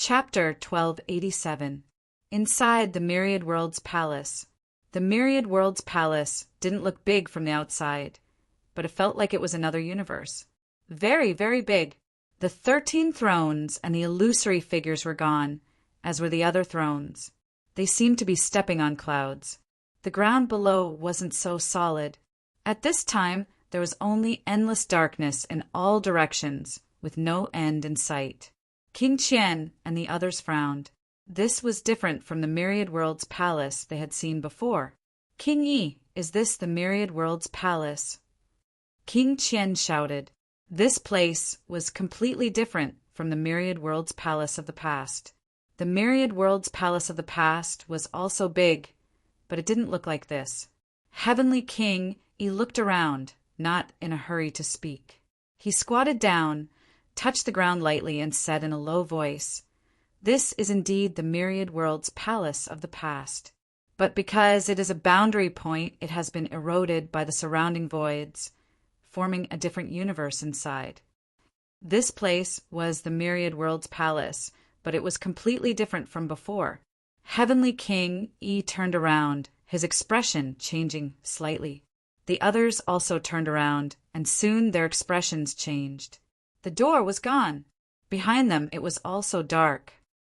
Chapter 1287. Inside the Myriad Worlds Palace. The Myriad Worlds Palace didn't look big from the outside, but it felt like it was another universe. Very, very big. The 13 thrones and the illusory figures were gone, as were the other thrones. They seemed to be stepping on clouds. The ground below wasn't so solid. At this time, there was only endless darkness in all directions, with no end in sight. King Qian and the others frowned. This was different from the Myriad Worlds Palace they had seen before. King Yi, is this the Myriad Worlds Palace? King Qian shouted. This place was completely different from the Myriad Worlds Palace of the past. The Myriad Worlds Palace of the past was also big, but it didn't look like this. Heavenly King Yi looked around, not in a hurry to speak. He squatted down, touched the ground lightly, and said in a low voice, "This is indeed the Myriad Worlds Palace of the past. But because it is a boundary point, it has been eroded by the surrounding voids, forming a different universe inside. This place was the Myriad Worlds Palace, but it was completely different from before." Heavenly King Yi turned around, his expression changing slightly. The others also turned around, and soon their expressions changed. The door was gone. Behind them it was also dark.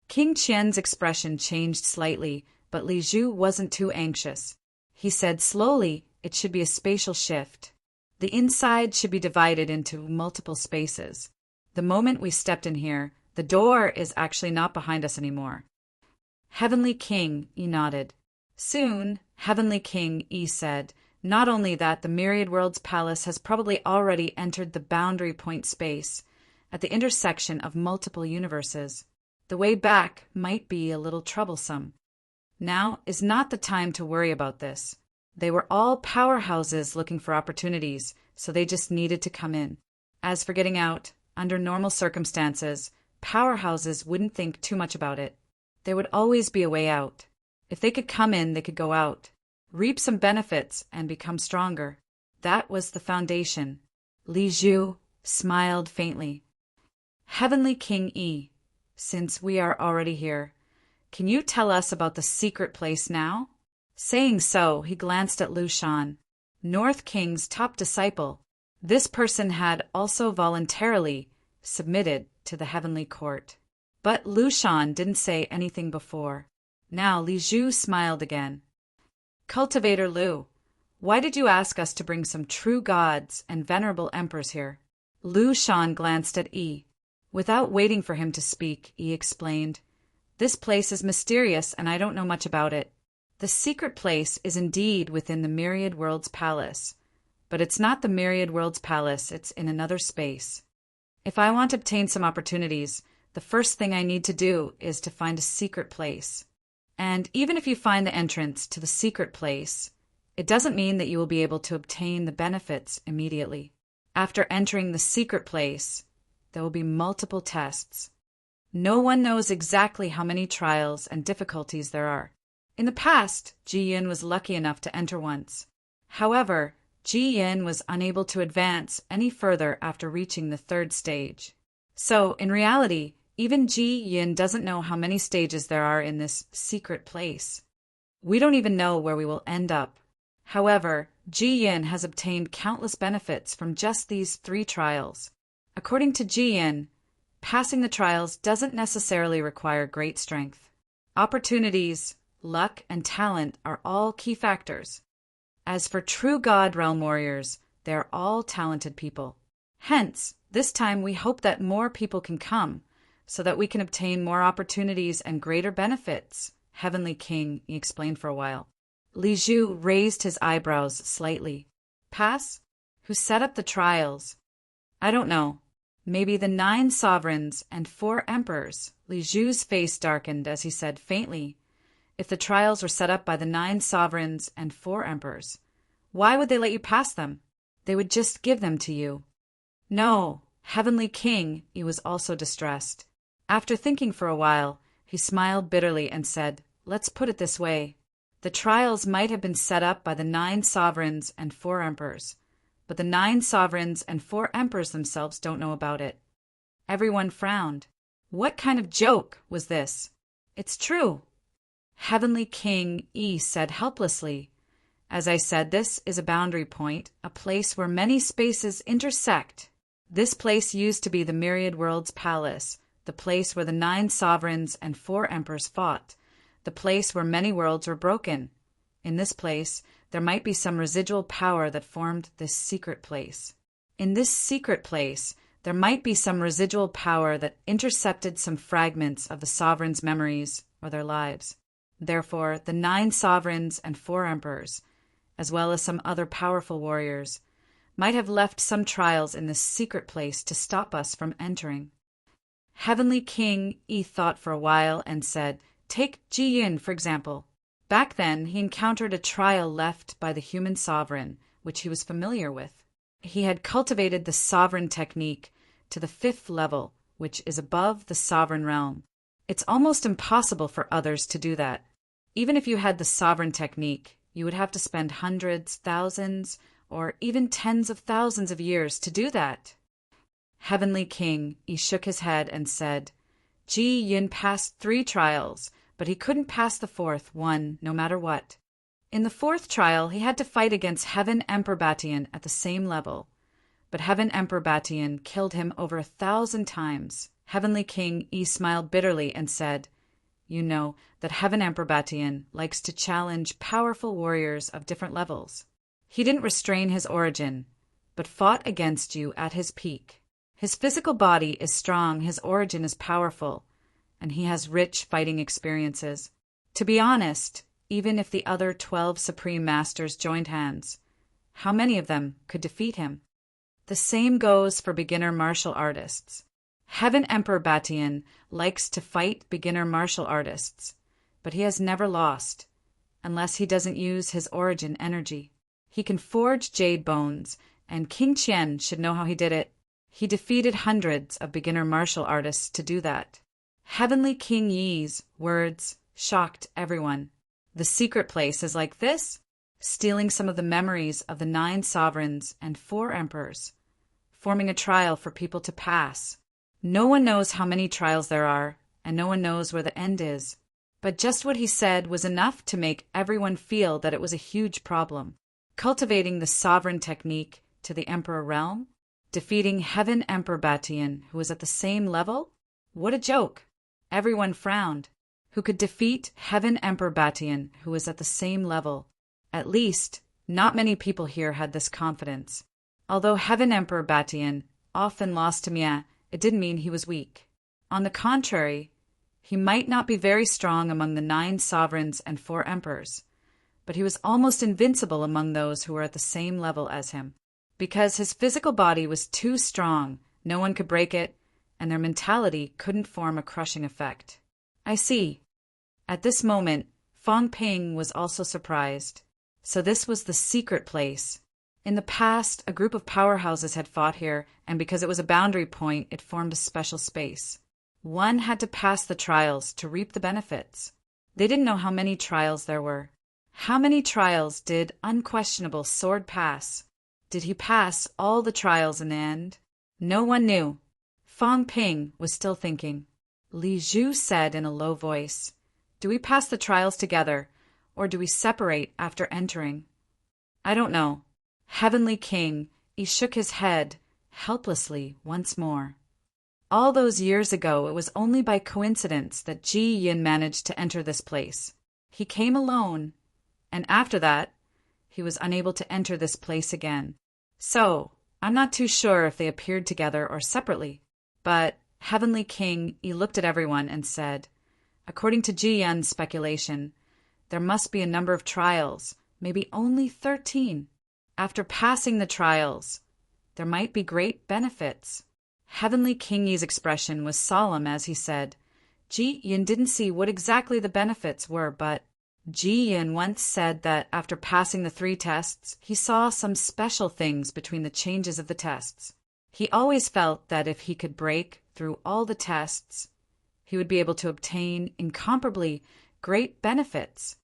King Qian's expression changed slightly, but Li Zhu wasn't too anxious. He said slowly, "It should be a spatial shift. The inside should be divided into multiple spaces. The moment we stepped in here, the door is actually not behind us anymore." Heavenly King Yi nodded. Soon, Heavenly King Yi said, "Not only that, the Myriad Worlds Palace has probably already entered the boundary point space, at the intersection of multiple universes. The way back might be a little troublesome. Now is not the time to worry about this. They were all powerhouses looking for opportunities, so they just needed to come in. As for getting out, under normal circumstances, powerhouses wouldn't think too much about it. There would always be a way out. If they could come in, they could go out, reap some benefits, and become stronger. That was the foundation." Li Zhu smiled faintly. "Heavenly King Yi, since we are already here, can you tell us about the secret place now?" Saying so, he glanced at Lu Shan, North King's top disciple. This person had also voluntarily submitted to the heavenly court. But Lu Shan didn't say anything before. Now Li Zhu smiled again. "Cultivator Lu, why did you ask us to bring some true gods and venerable emperors here?" Lu Shan glanced at Yi. Without waiting for him to speak, Yi explained, "This place is mysterious and I don't know much about it. The secret place is indeed within the Myriad Worlds Palace, but it's not the Myriad Worlds Palace, it's in another space. If I want to obtain some opportunities, the first thing I need to do is to find a secret place. And even if you find the entrance to the secret place, it doesn't mean that you will be able to obtain the benefits immediately. After entering the secret place, there will be multiple tests. No one knows exactly how many trials and difficulties there are. In the past, Ji Yin was lucky enough to enter once. However, Ji Yin was unable to advance any further after reaching the 3rd stage. So, in reality, even Ji Yin doesn't know how many stages there are in this secret place. We don't even know where we will end up. However, Ji Yin has obtained countless benefits from just these 3 trials. According to Ji Yin, passing the trials doesn't necessarily require great strength. Opportunities, luck, and talent are all key factors. As for true God Realm warriors, they are all talented people. Hence, this time we hope that more people can come, so that we can obtain more opportunities and greater benefits, Heavenly King Yi explained for a while. Li Zhu raised his eyebrows slightly. "Pass? Who set up the trials?" "I don't know. Maybe the 9 sovereigns and 4 emperors." Li Zhu's face darkened as he said faintly, "If the trials were set up by the 9 sovereigns and 4 emperors, why would they let you pass them? They would just give them to you." "No, Heavenly King," he was also distressed. After thinking for a while, he smiled bitterly and said, "Let's put it this way. The trials might have been set up by the 9 sovereigns and 4 emperors, but the 9 sovereigns and 4 emperors themselves don't know about it." Everyone frowned. What kind of joke was this? It's true. Heavenly King Yi said helplessly. As I said, this is a boundary point, a place where many spaces intersect. This place used to be the Myriad Worlds Palace, the place where the 9 sovereigns and 4 emperors fought, the place where many worlds were broken. In this place, there might be some residual power that formed this secret place. In this secret place, there might be some residual power that intercepted some fragments of the sovereigns' memories or their lives. Therefore, the 9 sovereigns and 4 emperors, as well as some other powerful warriors, might have left some trials in this secret place to stop us from entering. Heavenly King Yi thought for a while and said, take Ji Yin, for example. Back then, he encountered a trial left by the human sovereign, which he was familiar with. He had cultivated the sovereign technique to the 5th level, which is above the sovereign realm. It's almost impossible for others to do that. Even if you had the sovereign technique, you would have to spend hundreds, thousands, or even tens of thousands of years to do that. Heavenly King, he shook his head and said, Ji Yin passed 3 trials, but he couldn't pass the 4th one, no matter what. In the 4th trial, he had to fight against Heaven Emperor Batian at the same level. But Heaven Emperor Batian killed him over 1,000 times. Heavenly King Yi smiled bitterly and said, you know that Heaven Emperor Batian likes to challenge powerful warriors of different levels. He didn't restrain his origin, but fought against you at his peak. His physical body is strong, his origin is powerful, and he has rich fighting experiences. To be honest, even if the other 12 Supreme Masters joined hands, how many of them could defeat him? The same goes for beginner martial artists. Heaven Emperor Batian likes to fight beginner martial artists, but he has never lost, unless he doesn't use his origin energy. He can forge jade bones, and King Qian should know how he did it. He defeated hundreds of beginner martial artists to do that. Heavenly King Yi's words shocked everyone. The secret place is like this, stealing some of the memories of the 9 sovereigns and 4 emperors, forming a trial for people to pass. No one knows how many trials there are, and no one knows where the end is. But just what he said was enough to make everyone feel that it was a huge problem. Cultivating the sovereign technique to the Emperor realm, defeating Heaven Emperor Batian, who was at the same level? What a joke! Everyone frowned. Who could defeat Heaven Emperor Batian, who was at the same level? At least, not many people here had this confidence. Although Heaven Emperor Batian often lost to Mia, it didn't mean he was weak. On the contrary, he might not be very strong among the 9 sovereigns and 4 emperors, but he was almost invincible among those who were at the same level as him. Because his physical body was too strong, no one could break it, and their mentality couldn't form a crushing effect. I see. At this moment, Fang Ping was also surprised. So this was the secret place. In the past, a group of powerhouses had fought here, and because it was a boundary point, it formed a special space. One had to pass the trials to reap the benefits. They didn't know how many trials there were. How many trials did Unquestionable Sword pass? Did he pass all the trials in the end? No one knew. Fang Ping was still thinking. Li Zhu said in a low voice, "Do we pass the trials together, or do we separate after entering?" "I don't know." Heavenly King, he shook his head helplessly once more. All those years ago, it was only by coincidence that Ji Yin managed to enter this place. He came alone, and after that, he was unable to enter this place again. So, I'm not too sure if they appeared together or separately. But Heavenly King, he looked at everyone and said, "According to Ji Yin's speculation, there must be a number of trials, maybe only 13. After passing the trials, there might be great benefits." Heavenly King Yi's expression was solemn as he said, Ji Yin didn't see what exactly the benefits were, but Ji Yin once said that after passing the 3 tests, he saw some special things between the changes of the tests. He always felt that if he could break through all the tests, he would be able to obtain incomparably great benefits.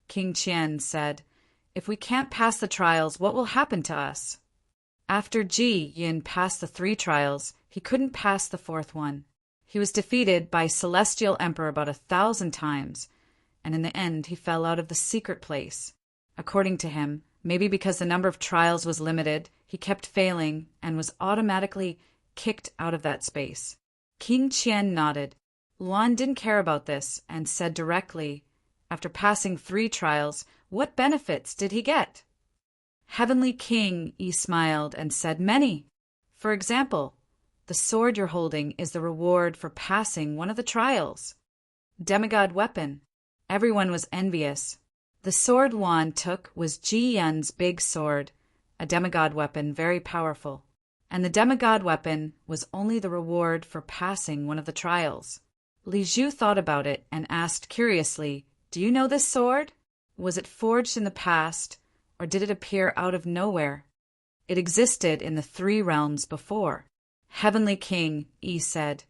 King Qian said, "If we can't pass the trials, what will happen to us?" After Ji Yin passed the 3 trials, he couldn't pass the 4th one. He was defeated by Celestial Emperor about 1,000 times, and in the end he fell out of the secret place. According to him, maybe because the number of trials was limited, he kept failing and was automatically kicked out of that space. King Qian nodded. Luan didn't care about this and said directly, after passing 3 trials, what benefits did he get? Heavenly King, Yi smiled and said many. For example, the sword you're holding is the reward for passing one of the trials. Demigod weapon. Everyone was envious. The sword Luan took was Ji Yun's big sword, a demigod weapon very powerful. And the demigod weapon was only the reward for passing one of the trials. Li Zhu thought about it and asked curiously, do you know this sword? Was it forged in the past, or did it appear out of nowhere? It existed in the 3 realms before. Heavenly King, Yi said,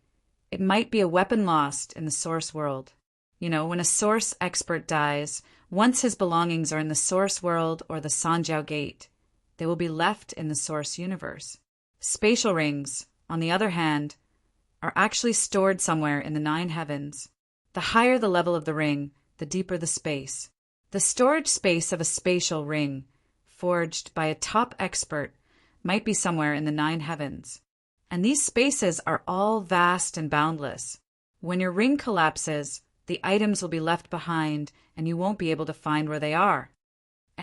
it might be a weapon lost in the source world. You know, when a source expert dies, once his belongings are in the source world or the Sanjiao Gate, they will be left in the source universe. Spatial rings, on the other hand, are actually stored somewhere in the 9 heavens. The higher the level of the ring, the deeper the space. The storage space of a spatial ring, forged by a top expert, might be somewhere in the 9 heavens. And these spaces are all vast and boundless. When your ring collapses, the items will be left behind and you won't be able to find where they are.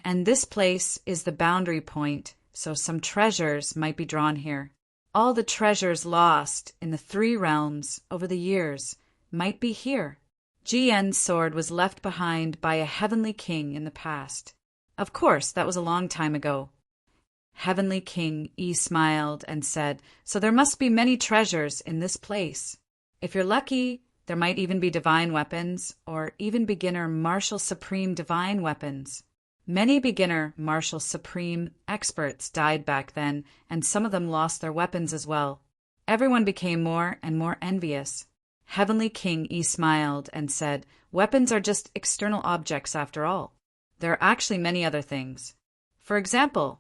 And this place is the boundary point, so some treasures might be drawn here. All the treasures lost in the 3 realms over the years might be here. Ji Yan's sword was left behind by a heavenly king in the past. Of course, that was a long time ago. Heavenly King Yi smiled and said, so there must be many treasures in this place. If you're lucky, there might even be divine weapons, or even beginner martial supreme divine weapons. Many beginner martial supreme experts died back then, and some of them lost their weapons as well. Everyone became more and more envious. Heavenly King Yi smiled and said, weapons are just external objects after all. There are actually many other things. For example,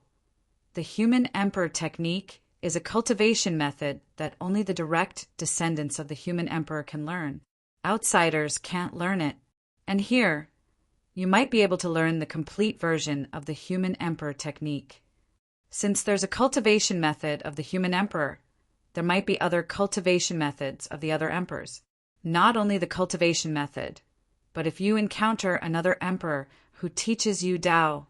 the human emperor technique is a cultivation method that only the direct descendants of the human emperor can learn. Outsiders can't learn it. And here, you might be able to learn the complete version of the human emperor technique. Since there's a cultivation method of the human emperor, there might be other cultivation methods of the other emperors. Not only the cultivation method, but if you encounter another emperor who teaches you Tao,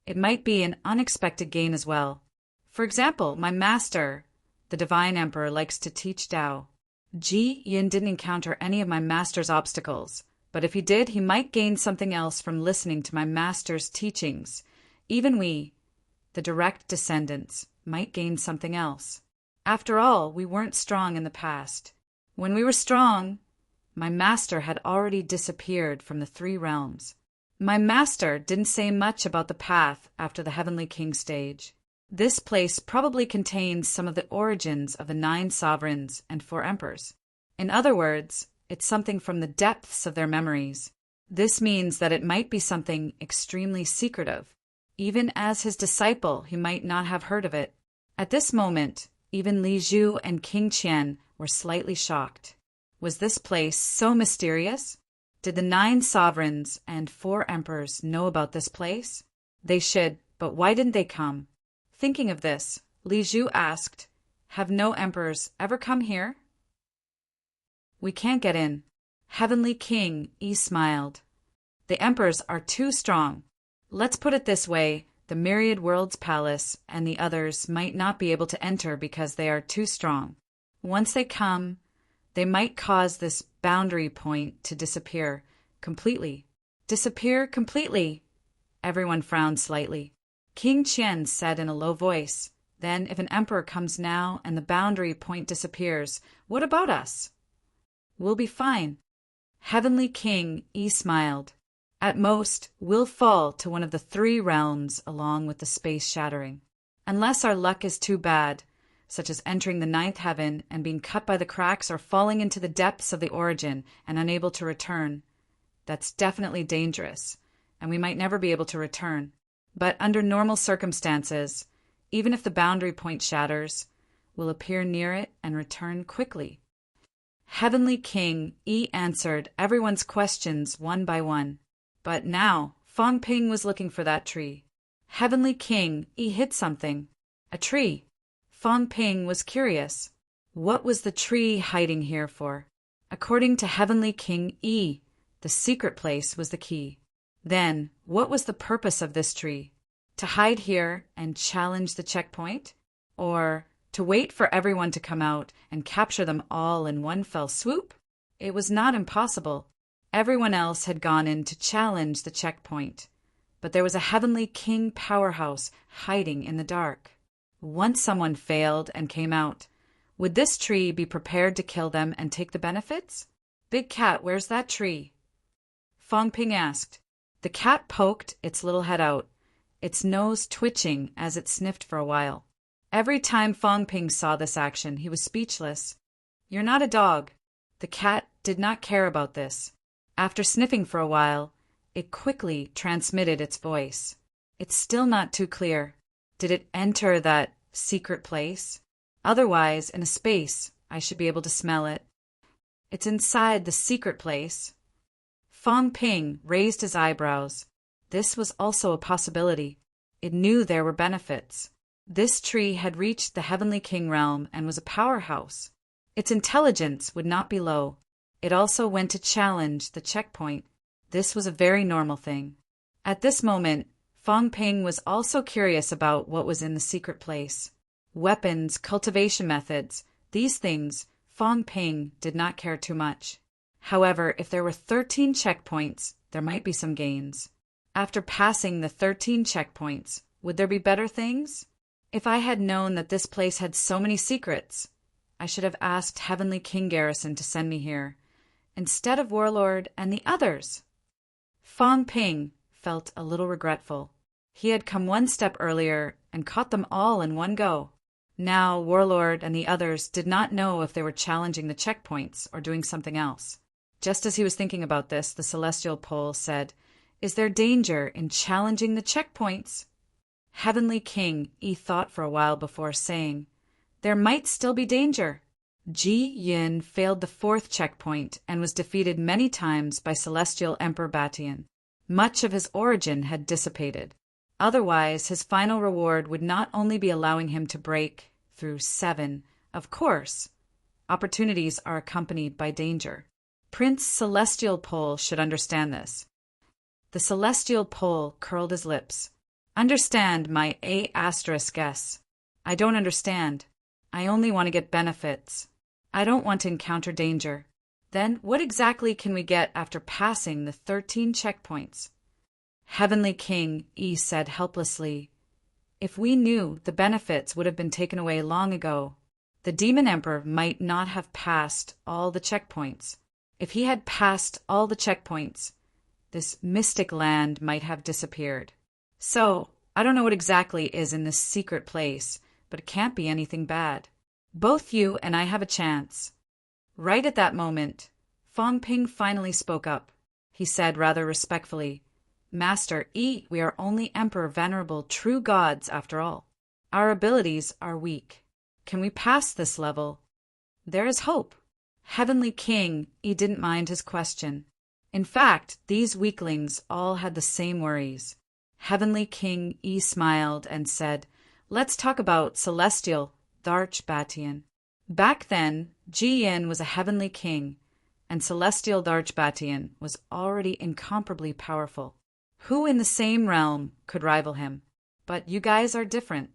it might be an unexpected gain as well. For example, my master, the divine emperor, likes to teach Tao. Ji Yun didn't encounter any of my master's obstacles, but if he did, he might gain something else from listening to my master's teachings. Even we, the direct descendants, might gain something else. After all, we weren't strong in the past. When we were strong, my master had already disappeared from the 3 realms. My master didn't say much about the path after the Heavenly King stage. This place probably contains some of the origins of the 9 sovereigns and 4 emperors. In other words, it's something from the depths of their memories. This means that it might be something extremely secretive. Even as his disciple, he might not have heard of it. At this moment, even Li Zhu and King Qian were slightly shocked. Was this place so mysterious? Did the 9 sovereigns and 4 emperors know about this place? They should, but why didn't they come? Thinking of this, Li Zhu asked, have no emperors ever come here? We can't get in. Heavenly King Yi smiled. The emperors are too strong. Let's put it this way, the Myriad Worlds Palace and the others might not be able to enter because they are too strong. Once they come, they might cause this boundary point to disappear completely. Disappear completely. Everyone frowned slightly. King Qian said in a low voice, then if an emperor comes now and the boundary point disappears, what about us? We'll be fine. Heavenly King Yi smiled. At most, we'll fall to one of the 3 realms along with the space shattering. Unless our luck is too bad, such as entering the 9th heaven and being cut by the cracks or falling into the depths of the origin and unable to return. That's definitely dangerous, and we might never be able to return. But under normal circumstances, even if the boundary point shatters, we'll appear near it and return quickly. Heavenly King Yi answered everyone's questions one by one. But now, Fong Ping was looking for that tree. Heavenly King Yi hid something. A tree. Fong Ping was curious. What was the tree hiding here for? According to Heavenly King Yi, the secret place was the key. Then, what was the purpose of this tree? To hide here and challenge the checkpoint? Or to wait for everyone to come out and capture them all in one fell swoop? It was not impossible. Everyone else had gone in to challenge the checkpoint. But there was a Heavenly King powerhouse hiding in the dark. Once someone failed and came out, would this tree be prepared to kill them and take the benefits? Big Cat, where's that tree? Fong Ping asked. The cat poked its little head out, its nose twitching as it sniffed for a while. Every time Fong Ping saw this action, he was speechless. You're not a dog. The cat did not care about this. After sniffing for a while, it quickly transmitted its voice. It's still not too clear. Did it enter that secret place? Otherwise, in a space, I should be able to smell it. It's inside the secret place. Fong Ping raised his eyebrows. This was also a possibility. It knew there were benefits. This tree had reached the Heavenly King realm and was a powerhouse. Its intelligence would not be low. It also went to challenge the checkpoint. This was a very normal thing. At this moment, Fong Ping was also curious about what was in the secret place. Weapons, cultivation methods, these things, Fong Ping did not care too much. However, if there were 13 checkpoints, there might be some gains. After passing the 13 checkpoints, would there be better things? If I had known that this place had so many secrets, I should have asked Heavenly King Garrison to send me here, instead of Warlord and the others. Fong Ping felt a little regretful. He had come one step earlier and caught them all in one go. Now Warlord and the others did not know if they were challenging the checkpoints or doing something else. Just as he was thinking about this, the Celestial Pole said, "Is there danger in challenging the checkpoints?" Heavenly King Yi thought for a while before saying, "There might still be danger." Ji Yin failed the 4th checkpoint and was defeated many times by Celestial Emperor Batian. Much of his origin had dissipated. Otherwise, his final reward would not only be allowing him to break through 7, of course. Opportunities are accompanied by danger. Prince Celestial Pole should understand this. The Celestial Pole curled his lips. Understand my A** guess. I don't understand. I only want to get benefits. I don't want to encounter danger. Then what exactly can we get after passing the 13 checkpoints? Heavenly King Yi said helplessly, "If we knew, the benefits would have been taken away long ago. The Demon Emperor might not have passed all the checkpoints. If he had passed all the checkpoints, this mystic land might have disappeared. So, I don't know what exactly is in this secret place, but it can't be anything bad. Both you and I have a chance." Right at that moment, Fong Ping finally spoke up. He said rather respectfully, "Master Yi, we are only Emperor Venerable true gods after all. Our abilities are weak. Can we pass this level? There is hope." Heavenly King Yi didn't mind his question. In fact, these weaklings all had the same worries. Heavenly King Yi smiled and said, "Let's talk about Celestial Darch Batian." Back then, Ji Yin was a heavenly king, and Celestial Darch Batian was already incomparably powerful. Who in the same realm could rival him? But you guys are different.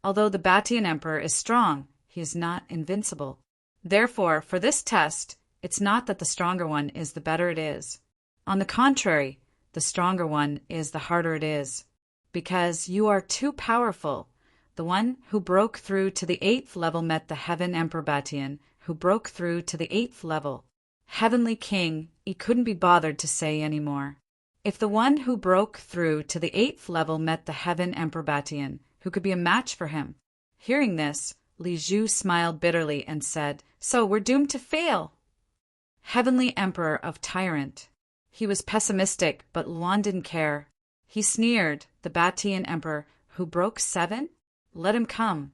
Although the Batian Emperor is strong, he is not invincible. Therefore, for this test, it's not that the stronger one is the better it is. On the contrary, the stronger one is the harder it is. Because you are too powerful. The one who broke through to the 8th level met the Heaven Emperor Batian, who broke through to the 8th level. Heavenly King, he couldn't be bothered to say any more. If the one who broke through to the 8th level met the Heaven Emperor Batian, who could be a match for him? Hearing this, Li Zhu smiled bitterly and said, "So we're doomed to fail." Heavenly Emperor of Tyrant. He was pessimistic, but Luan didn't care. He sneered, "The Batian Emperor, who broke 7? Let him come.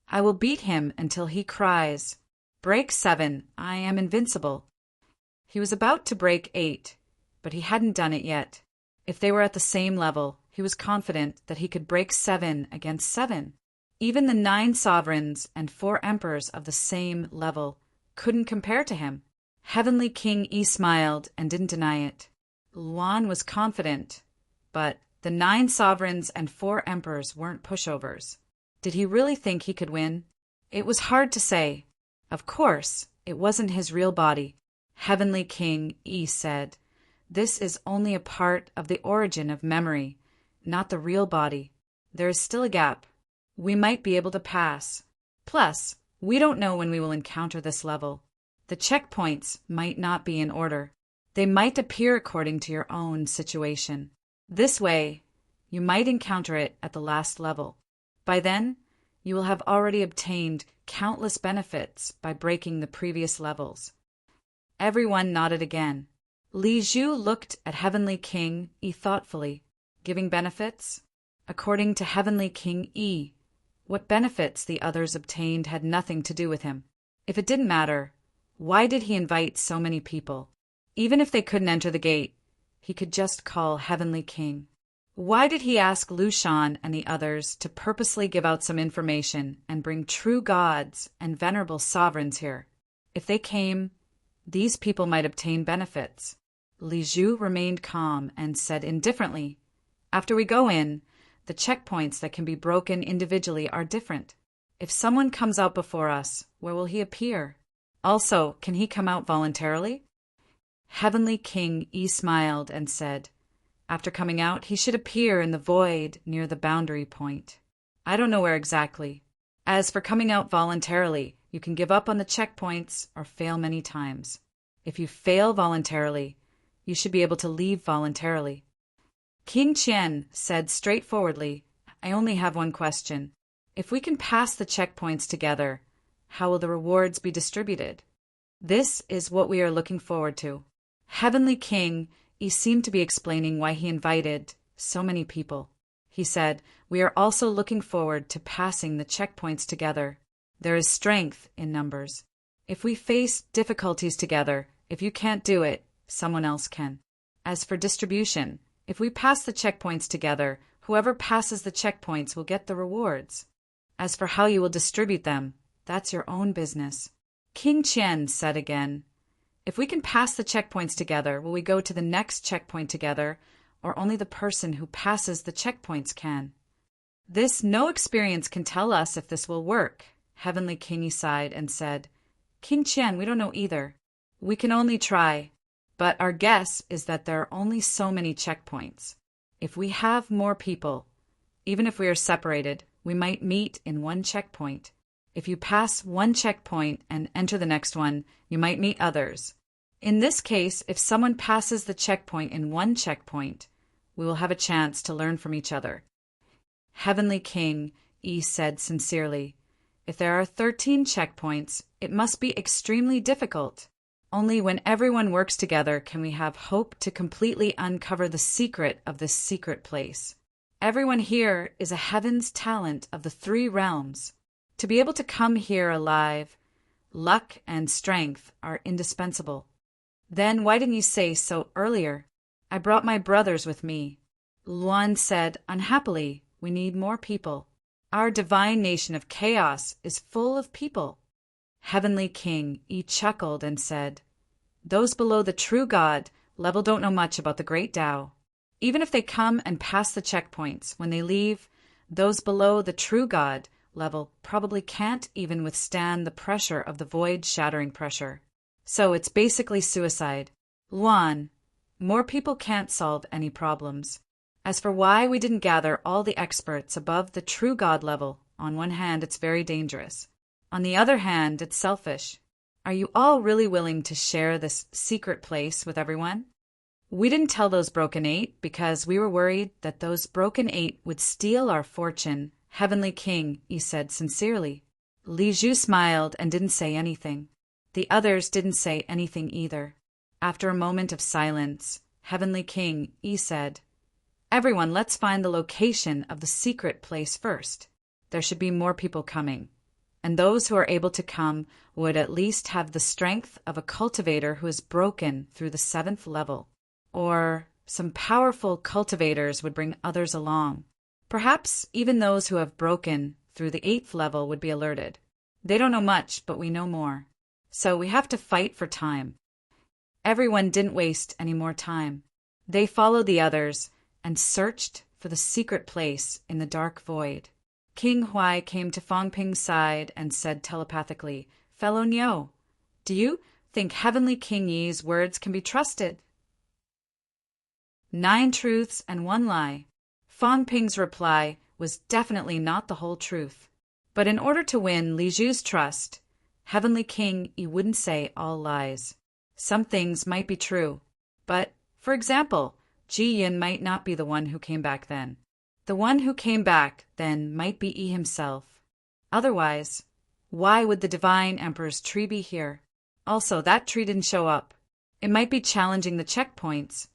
I will beat him until he cries." Break 7. I am invincible. He was about to break 8, but he hadn't done it yet. If they were at the same level, he was confident that he could break 7 against 7. Even the 9 sovereigns and 4 emperors of the same level couldn't compare to him. Heavenly King Yi smiled and didn't deny it. Luan was confident, but the 9 sovereigns and 4 emperors weren't pushovers. Did he really think he could win? It was hard to say. Of course, it wasn't his real body. Heavenly King Yi said, "This is only a part of the origin of memory, not the real body. There is still a gap. We might be able to pass. Plus, we don't know when we will encounter this level. The checkpoints might not be in order. They might appear according to your own situation. This way, you might encounter it at the last level. By then, you will have already obtained countless benefits by breaking the previous levels." Everyone nodded again. Li Zhu looked at Heavenly King Yi thoughtfully. Giving benefits? According to Heavenly King Yi, what benefits the others obtained had nothing to do with him. If it didn't matter, why did he invite so many people? Even if they couldn't enter the gate, he could just call Heavenly King. Why did he ask Lu Shan and the others to purposely give out some information and bring true gods and venerable sovereigns here? If they came, these people might obtain benefits. Li Zhu remained calm and said indifferently, "After we go in, the checkpoints that can be broken individually are different. If someone comes out before us, where will he appear? Also, can he come out voluntarily?" Heavenly King Yi smiled and said, "After coming out, he should appear in the void near the boundary point. I don't know where exactly. As for coming out voluntarily, you can give up on the checkpoints or fail many times. If you fail voluntarily, you should be able to leave voluntarily." King Qian said straightforwardly, "I only have one question. If we can pass the checkpoints together, how will the rewards be distributed?" This is what we are looking forward to. Heavenly King He seemed to be explaining why he invited so many people. He said, "We are also looking forward to passing the checkpoints together. There is strength in numbers. If we face difficulties together, if you can't do it, someone else can. As for distribution, if we pass the checkpoints together, whoever passes the checkpoints will get the rewards. As for how you will distribute them, that's your own business." King Qian said again, "If we can pass the checkpoints together, will we go to the next checkpoint together, or only the person who passes the checkpoints can?" "This no experience can tell us if this will work," Heavenly King sighed and said, "King Qian, we don't know either. We can only try, but our guess is that there are only so many checkpoints. If we have more people, even if we are separated, we might meet in one checkpoint. If you pass one checkpoint and enter the next one, you might meet others. In this case, if someone passes the checkpoint in one checkpoint, we will have a chance to learn from each other." Heavenly King Yi said sincerely, "If there are 13 checkpoints, it must be extremely difficult. Only when everyone works together can we have hope to completely uncover the secret of this secret place. Everyone here is a heaven's talent of the 3 realms. To be able to come here alive, luck and strength are indispensable." "Then why didn't you say so earlier?" "I brought my brothers with me." Luan said, "Unhappily, we need more people. Our divine nation of chaos is full of people." Heavenly King Yi chuckled and said, "Those below the true God level don't know much about the great Tao. Even if they come and pass the checkpoints, when they leave, those below the true God level probably can't even withstand the pressure of the void-shattering pressure. So it's basically suicide. Luan, more people can't solve any problems. As for why we didn't gather all the experts above the true God level, on one hand, it's very dangerous. On the other hand, it's selfish. Are you all really willing to share this secret place with everyone? We didn't tell those Broken 8 because we were worried that those Broken 8 would steal our fortune." Heavenly King, he said sincerely. Li Zhu smiled and didn't say anything. The others didn't say anything either. After a moment of silence, Heavenly King, he said, "Everyone, let's find the location of the secret place first. There should be more people coming. and those who are able to come would at least have the strength of a cultivator who has broken through the 7th level. Or some powerful cultivators would bring others along. Perhaps even those who have broken through the 8th level would be alerted. They don't know much, but we know more. So we have to fight for time. Everyone didn't waste any more time. They followed the others and searched for the secret place in the dark void. King Huai came to Fong Ping's side and said telepathically, "Fellow Niu, do you think Heavenly King Yi's words can be trusted?" 9 truths and 1 lie. Fong Ping's reply was definitely not the whole truth. But in order to win Li Zhu's trust, Heavenly King Yi wouldn't say all lies. Some things might be true, but, for example, Ji Yin might not be the one who came back then. The one who came back then might be Yi himself. Otherwise, why would the Divine Emperor's tree be here? Also, that tree didn't show up. It might be challenging the checkpoints,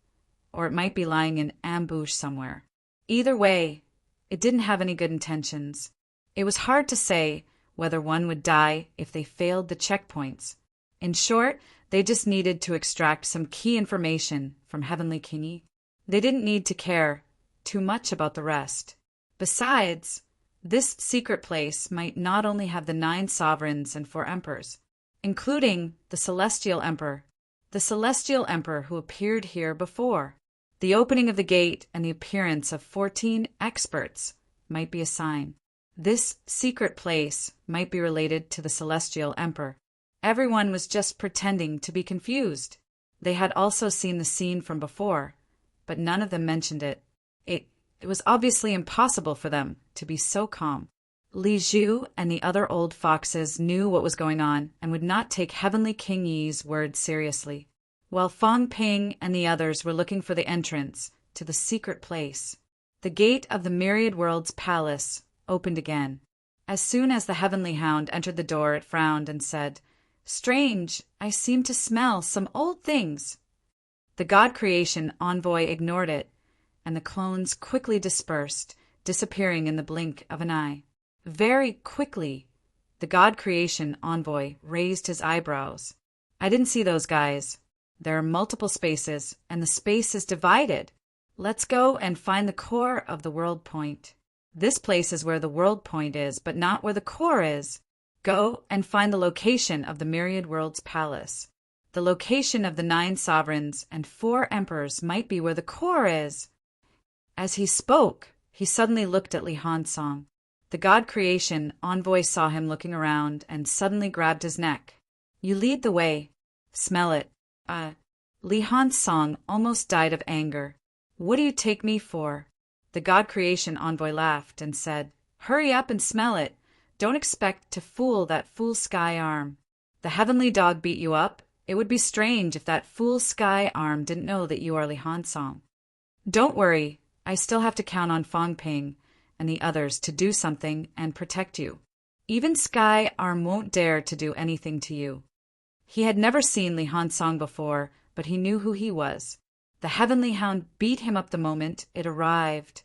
or it might be lying in ambush somewhere. Either way, it didn't have any good intentions. It was hard to say whether one would die if they failed the checkpoints. In short, they just needed to extract some key information from Heavenly King Yi. They didn't need to care too much about the rest. Besides, this secret place might not only have the 9 sovereigns and 4 emperors, including the Celestial Emperor who appeared here before. The opening of the gate and the appearance of 14 experts might be a sign. This secret place might be related to the Celestial Emperor. Everyone was just pretending to be confused. They had also seen the scene from before, but none of them mentioned it. It was obviously impossible for them to be so calm. Li Zhu and the other old foxes knew what was going on and would not take Heavenly King Yi's words seriously, while Fong Ping and the others were looking for the entrance to the secret place. The gate of the Myriad World's palace opened again. As soon as the Heavenly Hound entered the door, it frowned and said, "Strange, I seem to smell some old things." The God Creation envoy ignored it, and the clones quickly dispersed, disappearing in the blink of an eye. Very quickly, the God Creation envoy raised his eyebrows. "I didn't see those guys. There are multiple spaces, and the space is divided. Let's go and find the core of the world point. This place is where the world point is, but not where the core is. Go and find the location of the Myriad World's palace. The location of the 9 sovereigns and 4 emperors might be where the core is." As he spoke, he suddenly looked at Li Hansong. The God Creation envoy saw him looking around and suddenly grabbed his neck. "You lead the way. Smell it." Li Hansong almost died of anger. "What do you take me for?" The God Creation envoy laughed and said, "Hurry up and smell it. Don't expect to fool that fool Sky Arm. The Heavenly Dog beat you up. It would be strange if that fool Sky Arm didn't know that you are Li Hansong. Don't worry, I still have to count on Fong Ping and the others to do something and protect you. Even Sky Arm won't dare to do anything to you." He had never seen Li Hansong before, but he knew who he was. The Heavenly Hound beat him up the moment it arrived,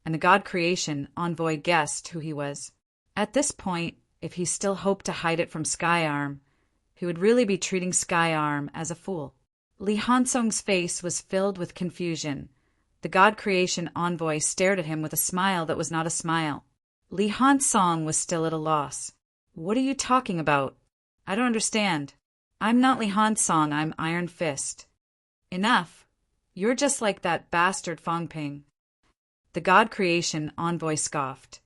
and the God Creation envoy guessed who he was. At this point, if he still hoped to hide it from Sky Arm, he would really be treating Sky Arm as a fool. Li Hansong's face was filled with confusion. The God Creation envoy stared at him with a smile that was not a smile. Li Hansong was still at a loss. "What are you talking about? I don't understand. I'm not Li Hansong, I'm Iron Fist." "Enough. You're just like that bastard Fong Ping." The God Creation envoy scoffed.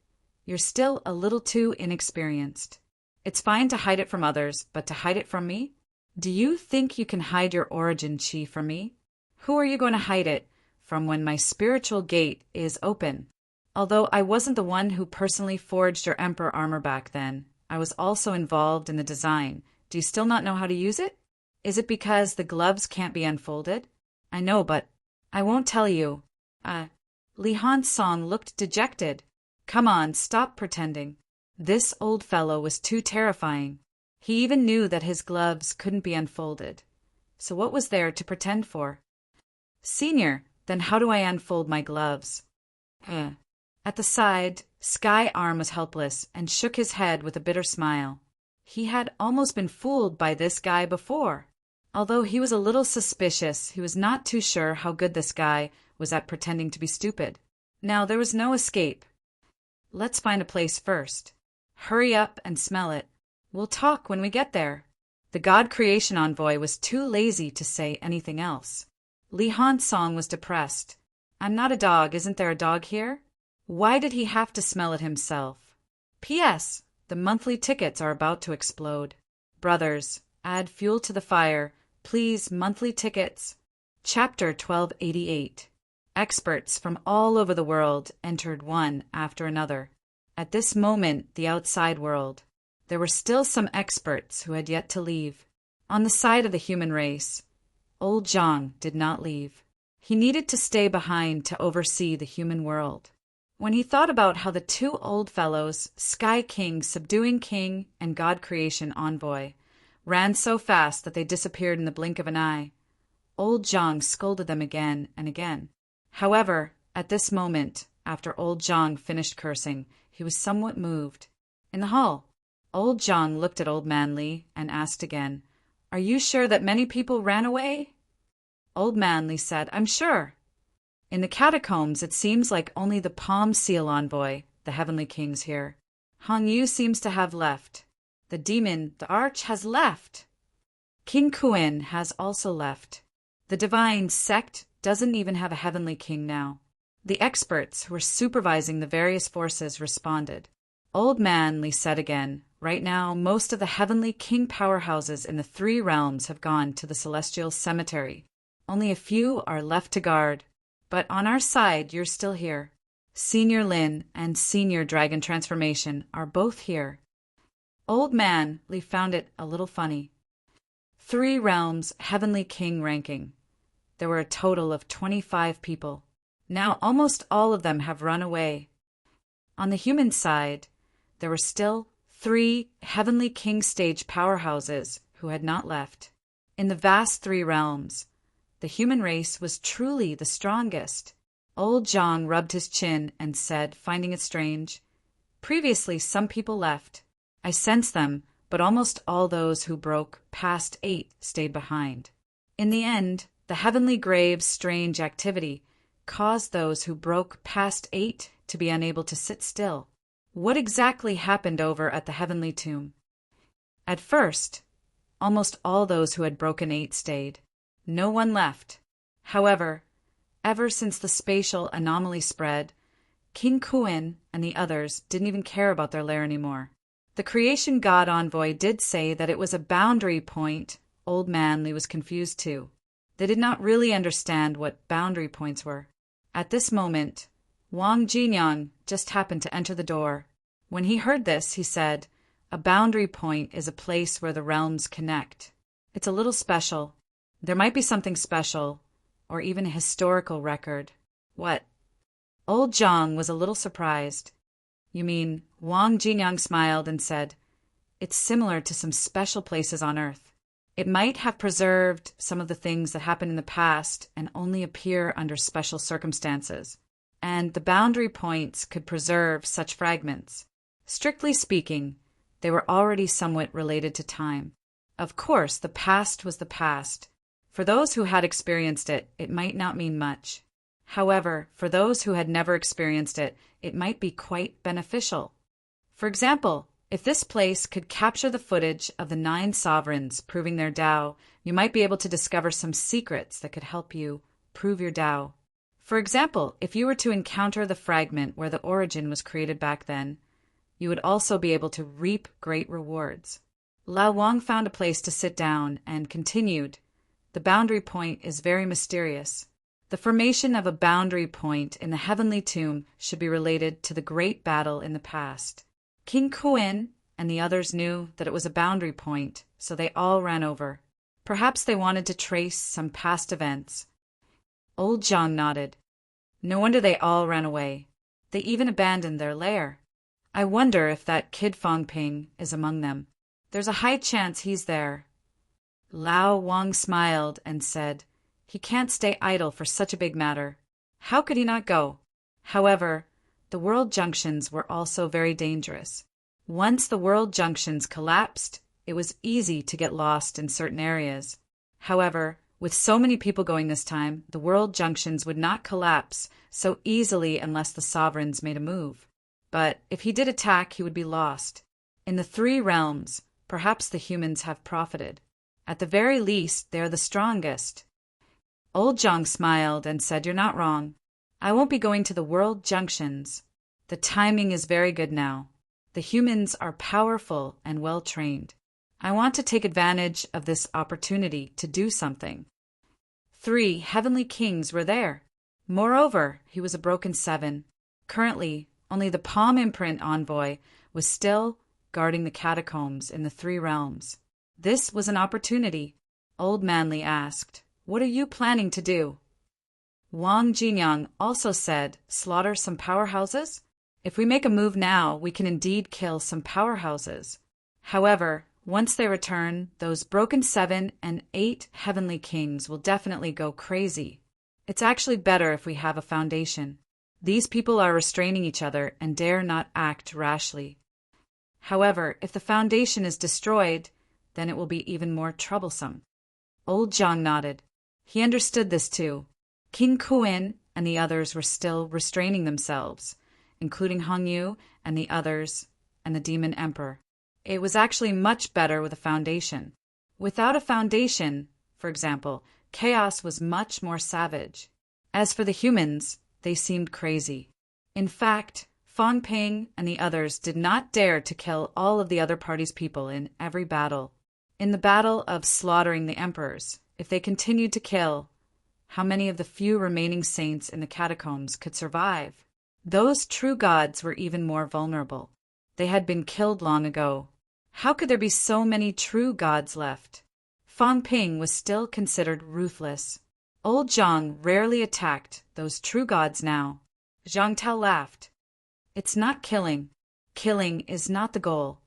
"You're still a little too inexperienced. It's fine to hide it from others, but to hide it from me? Do you think you can hide your origin chi from me? Who are you going to hide it from when my spiritual gate is open? Although I wasn't the one who personally forged your Emperor armor back then, I was also involved in the design. Do you still not know how to use it? Is it because the gloves can't be unfolded? I know, but I won't tell you." Li Hansong looked dejected. "Come on, stop pretending." This old fellow was too terrifying. He even knew that his gloves couldn't be unfolded. So what was there to pretend for? "Senior, then how do I unfold my gloves?" At the side, Sky Arm was helpless and shook his head with a bitter smile. He had almost been fooled by this guy before. Although he was a little suspicious, he was not too sure how good this guy was at pretending to be stupid. Now there was no escape. Let's find a place first. Hurry up and smell it. We'll talk when we get there. The God Creation Envoy was too lazy to say anything else. Li Han's song was depressed. I'm not a dog, isn't there a dog here? Why did he have to smell it himself? P.S. The monthly tickets are about to explode. Brothers, add fuel to the fire. Please, monthly tickets. Chapter 1288. Experts from all over the world entered one after another. At this moment, the outside world. There were still some experts who had yet to leave. On the side of the human race, old Zhang did not leave. He needed to stay behind to oversee the human world. When he thought about how the two old fellows, Sky King, Subduing King, and God Creation Envoy, ran so fast that they disappeared in the blink of an eye, old Zhang scolded them again and again. However, at this moment, after old Zhang finished cursing, he was somewhat moved. In the hall, old Zhang looked at old man Li and asked again, "Are you sure that many people ran away?" Old man Li said, "I'm sure. In the catacombs, it seems like only the Palm Seal Envoy, the Heavenly King's here. Hong Yu seems to have left. The demon, the Arch, has left. King Kuin has also left. The Divine Sect doesn't even have a Heavenly King now." The experts who were supervising the various forces responded. Old man Li said again, "Right now, most of the Heavenly King powerhouses in the three realms have gone to the Celestial Cemetery. Only a few are left to guard. But on our side, you're still here. Senior Lin and Senior Dragon Transformation are both here." Old man Li found it a little funny. 3 realms Heavenly King ranking. There were a total of 25 people. Now almost all of them have run away. On the human side, there were still 3 Heavenly King stage powerhouses who had not left. In the vast 3 realms, the human race was truly the strongest. Old Zhang rubbed his chin and said, finding it strange, "Previously some people left. I sense them, but almost all those who broke past 8 stayed behind. In the end, the Heavenly Grave's strange activity caused those who broke past 8 to be unable to sit still. What exactly happened over at the Heavenly Tomb? At first, almost all those who had broken 8 stayed. No one left. However, ever since the spatial anomaly spread, King Kuin and the others didn't even care about their lair anymore. The Creation God Envoy did say that it was a boundary point. Old man Li was confused too. They did not really understand what boundary points were. At this moment, Wang Jinyang just happened to enter the door. When he heard this, he said, "A boundary point is a place where the realms connect. It's a little special. There might be something special, or even a historical record." "What?" Old Zhang was a little surprised. "You mean," Wang Jinyang smiled and said, "it's similar to some special places on Earth. It might have preserved some of the things that happened in the past and only appear under special circumstances. And the boundary points could preserve such fragments. Strictly speaking, they were already somewhat related to time. Of course, the past was the past. For those who had experienced it, it might not mean much. However, for those who had never experienced it, it might be quite beneficial. For example, if this place could capture the footage of the 9 sovereigns proving their Tao, you might be able to discover some secrets that could help you prove your Tao. For example, if you were to encounter the fragment where the origin was created back then, you would also be able to reap great rewards." Lao Wang found a place to sit down and continued, "The boundary point is very mysterious. The formation of a boundary point in the Heavenly Tomb should be related to the great battle in the past. King Kuin and the others knew that it was a boundary point, so they all ran over. Perhaps they wanted to trace some past events." Old Zhang nodded. "No wonder they all ran away. They even abandoned their lair. I wonder if that kid Fangping is among them. There's a high chance he's there." Lao Wang smiled and said, "He can't stay idle for such a big matter. How could he not go?" However, the world junctions were also very dangerous. Once the world junctions collapsed, it was easy to get lost in certain areas. However, with so many people going this time, the world junctions would not collapse so easily unless the sovereigns made a move. But if he did attack, he would be lost. In the three realms, perhaps the humans have profited. At the very least, they are the strongest. Old Zhang smiled and said, "You're not wrong. I won't be going to the world junctions. The timing is very good now. The humans are powerful and well-trained. I want to take advantage of this opportunity to do something." 3 heavenly kings were there. Moreover, he was a broken 7. Currently, only the palm imprint envoy was still guarding the catacombs in the 3 realms. This was an opportunity. Old Manly asked, "What are you planning to do?" Wang Jinyang also said, "Slaughter some powerhouses? If we make a move now, we can indeed kill some powerhouses. However, once they return, those broken 7 and 8 heavenly kings will definitely go crazy. It's actually better if we have a foundation. These people are restraining each other and dare not act rashly. However, if the foundation is destroyed, then it will be even more troublesome." Old Zhang nodded. He understood this too. King Kuin and the others were still restraining themselves, including Hong Yu and the others and the Demon Emperor. It was actually much better with a foundation. Without a foundation, for example, chaos was much more savage. As for the humans, they seemed crazy. In fact, Fang Ping and the others did not dare to kill all of the other party's people in every battle. In the battle of slaughtering the emperors, if they continued to kill, how many of the few remaining saints in the catacombs could survive? Those true gods were even more vulnerable. They had been killed long ago. How could there be so many true gods left? Fang Ping was still considered ruthless. Old Zhang rarely attacked those true gods now. Zhang Tao laughed. "It's not killing. Killing is not the goal.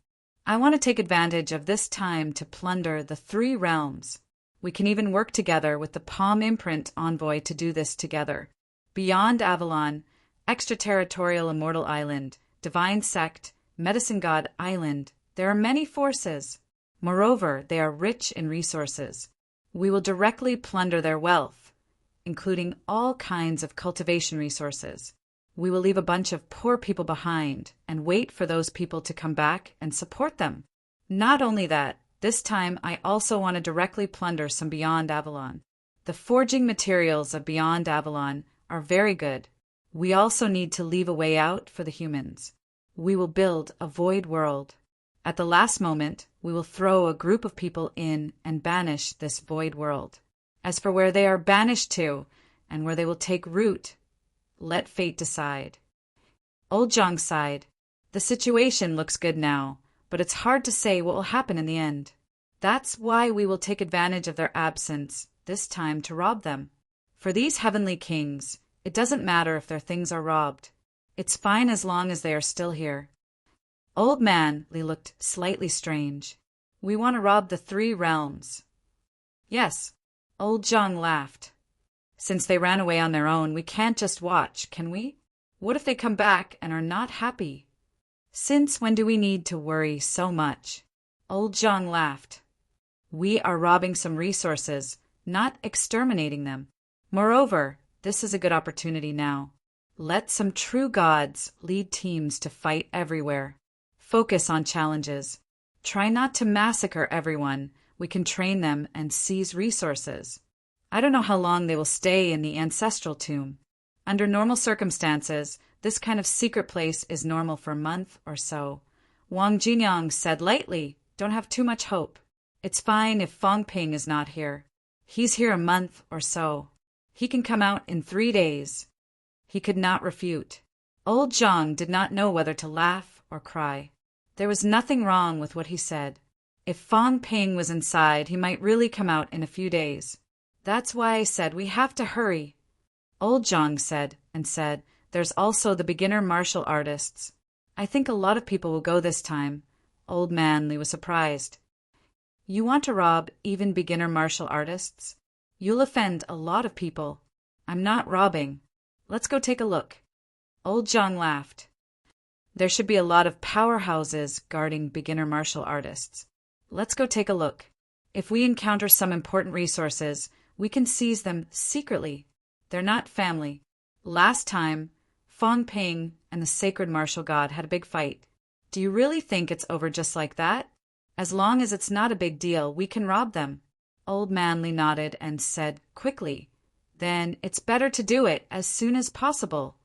I want to take advantage of this time to plunder the 3 realms. We can even work together with the Palm Imprint Envoy to do this together. Beyond Avalon, Extraterritorial Immortal Island, Divine Sect, Medicine God Island, there are many forces. Moreover, they are rich in resources. We will directly plunder their wealth, including all kinds of cultivation resources. We will leave a bunch of poor people behind and wait for those people to come back and support them. Not only that, this time I also want to directly plunder some Beyond Avalon. The forging materials of Beyond Avalon are very good. We also need to leave a way out for the humans. We will build a void world. At the last moment, we will throw a group of people in and banish this void world. As for where they are banished to, and where they will take root, let fate decide." Old Zhang sighed. "The situation looks good now, but it's hard to say what will happen in the end. That's why we will take advantage of their absence this time to rob them. For these heavenly kings, it doesn't matter if their things are robbed. It's fine as long as they are still here." Old Manly looked slightly strange. "We want to rob the 3 realms." "Yes." Old Zhang laughed. "Since they ran away on their own, we can't just watch, can we? What if they come back and are not happy? Since when do we need to worry so much?" Old Zhang laughed. "We are robbing some resources, not exterminating them. Moreover, this is a good opportunity now. Let some true gods lead teams to fight everywhere. Focus on challenges. Try not to massacre everyone. We can train them and seize resources. I don't know how long they will stay in the ancestral tomb. Under normal circumstances, this kind of secret place is normal for a month or so." Wang Jinyang said lightly, "Don't have too much hope. It's fine if Fang Ping is not here. He's here a month or so. He can come out in 3 days." He could not refute. Old Zhang did not know whether to laugh or cry. There was nothing wrong with what he said. If Fang Ping was inside, he might really come out in a few days. "That's why I said we have to hurry." Old Zhang said, "There's also the beginner martial artists. I think a lot of people will go this time." Old Manly was surprised. "You want to rob even beginner martial artists? You'll offend a lot of people." "I'm not robbing. Let's go take a look." Old Zhang laughed. There should be a lot of powerhouses guarding beginner martial artists. Let's go take a look. If we encounter some important resources, we can seize them secretly. They're not family. Last time, Fong Ping and the sacred martial god had a big fight. Do you really think it's over just like that? As long as it's not a big deal, we can rob them. Old Manly nodded and said quickly, Then it's better to do it as soon as possible.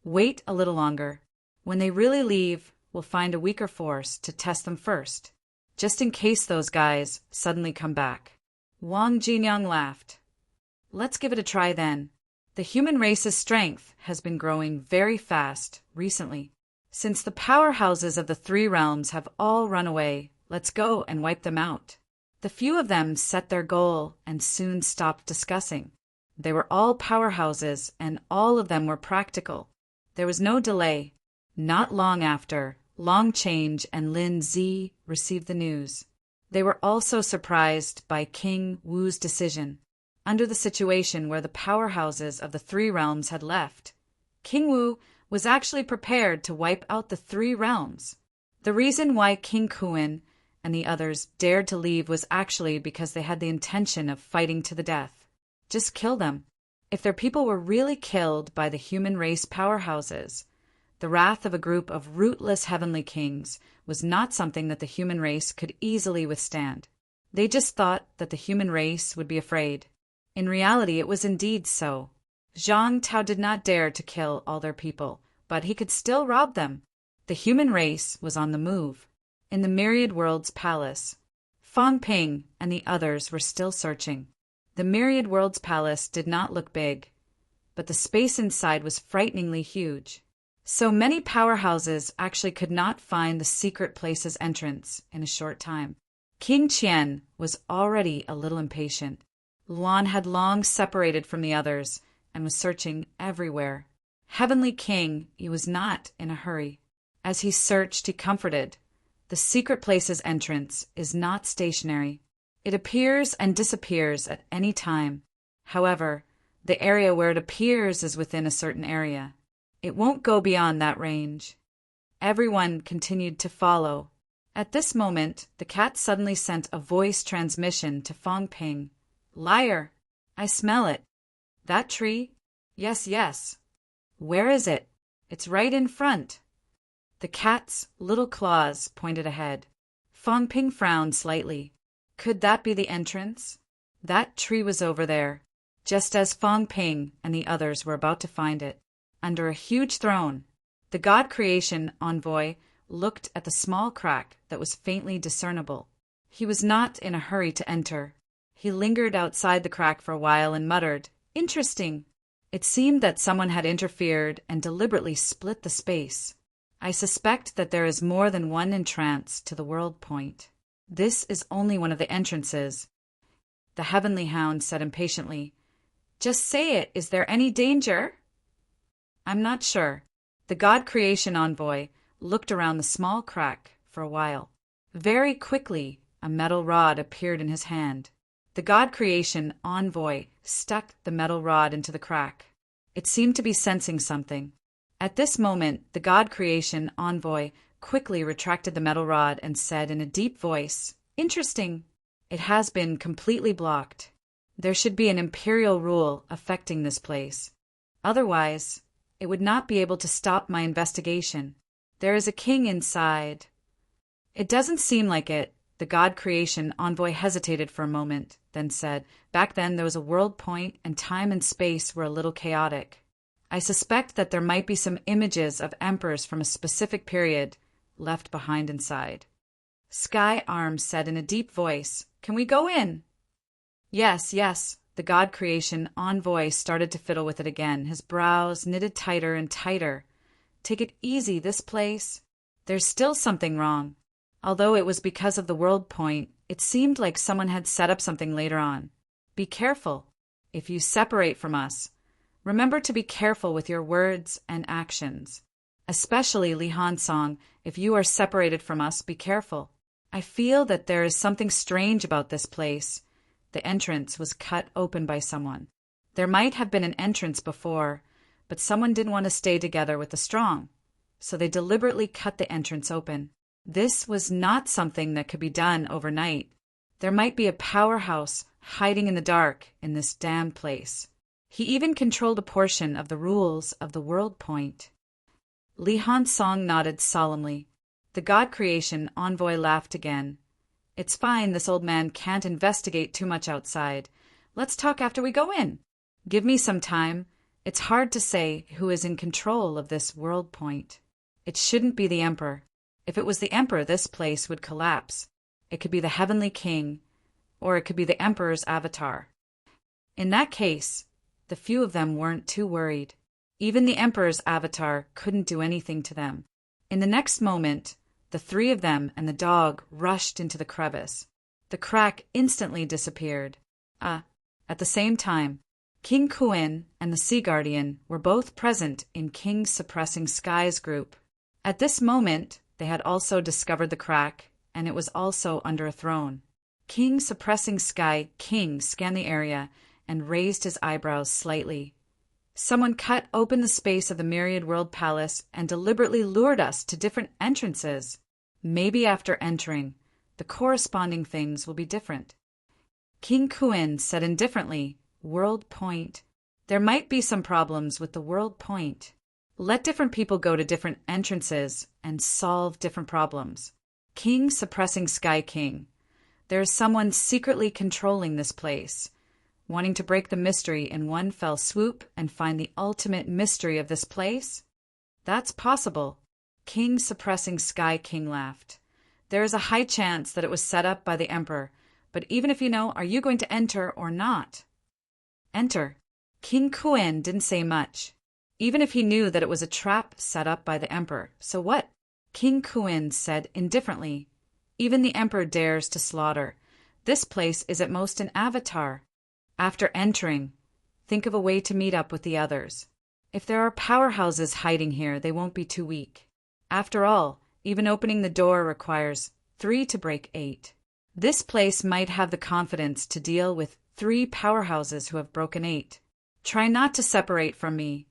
Wait a little longer. When they really leave, we'll find a weaker force to test them first, just in case those guys suddenly come back. Wang Jinyang laughed. Let's give it a try then. The human race's strength has been growing very fast recently. Since the powerhouses of the three realms have all run away, let's go and wipe them out. The few of them set their goal and soon stopped discussing. They were all powerhouses, and all of them were practical. There was no delay. Not long after, Long Change and Lin Zi received the news. They were also surprised by King Wu's decision. Under the situation where the powerhouses of the three realms had left, King Wu was actually prepared to wipe out the three realms. The reason why King Kuan and the others dared to leave was actually because they had the intention of fighting to the death. Just kill them. If their people were really killed by the human race powerhouses, the wrath of a group of rootless heavenly kings was not something that the human race could easily withstand. They just thought that the human race would be afraid. In reality, it was indeed so. Zhang Tao did not dare to kill all their people, but he could still rob them. The human race was on the move. In the Myriad Worlds Palace, Fong Ping and the others were still searching. The Myriad Worlds Palace did not look big, but the space inside was frighteningly huge. So many powerhouses actually could not find the secret place's entrance in a short time. King Qian was already a little impatient. Luan had long separated from the others and was searching everywhere. Heavenly King, he was not in a hurry. As he searched, he comforted. The secret place's entrance is not stationary. It appears and disappears at any time. However, the area where it appears is within a certain area. It won't go beyond that range. Everyone continued to follow. At this moment, the cat suddenly sent a voice transmission to Fong Ping. Liar! I smell it. That tree? Yes, yes. Where is it? It's right in front. The cat's little claws pointed ahead. Fong Ping frowned slightly. Could that be the entrance? That tree was over there, just as Fong Ping and the others were about to find it. Under a huge throne, the God Creation envoy looked at the small crack that was faintly discernible. He was not in a hurry to enter. He lingered outside the crack for a while and muttered, Interesting. It seemed that someone had interfered and deliberately split the space. I suspect that there is more than one entrance to the world point. This is only one of the entrances. The heavenly hound said impatiently, Just say it. Is there any danger? I'm not sure. The God Creation envoy looked around the small crack for a while. Very quickly, a metal rod appeared in his hand. The God Creation envoy stuck the metal rod into the crack. It seemed to be sensing something. At this moment, the God Creation envoy quickly retracted the metal rod and said in a deep voice, Interesting. It has been completely blocked. There should be an imperial rule affecting this place. Otherwise, it would not be able to stop my investigation. There is a king inside. It doesn't seem like it. The God Creation envoy hesitated for a moment, then said, Back then there was a world point and time and space were a little chaotic. I suspect that there might be some images of emperors from a specific period left behind inside. Sky Arm said in a deep voice, Can we go in? Yes, yes. The God Creation envoy started to fiddle with it again, his brows knitted tighter and tighter. Take it easy, this place. There's still something wrong. Although it was because of the world point, it seemed like someone had set up something later on. Be careful. If you separate from us, remember to be careful with your words and actions. Especially Li Han-song, if you are separated from us, be careful. I feel that there is something strange about this place. The entrance was cut open by someone. There might have been an entrance before, but someone didn't want to stay together with the strong, so they deliberately cut the entrance open. This was not something that could be done overnight. There might be a powerhouse hiding in the dark in this damned place. He even controlled a portion of the rules of the world point. Li Han-song nodded solemnly. The God creation envoy laughed again. It's fine, this old man can't investigate too much outside. Let's talk after we go in. Give me some time. It's hard to say who is in control of this world point. It shouldn't be the Emperor. If it was the Emperor, this place would collapse. It could be the Heavenly King, or it could be the Emperor's avatar. In that case, the few of them weren't too worried. Even the Emperor's avatar couldn't do anything to them. In the next moment, the three of them and the dog rushed into the crevice. The crack instantly disappeared. At the same time, King Kuin and the Sea Guardian were both present in King's Suppressing Skies group. At this moment, they had also discovered the crack, and it was also under a throne. King Suppressing Sky King scanned the area and raised his eyebrows slightly. Someone cut open the space of the Myriad World Palace and deliberately lured us to different entrances. Maybe after entering, the corresponding things will be different. King Kuin said indifferently, World Point. There might be some problems with the World Point. Let different people go to different entrances and solve different problems. King Suppressing Sky King. There is someone secretly controlling this place, wanting to break the mystery in one fell swoop and find the ultimate mystery of this place? That's possible. King Suppressing Sky King laughed. There is a high chance that it was set up by the Emperor, but even if you know, are you going to enter or not? Enter. King Kuin didn't say much. Even if he knew that it was a trap set up by the Emperor, so what? King Kuin said indifferently. Even the Emperor dares to slaughter. This place is at most an avatar. After entering, think of a way to meet up with the others. If there are powerhouses hiding here, they won't be too weak. After all, even opening the door requires 3 to break 8. This place might have the confidence to deal with 3 powerhouses who have broken 8. Try not to separate from me.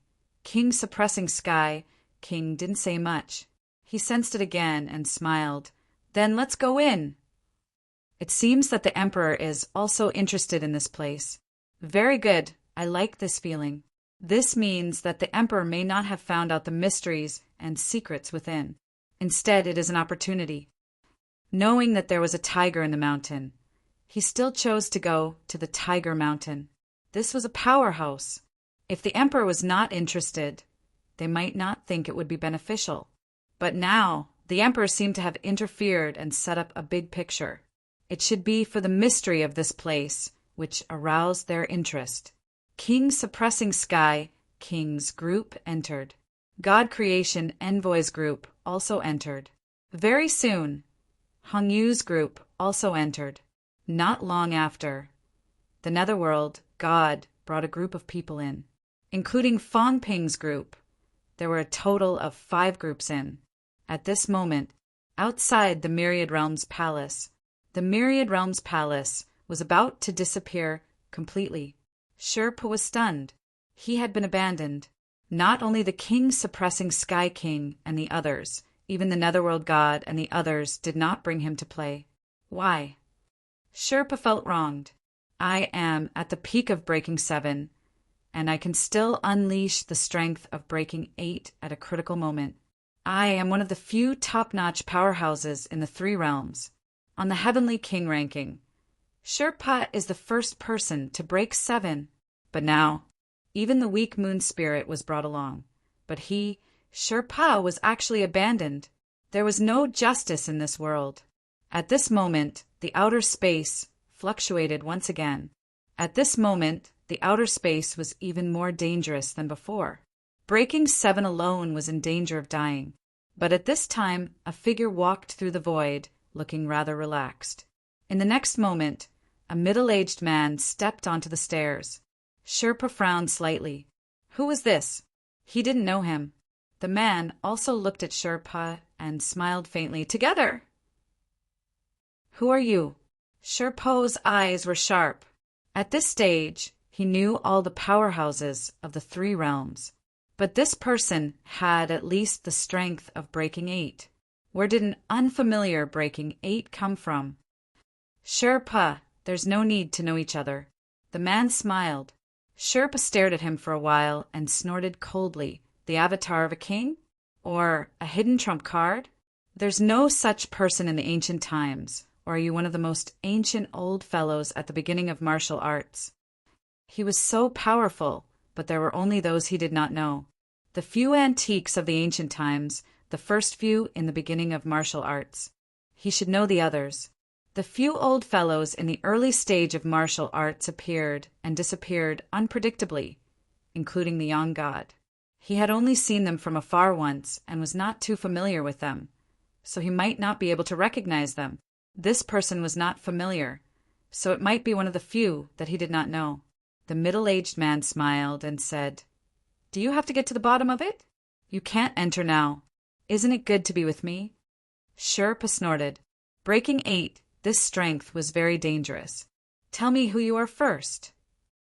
King Suppressing Sky King didn't say much. He sensed it again and smiled. Then let's go in. It seems that the Emperor is also interested in this place. Very good. I like this feeling. This means that the Emperor may not have found out the mysteries and secrets within. Instead, it is an opportunity. Knowing that there was a tiger in the mountain, he still chose to go to the Tiger Mountain. This was a powerhouse. If the Emperor was not interested, they might not think it would be beneficial. But now, the Emperor seemed to have interfered and set up a big picture. It should be for the mystery of this place, which aroused their interest. King Suppressing Sky King's group entered. God Creation Envoy's group also entered. Very soon, Hong Yu's group also entered. Not long after, the Netherworld God brought a group of people in, including Fong Ping's group. There were a total of 5 groups in. At this moment, outside the Myriad Realms Palace, the Myriad Realms Palace was about to disappear completely. Sherpa was stunned. He had been abandoned. Not only the King Suppressing Sky King and the others, even the Netherworld God and the others did not bring him to play. Why? Sherpa felt wronged. I am at the peak of breaking 7, and I can still unleash the strength of breaking 8 at a critical moment. I am one of the few top-notch powerhouses in the 3 realms. On the Heavenly King ranking, Sherpa is the first person to break 7. But now, even the weak moon spirit was brought along. But he, Sherpa, was actually abandoned. There was no justice in this world. At this moment, the outer space fluctuated once again. At this moment, the outer space was even more dangerous than before. Breaking 7 alone was in danger of dying. But at this time, a figure walked through the void, looking rather relaxed. In the next moment, a middle-aged man stepped onto the stairs. Sherpa frowned slightly. Who was this? He didn't know him. The man also looked at Sherpa and smiled faintly. Together! Who are you? Sherpa's eyes were sharp. At this stage, he knew all the powerhouses of the 3 realms. But this person had at least the strength of breaking 8. Where did an unfamiliar breaking 8 come from? Sherpa, there's no need to know each other. The man smiled. Sherpa stared at him for a while and snorted coldly. The avatar of a king? Or a hidden trump card? There's no such person in the ancient times. Or are you one of the most ancient old fellows at the beginning of martial arts? He was so powerful, but there were only those he did not know. The few antiques of the ancient times, the first few in the beginning of martial arts. He should know the others. The few old fellows in the early stage of martial arts appeared and disappeared unpredictably, including the young god. He had only seen them from afar once and was not too familiar with them, so he might not be able to recognize them. This person was not familiar, so it might be one of the few that he did not know. The middle-aged man smiled and said, "Do you have to get to the bottom of it? You can't enter now. Isn't it good to be with me?" Sherpa snorted. Breaking 8, this strength was very dangerous. "Tell me who you are first."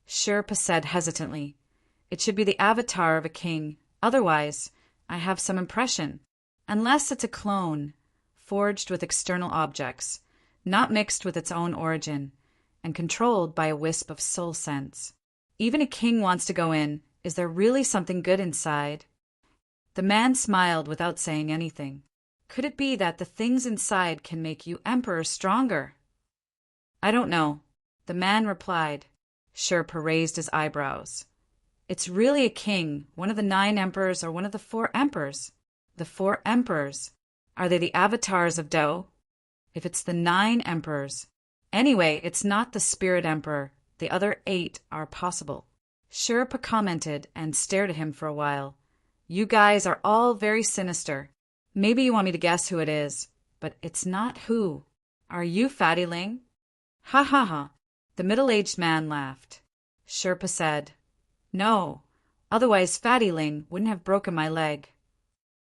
Sherpa said hesitantly, "It should be the avatar of a king. Otherwise, I have some impression. Unless it's a clone, forged with external objects, not mixed with its own origin, and controlled by a wisp of soul sense. Even a king wants to go in. Is there really something good inside?" The man smiled without saying anything. "Could it be that the things inside can make you emperor stronger?" "I don't know," the man replied. Sherpa raised his eyebrows. "It's really a king, one of the 9 emperors or one of the 4 emperors." "The 4 emperors. Are they the avatars of Tao?" "If it's the 9 emperors. Anyway, it's not the spirit emperor. The other 8 are possible." Sherpa commented and stared at him for a while. "You guys are all very sinister. Maybe you want me to guess who it is, but it's not who. Are you Fatty Ling?" "Ha ha ha." The middle-aged man laughed. Sherpa said, "No, otherwise Fatty Ling wouldn't have broken my leg."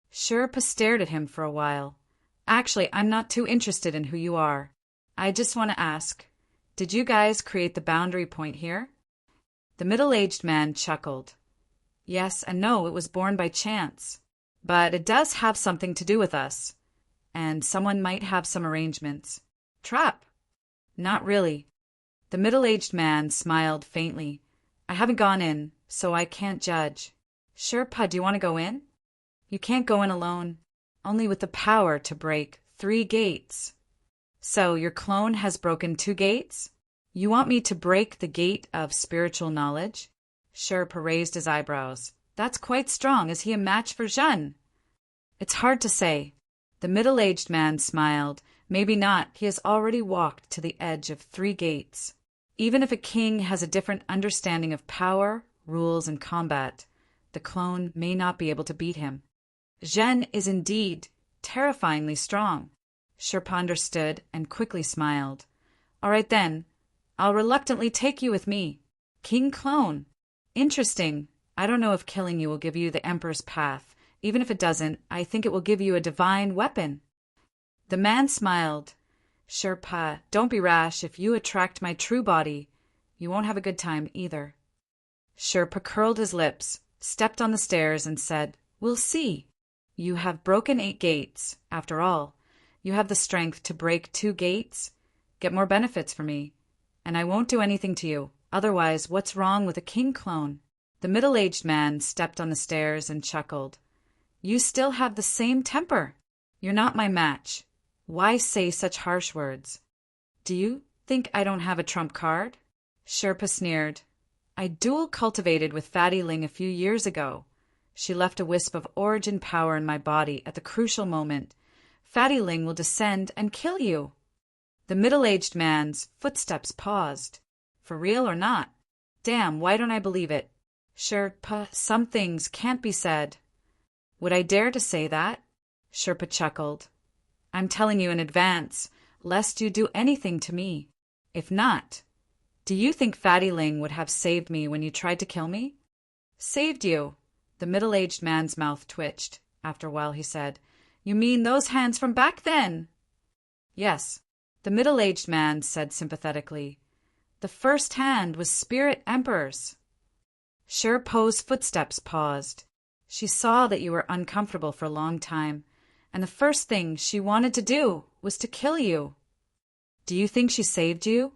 Sherpa stared at him for a while. "Actually, I'm not too interested in who you are. I just want to ask, did you guys create the boundary point here?" The middle-aged man chuckled. "Yes and no, it was born by chance. But it does have something to do with us. And someone might have some arrangements." "Trap?" "Not really." The middle-aged man smiled faintly. "I haven't gone in, so I can't judge." "Sherpa, do you want to go in?" "You can't go in alone. Only with the power to break 3 gates." "So your clone has broken 2 gates? You want me to break the gate of spiritual knowledge?" Sherpa raised his eyebrows. "That's quite strong. Is he a match for Zhen?" "It's hard to say." The middle-aged man smiled. "Maybe not. He has already walked to the edge of 3 gates. Even if a king has a different understanding of power, rules, and combat, the clone may not be able to beat him. Zhen is indeed terrifyingly strong." Sherpa understood and quickly smiled. "All right then. I'll reluctantly take you with me. King Clone. Interesting. I don't know if killing you will give you the Emperor's path. Even if it doesn't, I think it will give you a divine weapon." The man smiled. "Sherpa, don't be rash. If you attract my true body, you won't have a good time either." Sherpa curled his lips, stepped on the stairs, and said, "We'll see. You have broken 8 gates. After all, you have the strength to break 2 gates. Get more benefits for me. And I won't do anything to you. Otherwise, what's wrong with a king clone?" The middle-aged man stepped on the stairs and chuckled. "You still have the same temper. You're not my match. Why say such harsh words?" "Do you think I don't have a trump card?" Sherpa sneered. "I dual-cultivated with Fatty Ling a few years ago. She left a wisp of origin power in my body at the crucial moment. Fatty Ling will descend and kill you." The middle-aged man's footsteps paused. "For real or not? Damn, why don't I believe it?" "Sherpa, some things can't be said." "Would I dare to say that?" Sherpa chuckled. "I'm telling you in advance, lest you do anything to me. If not, do you think Fatty Ling would have saved me when you tried to kill me?" "Saved you?" The middle-aged man's mouth twitched. After a while he said, "You mean those hands from back then?" "Yes," the middle-aged man said sympathetically. "The first hand was Spirit Emperor's." Sherpa's footsteps paused. She saw that you were uncomfortable for a long time, and the first thing she wanted to do was to kill you. Do you think she saved you?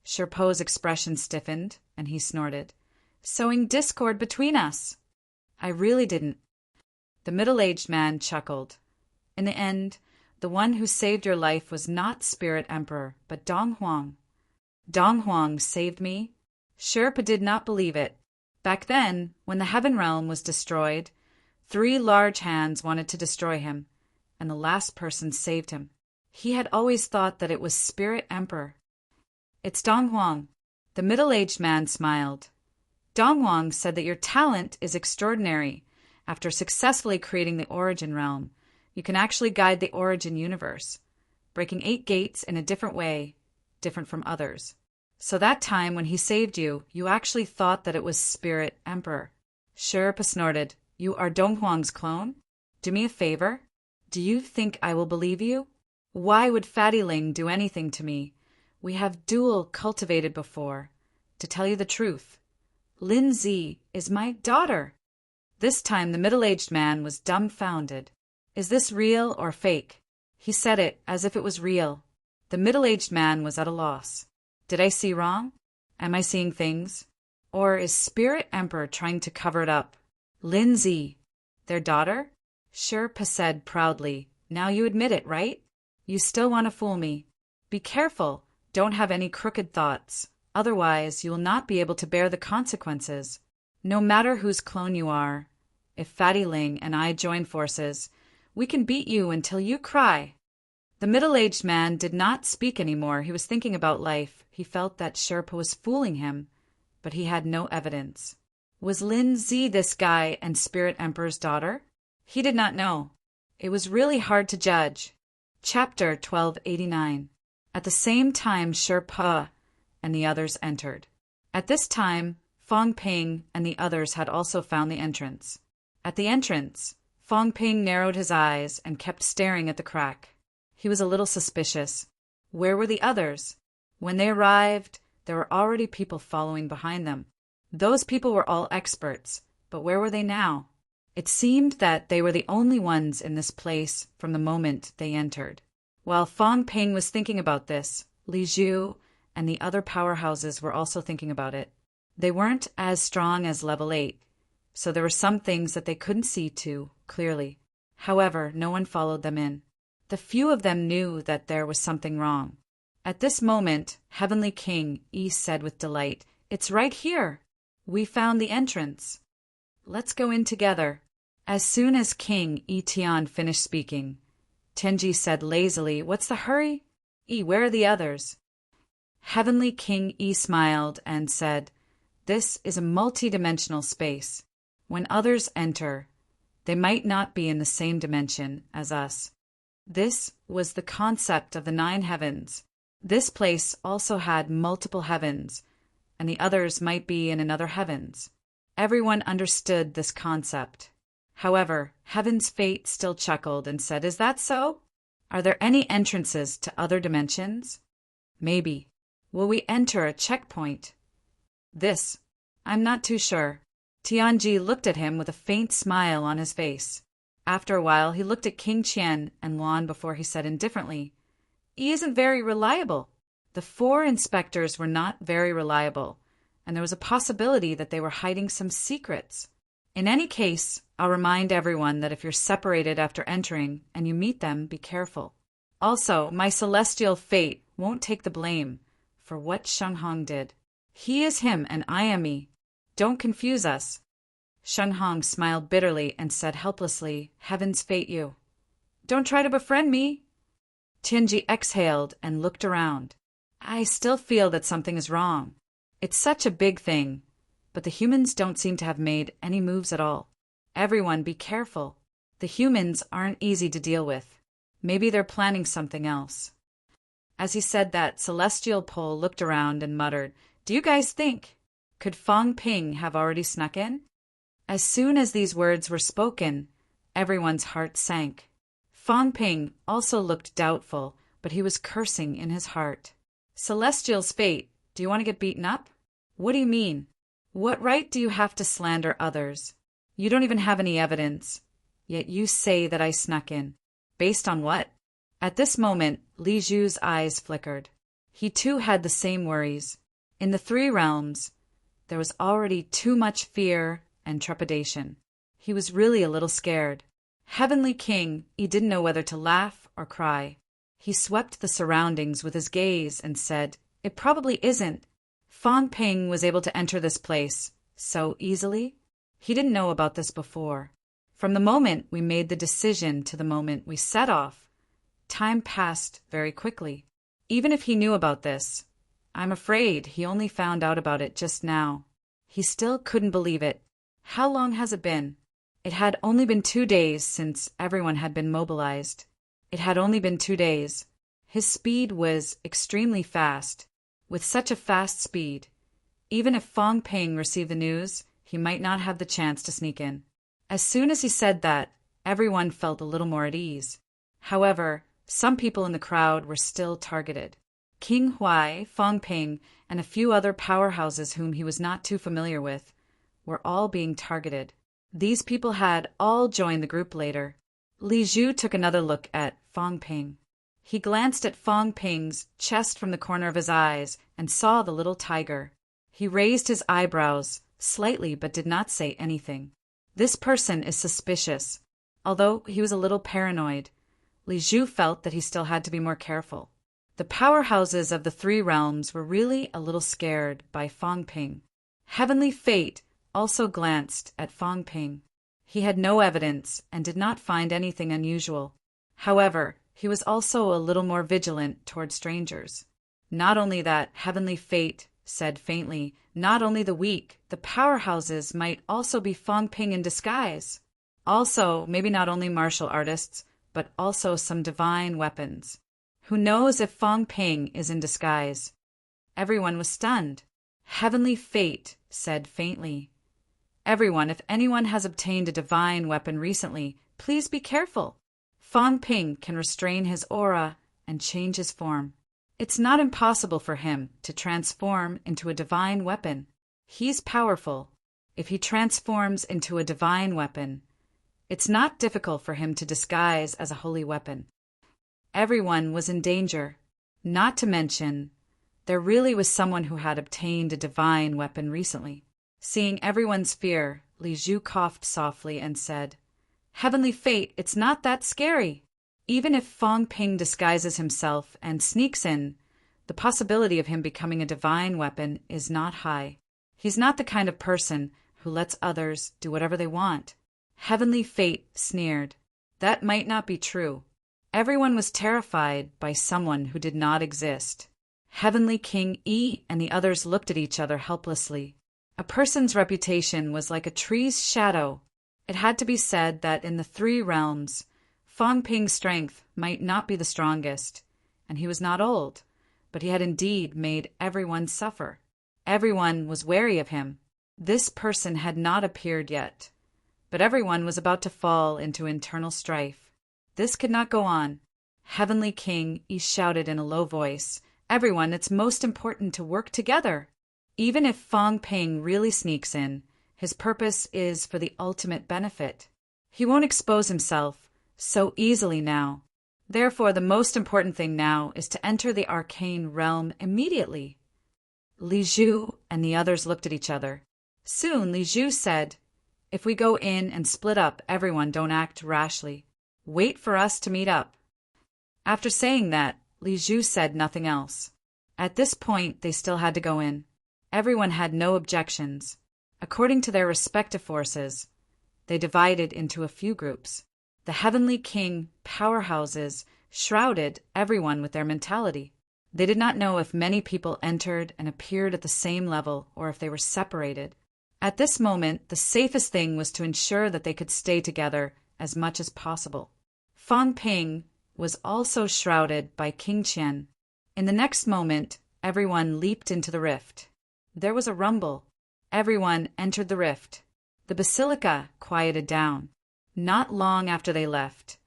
Sherpo's expression stiffened, and he snorted, sowing discord between us. I really didn't. The middle-aged man chuckled. In the end, the one who saved your life was not Spirit Emperor, but Dong Huang. Dong Huang saved me? Sherpa did not believe it. Back then, when the Heaven Realm was destroyed, 3 large hands wanted to destroy him, and the last person saved him. He had always thought that it was Spirit Emperor. It's Dong Huang. The middle-aged man smiled. Dong Huang said that your talent is extraordinary. After successfully creating the Origin Realm, you can actually guide the Origin Universe, breaking 8 gates in a different way, different from others. So that time when he saved you, you actually thought that it was Spirit Emperor. Sherpa snorted. You are Dong Huang's clone? Do me a favor. Do you think I will believe you? Why would Fatty Ling do anything to me? We have dual cultivated before. To tell you the truth, Lin Zi is my daughter. This time the middle-aged man was dumbfounded. Is this real or fake? He said it as if it was real. The middle-aged man was at a loss. Did I see wrong? Am I seeing things? Or is Spirit Emperor trying to cover it up? Lin Zi, their daughter? Sherpa said proudly. Now you admit it, right? You still want to fool me. Be careful. Don't have any crooked thoughts. Otherwise, you will not be able to bear the consequences. No matter whose clone you are, if Fatty Ling and I join forces, we can beat you until you cry. The middle-aged man did not speak anymore. He was thinking about life. He felt that Sherpa was fooling him, but he had no evidence. Was Lin Zi this guy and Spirit Emperor's daughter? He did not know. It was really hard to judge. Chapter 1289. At the same time, Sherpa and the others entered. At this time, Fong Ping and the others had also found the entrance. At the entrance, Fong Ping narrowed his eyes and kept staring at the crack. He was a little suspicious. Where were the others? When they arrived, there were already people following behind them. Those people were all experts, but where were they now? It seemed that they were the only ones in this place from the moment they entered. While Fong Ping was thinking about this, Li Zhu and the other powerhouses were also thinking about it. They weren't as strong as level 8, so there were some things that they couldn't see too clearly. However, no one followed them in. The few of them knew that there was something wrong. At this moment, Heavenly King Yi said with delight, "It's right here. We found the entrance. Let's go in together." As soon as King Yi Tian finished speaking, Tenji said lazily, "What's the hurry? Yi, where are the others?" Heavenly King Yi smiled and said, "This is a multi-dimensional space. When others enter, they might not be in the same dimension as us. This was the concept of the 9 heavens. This place also had multiple heavens, and the others might be in another heavens." Everyone understood this concept. However, Heaven's Fate still chuckled and said, "Is that so? Are there any entrances to other dimensions? Maybe. Will we enter a checkpoint?" I'm not too sure." Tianji looked at him with a faint smile on his face. After a while, he looked at King Qian and Luan before he said indifferently, "He isn't very reliable." The 4 inspectors were not very reliable, and there was a possibility that they were hiding some secrets. In any case, I'll remind everyone that if you're separated after entering and you meet them, be careful. Also, my celestial fate won't take the blame for what Shenghong did. He is him and I am me. Don't confuse us. Shenghong smiled bitterly and said helplessly, "Heaven's fate you. Don't try to befriend me." Tianji exhaled and looked around. "I still feel that something is wrong. It's such a big thing, but the humans don't seem to have made any moves at all. Everyone be careful. The humans aren't easy to deal with. Maybe they're planning something else." As he said that, Celestial Pole looked around and muttered, "Do you guys think? Could Fong Ping have already snuck in?" As soon as these words were spoken, everyone's heart sank. Fong Ping also looked doubtful, but he was cursing in his heart. "Celestial's fate, do you want to get beaten up? What do you mean? What right do you have to slander others? You don't even have any evidence, yet you say that I snuck in. Based on what? At this moment, Li Zhu's eyes flickered. He too had the same worries. In the three realms, there was already too much fear and trepidation. He was really a little scared. Heavenly King, he didn't know whether to laugh or cry. He swept the surroundings with his gaze and said, "It probably isn't. Fang Ping was able to enter this place so easily? He didn't know about this before. From the moment we made the decision to the moment we set off, time passed very quickly. Even if he knew about this, I'm afraid he only found out about it just now." He still couldn't believe it. How long has it been? It had only been 2 days since everyone had been mobilized. It had only been 2 days. His speed was extremely fast. With such a fast speed, even if Fang Ping received the news, he might not have the chance to sneak in. As soon as he said that, everyone felt a little more at ease. However, some people in the crowd were still targeted. King Huai, Fang Ping, and a few other powerhouses whom he was not too familiar with were all being targeted. These people had all joined the group later. Li Zhu took another look at Fang Ping. He glanced at Fang Ping's chest from the corner of his eyes and saw the little tiger. He raised his eyebrows slightly but did not say anything. This person is suspicious. Although he was a little paranoid, Li Zhu felt that he still had to be more careful. The powerhouses of the three realms were really a little scared by Fang Ping. Heavenly Fate also glanced at Fang Ping. He had no evidence and did not find anything unusual. However, he was also a little more vigilant toward strangers. Not only that, Heavenly Fate said faintly, not only the weak, the powerhouses might also be Fang Ping in disguise. Also, maybe not only martial artists, but also some divine weapons. Who knows if Fang Ping is in disguise? Everyone was stunned. Heavenly Fate said faintly, "Everyone, if anyone has obtained a divine weapon recently, please be careful. Fang Ping can restrain his aura and change his form. It's not impossible for him to transform into a divine weapon. He's powerful. If he transforms into a divine weapon, it's not difficult for him to disguise as a holy weapon." Everyone was in danger. Not to mention, there really was someone who had obtained a divine weapon recently. Seeing everyone's fear, Li Zhu coughed softly and said, "Heavenly Fate, it's not that scary. Even if Fang Ping disguises himself and sneaks in, the possibility of him becoming a divine weapon is not high. He's not the kind of person who lets others do whatever they want." Heavenly Fate sneered. That might not be true. Everyone was terrified by someone who did not exist. Heavenly King Yi and the others looked at each other helplessly. A person's reputation was like a tree's shadow. It had to be said that in the three realms, Fang Ping's strength might not be the strongest, and he was not old, but he had indeed made everyone suffer. Everyone was wary of him. This person had not appeared yet, but everyone was about to fall into internal strife. This could not go on. Heavenly King, he shouted in a low voice, "Everyone, it's most important to work together. Even if Fang Ping really sneaks in, his purpose is for the ultimate benefit. He won't expose himself so easily now. Therefore, the most important thing now is to enter the arcane realm immediately." Li Zhu and the others looked at each other. Soon Li Zhu said, "If we go in and split up, everyone don't act rashly. Wait for us to meet up." After saying that, Li Zhu said nothing else. At this point, they still had to go in. Everyone had no objections. According to their respective forces, they divided into a few groups. The Heavenly King powerhouses shrouded everyone with their mentality. They did not know if many people entered and appeared at the same level or if they were separated. At this moment, the safest thing was to ensure that they could stay together as much as possible. Fang Ping was also shrouded by King Qian. In the next moment, everyone leaped into the rift. There was a rumble. Everyone entered the rift. The basilica quieted down. Not long after they left,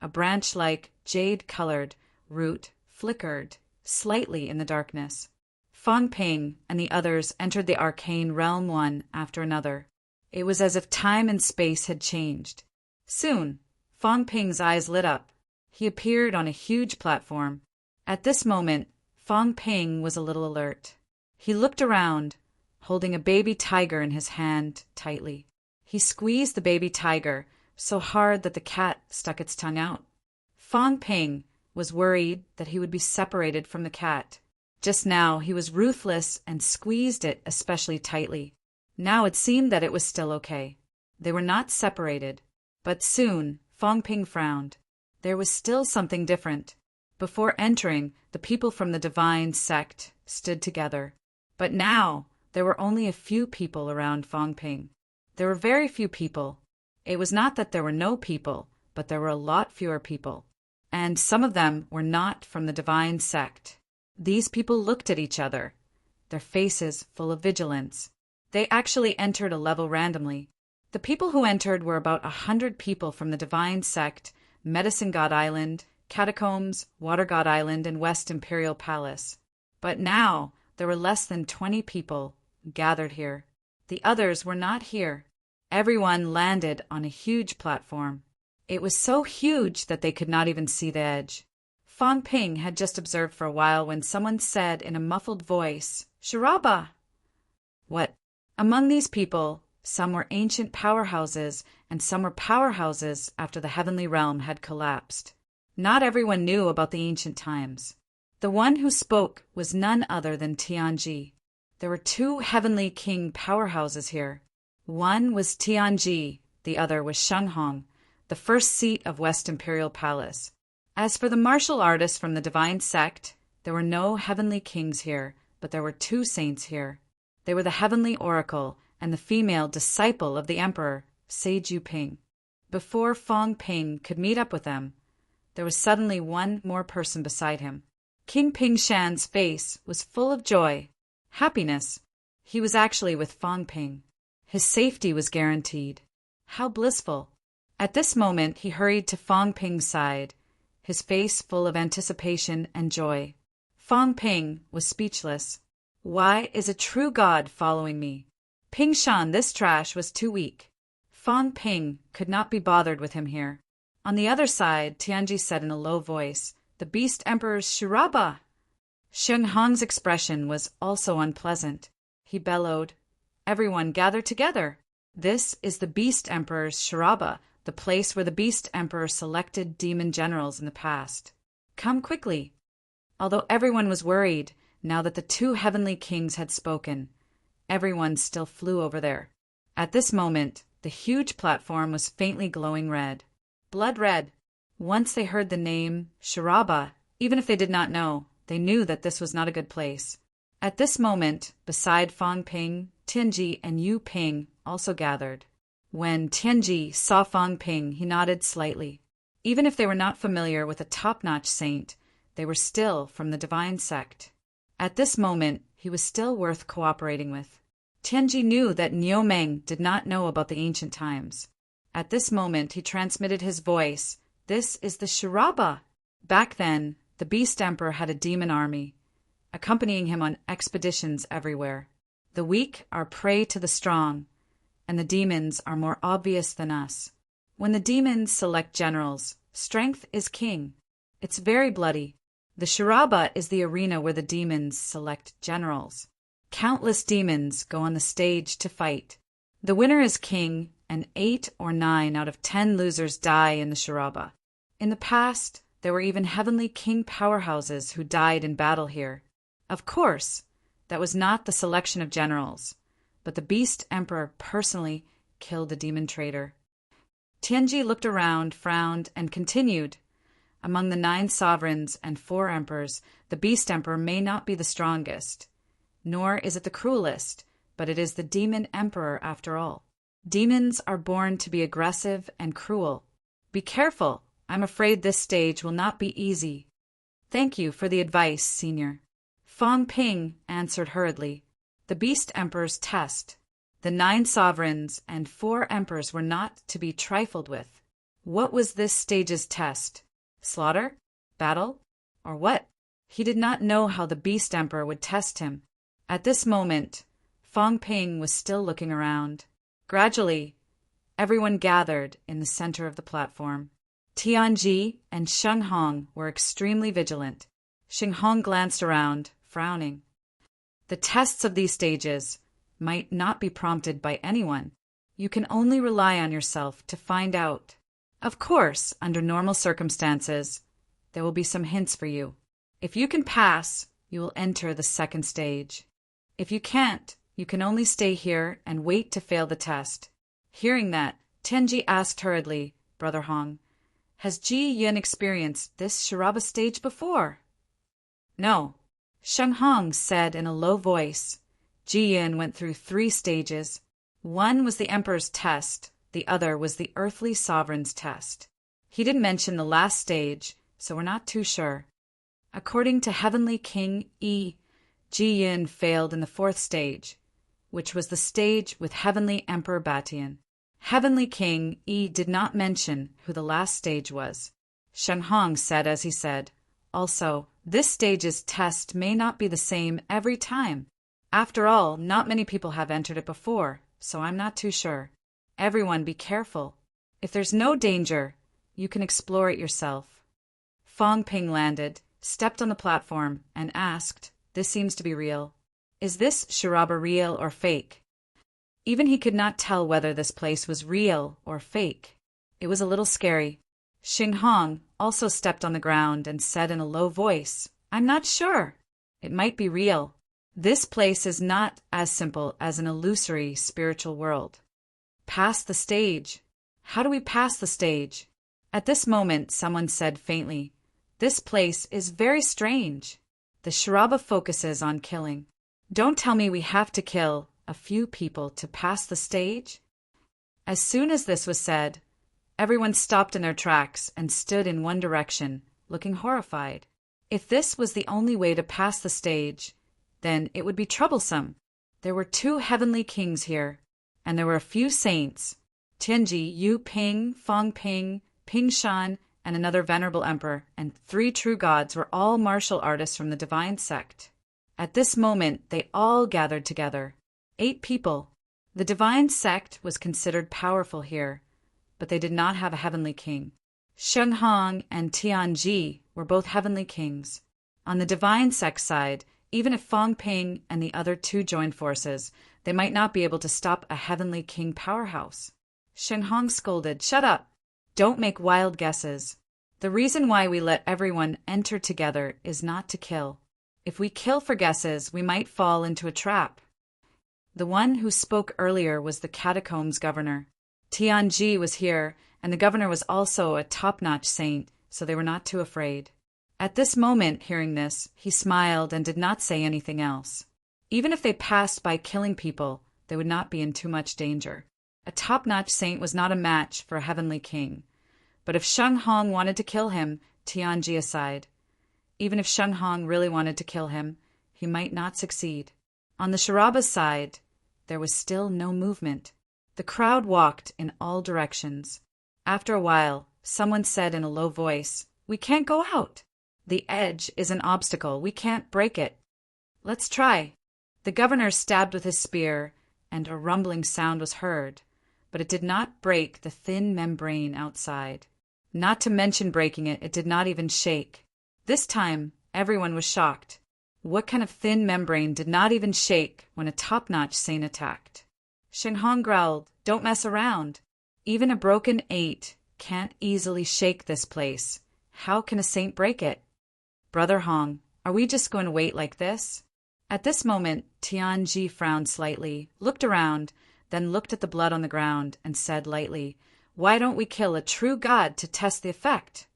a branch-like jade-colored root flickered slightly in the darkness. Fang Ping and the others entered the arcane realm one after another. It was as if time and space had changed. Soon, Fong Ping's eyes lit up. He appeared on a huge platform. At this moment, Fong Ping was a little alert. He looked around, holding a baby tiger in his hand tightly. He squeezed the baby tiger so hard that the cat stuck its tongue out. Fong Ping was worried that he would be separated from the cat. Just now he was ruthless and squeezed it especially tightly. Now it seemed that it was still okay. They were not separated. But soon, Fong Ping frowned. There was still something different. Before entering, the people from the divine sect stood together. But now, there were only a few people around Fong Ping. There were very few people. It was not that there were no people, but there were a lot fewer people. And some of them were not from the divine sect. These people looked at each other, their faces full of vigilance. They actually entered a level randomly. The people who entered were about 100 people from the divine sect, Medicine God Island, Catacombs, Water God Island, and West Imperial Palace. But now there were less than 20 people gathered here. The others were not here. Everyone landed on a huge platform. It was so huge that they could not even see the edge. Fong Ping had just observed for a while when someone said in a muffled voice, "Shiraba!" What? Among these people, some were ancient powerhouses and some were powerhouses after the heavenly realm had collapsed. Not everyone knew about the ancient times. The one who spoke was none other than Tianji. There were two heavenly king powerhouses here. One was Tianji, the other was Shenghong, the first seat of West Imperial Palace. As for the martial artists from the divine sect, there were no heavenly kings here, but there were two saints here. They were the heavenly oracle and the female disciple of the emperor, Seiju Ping. Before Fong Ping could meet up with them, there was suddenly one more person beside him. King Ping Shan's face was full of joy, happiness. He was actually with Fong Ping. His safety was guaranteed. How blissful! At this moment he hurried to Fong Ping's side, his face full of anticipation and joy. Fong Ping was speechless. Why is a true god following me? Ping Shan, this trash, was too weak. Fong Ping could not be bothered with him here. On the other side, Tianji said in a low voice, "The Beast Emperor's Shiraba!" Shenghong's expression was also unpleasant. He bellowed, "Everyone gather together! This is the Beast Emperor's Shiraba, the place where the Beast Emperor selected demon generals in the past. Come quickly!" Although everyone was worried, now that the two heavenly kings had spoken, everyone still flew over there. At this moment, the huge platform was faintly glowing red. Blood red. Once they heard the name Shiraba, even if they did not know, they knew that this was not a good place. At this moment, beside Fong Ping, Tianji and Yu Ping also gathered. When Tianji saw Fong Ping, he nodded slightly. Even if they were not familiar with a top-notch saint, they were still from the divine sect. At this moment, he was still worth cooperating with. Tianji knew that Niu Meng did not know about the ancient times. At this moment, he transmitted his voice. "This is the Shiraba." Back then, the Beast Emperor had a demon army, accompanying him on expeditions everywhere. The weak are prey to the strong, and the demons are more obvious than us. When the demons select generals, strength is king. It's very bloody. The Shiraba is the arena where the demons select generals. Countless demons go on the stage to fight. The winner is king, and 8 or 9 out of 10 losers die in the Shiraba. In the past, there were even heavenly king powerhouses who died in battle here. Of course, that was not the selection of generals, but the Beast Emperor personally killed the demon traitor. Tianji looked around, frowned, and continued. Among the 9 sovereigns and 4 emperors, the Beast Emperor may not be the strongest, nor is it the cruelest, but it is the demon emperor after all. Demons are born to be aggressive and cruel. Be careful. I'm afraid this stage will not be easy. Thank you for the advice, Senior. Fong Ping answered hurriedly. The Beast Emperor's test. The 9 sovereigns and 4 emperors were not to be trifled with. What was this stage's test? Slaughter? Battle? Or what? He did not know how the Beast Emperor would test him. At this moment, Fong Ping was still looking around. Gradually, everyone gathered in the center of the platform. Tianji and Sheng Hong were extremely vigilant. Sheng Hong glanced around, frowning. The tests of these stages might not be prompted by anyone. You can only rely on yourself to find out. Of course, under normal circumstances, there will be some hints for you. If you can pass, you will enter the second stage. If you can't, you can only stay here and wait to fail the test. Hearing that, Tianji asked hurriedly, Brother Hong, has Ji Yin experienced this Shiraba stage before? No. Sheng Hong said in a low voice. Ji Yin went through 3 stages. One was the Emperor's test, the other was the Earthly Sovereign's test. He didn't mention the last stage, so we're not too sure. According to Heavenly King Yi, Ji Yin failed in the 4th stage, which was the stage with Heavenly Emperor Batian. Heavenly King Yi did not mention who the last stage was. Sheng Hong said as he said, also, this stage's test may not be the same every time. After all, not many people have entered it before, so I'm not too sure. Everyone be careful. If there's no danger, you can explore it yourself. Fong Ping landed, stepped on the platform, and asked, this seems to be real. Is this Shiraba real or fake? Even he could not tell whether this place was real or fake. It was a little scary. Sheng Hong also stepped on the ground and said in a low voice, I'm not sure. It might be real. This place is not as simple as an illusory spiritual world. Pass the stage. How do we pass the stage? At this moment, someone said faintly, this place is very strange. The Shiraba focuses on killing. Don't tell me we have to kill a few people to pass the stage? As soon as this was said, everyone stopped in their tracks and stood in one direction, looking horrified. If this was the only way to pass the stage, then it would be troublesome. There were 2 heavenly kings here, and there were a few saints, Tianji, Yu Ping, Fong Ping, Ping Shan, and another venerable emperor, and 3 true gods were all martial artists from the divine sect. At this moment, they all gathered together. 8 people. The divine sect was considered powerful here, but they did not have a heavenly king. Sheng Hong and Tianji were both heavenly kings. On the divine sect side, even if Fong Ping and the other 2 joined forces, they might not be able to stop a heavenly king powerhouse. Sheng Hong scolded, shut up! Don't make wild guesses. The reason why we let everyone enter together is not to kill. If we kill for guesses, we might fall into a trap. The one who spoke earlier was the catacombs governor. Tianji was here, and the governor was also a top-notch saint, so they were not too afraid. At this moment, hearing this, he smiled and did not say anything else. Even if they passed by killing people, they would not be in too much danger. A top-notch saint was not a match for a heavenly king. But if Sheng Hong wanted to kill him, Tianji aside. Even if Sheng Hong really wanted to kill him, he might not succeed. On the Shiraba's side, there was still no movement. The crowd walked in all directions. After a while, someone said in a low voice, we can't go out. The edge is an obstacle. We can't break it. Let's try. The governor stabbed with his spear, and a rumbling sound was heard, but it did not break the thin membrane outside. Not to mention breaking it, it did not even shake. This time, everyone was shocked. What kind of thin membrane did not even shake when a top-notch saint attacked? Sheng Hong growled, don't mess around. Even a broken 8 can't easily shake this place. How can a saint break it? Brother Hong, are we just going to wait like this? At this moment, Tianji frowned slightly, looked around, then looked at the blood on the ground and said lightly, why don't we kill a true god to test the effect?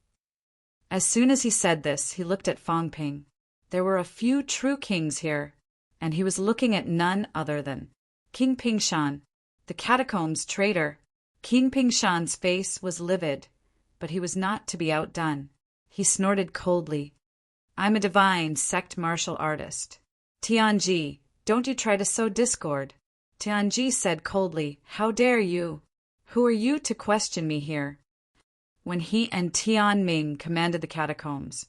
As soon as he said this, he looked at Fong Ping. There were a few true kings here, and he was looking at none other than King Ping Shan, the catacombs traitor. King Ping Shan's face was livid, but he was not to be outdone. He snorted coldly. I'm a divine sect martial artist. Tianji, don't you try to sow discord. Tianji said coldly, how dare you? Who are you to question me here? When he and Tian Ming commanded the catacombs,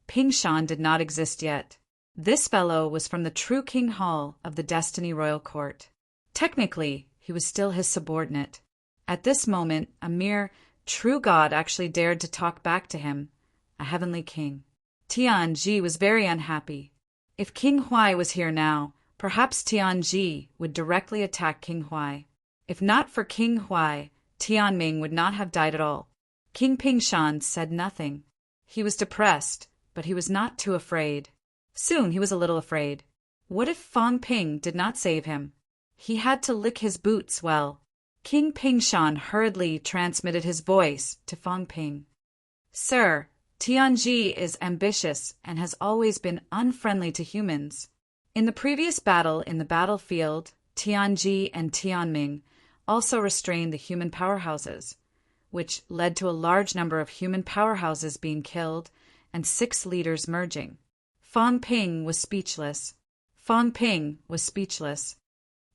Ping Shan did not exist yet. This fellow was from the true King Hall of the Destiny Royal Court. Technically, he was still his subordinate. At this moment, a mere true god actually dared to talk back to him, a heavenly king. Tianji was very unhappy. If King Huai was here now, perhaps Tianji would directly attack King Huai. If not for King Huai, Tianming would not have died at all. King Pingshan said nothing. He was depressed, but he was not too afraid. Soon he was a little afraid. What if Fang Ping did not save him? He had to lick his boots well. King Pingshan hurriedly transmitted his voice to Fang Ping. Sir, Tianji is ambitious and has always been unfriendly to humans. In the previous battle in the battlefield, Tianji and Tianming also restrained the human powerhouses, which led to a large number of human powerhouses being killed and 6 leaders merging. Fang Ping was speechless. Fang Ping was speechless.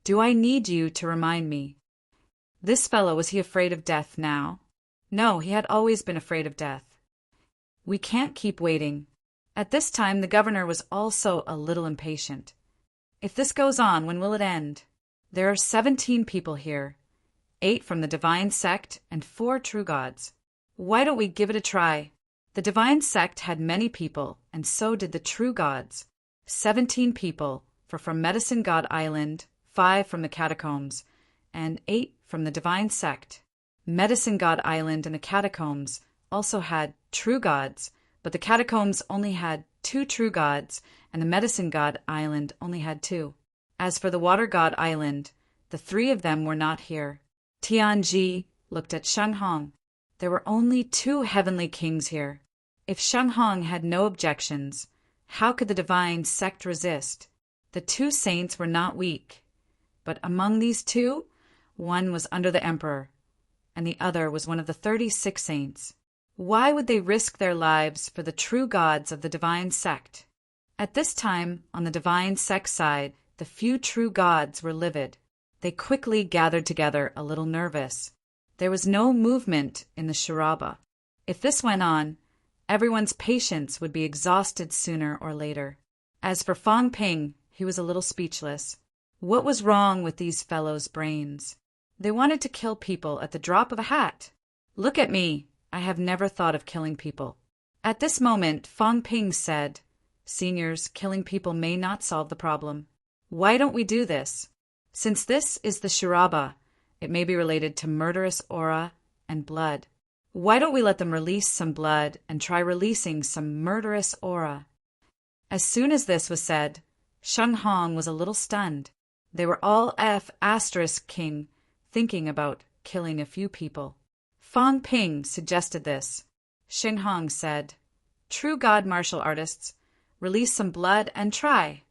Do I need you to remind me? This fellow, was he afraid of death now? No, he had always been afraid of death. We can't keep waiting. At this time, the governor was also a little impatient. If this goes on, when will it end? There are 17 people here, 8 from the divine sect and 4 true gods. Why don't we give it a try? The divine sect had many people, and so did the true gods. 17 people, for from Medicine God Island, 5 from the catacombs, and 8 from the divine sect. Medicine God Island and the catacombs also had true gods, but the catacombs only had 2 true gods, and the Medicine God Island only had 2. As for the Water God Island, the 3 of them were not here. Tianji looked at Sheng Hong. There were only 2 heavenly kings here. If Sheng Hong had no objections, how could the divine sect resist? The 2 saints were not weak, but among these 2, one was under the emperor, and the other was one of the 36 saints. Why would they risk their lives for the true gods of the divine sect? At this time, on the divine sect side, the few true gods were livid. They quickly gathered together, a little nervous. There was no movement in the Shiraba. If this went on, everyone's patience would be exhausted sooner or later. As for Fang Ping, he was a little speechless. What was wrong with these fellows' brains? They wanted to kill people at the drop of a hat. Look at me. I have never thought of killing people. At this moment, Fang Ping said, Seniors, killing people may not solve the problem. Why don't we do this? Since this is the Shiraba, it may be related to murderous aura and blood. Why don't we let them release some blood and try releasing some murderous aura? As soon as this was said, Sheng Hong was a little stunned. They were all King, thinking about killing a few people. Fang Ping suggested this. Sheng Hong said, True God martial artists, release some blood and try.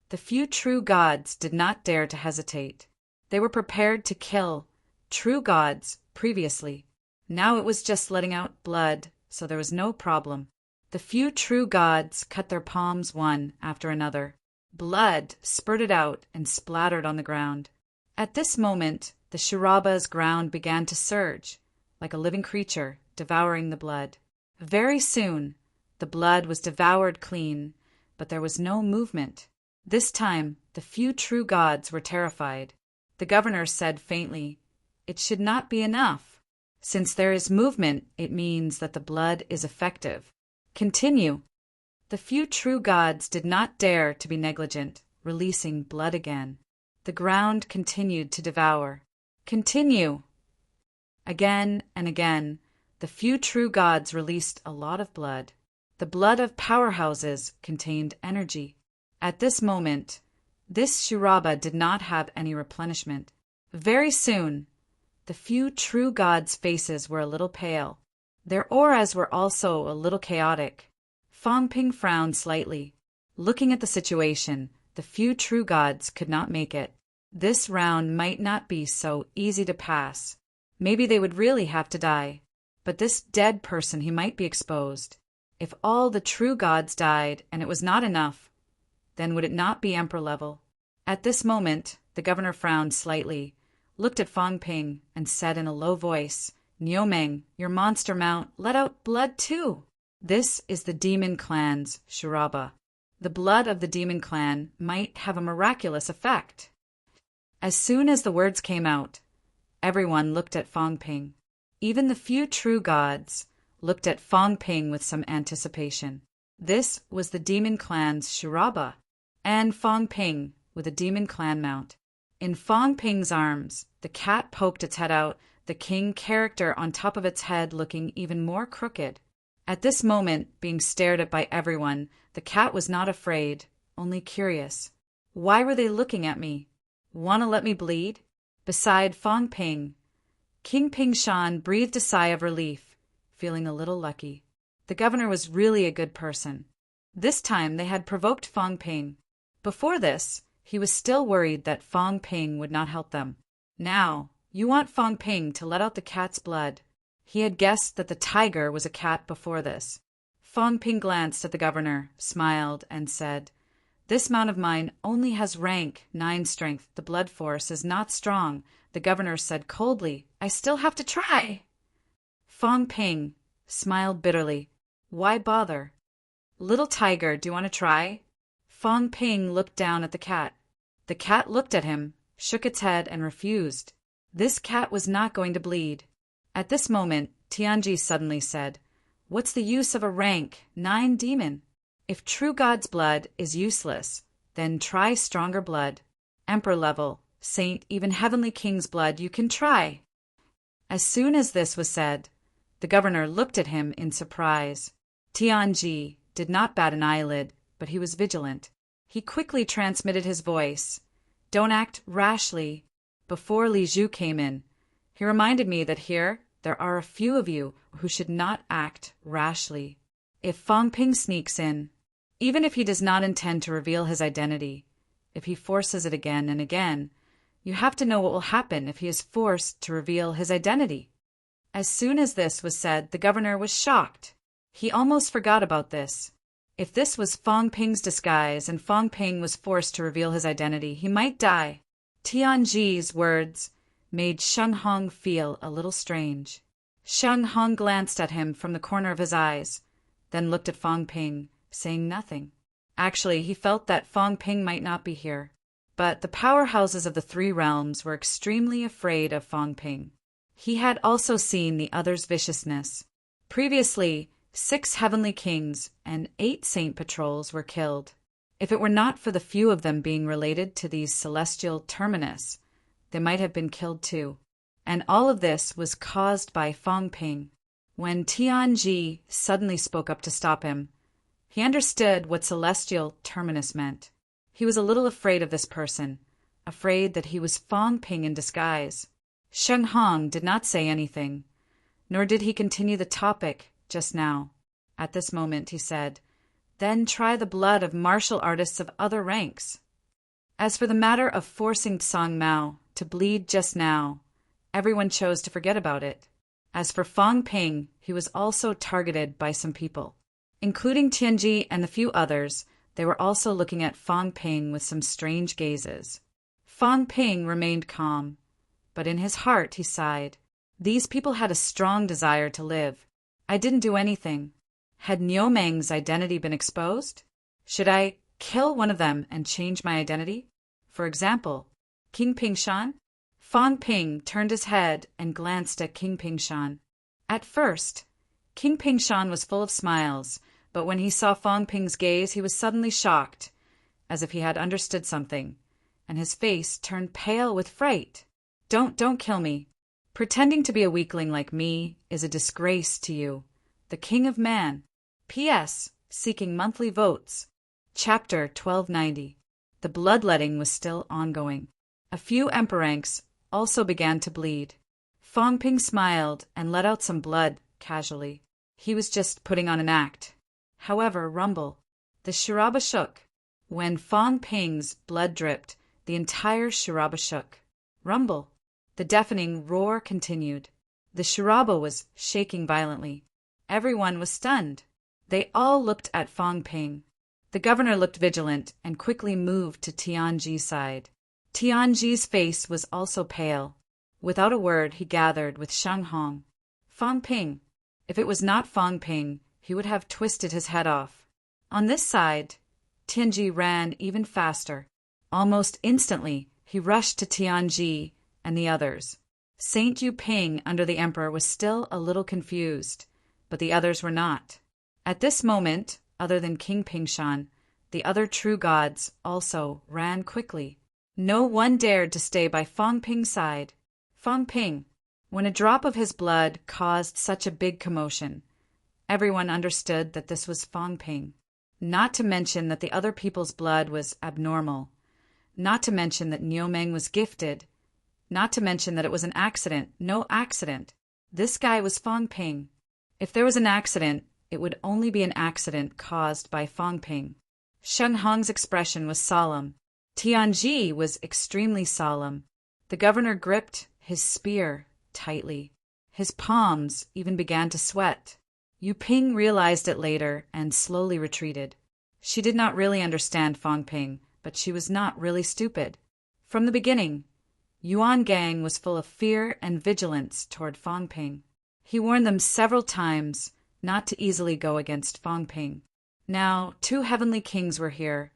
The few true gods did not dare to hesitate. They were prepared to kill true gods previously. Now it was just letting out blood, so there was no problem. The few true gods cut their palms one after another. Blood spurted out and splattered on the ground. At this moment, the Shiraba's ground began to surge, like a living creature devouring the blood. Very soon, the blood was devoured clean, but there was no movement. This time, the few true gods were terrified. The governor said faintly, It should not be enough. Since there is movement, it means that the blood is effective. Continue. The few true gods did not dare to be negligent, releasing blood again. The ground continued to devour. Continue. Again and again, the few true gods released a lot of blood. The blood of powerhouses contained energy. At this moment, this Shiraba did not have any replenishment. Very soon, the few true gods' faces were a little pale. Their auras were also a little chaotic. Fang Ping frowned slightly. Looking at the situation, the few true gods could not make it. This round might not be so easy to pass. Maybe they would really have to die. But this dead person, he might be exposed. If all the true gods died and it was not enough, then would it not be emperor level? At this moment, the governor frowned slightly, looked at Fang Ping, and said in a low voice, Niumeng, your monster mount let out blood too. This is the demon clan's Shiraba. The blood of the demon clan might have a miraculous effect. As soon as the words came out, everyone looked at Fong Ping. Even the few true gods looked at Fong Ping with some anticipation. This was the demon clan's Shiraba, and Fong Ping with a demon clan mount. In Fong Ping's arms, the cat poked its head out, the king character on top of its head looking even more crooked. At this moment, being stared at by everyone, the cat was not afraid, only curious. Why were they looking at me? Wanna let me bleed? Beside Fong Ping, King Ping Shan breathed a sigh of relief, feeling a little lucky. The governor was really a good person. This time they had provoked Fong Ping. Before this, he was still worried that Fong Ping would not help them. Now, you want Fong Ping to let out the cat's blood. He had guessed that the tiger was a cat before this. Fong Ping glanced at the governor, smiled, and said, "This mount of mine only has rank 9 strength. The blood force is not strong." The governor said coldly, "I still have to try." Fong Ping smiled bitterly. "Why bother? Little tiger, do you want to try?" Fong Ping looked down at the cat. The cat looked at him, shook its head, and refused. This cat was not going to bleed. At this moment, Tianji suddenly said, "What's the use of a rank 9 demon? If true God's blood is useless, then try stronger blood. Emperor level, saint, even heavenly king's blood you can try." As soon as this was said, the governor looked at him in surprise. Tianji did not bat an eyelid, but he was vigilant. He quickly transmitted his voice. "Don't act rashly." Before Li Zhu came in, he reminded me that here there are a few of you who should not act rashly. If Fong Ping sneaks in, even if he does not intend to reveal his identity, if he forces it again and again, you have to know what will happen if he is forced to reveal his identity. As soon as this was said, the governor was shocked. He almost forgot about this. If this was Fong Ping's disguise and Fong Ping was forced to reveal his identity, he might die. Tianji's words made Sheng Hong feel a little strange. Sheng Hong glanced at him from the corner of his eyes, then looked at Fong Ping, saying nothing. Actually, he felt that Fong Ping might not be here. But the powerhouses of the 3 realms were extremely afraid of Fong Ping. He had also seen the other's viciousness. Previously, 6 heavenly kings and 8 saint patrols were killed. If it were not for the few of them being related to these celestial terminus, they might have been killed too. And all of this was caused by Fong Ping. When Tianji suddenly spoke up to stop him, he understood what celestial terminus meant. He was a little afraid of this person, afraid that he was Fong Ping in disguise. Sheng Hong did not say anything, nor did he continue the topic just now. At this moment, he said, "Then try the blood of martial artists of other ranks." As for the matter of forcing Tsang Mao to bleed just now, everyone chose to forget about it. As for Fong Ping, he was also targeted by some people. Including Tianji and the few others, they were also looking at Fong Ping with some strange gazes. Fong Ping remained calm, but in his heart he sighed. These people had a strong desire to live. I didn't do anything. Had Niu Meng's identity been exposed? Should I kill one of them and change my identity? For example, King Ping Shan? Fong Ping turned his head and glanced at King Ping Shan. At first, King Ping Shan was full of smiles, but when he saw Fong Ping's gaze, he was suddenly shocked, as if he had understood something, and his face turned pale with fright. Don't kill me. Pretending to be a weakling like me is a disgrace to you, the King of Man. P.S. Seeking monthly votes. Chapter 1290. The bloodletting was still ongoing. A few emperanks also began to bleed. Fong Ping smiled and let out some blood casually. He was just putting on an act. However, rumble. The Shiraba shook. When Fong Ping's blood dripped, the entire Shiraba shook. Rumble. The deafening roar continued. The Shiraba was shaking violently. Everyone was stunned. They all looked at Fong Ping. The governor looked vigilant and quickly moved to Tianji's side. Tianji's face was also pale. Without a word, he gathered with Sheng Hong. Fong Ping. If it was not Fong Ping, he would have twisted his head off. On this side, Tianji ran even faster. Almost instantly, He rushed to Tianji and the others. Saint Yu Ping, under the emperor, was still a little confused, but the others were not. At this moment, other than King Pingshan, the other true gods also ran quickly. No one dared to stay by Fang Ping's side. Fang Ping, when a drop of his blood caused such a big commotion, everyone understood that this was Fang Ping. Not to mention that the other people's blood was abnormal. Not to mention that Niu Meng was gifted. Not to mention that it was an accident. No accident. This guy was Fang Ping. If there was an accident, it would only be an accident caused by Fang Ping. Sheng Hong's expression was solemn. Tianji was extremely solemn. The governor gripped his spear tightly. His palms even began to sweat. Yu Ping realized it later and slowly retreated. She did not really understand Fang Ping, but she was not really stupid. From the beginning, Yuan Gang was full of fear and vigilance toward Fang Ping. He warned them several times not to easily go against Fang Ping. Now, 2 heavenly kings were here,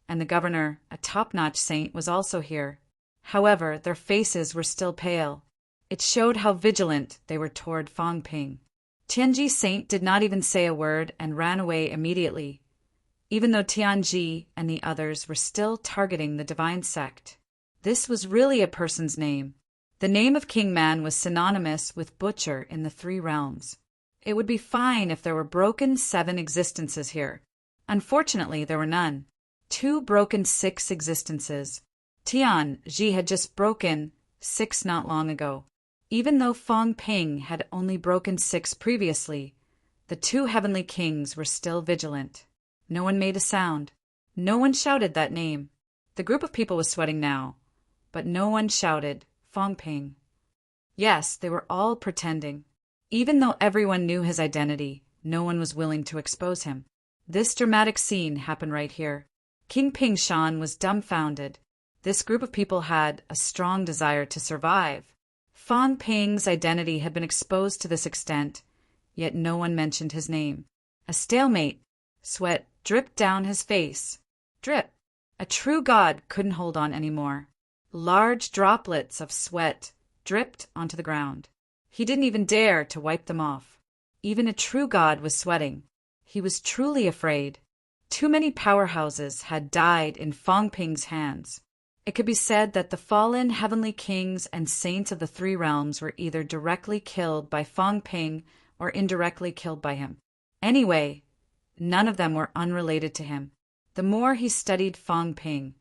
and the governor, a top-notch saint, was also here. However, their faces were still pale. It showed how vigilant they were toward Fang Ping. Tianji Saint did not even say a word and ran away immediately, even though Tianji and the others were still targeting the divine sect. This was really a person's name. The name of King Man was synonymous with butcher in the 3 realms. It would be fine if there were broken 7 existences here. Unfortunately, there were none. 2 broken 6 existences. Tianji had just broken 6 not long ago. Even though Fang Ping had only broken 6 previously, the 2 heavenly kings were still vigilant. No one made a sound. No one shouted that name. The group of people was sweating now, but no one shouted Fang Ping. Yes, they were all pretending. Even though everyone knew his identity, no one was willing to expose him. This dramatic scene happened right here. King Pingshan was dumbfounded. This group of people had a strong desire to survive. Fang Ping's identity had been exposed to this extent, yet no one mentioned his name. A stalemate. Sweat dripped down his face. Drip. A true god couldn't hold on anymore. Large droplets of sweat dripped onto the ground. He didn't even dare to wipe them off. Even a true god was sweating. He was truly afraid. Too many powerhouses had died in Fang Ping's hands. It could be said that the fallen heavenly kings and saints of the 3 realms were either directly killed by Fang Ping or indirectly killed by him. Anyway, none of them were unrelated to him. The more he studied Fang Ping,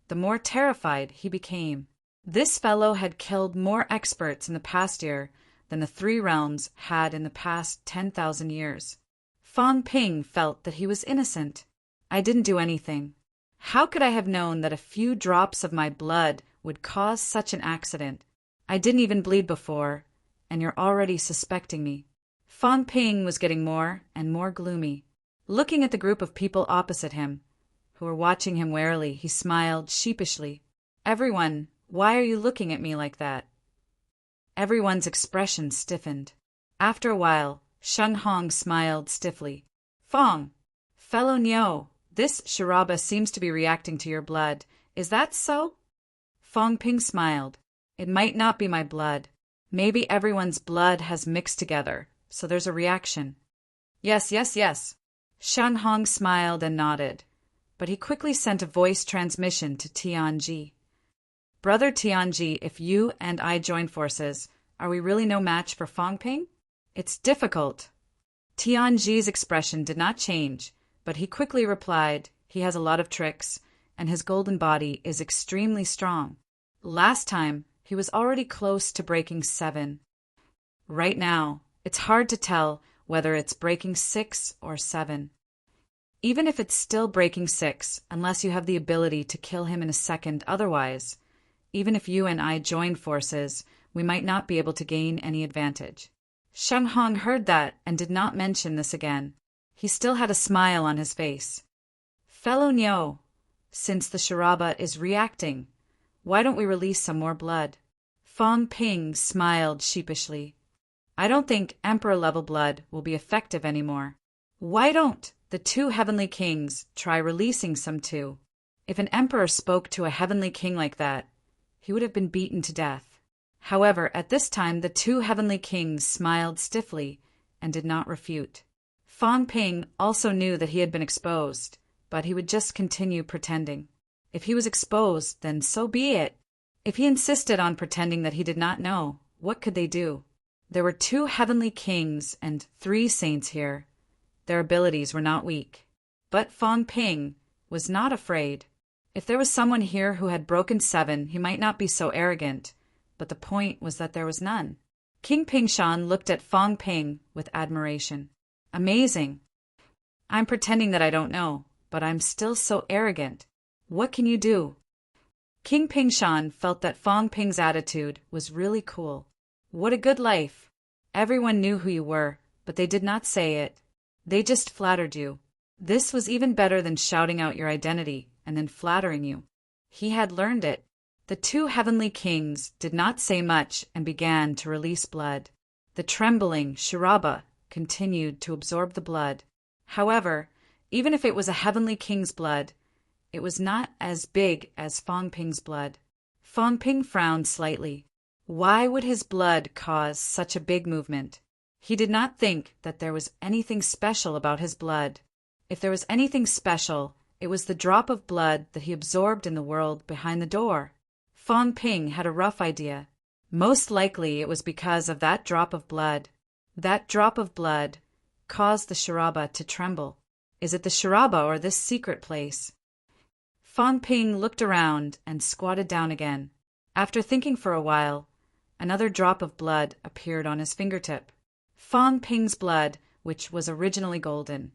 the more terrified he became. This fellow had killed more experts in the past year than the 3 realms had in the past 10,000 years. Fang Ping felt that he was innocent. I didn't do anything. How could I have known that a few drops of my blood would cause such an accident? I didn't even bleed before, and you're already suspecting me. Fang Ping was getting more and more gloomy. Looking at the group of people opposite him, who were watching him warily, he smiled sheepishly. Everyone, why are you looking at me like that? Everyone's expression stiffened. After a while, Sheng Hong smiled stiffly. Fang, fellow Niu, this Sharaba seems to be reacting to your blood. Is that so? Fang Ping smiled. It might not be my blood. Maybe everyone's blood has mixed together, so there's a reaction. Yes. Sheng Hong smiled and nodded, but he quickly sent a voice transmission to Tianji. Brother Tianji, if you and I join forces, are we really no match for Fang Ping? It's difficult. Tianji's expression did not change, but he quickly replied, he has a lot of tricks, and his golden body is extremely strong. Last time, he was already close to breaking 7. Right now, it's hard to tell whether it's breaking 6 or 7. Even if it's still breaking 6, unless you have the ability to kill him in a second otherwise, even if you and I join forces, we might not be able to gain any advantage. Sheng Hong heard that and did not mention this again. He still had a smile on his face. Fellow Niu, since the Sharaba is reacting, why don't we release some more blood? Fang Ping smiled sheepishly. I don't think Emperor-level blood will be effective anymore. Why don't the 2 heavenly kings try releasing some too? If an emperor spoke to a heavenly king like that, he would have been beaten to death. However, at this time the two heavenly kings smiled stiffly and did not refute. Fang Ping also knew that he had been exposed, but he would just continue pretending. If he was exposed, then so be it. If he insisted on pretending that he did not know, what could they do? There were 2 heavenly kings and 3 saints here. Their abilities were not weak. But Fang Ping was not afraid. If there was someone here who had broken 7, he might not be so arrogant, but the point was that there was none. King Pingshan looked at Fang Ping with admiration. Amazing. I'm pretending that I don't know, but I'm still so arrogant. What can you do? King Pingshan felt that Fang Ping's attitude was really cool. What a good life. Everyone knew who you were, but they did not say it. They just flattered you. This was even better than shouting out your identity and then flattering you. He had learned it. The 2 heavenly kings did not say much and began to release blood. The trembling Shiraba continued to absorb the blood. However, even if it was a heavenly king's blood, it was not as big as Fang Ping's blood. Fang Ping frowned slightly. Why would his blood cause such a big movement? He did not think that there was anything special about his blood. If there was anything special, it was the drop of blood that he absorbed in the world behind the door. Fang Ping had a rough idea. Most likely it was because of that drop of blood. That drop of blood caused the Shiraba to tremble. Is it the Shiraba or this secret place? Fang Ping looked around and squatted down again. After thinking for a while, another drop of blood appeared on his fingertip. Fang Ping's blood, which was originally golden,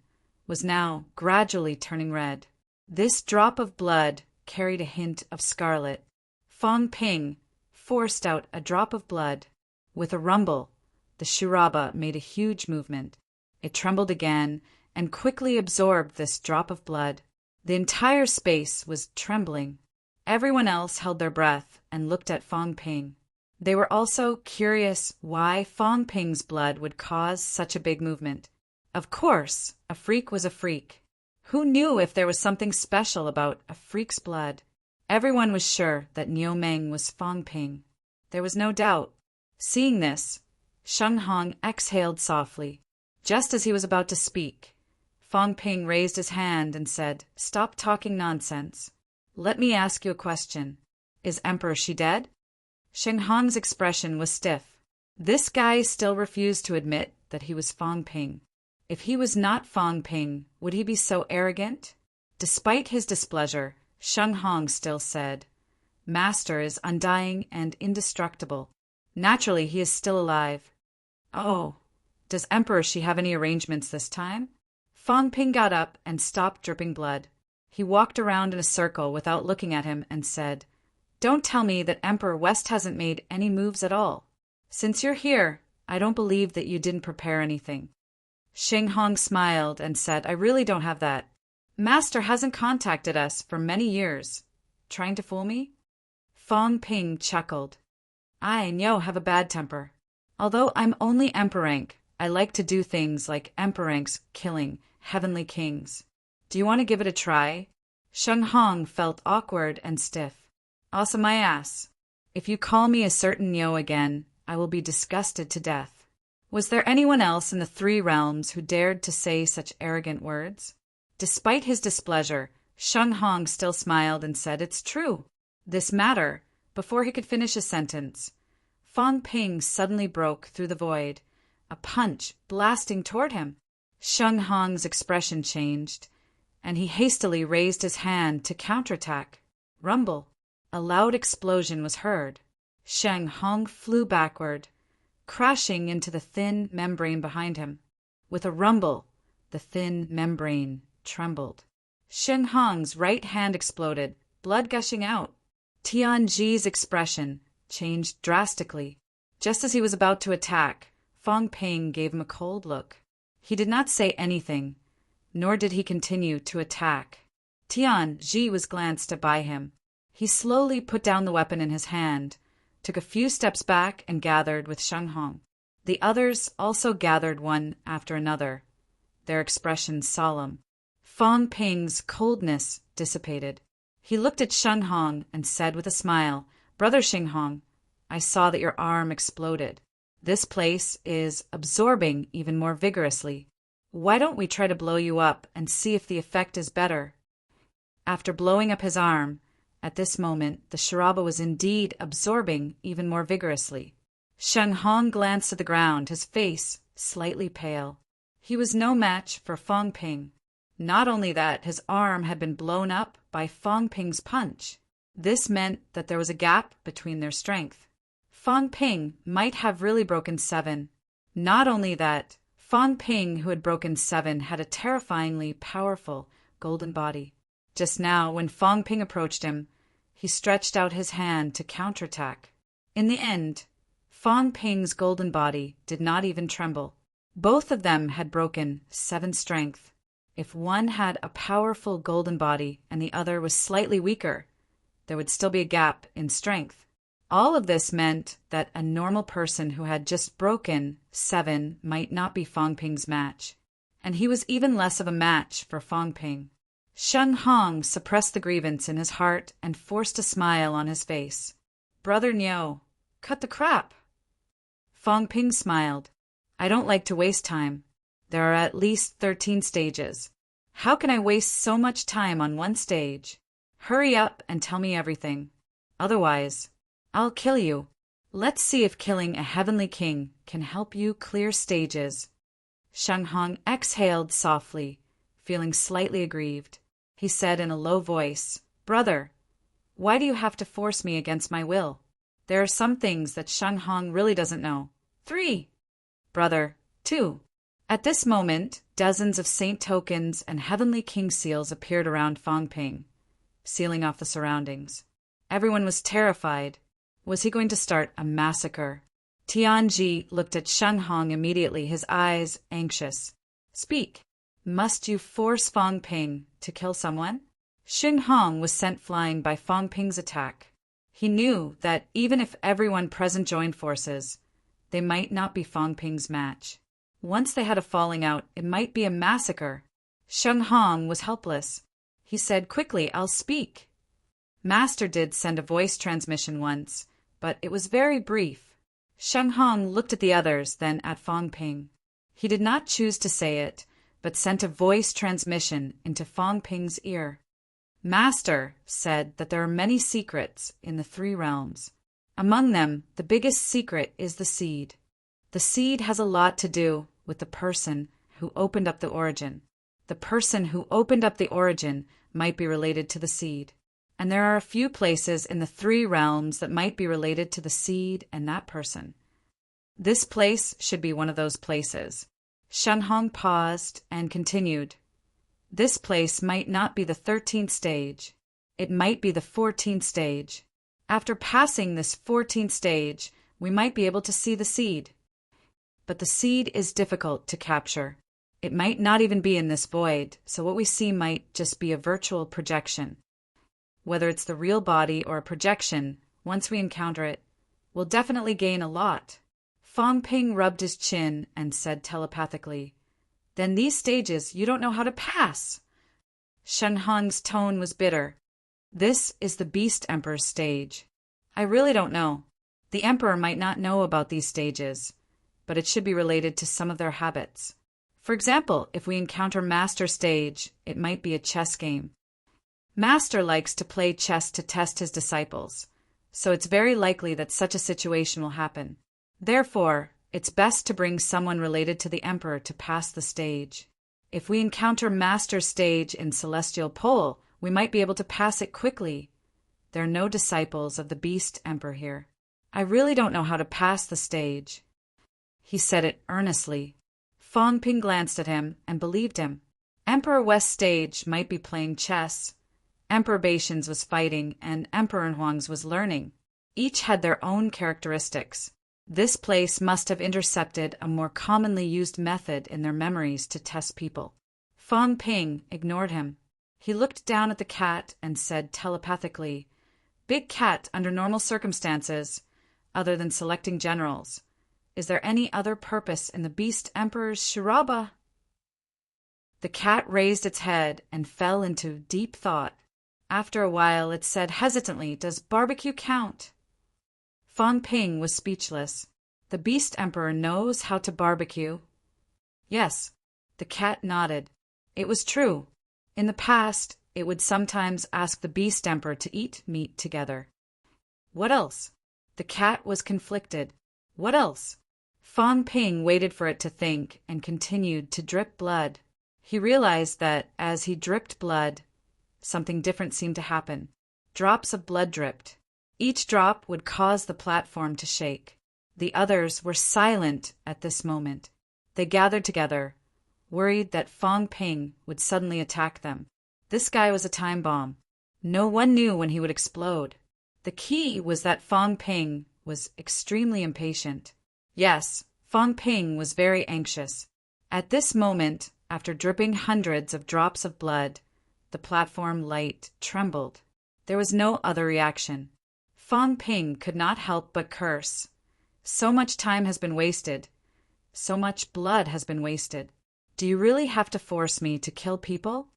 was now gradually turning red. This drop of blood carried a hint of scarlet. Fang Ping forced out a drop of blood. With a rumble, the Shiraba made a huge movement. It trembled again and quickly absorbed this drop of blood. The entire space was trembling. Everyone else held their breath and looked at Fang Ping. They were also curious why Fang Ping's blood would cause such a big movement. Of course, a freak was a freak. Who knew if there was something special about a freak's blood? Everyone was sure that Niu Meng was Fang Ping. There was no doubt. Seeing this, Sheng Hong exhaled softly. Just as he was about to speak, Fang Ping raised his hand and said, "Stop talking nonsense. Let me ask you a question. Is Emperor Shi dead?" Sheng Hong's expression was stiff. This guy still refused to admit that he was Fang Ping. If he was not Fang Ping, would he be so arrogant? Despite his displeasure, Sheng Hong still said, "Master is undying and indestructible. Naturally, he is still alive." "Oh, does Emperor Shi have any arrangements this time?" Fang Ping got up and stopped dripping blood. He walked around in a circle without looking at him and said, "Don't tell me that Emperor West hasn't made any moves at all. Since you're here, I don't believe that you didn't prepare anything." Sheng Hong smiled and said, "I really don't have that. Master hasn't contacted us for many years. Trying to fool me?" Fang Ping chuckled. "I, Nyo, have a bad temper. Although I'm only Emperor rank, I like to do things like Emperor rank's killing heavenly kings. Do you want to give it a try?" Sheng Hong felt awkward and stiff. "Also my ass. If you call me a certain Nyo again, I will be disgusted to death." Was there anyone else in the 3 realms who dared to say such arrogant words? Despite his displeasure, Sheng Hong still smiled and said, "It's true." This matter, before he could finish a sentence, Fang Ping suddenly broke through the void, a punch blasting toward him. Sheng Hong's expression changed, and he hastily raised his hand to counterattack. Rumble. A loud explosion was heard. Sheng Hong flew backward, crashing into the thin membrane behind him. With a rumble, the thin membrane trembled. Sheng Hong's right hand exploded, blood gushing out. Tianji's expression changed drastically. Just as he was about to attack, Fang Ping gave him a cold look. He did not say anything, nor did he continue to attack. Tianji was glanced by him. He slowly put down the weapon in his hand, took a few steps back and gathered with Sheng Hong. The others also gathered one after another, their expressions solemn. Fang Ping's coldness dissipated. He looked at Sheng Hong and said with a smile, Brother Xinghong, I saw that your arm exploded. This place is absorbing even more vigorously. Why don't we try to blow you up and see if the effect is better? After blowing up his arm, at this moment the Shiraba was indeed absorbing even more vigorously. Xinghong glanced at the ground, his face slightly pale. He was no match for Fang Ping. Not only that, his arm had been blown up by Fang Ping's punch. This meant that there was a gap between their strength. Fang Ping might have really broken 7. Not only that, Fang Ping, who had broken 7, had a terrifyingly powerful golden body. Just now, when Fang Ping approached him, he stretched out his hand to counterattack. In the end, Fang Ping's golden body did not even tremble. Both of them had broken 7 strength. If one had a powerful golden body and the other was slightly weaker, there would still be a gap in strength. All of this meant that a normal person who had just broken 7 might not be Fang Ping's match, and he was even less of a match for Fang Ping. Xinghong suppressed the grievance in his heart and forced a smile on his face. Brother Niu, cut the crap. Fang Ping smiled. I don't like to waste time. There are at least 13 stages. How can I waste so much time on one stage? Hurry up and tell me everything. Otherwise, I'll kill you. Let's see if killing a heavenly king can help you clear stages. Xinghong exhaled softly, feeling slightly aggrieved. He said in a low voice, Brother, why do you have to force me against my will? There are some things that Xinghong really doesn't know. 3. Brother, 2. At this moment, dozens of saint tokens and heavenly king seals appeared around Fang Ping, sealing off the surroundings. Everyone was terrified. Was he going to start a massacre? Tianji looked at Xinghong immediately, his eyes anxious. Speak. Must you force Fang Ping to kill someone? Xinghong was sent flying by Fang Ping's attack. He knew that even if everyone present joined forces, they might not be Fang Ping's match. Once they had a falling out, it might be a massacre. Xinghong was helpless. He said quickly, I'll speak. Master did send a voice transmission once, but it was very brief. Xinghong looked at the others, then at Fang Ping. He did not choose to say it, but sent a voice transmission into Fang Ping's ear. Master said that there are many secrets in the 3 realms. Among them, the biggest secret is the seed. The seed has a lot to do with the person who opened up the origin. The person who opened up the origin might be related to the seed. And there are a few places in the 3 realms that might be related to the seed and that person. This place should be one of those places. Xinghong paused and continued. This place might not be the 13th stage. It might be the 14th stage. After passing this 14th stage, we might be able to see the seed. But the seed is difficult to capture. It might not even be in this void, so what we see might just be a virtual projection. Whether it's the real body or a projection, once we encounter it, we'll definitely gain a lot. Fang Ping rubbed his chin and said telepathically, Then these stages you don't know how to pass. Xinghong's tone was bitter. This is the Beast Emperor's stage. I really don't know. The Emperor might not know about these stages, but it should be related to some of their habits. For example, if we encounter Master Stage, it might be a chess game. Master likes to play chess to test his disciples, so it's very likely that such a situation will happen. Therefore, it's best to bring someone related to the Emperor to pass the stage. If we encounter Master Stage in Celestial Pole, we might be able to pass it quickly. There are no disciples of the Beast Emperor here. I really don't know how to pass the stage. He said it earnestly. Fang Ping glanced at him and believed him. Emperor West Stage might be playing chess. Emperor Baishan's was fighting, and Emperor Huang's was learning. Each had their own characteristics. This place must have intercepted a more commonly used method in their memories to test people. Fang Ping ignored him. He looked down at the cat and said telepathically, Big Cat, under normal circumstances, other than selecting generals, is there any other purpose in the Beast Emperor's Shiraba? The cat raised its head and fell into deep thought. After a while it said hesitantly, Does barbecue count? Fong Ping was speechless. The Beast Emperor knows how to barbecue? Yes. The cat nodded. It was true. In the past, it would sometimes ask the Beast Emperor to eat meat together. What else? The cat was conflicted. What else? Fong Ping waited for it to think and continued to drip blood. He realized that as he dripped blood, something different seemed to happen. Drops of blood dripped. Each drop would cause the platform to shake. The others were silent at this moment. They gathered together, worried that Fong Ping would suddenly attack them. This guy was a time bomb. No one knew when he would explode. The key was that Fong Ping was extremely impatient. Yes, Fong Ping was very anxious. At this moment, after dripping hundreds of drops of blood, the platform light trembled. There was no other reaction. Fong Ping could not help but curse. So much time has been wasted. So much blood has been wasted. Do you really have to force me to kill people?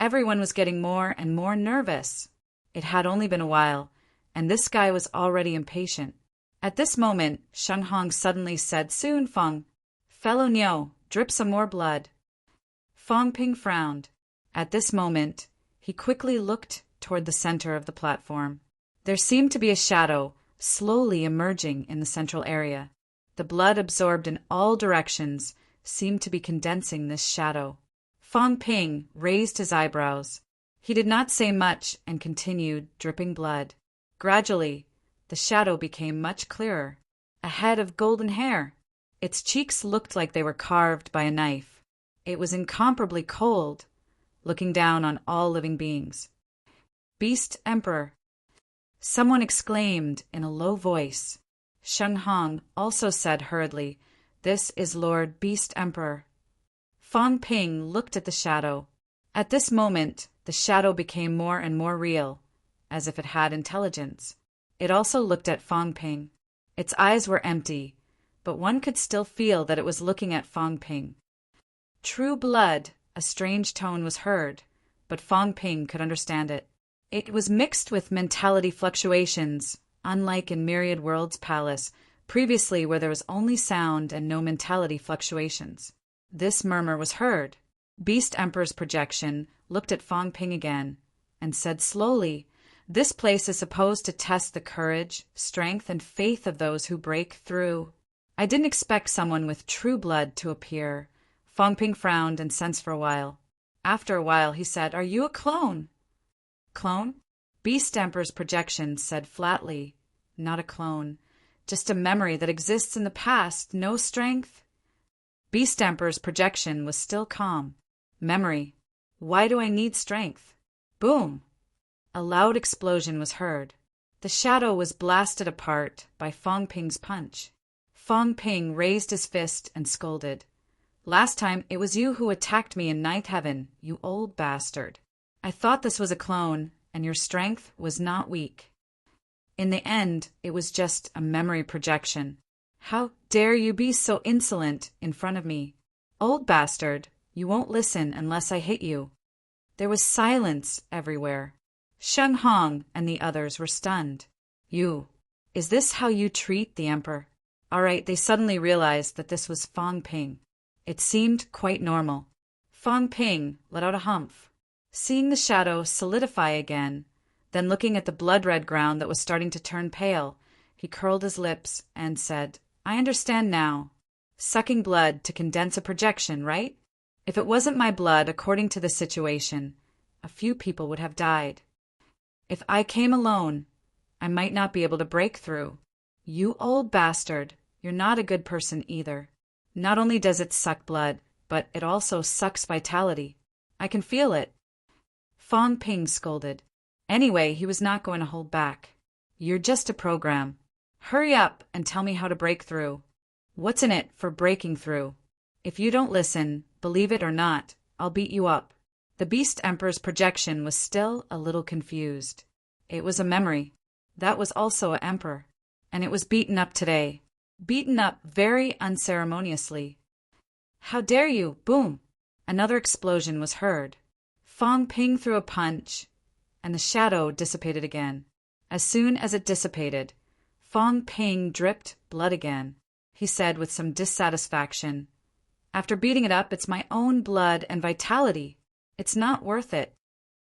Everyone was getting more and more nervous. It had only been a while, and this guy was already impatient. At this moment, Sheng Hong suddenly said, "Soon, Fong. Fellow Niu, drip some more blood." Fong Ping frowned. At this moment, he quickly looked toward the center of the platform. There seemed to be a shadow slowly emerging in the central area. The blood absorbed in all directions seemed to be condensing this shadow. Fong Ping raised his eyebrows. He did not say much and continued dripping blood. Gradually, the shadow became much clearer. A head of golden hair. Its cheeks looked like they were carved by a knife. It was incomparably cold, looking down on all living beings. Beast Emperor. Someone exclaimed in a low voice. Sheng Hong also said hurriedly, "This is Lord Beast Emperor." Fong Ping looked at the shadow. At this moment, the shadow became more and more real, as if it had intelligence. It also looked at Fong Ping. Its eyes were empty, but one could still feel that it was looking at Fong Ping. True blood, a strange tone was heard, but Fong Ping could understand it. It was mixed with mentality fluctuations, unlike in Myriad World's palace, previously where there was only sound and no mentality fluctuations. This murmur was heard. Beast Emperor's projection looked at Fong Ping again and said slowly, "This place is supposed to test the courage, strength, and faith of those who break through. I didn't expect someone with true blood to appear." Fong Ping frowned and sensed for a while. After a while, he said, "Are you a clone?" Clone? Beast Emperor's projection said flatly, "Not a clone. Just a memory that exists in the past. No strength." Beast Emperor's projection was still calm. Memory. Why do I need strength? Boom! A loud explosion was heard. The shadow was blasted apart by Fong Ping's punch. Fong Ping raised his fist and scolded. "Last time it was you who attacked me in Ninth Heaven, you old bastard. I thought this was a clone, and your strength was not weak. In the end, it was just a memory projection. How dare you be so insolent in front of me? Old bastard, you won't listen unless I hit you." There was silence everywhere. Sheng Hong and the others were stunned. Is this how you treat the Emperor?" All right, they suddenly realized that this was Fong Ping. It seemed quite normal. Fong Ping let out a humph. Seeing the shadow solidify again, then looking at the blood-red ground that was starting to turn pale, he curled his lips and said, "I understand now. Sucking blood to condense a projection, right? If it wasn't my blood, according to the situation, a few people would have died. If I came alone, I might not be able to break through. You old bastard, you're not a good person either. Not only does it suck blood, but it also sucks vitality. I can feel it." Fong Ping scolded. Anyway, he was not going to hold back. "You're just a program. Hurry up and tell me how to break through. What's in it for breaking through? If you don't listen, believe it or not, I'll beat you up." The Beast Emperor's projection was still a little confused. It was a memory. That was also an emperor. And it was beaten up today. Beaten up very unceremoniously. "How dare you!" Boom! Another explosion was heard. Fong Ping threw a punch, and the shadow dissipated again. As soon as it dissipated, Fong Ping dripped blood again. He said with some dissatisfaction, "After beating it up, it's my own blood and vitality. It's not worth it."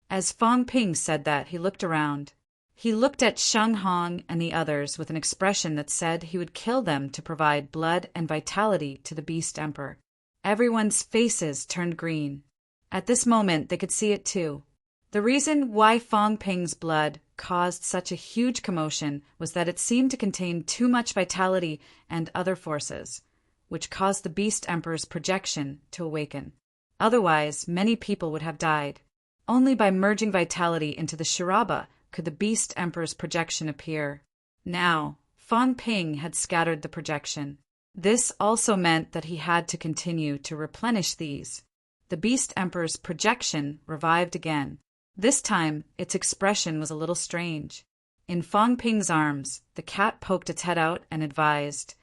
As Fong Ping said that, he looked around. He looked at Sheng Hong and the others with an expression that said he would kill them to provide blood and vitality to the Beast Emperor. Everyone's faces turned green. At this moment, they could see it too. The reason why Fong Ping's blood caused such a huge commotion was that it seemed to contain too much vitality and other forces, which caused the Beast Emperor's projection to awaken. Otherwise, many people would have died. Only by merging vitality into the Shiraba could the Beast Emperor's projection appear. Now, Fong Ping had scattered the projection. This also meant that he had to continue to replenish these. The Beast Emperor's projection revived again. This time, its expression was a little strange. In Fong Ping's arms, the cat poked its head out and advised,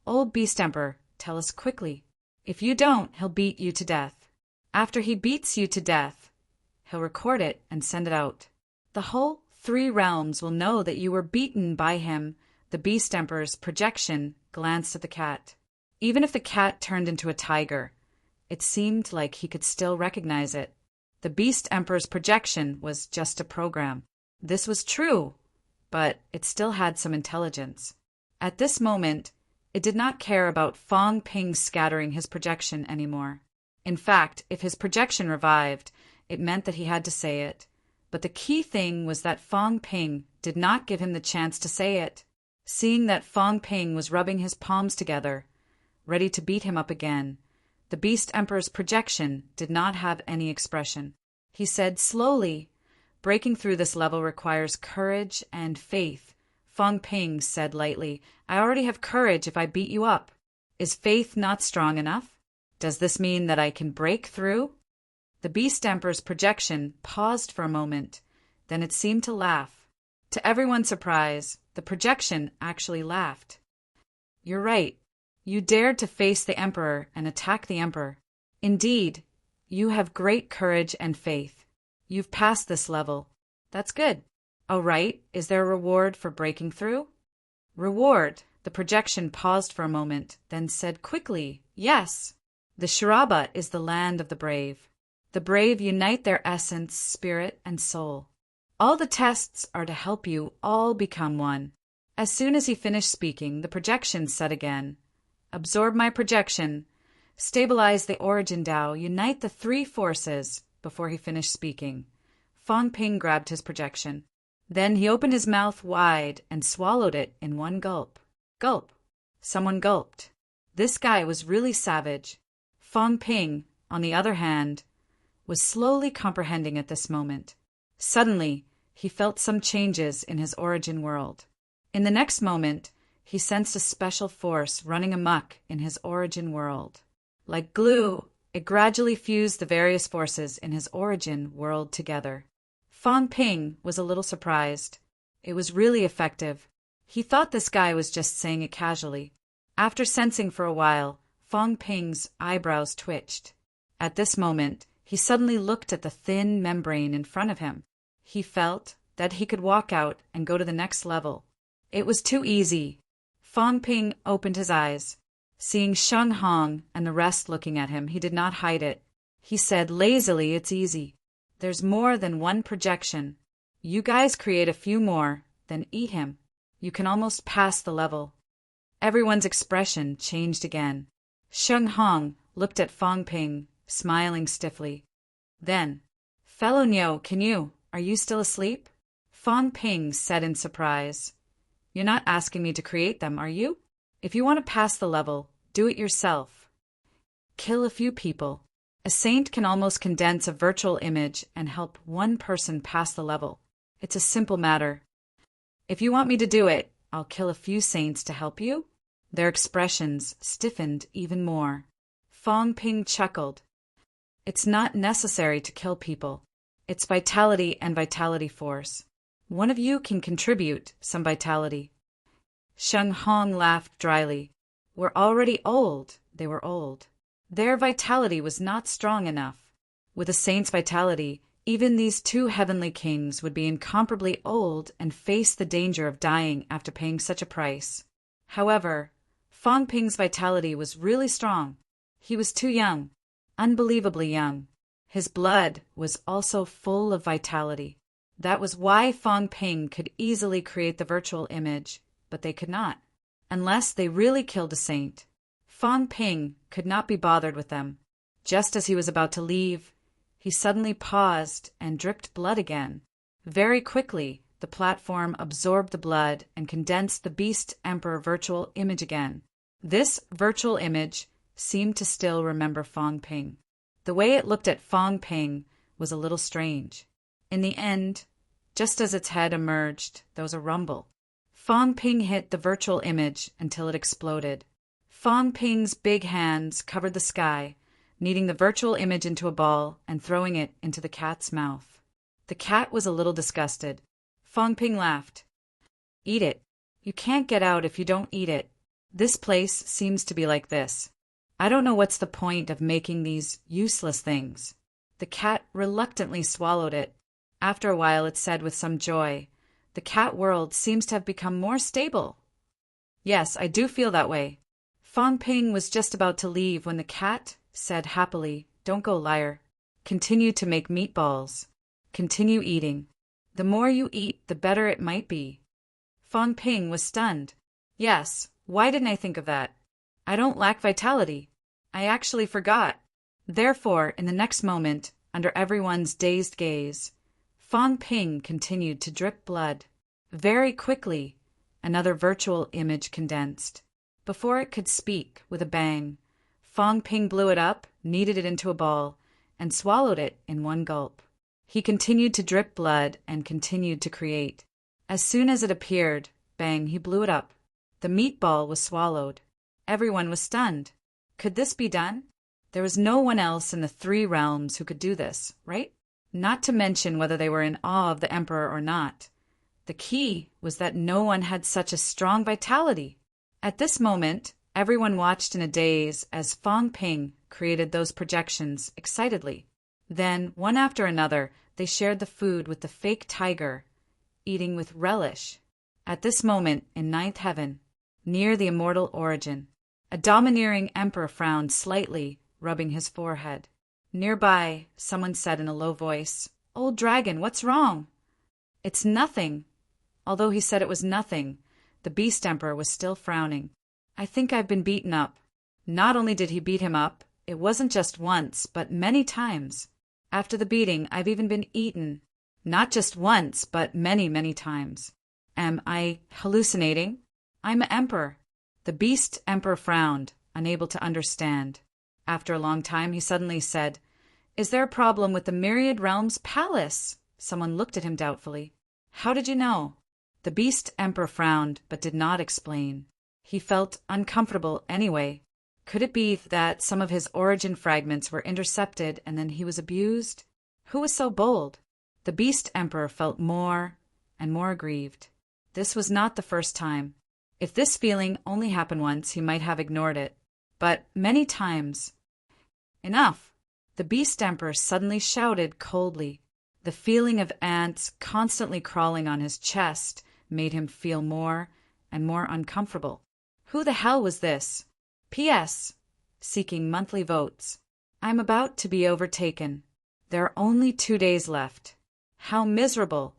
"Old Beast Emperor, tell us quickly. If you don't, he'll beat you to death. After he beats you to death, he'll record it and send it out. The whole 3 realms will know that you were beaten by him." The Beast Emperor's projection glanced at the cat. Even if the cat turned into a tiger, it seemed like he could still recognize it. The Beast Emperor's projection was just a program. This was true, but it still had some intelligence. At this moment, it did not care about Fong Ping scattering his projection anymore. In fact, if his projection revived, it meant that he had to say it. But the key thing was that Fong Ping did not give him the chance to say it. Seeing that Fong Ping was rubbing his palms together, ready to beat him up again, the Beast Emperor's projection did not have any expression. He said slowly, "Breaking through this level requires courage and faith." Fong Ping said lightly, "I already have courage if I beat you up. Is faith not strong enough? Does this mean that I can break through?" The Beast Emperor's projection paused for a moment, then it seemed to laugh. To everyone's surprise, the projection actually laughed. "You're right. You dared to face the Emperor and attack the Emperor. Indeed, you have great courage and faith. You've passed this level. That's good. All right, is there a reward for breaking through?" "Reward?" The projection paused for a moment, then said quickly, "Yes. The Shiraba is the land of the brave. The brave unite their essence, spirit, and soul. All the tests are to help you all become one." As soon as he finished speaking, the projection said again, "Absorb my projection. Stabilize the origin Tao. Unite the 3 forces." Before he finished speaking, Fong Ping grabbed his projection. Then he opened his mouth wide and swallowed it in one gulp. Gulp. Someone gulped. This guy was really savage. Fong Ping, on the other hand, was slowly comprehending at this moment. Suddenly, he felt some changes in his origin world. In the next moment, he sensed a special force running amok in his origin world. Like glue, it gradually fused the various forces in his origin world together. Fong Ping was a little surprised. It was really effective. He thought this guy was just saying it casually. After sensing for a while, Fong Ping's eyebrows twitched. At this moment, he suddenly looked at the thin membrane in front of him. He felt that he could walk out and go to the next level. It was too easy. Fong Ping opened his eyes. Seeing Sheng Hong and the rest looking at him, he did not hide it. He said lazily, "It's easy. There's more than one projection. You guys create a few more, then eat him. You can almost pass the level." Everyone's expression changed again. Sheng Hong looked at Fong Ping, smiling stiffly. Then, "Fellow Niu, are you still asleep?" Fong Ping said in surprise, "You're not asking me to create them, are you? If you want to pass the level, do it yourself. Kill a few people. A saint can almost condense a virtual image and help one person pass the level. It's a simple matter. If you want me to do it, I'll kill a few saints to help you." Their expressions stiffened even more. Fong Ping chuckled. "It's not necessary to kill people. It's vitality and vitality force. One of you can contribute some vitality." Sheng Hong laughed dryly. "We're already old." They were old. Their vitality was not strong enough. With a saint's vitality, Even these two heavenly kings would be incomparably old and face the danger of dying after paying such a price. However, Fang Ping's vitality was really strong. He was too young, unbelievably young. His blood was also full of vitality. That was why Fang Ping could easily create the virtual image, but they could not, unless they really killed a saint. Fang Ping could not be bothered with them. Just as he was about to leave, he suddenly paused and dripped blood again. Very quickly, the platform absorbed the blood and condensed the Beast Emperor virtual image again. This virtual image seemed to still remember Fang Ping. The way it looked at Fang Ping was a little strange. In the end, just as its head emerged, there was a rumble. Fang Ping hit the virtual image until it exploded. Fang Ping's big hands covered the sky, kneading the virtual image into a ball and throwing it into the cat's mouth. The cat was a little disgusted. Fang Ping laughed. "Eat it. You can't get out if you don't eat it. This place seems to be like this. I don't know what's the point of making these useless things." The cat reluctantly swallowed it. After a while it said with some joy, "The cat world seems to have become more stable." "Yes, I do feel that way." Fang Ping was just about to leave when the cat said happily, "Don't go, liar. Continue to make meatballs. Continue eating. The more you eat, the better it might be." Fang Ping was stunned. "Yes, why didn't I think of that? I don't lack vitality. I actually forgot." Therefore, in the next moment, under everyone's dazed gaze, Fang Ping continued to drip blood. Very quickly, another virtual image condensed. Before it could speak, with a bang, Fang Ping blew it up, kneaded it into a ball, and swallowed it in one gulp. He continued to drip blood and continued to create. As soon as it appeared, bang, he blew it up. The meatball was swallowed. Everyone was stunned. Could this be done? There was no one else in the 3 realms who could do this, right? Not to mention whether they were in awe of the emperor or not. The key was that no one had such a strong vitality. At this moment, everyone watched in a daze as Fang Ping created those projections excitedly. Then, one after another, they shared the food with the fake tiger, eating with relish. At this moment, in 9th heaven, near the immortal origin, a domineering emperor frowned slightly, rubbing his forehead. Nearby, someone said in a low voice, "Old dragon, what's wrong?" "It's nothing." Although he said it was nothing, the Beast Emperor was still frowning. "I think I've been beaten up." Not only did he beat him up, it wasn't just once, but many times. "After the beating, I've even been eaten. Not just once, but many, many times." "Am I hallucinating?" "I'm an emperor." The Beast Emperor frowned, unable to understand. After a long time, he suddenly said, "Is there a problem with the Myriad Realms Palace?" Someone looked at him doubtfully. "How did you know?" The Beast Emperor frowned, but did not explain. He felt uncomfortable anyway. Could it be that some of his origin fragments were intercepted and then he was abused? Who was so bold? The Beast Emperor felt more and more aggrieved. This was not the first time. If this feeling only happened once, he might have ignored it. But many times. "Enough!" The Beast Emperor suddenly shouted coldly. The feeling of ants constantly crawling on his chest made him feel more and more uncomfortable. Who the hell was this? P.S. Seeking monthly votes. I'm about to be overtaken. There are only 2 days left. How miserable.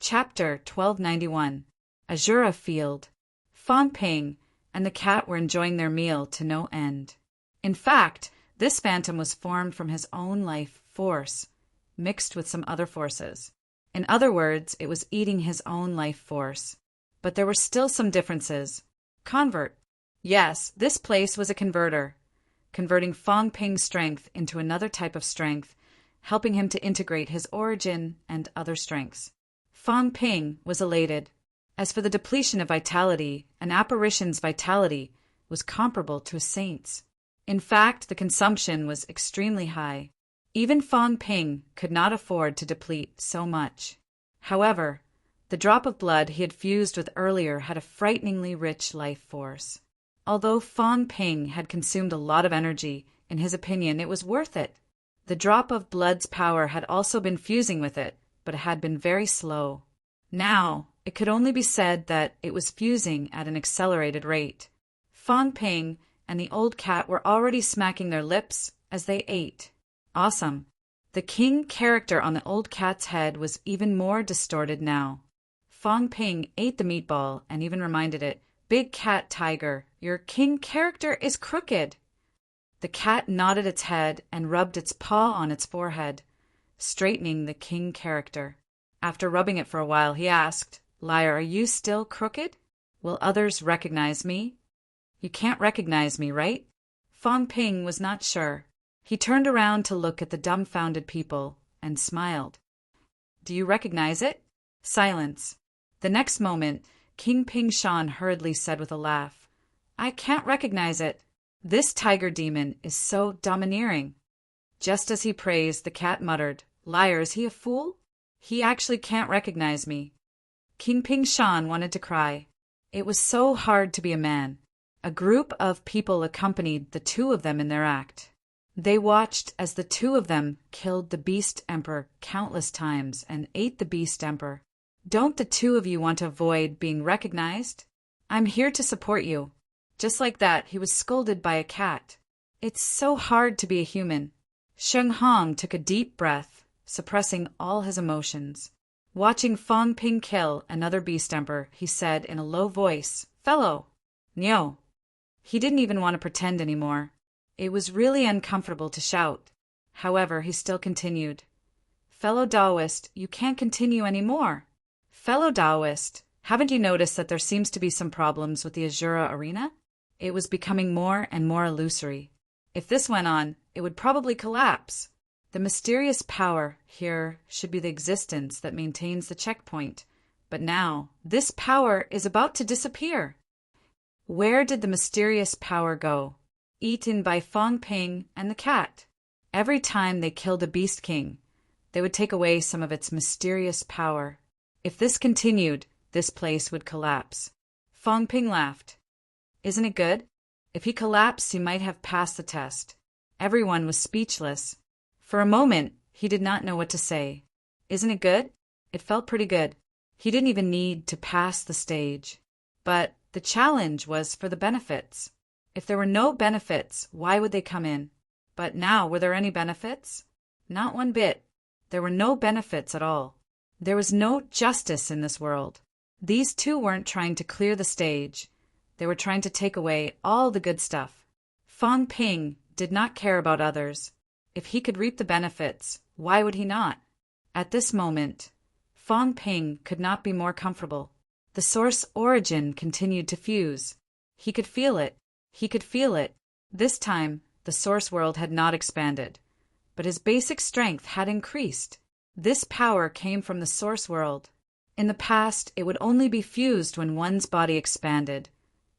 Chapter 1291. Azura Field. Fang Ping and the cat were enjoying their meal to no end. In fact, this phantom was formed from his own life force, mixed with some other forces. In other words, it was eating his own life force. But there were still some differences. Convert. Yes, this place was a converter, converting Fang Ping's strength into another type of strength, helping him to integrate his origin and other strengths. Fang Ping was elated. As for the depletion of vitality, an apparition's vitality was comparable to a saint's. In fact, the consumption was extremely high. Even Fang Ping could not afford to deplete so much. However, the drop of blood he had fused with earlier had a frighteningly rich life force. Although Fang Ping had consumed a lot of energy, in his opinion it was worth it. The drop of blood's power had also been fusing with it, but it had been very slow. Now, it could only be said that it was fusing at an accelerated rate. Fang Ping and the old cat were already smacking their lips as they ate. Awesome. The king character on the old cat's head was even more distorted now. Fang Ping ate the meatball and even reminded it, "Big cat tiger, your king character is crooked." The cat nodded its head and rubbed its paw on its forehead, straightening the king character. After rubbing it for a while, he asked, "Liar, are you still crooked? Will others recognize me?" "You can't recognize me, right?" Fang Ping was not sure. He turned around to look at the dumbfounded people and smiled. "Do you recognize it?" Silence. The next moment, King Ping Shan hurriedly said with a laugh, "I can't recognize it. This tiger demon is so domineering." Just as he praised, the cat muttered, "Liar, is he a fool? He actually can't recognize me." King Ping Shan wanted to cry. It was so hard to be a man. A group of people accompanied the two of them in their act. They watched as the two of them killed the Beast Emperor countless times and ate the Beast Emperor. "Don't the two of you want to avoid being recognized? I'm here to support you." Just like that, he was scolded by a cat. It's so hard to be a human. Sheng Hong took a deep breath, suppressing all his emotions. Watching Fang Ping kill another Beast Emperor, he said in a low voice, "Fellow, Nyo." He didn't even want to pretend anymore. It was really uncomfortable to shout. However, he still continued, "Fellow Taoist, you can't continue anymore. Fellow Taoist, haven't you noticed that there seems to be some problems with the Azura arena?" It was becoming more and more illusory. If this went on, it would probably collapse. The mysterious power here should be the existence that maintains the checkpoint. But now, this power is about to disappear. Where did the mysterious power go? Eaten by Fang Ping and the cat. Every time they killed a Beast King, they would take away some of its mysterious power. If this continued, this place would collapse. Fang Ping laughed. "Isn't it good? If he collapsed, he might have passed the test." Everyone was speechless. For a moment, he did not know what to say. Isn't it good? It felt pretty good. He didn't even need to pass the stage. But the challenge was for the benefits. If there were no benefits, why would they come in? But now, were there any benefits? Not one bit. There were no benefits at all. There was no justice in this world. These two weren't trying to clear the stage. They were trying to take away all the good stuff. Fang Ping did not care about others. If he could reap the benefits, why would he not? At this moment, Fang Ping could not be more comfortable. The source origin continued to fuse. He could feel it. He could feel it. This time, the source world had not expanded, but his basic strength had increased. This power came from the source world. In the past, it would only be fused when one's body expanded,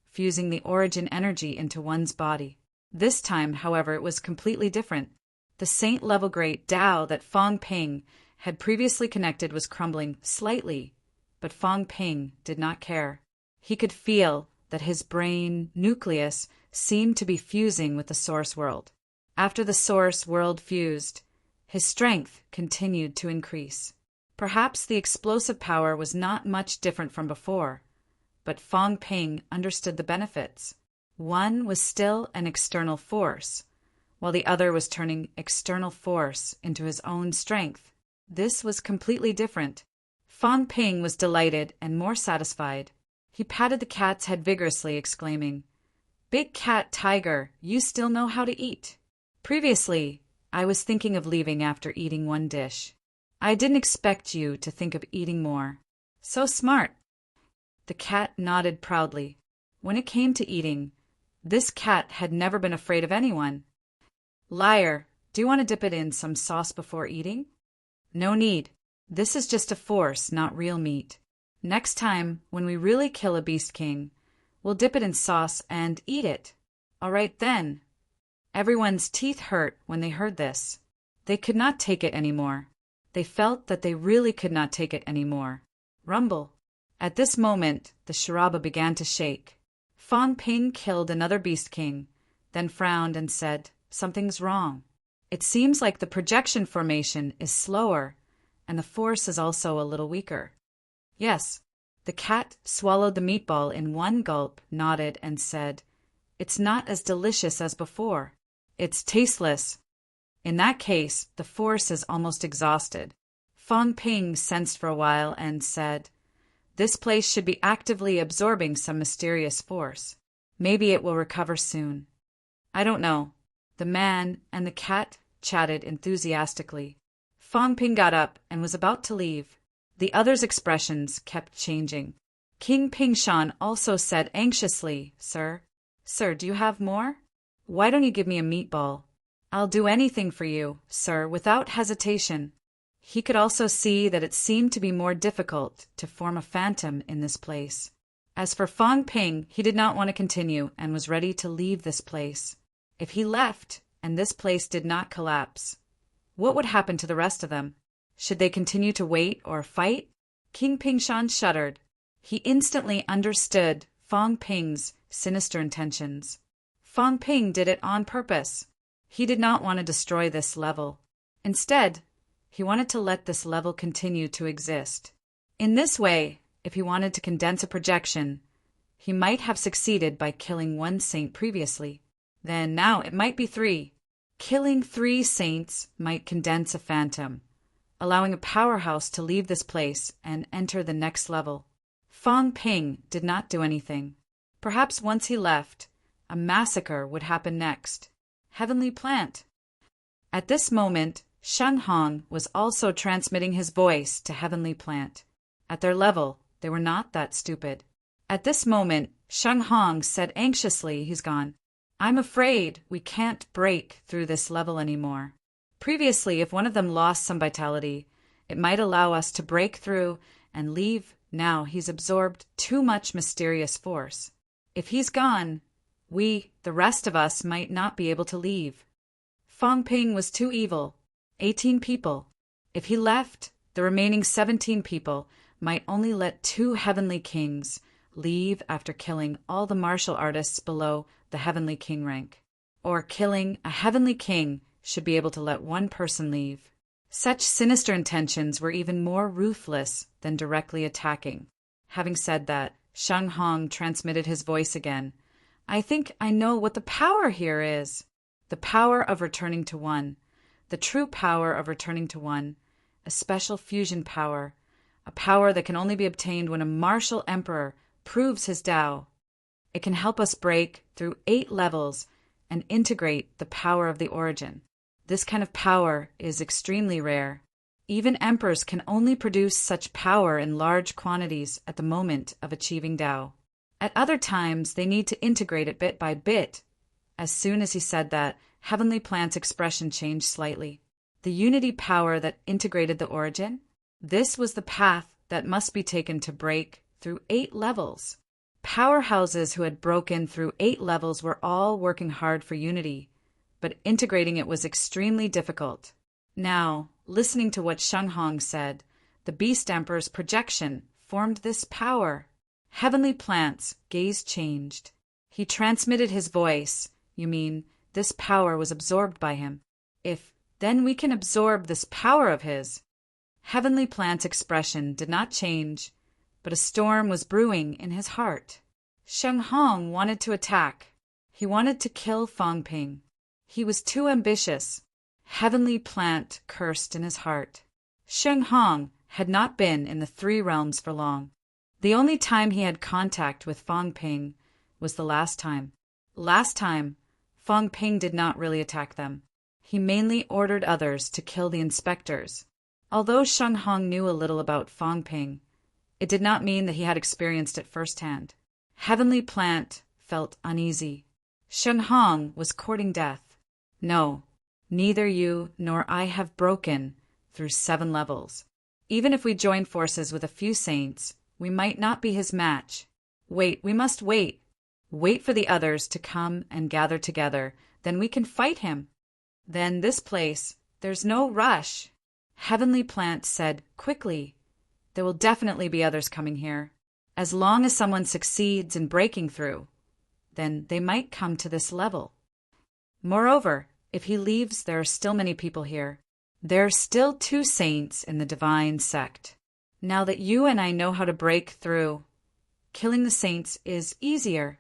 fusing the origin energy into one's body. This time, however, it was completely different. The saint-level great Tao that Fang Ping had previously connected was crumbling slightly, but Fang Ping did not care. He could feel that his brain nucleus seemed to be fusing with the source world. After the source world fused, his strength continued to increase. Perhaps the explosive power was not much different from before, but Fang Ping understood the benefits. One was still an external force, while the other was turning external force into his own strength. This was completely different. Fang Ping was delighted and more satisfied. He patted the cat's head vigorously, exclaiming, "Big cat tiger, you still know how to eat." Previously, I was thinking of leaving after eating one dish. I didn't expect you to think of eating more. So smart. The cat nodded proudly. When it came to eating, this cat had never been afraid of anyone. "Liar, do you want to dip it in some sauce before eating?" "No need. This is just a force, not real meat. Next time, when we really kill a Beast King, we'll dip it in sauce and eat it." "All right then." Everyone's teeth hurt when they heard this. They could not take it anymore. They felt that they really could not take it anymore. Rumble. At this moment, the charaba began to shake. Fang Ping killed another Beast King, then frowned and said, "Something's wrong." It seems like the projection formation is slower, and the force is also a little weaker. Yes, the cat swallowed the meatball in one gulp, nodded, and said, "It's not as delicious as before. It's tasteless." In that case, the force is almost exhausted. Fong Ping sensed for a while and said, "This place should be actively absorbing some mysterious force. Maybe it will recover soon." "I don't know." The man and the cat chatted enthusiastically. Fong Ping got up and was about to leave. The others' expressions kept changing. King Pingshan also said anxiously, Sir, do you have more? Why don't you give me a meatball? I'll do anything for you, sir, without hesitation." He could also see that it seemed to be more difficult to form a phantom in this place. As for Fong Ping, he did not want to continue and was ready to leave this place. If he left and this place did not collapse, what would happen to the rest of them? Should they continue to wait or fight? King Pingshan shuddered. He instantly understood Fong Ping's sinister intentions. Fong Ping did it on purpose. He did not want to destroy this level. Instead, he wanted to let this level continue to exist. In this way, if he wanted to condense a projection, he might have succeeded by killing one saint previously. Then now it might be 3. Killing 3 saints might condense a phantom, allowing a powerhouse to leave this place and enter the next level. Fong Ping did not do anything. Perhaps once he left, a massacre would happen next. Heavenly Plant. At this moment, Sheng Hong was also transmitting his voice to Heavenly Plant. At their level, they were not that stupid. At this moment, Sheng Hong said anxiously, "He's gone. I'm afraid we can't break through this level anymore. Previously, if one of them lost some vitality, it might allow us to break through and leave. Now he's absorbed too much mysterious force. If he's gone, we, the rest of us, might not be able to leave." Fong Ping was too evil. 18 people. If he left, the remaining 17 people might only let 2 heavenly kings leave after killing all the martial artists below the heavenly king rank. Or killing a heavenly king should be able to let 1 person leave. Such sinister intentions were even more ruthless than directly attacking. Having said that, Sheng Hong transmitted his voice again. "I think I know what the power here is. The power of returning to one. The true power of returning to one. A special fusion power. A power that can only be obtained when a martial emperor proves his Tao. It can help us break through 8 levels and integrate the power of the origin. This kind of power is extremely rare. Even emperors can only produce such power in large quantities at the moment of achieving Tao. At other times, they need to integrate it bit by bit." As soon as he said that, Heavenly Plant's expression changed slightly. The unity power that integrated the origin? This was the path that must be taken to break through 8 levels. Powerhouses who had broken through 8 levels were all working hard for unity, but integrating it was extremely difficult. Now, listening to what Sheng Hong said, the Beast Emperor's projection formed this power. Heavenly Plant's gaze changed. He transmitted his voice. "You mean this power was absorbed by him? If then we can absorb this power of his." Heavenly Plant's expression did not change, but a storm was brewing in his heart. Sheng Hong wanted to attack. He wanted to kill Fong Ping. He was too ambitious. Heavenly Plant cursed in his heart. Sheng Hong had not been in the 3 realms for long. The only time he had contact with Fong Ping was the last time. Last time, Fong Ping did not really attack them. He mainly ordered others to kill the inspectors. Although Sheng Hong knew a little about Fong Ping, it did not mean that he had experienced it firsthand. Heavenly Plant felt uneasy. Sheng Hong was courting death. "No, neither you nor I have broken through 7 levels. Even if we join forces with a few saints, we might not be his match. Wait, we must wait. Wait for the others to come and gather together, then we can fight him. Then this place, there's no rush." Heavenly Plant said quickly, "There will definitely be others coming here. As long as someone succeeds in breaking through, then they might come to this level. Moreover, If he leaves, there are still many people here. There are still 2 saints in the divine sect. Now that you and I know how to break through, killing the saints is easier."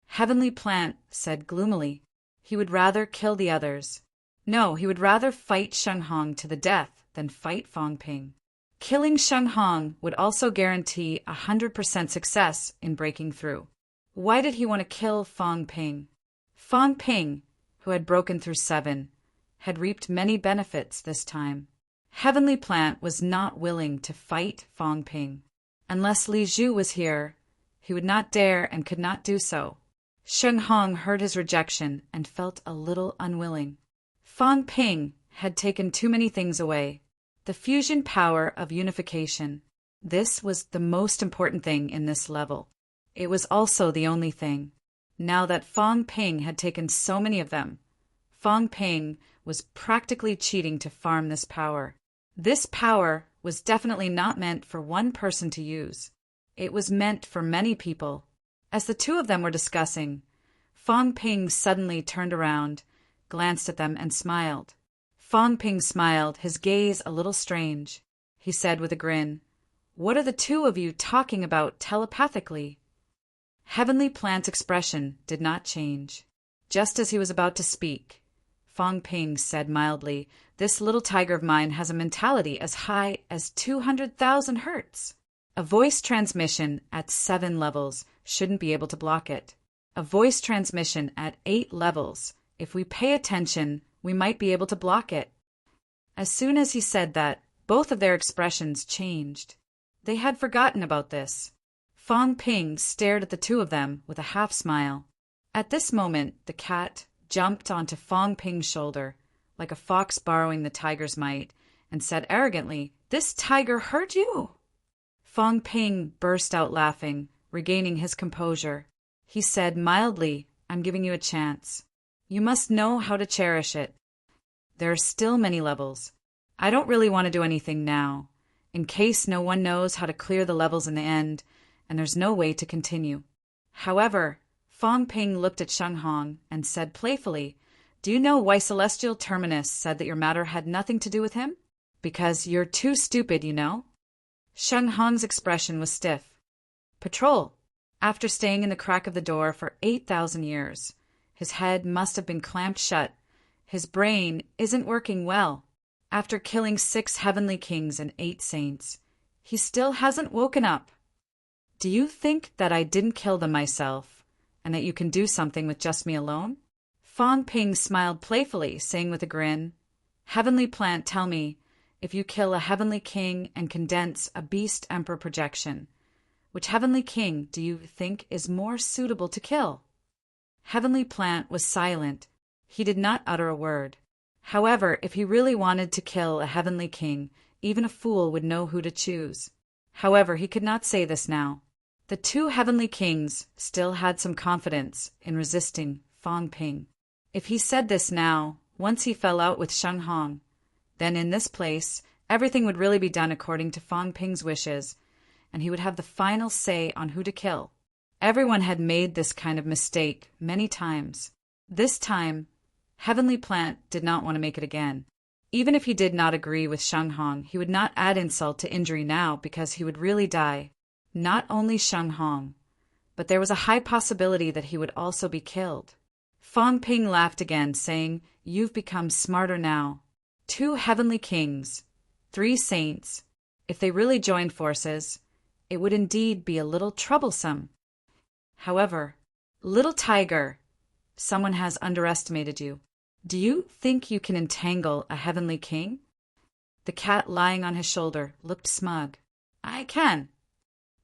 Heavenly Plant said gloomily. He would rather kill the others. No, he would rather fight Sheng Hong to the death than fight Fong Ping. Killing Sheng Hong would also guarantee 100% success in breaking through. Why did he want to kill Fong Ping? Fong Ping, who had broken through 7, had reaped many benefits this time. Heavenly Plant was not willing to fight Fong Ping. Unless Li Zhu was here, he would not dare and could not do so. Sheng Hong heard his rejection and felt a little unwilling. Fong Ping had taken too many things away. The fusion power of unification. This was the most important thing in this level. It was also the only thing. Now that Fong Ping had taken so many of them, Fong Ping was practically cheating to farm this power. This power was definitely not meant for one person to use. It was meant for many people. As the 2 of them were discussing, Fong Ping suddenly turned around, glanced at them, and smiled. Fong Ping smiled, his gaze a little strange. He said with a grin, "What are the 2 of you talking about telepathically?" Heavenly Plant's expression did not change. Just as he was about to speak, Fong Ping said mildly, "This little tiger of mine has a mentality as high as 200,000 hertz. A voice transmission at 7 levels shouldn't be able to block it. A voice transmission at 8 levels, if we pay attention, we might be able to block it." As soon as he said that, both of their expressions changed. They had forgotten about this. Fong Ping stared at the 2 of them with a half-smile. At this moment, the cat jumped onto Fong Ping's shoulder, like a fox borrowing the tiger's might, and said arrogantly, "This tiger hurt you?" Fong Ping burst out laughing, regaining his composure. He said mildly, "I'm giving you a chance. You must know how to cherish it. There are still many levels. I don't really want to do anything now, in case no one knows how to clear the levels in the end, and there's no way to continue." However, Fong Ping looked at Sheng Hong and said playfully, "Do you know why Celestial Terminus said that your matter had nothing to do with him? Because you're too stupid, you know." Sheng Hong's expression was stiff. Patrol. After staying in the crack of the door for 8,000 years, his head must have been clamped shut. His brain isn't working well. After killing 6 heavenly kings and 8 saints, he still hasn't woken up. "Do you think that I didn't kill them myself, and that you can do something with just me alone?" Fong Ping smiled playfully, saying with a grin, "Heavenly Plant, tell me, if you kill a heavenly king and condense a beast emperor projection, which heavenly king do you think is more suitable to kill?" Heavenly Plant was silent. He did not utter a word. However, if he really wanted to kill a heavenly king, even a fool would know who to choose. However, he could not say this now. The 2 heavenly kings still had some confidence in resisting Fong Ping. If he said this now, once he fell out with Sheng Hong, then in this place, everything would really be done according to Fong Ping's wishes, and he would have the final say on who to kill. Everyone had made this kind of mistake many times. This time, Heavenly Plant did not want to make it again. Even if he did not agree with Sheng Hong, he would not add insult to injury now because he would really die. Not only Sheng Hong, but there was a high possibility that he would also be killed. Fong Ping laughed again, saying, "You've become smarter now. 2 heavenly kings, 3 saints. If they really joined forces, it would indeed be a little troublesome. However, little tiger, someone has underestimated you. Do you think you can entangle a heavenly king?" The cat lying on his shoulder looked smug. "I can."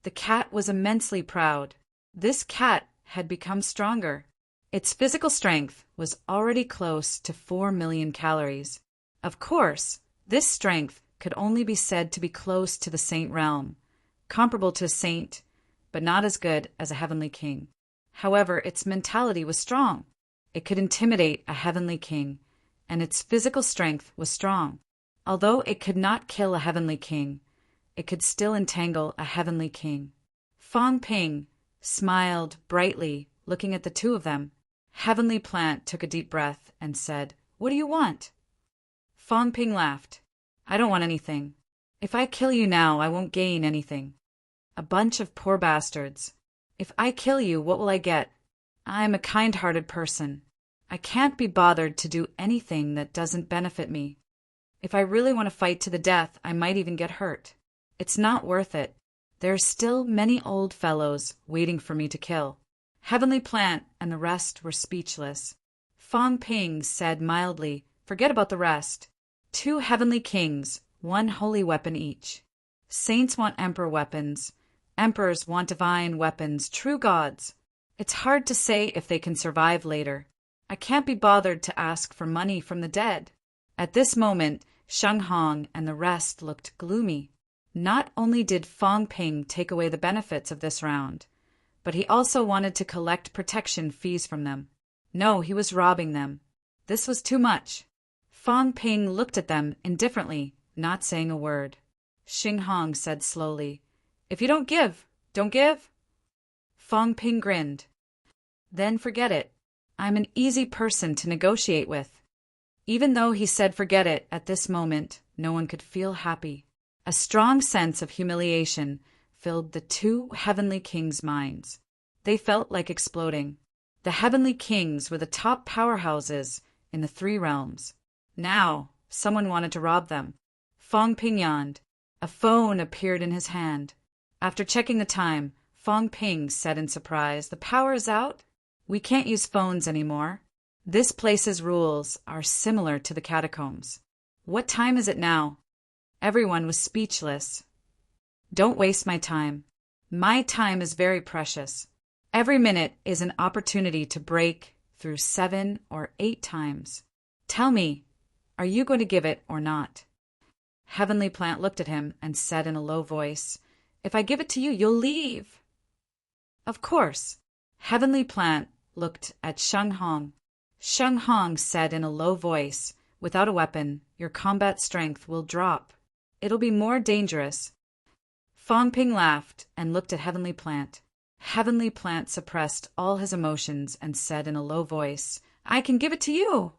The cat was immensely proud. This cat had become stronger. Its physical strength was already close to 4 million calories. Of course, this strength could only be said to be close to the saint realm, comparable to a saint, but not as good as a heavenly king. However, its mentality was strong. It could intimidate a heavenly king, and its physical strength was strong. Although it could not kill a heavenly king, it could still entangle a heavenly king. Fong Ping smiled brightly, looking at the 2 of them. Heavenly Plant took a deep breath and said, What do you want? Fong Ping laughed. I don't want anything. If I kill you now, I won't gain anything. A bunch of poor bastards. If I kill you, what will I get? I'm a kind-hearted person. I can't be bothered to do anything that doesn't benefit me. If I really want to fight to the death, I might even get hurt. It's not worth it. There are still many old fellows waiting for me to kill. Heavenly Plant and the rest were speechless. Fong Ping said mildly, Forget about the rest. 2 heavenly kings, 1 holy weapon each. Saints want emperor weapons. Emperors want divine weapons, true gods. It's hard to say if they can survive later. I can't be bothered to ask for money from the dead. At this moment, Sheng Hong and the rest looked gloomy. Not only did Fong Ping take away the benefits of this round, but he also wanted to collect protection fees from them. No, he was robbing them. This was too much. Fong Ping looked at them indifferently, not saying a word. Sheng Hong said slowly, If you don't give, don't give? Fong Ping grinned. Then forget it. I'm an easy person to negotiate with. Even though he said forget it at this moment, no one could feel happy. A strong sense of humiliation filled the 2 heavenly kings' minds. They felt like exploding. The heavenly kings were the top powerhouses in the 3 realms. Now, someone wanted to rob them. Fong Ping yawned. A phone appeared in his hand. After checking the time, Fong Ping said in surprise, The power is out? We can't use phones anymore. This place's rules are similar to the catacombs. What time is it now? Everyone was speechless. Don't waste my time. My time is very precious. Every minute is an opportunity to break through 7 or 8 times. Tell me, are you going to give it or not? Heavenly Plant looked at him and said in a low voice, If I give it to you, you'll leave. Of course. Heavenly Plant looked at Sheng Hong. Sheng Hong said in a low voice, Without a weapon, your combat strength will drop. It'll be more dangerous. Fong Ping laughed and looked at Heavenly Plant. Heavenly Plant suppressed all his emotions and said in a low voice, I can give it to you.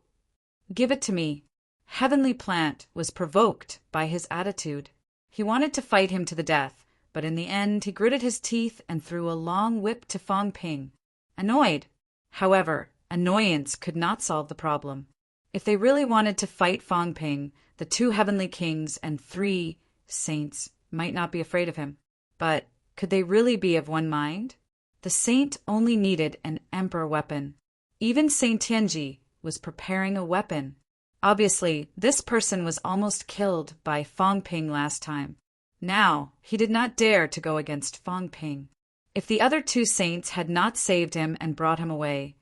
Give it to me. Heavenly Plant was provoked by his attitude. He wanted to fight him to the death, but in the end he gritted his teeth and threw a long whip to Fong Ping. Annoyed. However, annoyance could not solve the problem. If they really wanted to fight Fong Ping, the 2 heavenly kings and 3 saints might not be afraid of him. But could they really be of one mind? The saint only needed an emperor weapon. Even Saint Tianji was preparing a weapon. Obviously, this person was almost killed by Fong Ping last time. Now, he did not dare to go against Fong Ping. If the other 2 saints had not saved him and brought him away,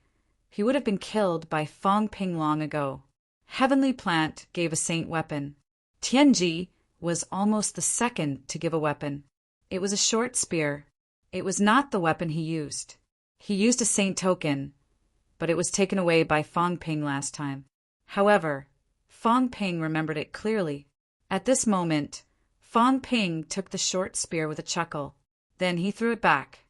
he would have been killed by Fong Ping long ago. Heavenly Plant gave a saint weapon. Tianji was almost the second to give a weapon. It was a short spear. It was not the weapon he used. He used a saint token, but it was taken away by Fong Ping last time. However, Fong Ping remembered it clearly. At this moment, Fong Ping took the short spear with a chuckle. Then he threw it back.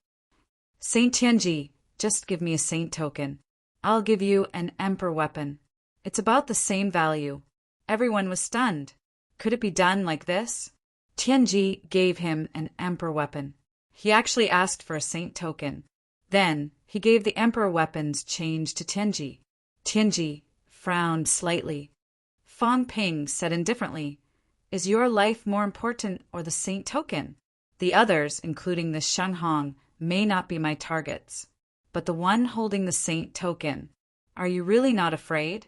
Saint Tianji, just give me a saint token. I'll give you an emperor weapon. It's about the same value. Everyone was stunned. Could it be done like this? Tianji gave him an emperor weapon. He actually asked for a saint token. Then he gave the emperor weapon's change to Tianji. Tianji frowned slightly. Fong Ping said indifferently, Is your life more important or the saint token? The others, including the Sheng Hong, may not be my targets. But the one holding the saint token, are you really not afraid?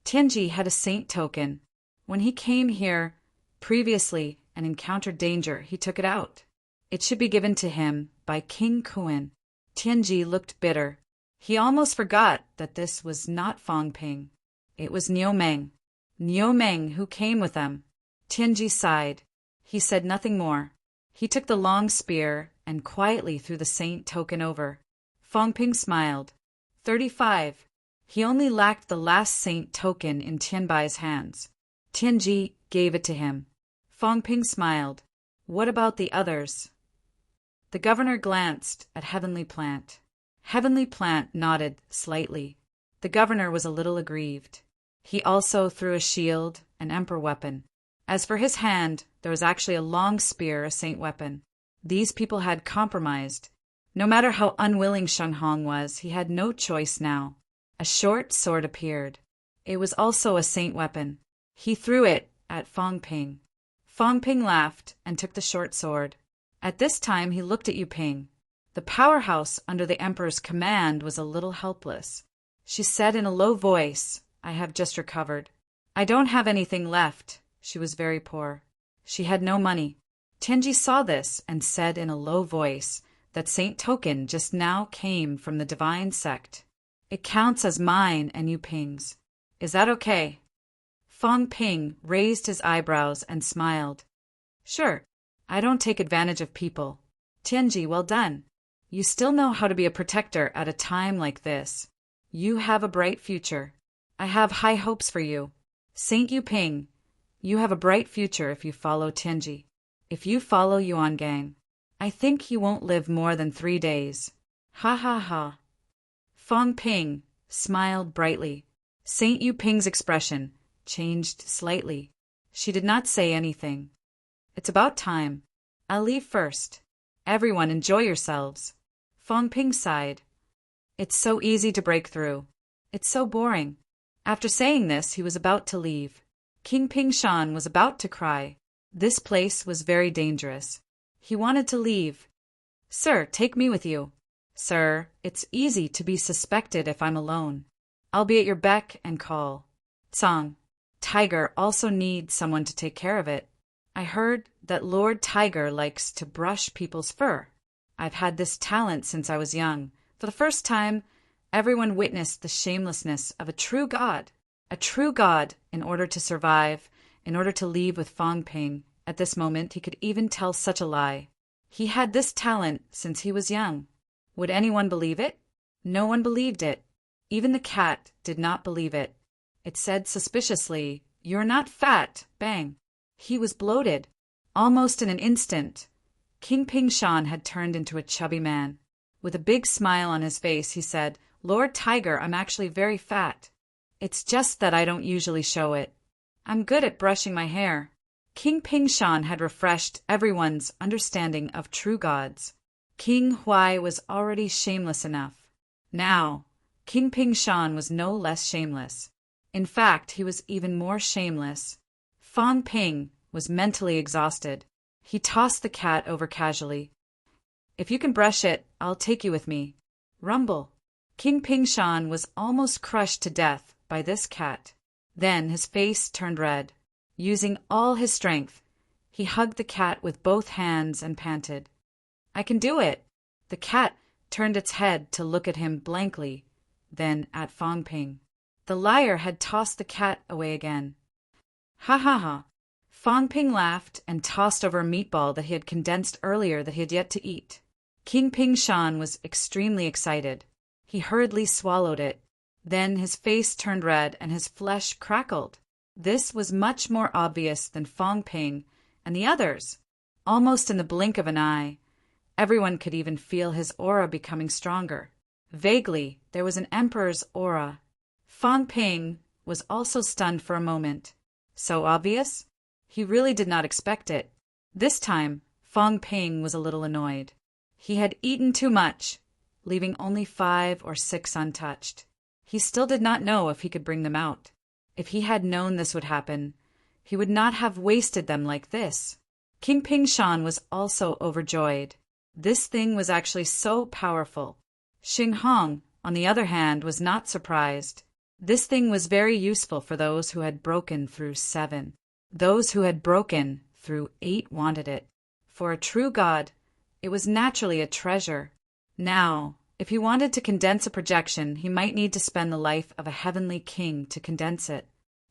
Tianji had a saint token. When he came here previously and encountered danger, he took it out. It should be given to him by King Kuan. Tianji looked bitter. He almost forgot that this was not Fong Ping. It was Niu Meng. Niu Meng who came with them. Tianji sighed. He said nothing more. He took the long spear and quietly threw the saint token over. Fong Ping smiled. 35. He only lacked the last saint token in Tianbai's hands. Tianji gave it to him. Fong Ping smiled. What about the others? The governor glanced at Heavenly Plant. Heavenly Plant nodded slightly. The governor was a little aggrieved. He also threw a shield, an emperor weapon. As for his hand, there was actually a long spear, a saint weapon. These people had compromised. No matter how unwilling Sheng Hong was, he had no choice now. A short sword appeared. It was also a saint weapon. He threw it at Fong Ping. Fong Ping laughed and took the short sword. At this time he looked at Yu Ping. The powerhouse under the emperor's command was a little helpless. She said in a low voice, "I have just recovered. I don't have anything left." She was very poor. She had no money. Tianji saw this and said in a low voice that Saint Token just now came from the divine sect. "It counts as mine and Yu Ping's. Is that okay?" Fong Ping raised his eyebrows and smiled. "Sure, I don't take advantage of people. Tianji, well done. You still know how to be a protector at a time like this. You have a bright future. I have high hopes for you. Saint Yu Ping, you have a bright future if you follow Tianji. If you follow Yuan Gang, I think you won't live more than 3 days. Ha ha ha." Fong Ping smiled brightly. Saint Yu Ping's expression changed slightly. She did not say anything. "It's about time. I'll leave first. Everyone enjoy yourselves." Fong Ping sighed. "It's so easy to break through. It's so boring." After saying this, he was about to leave. King Ping Shan was about to cry. This place was very dangerous. He wanted to leave. "Sir, take me with you." "Sir, it's easy to be suspected if I'm alone. I'll be at your beck and call." "Tsang, Tiger also needs someone to take care of it. I heard that Lord Tiger likes to brush people's fur. I've had this talent since I was young. For the first time, everyone witnessed the shamelessness of a true god. A true god, in order to survive, in order to leave with Fong Ping. At this moment, he could even tell such a lie. He had this talent since he was young. Would anyone believe it? No one believed it. Even the cat did not believe it. It said suspiciously, "You're not fat." Bang. He was bloated. Almost in an instant, King Ping Shan had turned into a chubby man. With a big smile on his face, he said, "Lord Tiger, I'm actually very fat. It's just that I don't usually show it. I'm good at brushing my hair." King Ping Shan had refreshed everyone's understanding of true gods. King Huai was already shameless enough. Now, King Ping Shan was no less shameless. In fact, he was even more shameless. Fong Ping was mentally exhausted. He tossed the cat over casually. "If you can brush it, I'll take you with me." Rumble. King Ping Shan was almost crushed to death by this cat. Then his face turned red. Using all his strength, he hugged the cat with both hands and panted, "I can do it." The cat turned its head to look at him blankly, then at Fong Ping. The liar had tossed the cat away again. "Ha ha ha." Fong Ping laughed and tossed over a meatball that he had condensed earlier that he had yet to eat. King Ping Shan was extremely excited. He hurriedly swallowed it. Then his face turned red and his flesh crackled. This was much more obvious than Fong Ping and the others. Almost in the blink of an eye, everyone could even feel his aura becoming stronger. Vaguely, there was an emperor's aura. Fong Ping was also stunned for a moment. So obvious? He really did not expect it. This time, Fong Ping was a little annoyed. He had eaten too much, leaving only 5 or 6 untouched. He still did not know if he could bring them out. If he had known this would happen, he would not have wasted them like this. King Ping Shan was also overjoyed. This thing was actually so powerful. Xing Hong, on the other hand, was not surprised. This thing was very useful for those who had broken through 7. Those who had broken through 8 wanted it. For a true god, it was naturally a treasure. Now, if he wanted to condense a projection, he might need to spend the life of a heavenly king to condense it.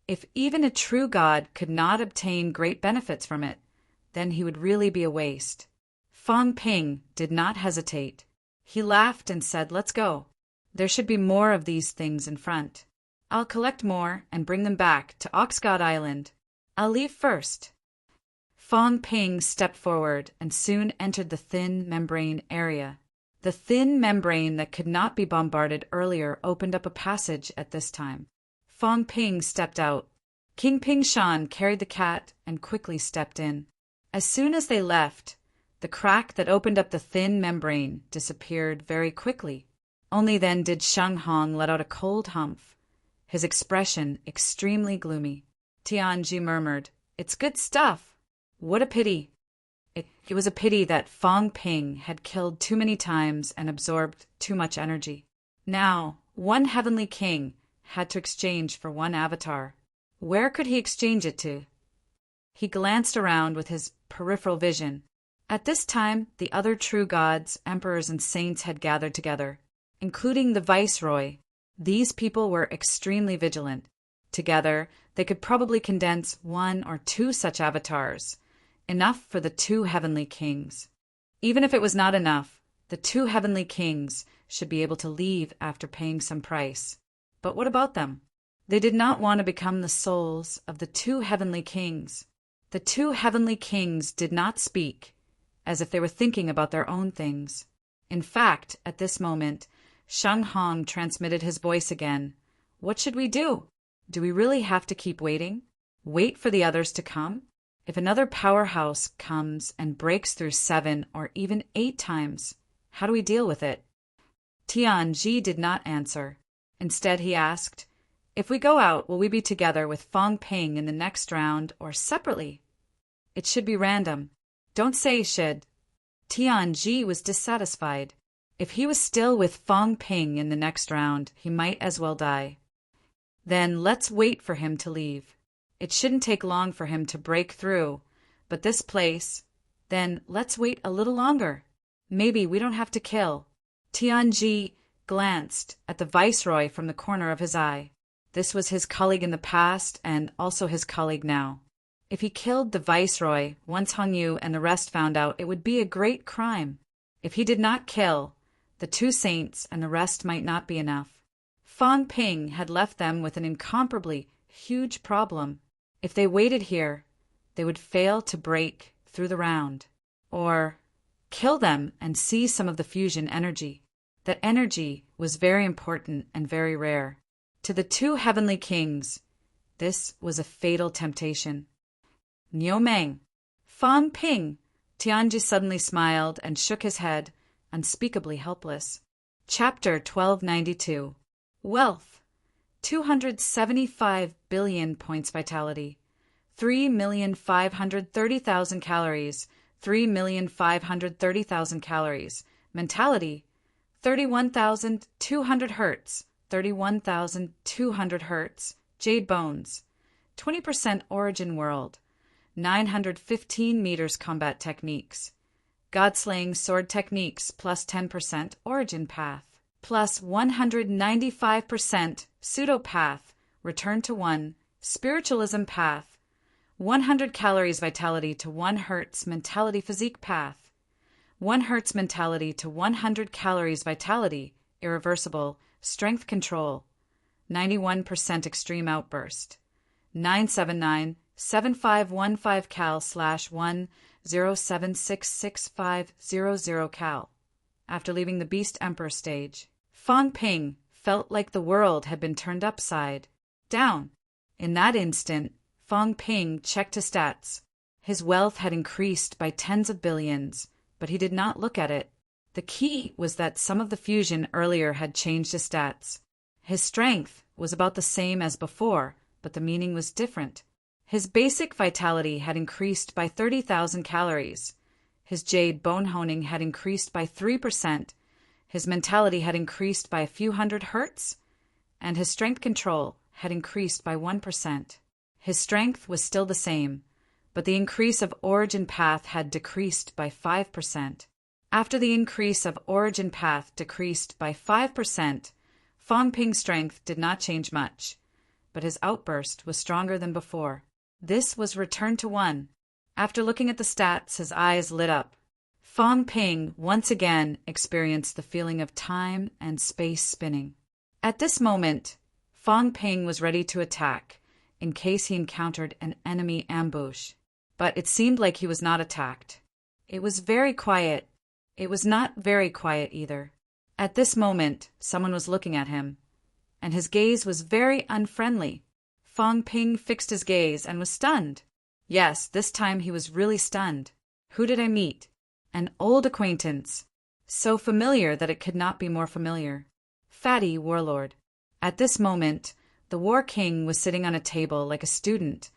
If even a true god could not obtain great benefits from it, then he would really be a waste. Fong Ping did not hesitate. He laughed and said, "Let's go. There should be more of these things in front. I'll collect more and bring them back to Oxgod Island. I'll leave first." Fong Ping stepped forward and soon entered the thin membrane area. The thin membrane that could not be bombarded earlier opened up a passage at this time. Fong Ping stepped out. King Ping Shan carried the cat and quickly stepped in. As soon as they left, the crack that opened up the thin membrane disappeared very quickly. Only then did Shang Hong let out a cold humph, his expression extremely gloomy. Tianji murmured, "It's good stuff. What a pity." It was a pity that Fong Ping had killed too many times and absorbed too much energy. Now, one heavenly king had to exchange for one avatar. Where could he exchange it to? He glanced around with his peripheral vision. At this time, the other true gods, emperors, and saints had gathered together, including the viceroy. These people were extremely vigilant. Together, they could probably condense one or two such avatars, enough for the two heavenly kings. Even if it was not enough, the two heavenly kings should be able to leave after paying some price. But what about them? They did not want to become the souls of the two heavenly kings. The two heavenly kings did not speak, as if they were thinking about their own things. In fact, at this moment, Shang Hong transmitted his voice again. What should we do? Do we really have to keep waiting? Wait for the others to come? If another powerhouse comes and breaks through 7 or even 8 times, how do we deal with it? Tianji did not answer. Instead, he asked, "If we go out, will we be together with Fong Ping in the next round or separately?" "It should be random. Don't say should." Tianji was dissatisfied. If he was still with Fong Ping in the next round, he might as well die. Then let's wait for him to leave. It shouldn't take long for him to break through, but this place, then let's wait a little longer. Maybe we don't have to kill. Tianji glanced at the viceroy from the corner of his eye. This was his colleague in the past and also his colleague now. If he killed the viceroy, once Hong Yu and the rest found out, it would be a great crime. If he did not kill, the two saints and the rest might not be enough. Fong Ping had left them with an incomparably huge problem. If they waited here, they would fail to break through the round. Or kill them and see some of the fusion energy. That energy was very important and very rare. To the two heavenly kings, this was a fatal temptation. Niu Meng, Fong Ping. Tianji suddenly smiled and shook his head, unspeakably helpless. Chapter 1292. Wealth. 275 billion points vitality. 3,530,000 calories. 3,530,000 calories. Mentality. 31,200 hertz. 31,200 hertz. Jade bones. 20% origin world. 915 meters combat techniques. God-slaying sword techniques plus 10% origin path. Plus 195% pseudo-path, return to 1, spiritualism path. 100 calories vitality to 1 hertz mentality physique path. 1 hertz mentality to 100 calories vitality, irreversible, strength control. 91% extreme outburst. 979-7515 cal/107666500 cal. After leaving the Beast Emperor stage, Fong Ping felt like the world had been turned upside down. In that instant, Fong Ping checked his stats. His wealth had increased by tens of billions, but he did not look at it. The key was that some of the fusion earlier had changed his stats. His strength was about the same as before, but the meaning was different. His basic vitality had increased by 30,000 calories. His jade bone honing had increased by 3%. His mentality had increased by a few hundred hertz, and his strength control had increased by 1%. His strength was still the same, but the increase of origin path had decreased by 5%. After the increase of origin path decreased by 5%, Fong Ping's strength did not change much, but his outburst was stronger than before. This was return to 1. After looking at the stats, his eyes lit up. Fong Ping once again experienced the feeling of time and space spinning. At this moment, Fong Ping was ready to attack, in case he encountered an enemy ambush. But it seemed like he was not attacked. It was very quiet. It was not very quiet either. At this moment, someone was looking at him, and his gaze was very unfriendly. Fong Ping fixed his gaze and was stunned. Yes, this time he was really stunned. Who did I meet? An old acquaintance. So familiar that it could not be more familiar. Fatty Warlord. At this moment, the War King was sitting on a table like a student,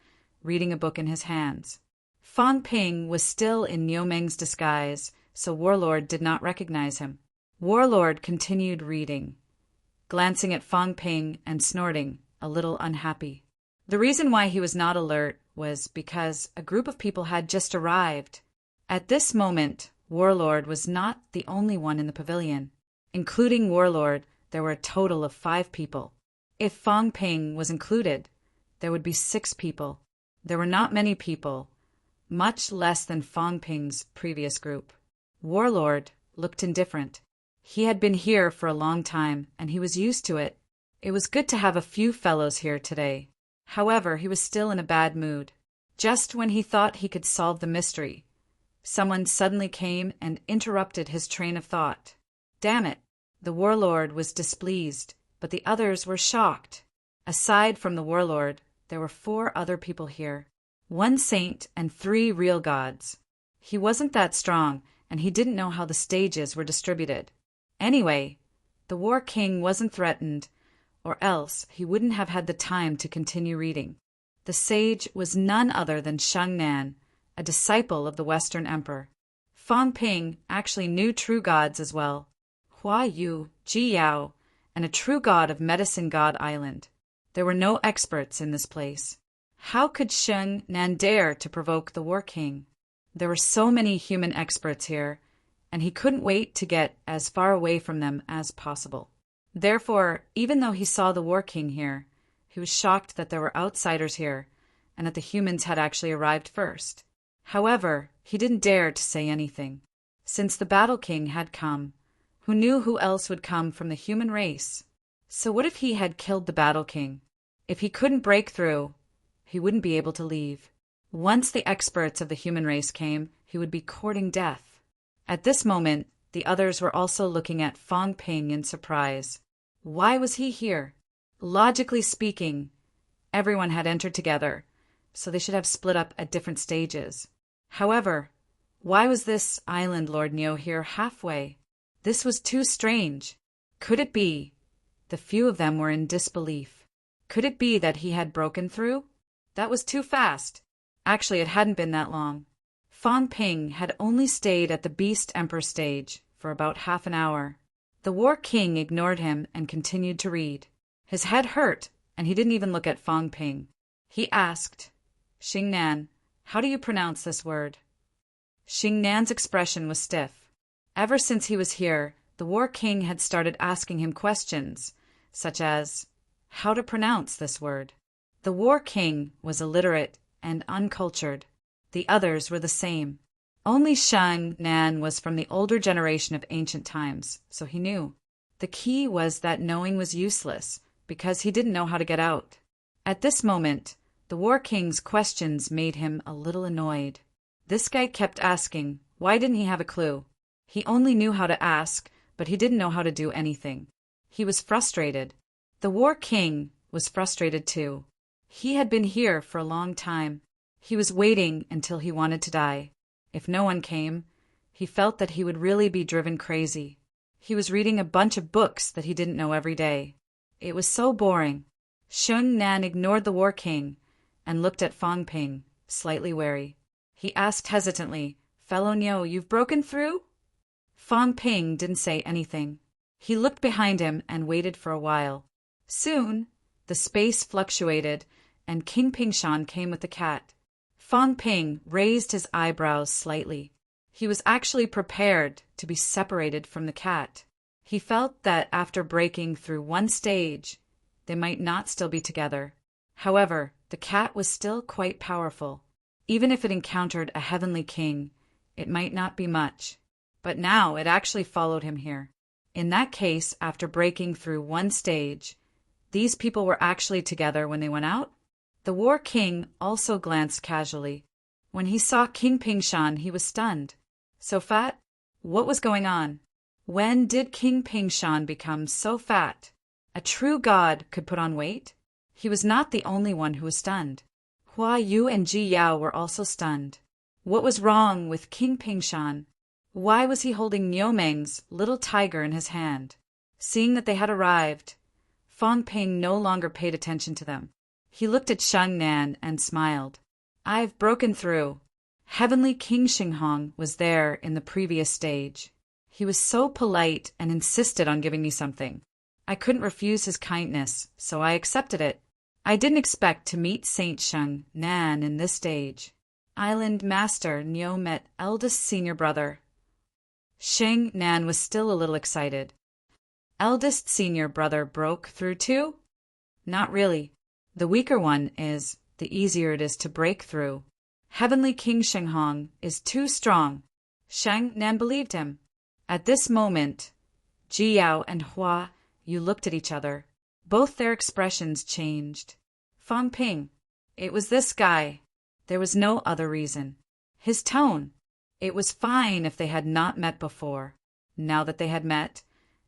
reading a book in his hands. Fong Ping was still in Niu Meng's disguise, so Warlord did not recognize him. Warlord continued reading, glancing at Fong Ping and snorting, a little unhappy. The reason why he was not alert was because a group of people had just arrived. At this moment, Warlord was not the only one in the pavilion. Including Warlord, there were a total of 5 people. If Fong Ping was included, there would be 6 people. There were not many people, much less than Fong Ping's previous group. Warlord looked indifferent. He had been here for a long time, and he was used to it. It was good to have a few fellows here today. However, he was still in a bad mood. Just when he thought he could solve the mystery, someone suddenly came and interrupted his train of thought. Damn it! The Warlord was displeased, but the others were shocked. Aside from the Warlord, there were 4 other people here. 1 saint and 3 real gods. He wasn't that strong, and he didn't know how the stages were distributed. Anyway, the War King wasn't threatened, or else he wouldn't have had the time to continue reading. The sage was none other than Sheng Nan, a disciple of the Western Emperor. Fong Ping actually knew true gods as well. Hua Yu, Ji Yao, and a true god of Medicine God Island. There were no experts in this place. How could Sheng Nan dare to provoke the War King? There were so many human experts here, and he couldn't wait to get as far away from them as possible. Therefore, even though he saw the War King here, he was shocked that there were outsiders here, and that the humans had actually arrived first. However, he didn't dare to say anything. Since the Battle King had come, who knew who else would come from the human race? So what if he had killed the Battle King? If he couldn't break through, he wouldn't be able to leave. Once the experts of the human race came, he would be courting death. At this moment, the others were also looking at Fong Ping in surprise. Why was he here? Logically speaking, everyone had entered together, so they should have split up at different stages. However, why was this island Lord Niu here halfway? This was too strange. Could it be? The few of them were in disbelief. Could it be that he had broken through? That was too fast. Actually, it hadn't been that long. Fong Ping had only stayed at the Beast Emperor stage for about half an hour. The War King ignored him and continued to read. His head hurt, and he didn't even look at Fong Ping. He asked, Xing Nan, how do you pronounce this word? Xing Nan's expression was stiff. Ever since he was here, the War King had started asking him questions, such as, how to pronounce this word. The War King was illiterate and uncultured. The others were the same. Only Sheng Nan was from the older generation of ancient times, so he knew. The key was that knowing was useless, because he didn't know how to get out. At this moment, the War King's questions made him a little annoyed. This guy kept asking, why didn't he have a clue? He only knew how to ask, but he didn't know how to do anything. He was frustrated. The War King was frustrated too. He had been here for a long time. He was waiting until he wanted to die. If no one came, he felt that he would really be driven crazy. He was reading a bunch of books that he didn't know every day. It was so boring. Sheng Nan ignored the War King and looked at Fong Ping, slightly wary. He asked hesitantly, Fellow Niu, you've broken through? Fong Ping didn't say anything. He looked behind him and waited for a while. Soon, the space fluctuated, and King Pingshan came with the cat. Fong Ping raised his eyebrows slightly. He was actually prepared to be separated from the cat. He felt that after breaking through one stage, they might not still be together. However, the cat was still quite powerful. Even if it encountered a heavenly king, it might not be much. But now it actually followed him here. In that case, after breaking through one stage, these people were actually together when they went out? The War King also glanced casually. When he saw King Pingshan, he was stunned. So fat? What was going on? When did King Pingshan become so fat? A true god could put on weight? He was not the only one who was stunned. Hua Yu and Ji Yao were also stunned. What was wrong with King Pingshan? Why was he holding Niu Meng's little tiger in his hand? Seeing that they had arrived, Fang Ping no longer paid attention to them. He looked at Sheng Nan and smiled. I've broken through. Heavenly King Xinghong was there in the previous stage. He was so polite and insisted on giving me something. I couldn't refuse his kindness, so I accepted it. I didn't expect to meet Saint Sheng Nan in this stage. Island Master Niu met eldest senior brother. Sheng Nan was still a little excited. Eldest senior brother broke through too? Not really. The weaker one is, the easier it is to break through. Heavenly King Xinghong is too strong. Sheng Nan believed him. At this moment, Ji Yao and Hua Yu looked at each other. Both their expressions changed. Fang Ping. It was this guy. There was no other reason. His tone. It was fine if they had not met before. Now that they had met,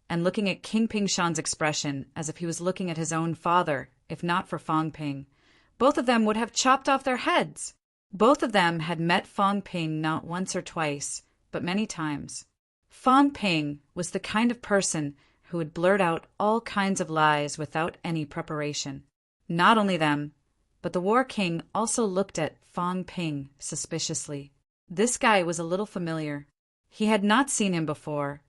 and looking at King Pingshan's expression as if he was looking at his own father, if not for Fang Ping, both of them would have chopped off their heads. Both of them had met Fang Ping not once or twice, but many times. Fang Ping was the kind of person who would blurt out all kinds of lies without any preparation. Not only them, but the War King also looked at Fang Ping suspiciously. This guy was a little familiar. He had not seen him before,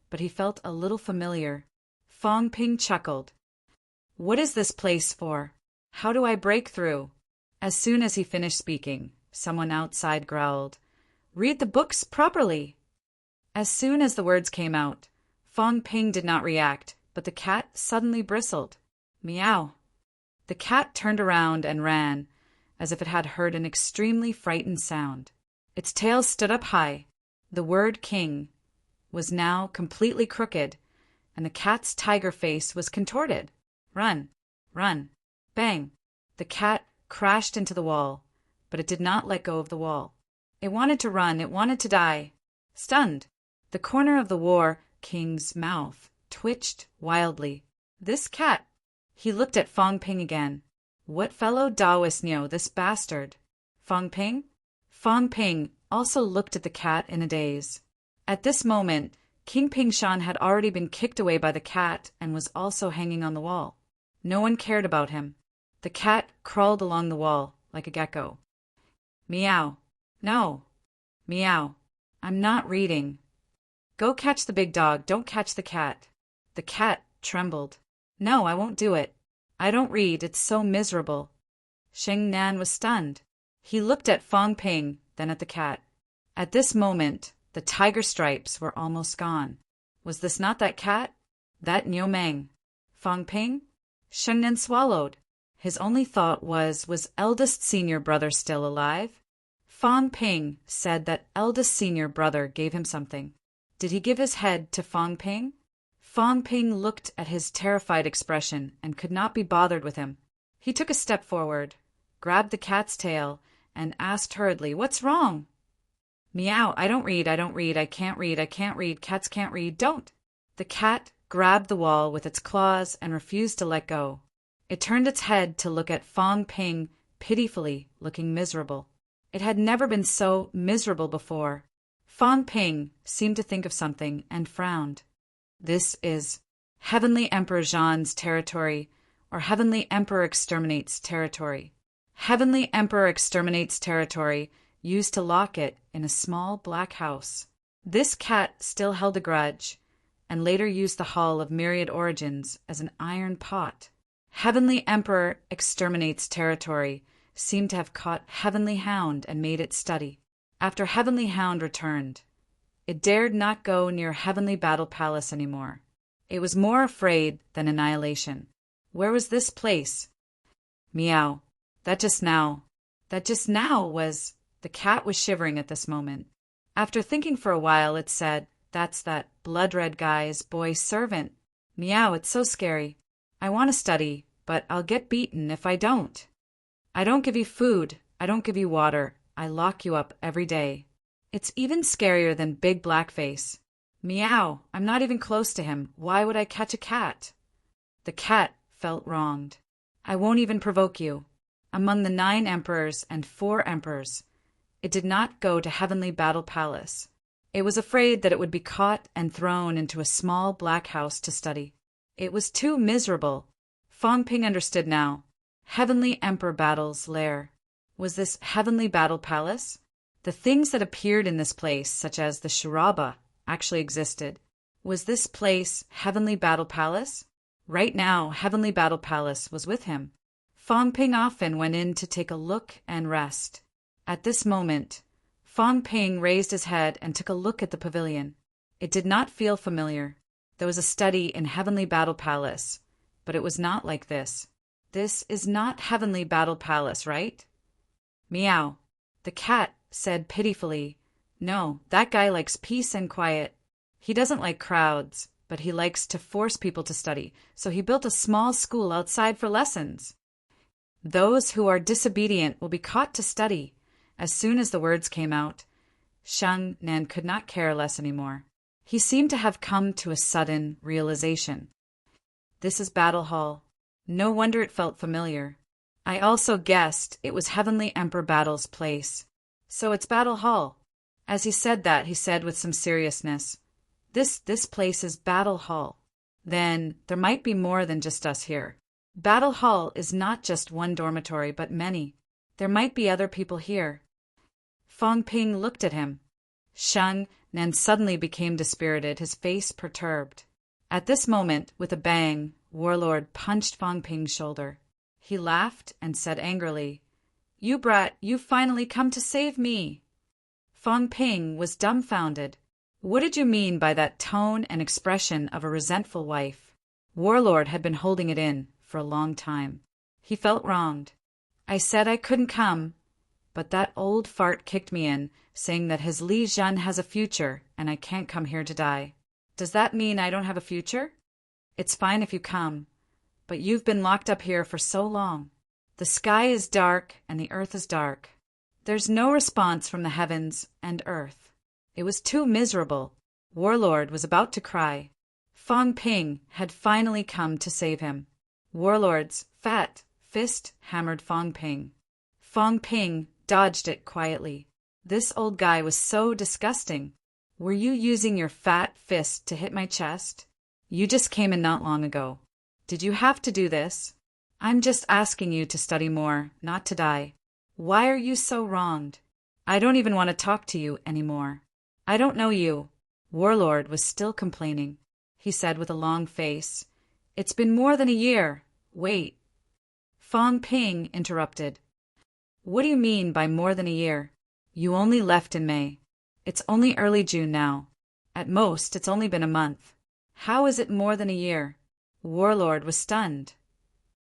but he felt a little familiar. Fang Ping chuckled. What is this place for? How do I break through? As soon as he finished speaking, someone outside growled, Read the books properly. As soon as the words came out, Fang Ping did not react, but the cat suddenly bristled. Meow. The cat turned around and ran, as if it had heard an extremely frightened sound. Its tail stood up high. The word king was now completely crooked, and the cat's tiger face was contorted. Run, run, bang. The cat crashed into the wall, but it did not let go of the wall. It wanted to run, it wanted to die. Stunned, the corner of the War King's mouth twitched wildly. This cat. He looked at Fang Ping again. What fellow Taoist knew this bastard? Fang Ping? Fang Ping also looked at the cat in a daze. At this moment, King Pingshan had already been kicked away by the cat and was also hanging on the wall. No one cared about him. The cat crawled along the wall like a gecko. Meow. No. Meow. I'm not reading. Go catch the big dog, don't catch the cat. The cat trembled. No, I won't do it. I don't read, it's so miserable. Sheng Nan was stunned. He looked at Fang Ping, then at the cat. At this moment, the tiger stripes were almost gone. Was this not that cat? That Niu Meng? Fang Ping? Sheng Nan swallowed. His only thought was eldest senior brother still alive? Fang Ping said that eldest senior brother gave him something. Did he give his head to Fang Ping? Fang Ping looked at his terrified expression and could not be bothered with him. He took a step forward, grabbed the cat's tail, and asked hurriedly, What's wrong? Meow, I don't read, I can't read, cats can't read, don't. The cat grabbed the wall with its claws and refused to let go. It turned its head to look at Fang Ping pitifully, looking miserable. It had never been so miserable before. Fang Ping seemed to think of something and frowned. This is Heavenly Emperor Zhan's territory, or Heavenly Emperor Exterminates territory. Heavenly Emperor Exterminates territory used to lock it in a small black house. This cat still held a grudge, and later used the Hall of Myriad Origins as an iron pot. Heavenly Emperor Exterminates territory seemed to have caught Heavenly Hound and made it study. After Heavenly Hound returned, it dared not go near Heavenly Battle Palace anymore. It was more afraid than annihilation. Where was this place? Meow. That just now was... The cat was shivering at this moment. After thinking for a while, it said, That's that blood-red guy's boy servant. Meow, it's so scary. I want to study, but I'll get beaten if I don't. I don't give you food. I don't give you water. I lock you up every day. It's even scarier than Big Blackface. Meow, I'm not even close to him. Why would I catch a cat? The cat felt wronged. I won't even provoke you. Among the 9 emperors and 4 emperors, it did not go to Heavenly Battle Palace. It was afraid that it would be caught and thrown into a small black house to study. It was too miserable. Fong Ping understood now. Heavenly Emperor Battle's lair. Was this Heavenly Battle Palace? The things that appeared in this place, such as the Shuraba, actually existed. Was this place Heavenly Battle Palace? Right now, Heavenly Battle Palace was with him. Fong Ping often went in to take a look and rest. At this moment, Fong Ping raised his head and took a look at the pavilion. It did not feel familiar. There was a study in Heavenly Battle Palace, but it was not like this. This is not Heavenly Battle Palace, right? Meow. The cat said pitifully, "No, that guy likes peace and quiet. He doesn't like crowds, but he likes to force people to study, so he built a small school outside for lessons. Those who are disobedient will be caught to study." As soon as the words came out, Shang Nan could not care less anymore. He seemed to have come to a sudden realization. This is Battle Hall. No wonder it felt familiar. I also guessed it was Heavenly Emperor Battle's place. So it's Battle Hall. As he said that, he said with some seriousness, This place is Battle Hall. Then there might be more than just us here. Battle Hall is not just one dormitory, but many. There might be other people here. Fong Ping looked at him. Shang Nan suddenly became dispirited, his face perturbed. At this moment, with a bang, Warlord punched Fong Ping's shoulder. He laughed and said angrily, "You brat, you've finally come to save me." Fong Ping was dumbfounded. What did you mean by that tone and expression of a resentful wife? Warlord had been holding it in for a long time. He felt wronged. "I said I couldn't come, but that old fart kicked me in, saying that his Li Zhen has a future and I can't come here to die. Does that mean I don't have a future? It's fine if you come, but you've been locked up here for so long. The sky is dark and the earth is dark. There's no response from the heavens and earth." It was too miserable. Warlord was about to cry. Fong Ping had finally come to save him. Warlord's fat fist hammered Fong Ping. Fong Ping dodged it quietly. This old guy was so disgusting. "Were you using your fat fist to hit my chest? You just came in not long ago. Did you have to do this? I'm just asking you to study more, not to die. Why are you so wronged? I don't even want to talk to you anymore. I don't know you." Warlord was still complaining. He said with a long face, "It's been more than a year. Wait." Fong Ping interrupted. "What do you mean by more than a year? You only left in May. It's only early June now. At most, it's only been a month. How is it more than a year?" Warlord was stunned.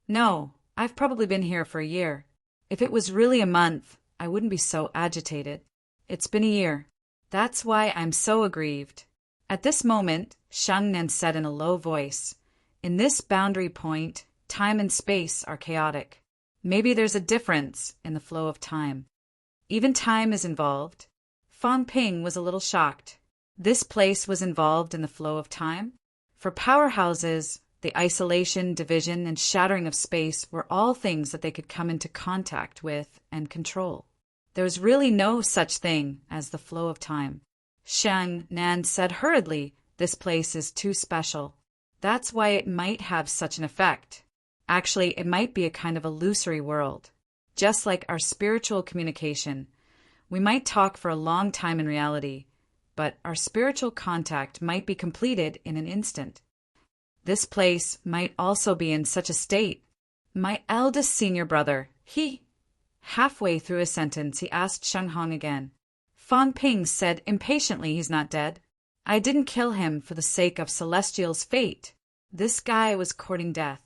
"No, I've probably been here for a year. If it was really a month, I wouldn't be so agitated. It's been a year. That's why I'm so aggrieved." At this moment, Shang Nan said in a low voice, "In this boundary point, time and space are chaotic. Maybe there's a difference in the flow of time. Even time is involved." Fong Ping was a little shocked. This place was involved in the flow of time? For powerhouses, the isolation, division, and shattering of space were all things that they could come into contact with and control. There was really no such thing as the flow of time. Shang Nan said hurriedly, "This place is too special. That's why it might have such an effect. Actually, it might be a kind of illusory world. Just like our spiritual communication. We might talk for a long time in reality, but our spiritual contact might be completed in an instant. This place might also be in such a state. My eldest senior brother, he..." Halfway through his sentence, he asked Sheng Hong again. Fong Ping said impatiently, "He's not dead. I didn't kill him for the sake of Celestial's fate. This guy was courting death.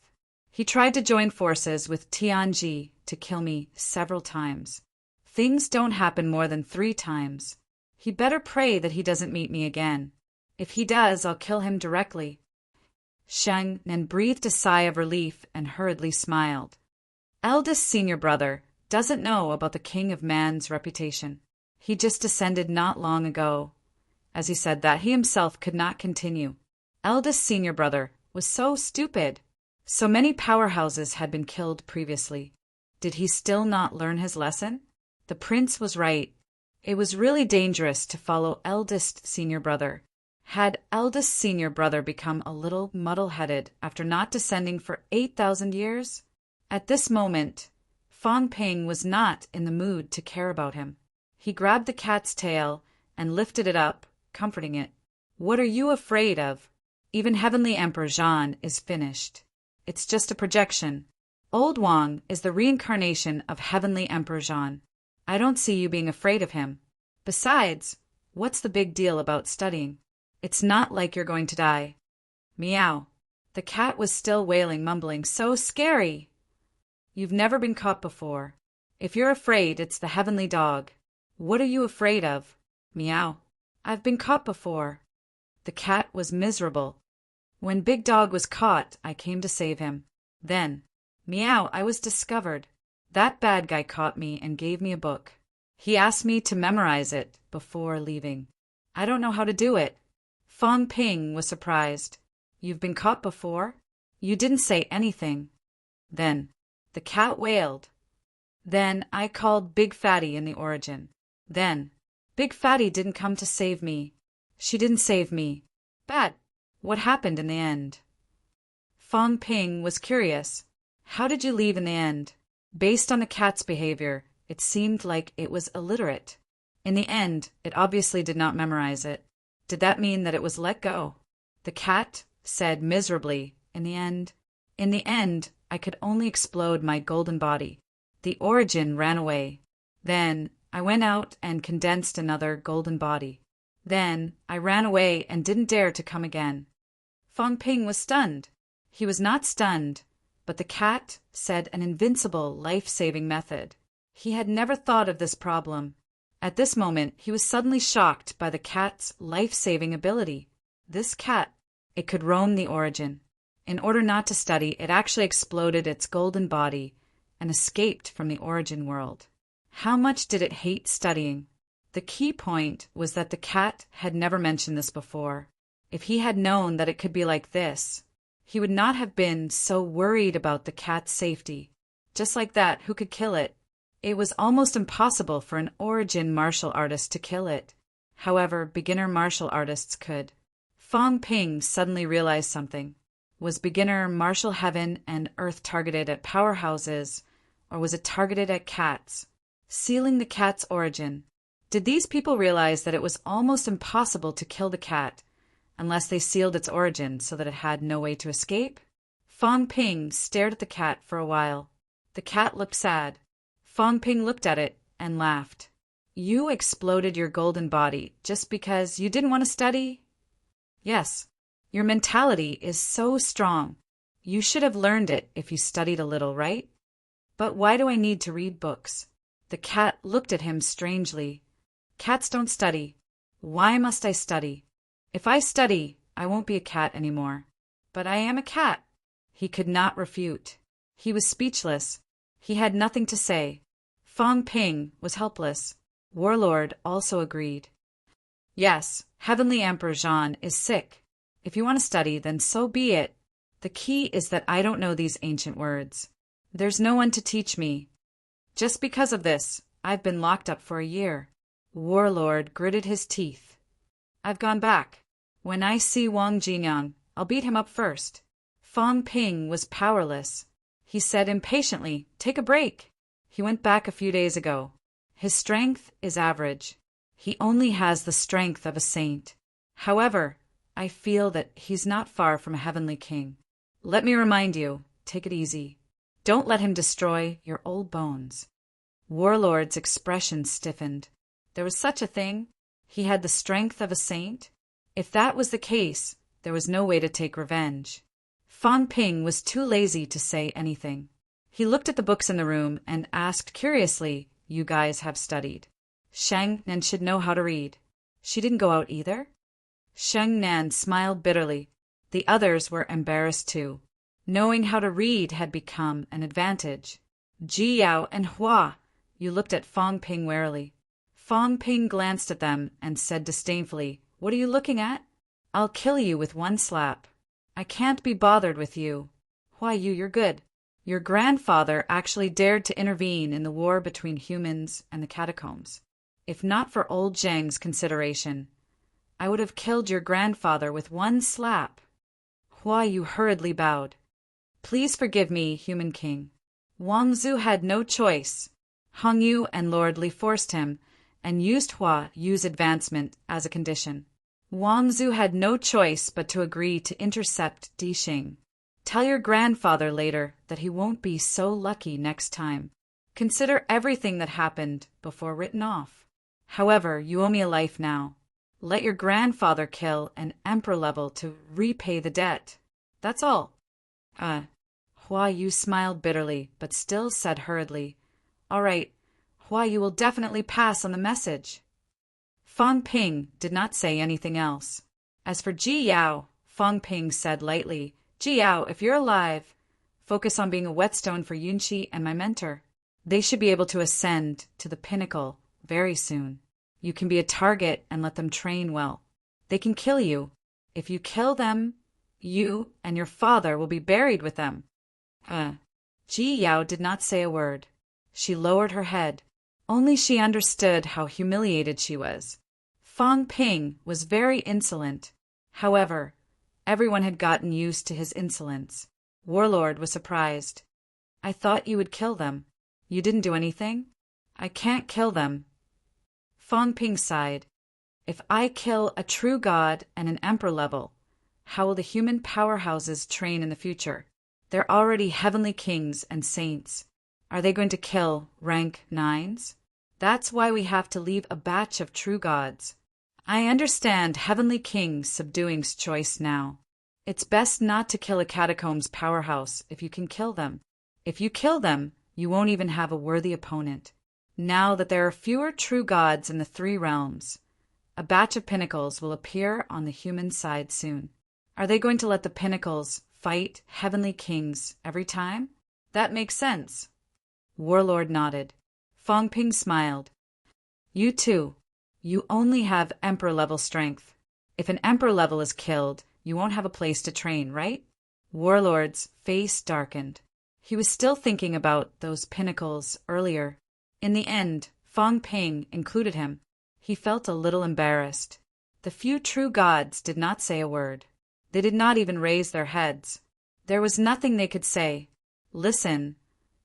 He tried to join forces with Tianji to kill me several times. Things don't happen more than 3 times. He better pray that he doesn't meet me again. If he does, I'll kill him directly." Sheng Nan breathed a sigh of relief and hurriedly smiled. Eldest senior brother doesn't know about the King of Man's reputation. He just descended not long ago. As he said that, he himself could not continue. Eldest senior brother was so stupid. So many powerhouses had been killed previously. Did he still not learn his lesson? The prince was right. It was really dangerous to follow eldest senior brother. Had eldest senior brother become a little muddle-headed after not descending for 8,000 years? At this moment, Fong Ping was not in the mood to care about him. He grabbed the cat's tail and lifted it up, comforting it. What are you afraid of? Even Heavenly Emperor Zhan is finished. It's just a projection. Old Wang is the reincarnation of Heavenly Emperor Zhan. I don't see you being afraid of him. Besides, what's the big deal about studying? It's not like you're going to die. Meow. The cat was still wailing, mumbling, so scary. You've never been caught before. If you're afraid, it's the heavenly dog. What are you afraid of? Meow. I've been caught before. The cat was miserable. When Big Dog was caught, I came to save him. Then, meow, I was discovered. That bad guy caught me and gave me a book. He asked me to memorize it before leaving. I don't know how to do it. Fong Ping was surprised. You've been caught before? You didn't say anything. Then, the cat wailed. Then I called Big Fatty in the origin. Then, Big Fatty didn't come to save me. She didn't save me. Bad. What happened in the end? Fong Ping was curious. How did you leave in the end? Based on the cat's behavior, it seemed like it was illiterate. In the end, it obviously did not memorize it. Did that mean that it was let go? The cat said miserably, in the end, I could only explode my golden body. The origin ran away. Then I went out and condensed another golden body. Then I ran away and didn't dare to come again. Fong Ping was stunned. He was not stunned, but the cat said an invincible life-saving method. He had never thought of this problem. At this moment, he was suddenly shocked by the cat's life-saving ability. This cat, it could roam the origin. In order not to study, it actually exploded its golden body and escaped from the origin world. How much did it hate studying? The key point was that the cat had never mentioned this before. If he had known that it could be like this, he would not have been so worried about the cat's safety. Just like that, who could kill it? It was almost impossible for an origin martial artist to kill it. However, beginner martial artists could. Fong Ping suddenly realized something. Was beginner martial heaven and earth targeted at powerhouses, or was it targeted at cats? Sealing the cat's origin. Did these people realize that it was almost impossible to kill the cat unless they sealed its origin so that it had no way to escape? Fong Ping stared at the cat for a while. The cat looked sad. Fong Ping looked at it and laughed. You exploded your golden body just because you didn't want to study? Yes. Your mentality is so strong. You should have learned it if you studied a little, right? But why do I need to read books? The cat looked at him strangely. Cats don't study. Why must I study? If I study, I won't be a cat anymore. But I am a cat. He could not refute. He was speechless. He had nothing to say. Fong Ping was helpless. Warlord also agreed. Yes, Heavenly Emperor Zhan is sick. If you want to study, then so be it. The key is that I don't know these ancient words. There's no one to teach me. Just because of this, I've been locked up for a year. Warlord gritted his teeth. I've gone back. When I see Wang Jinyang, I'll beat him up first. Fong Ping was powerless. He said impatiently, take a break. He went back a few days ago. His strength is average. He only has the strength of a saint. However, I feel that he's not far from a heavenly king. Let me remind you, take it easy. Don't let him destroy your old bones. Warlord's expression stiffened. There was such a thing? He had the strength of a saint? If that was the case, there was no way to take revenge. Fong Ping was too lazy to say anything. He looked at the books in the room and asked curiously, you guys have studied. Shang Nan should know how to read. She didn't go out either? Shang Nan smiled bitterly. The others were embarrassed too. Knowing how to read had become an advantage. Ji Yao and Hua, you looked at Fong Ping warily. Fong Ping glanced at them and said disdainfully, what are you looking at? I'll kill you with one slap. I can't be bothered with you. Why, you're good. Your grandfather actually dared to intervene in the war between humans and the catacombs. If not for old Zhang's consideration, I would have killed your grandfather with one slap. Hua Yu hurriedly bowed. Please forgive me, human king. Wang Zu had no choice. Hong Yu and Lord Li forced him, and used Hua Yu's advancement as a condition. Wang Zu had no choice but to agree to intercept Di Xing. Tell your grandfather later that he won't be so lucky next time. Consider everything that happened before written off. However, you owe me a life now. Let your grandfather kill an emperor level to repay the debt. That's all. Hua Yu smiled bitterly, but still said hurriedly, All right, Hua Yu will definitely pass on the message. Fang Ping did not say anything else. As for Ji Yao, Fang Ping said lightly, Ji Yao, if you're alive, focus on being a whetstone for Yunqi and my mentor. They should be able to ascend to the pinnacle very soon. You can be a target and let them train well. They can kill you. If you kill them, you and your father will be buried with them. Ji Yao did not say a word. She lowered her head. Only she understood how humiliated she was. Fang Ping was very insolent. However, everyone had gotten used to his insolence. Warlord was surprised. I thought you would kill them. You didn't do anything? I can't kill them. Fang Ping sighed. If I kill a true god and an emperor level, how will the human powerhouses train in the future? They're already heavenly kings and saints. Are they going to kill rank 9s? That's why we have to leave a batch of true gods. I understand heavenly kings subduing's choice now. It's best not to kill a catacombs powerhouse if you can kill them. If you kill them, you won't even have a worthy opponent. Now that there are fewer true gods in the 3 realms, a batch of pinnacles will appear on the human side soon. Are they going to let the pinnacles fight heavenly kings every time? That makes sense. Warlord nodded. Fang Ping smiled. You too. You only have emperor level strength. If an emperor level is killed, you won't have a place to train, right? Warlord's face darkened. He was still thinking about those pinnacles earlier. In the end, Fang Ping included him. He felt a little embarrassed. The few true gods did not say a word. They did not even raise their heads. There was nothing they could say. Listen.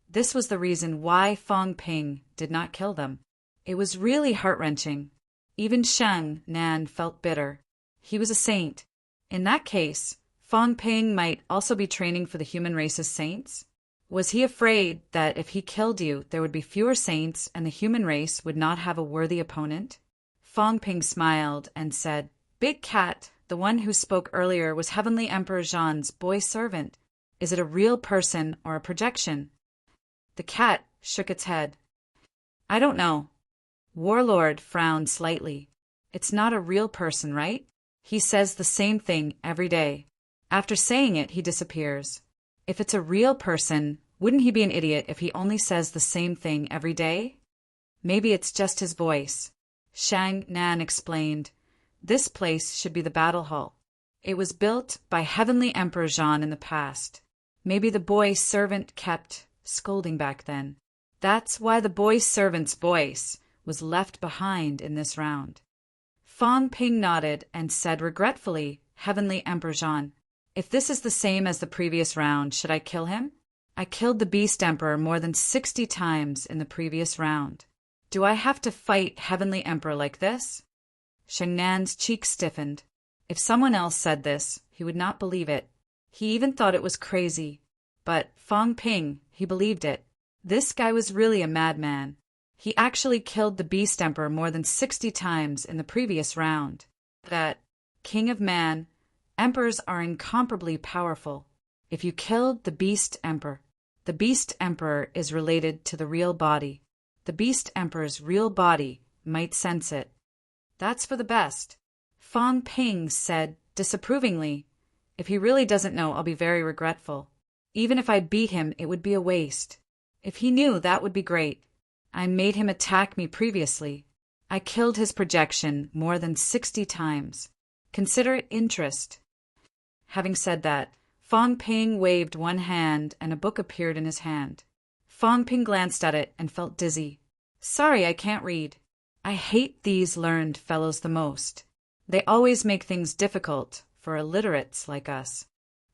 This was the reason why Fang Ping did not kill them. It was really heart-wrenching. Even Shang Nan felt bitter. He was a saint. In that case, Fang Ping might also be training for the human race's saints? Was he afraid that if he killed you, there would be fewer saints and the human race would not have a worthy opponent? Fang Ping smiled and said, Big Cat, the one who spoke earlier, was Heavenly Emperor Zhan's boy servant. Is it a real person or a projection? The cat shook its head. I don't know. Warlord frowned slightly. It's not a real person, right? He says the same thing every day. After saying it, he disappears. If it's a real person, wouldn't he be an idiot if he only says the same thing every day? Maybe it's just his voice. Shang Nan explained. This place should be the battle hall. It was built by Heavenly Emperor Zhan in the past. Maybe the boy servant kept scolding back then. That's why the boy servant's voice was left behind in this round. Fang Ping nodded and said regretfully, Heavenly Emperor Zhan, if this is the same as the previous round, should I kill him? I killed the Beast Emperor more than 60 times in the previous round. Do I have to fight Heavenly Emperor like this? Shang Nan's cheeks stiffened. If someone else said this, he would not believe it. He even thought it was crazy. But Fang Ping, he believed it. This guy was really a madman. He actually killed the Beast Emperor more than 60 times in the previous round. That King of Man, emperors are incomparably powerful. If you killed the Beast Emperor is related to the real body. The Beast Emperor's real body might sense it. That's for the best. Fang Ping said disapprovingly, if he really doesn't know, I'll be very regretful. Even if I beat him, it would be a waste. If he knew, that would be great. I made him attack me previously. I killed his projection more than 60 times. Consider it interest. Having said that, Fong Ping waved one hand and a book appeared in his hand. Fong Ping glanced at it and felt dizzy. Sorry, I can't read. I hate these learned fellows the most. They always make things difficult for illiterates like us.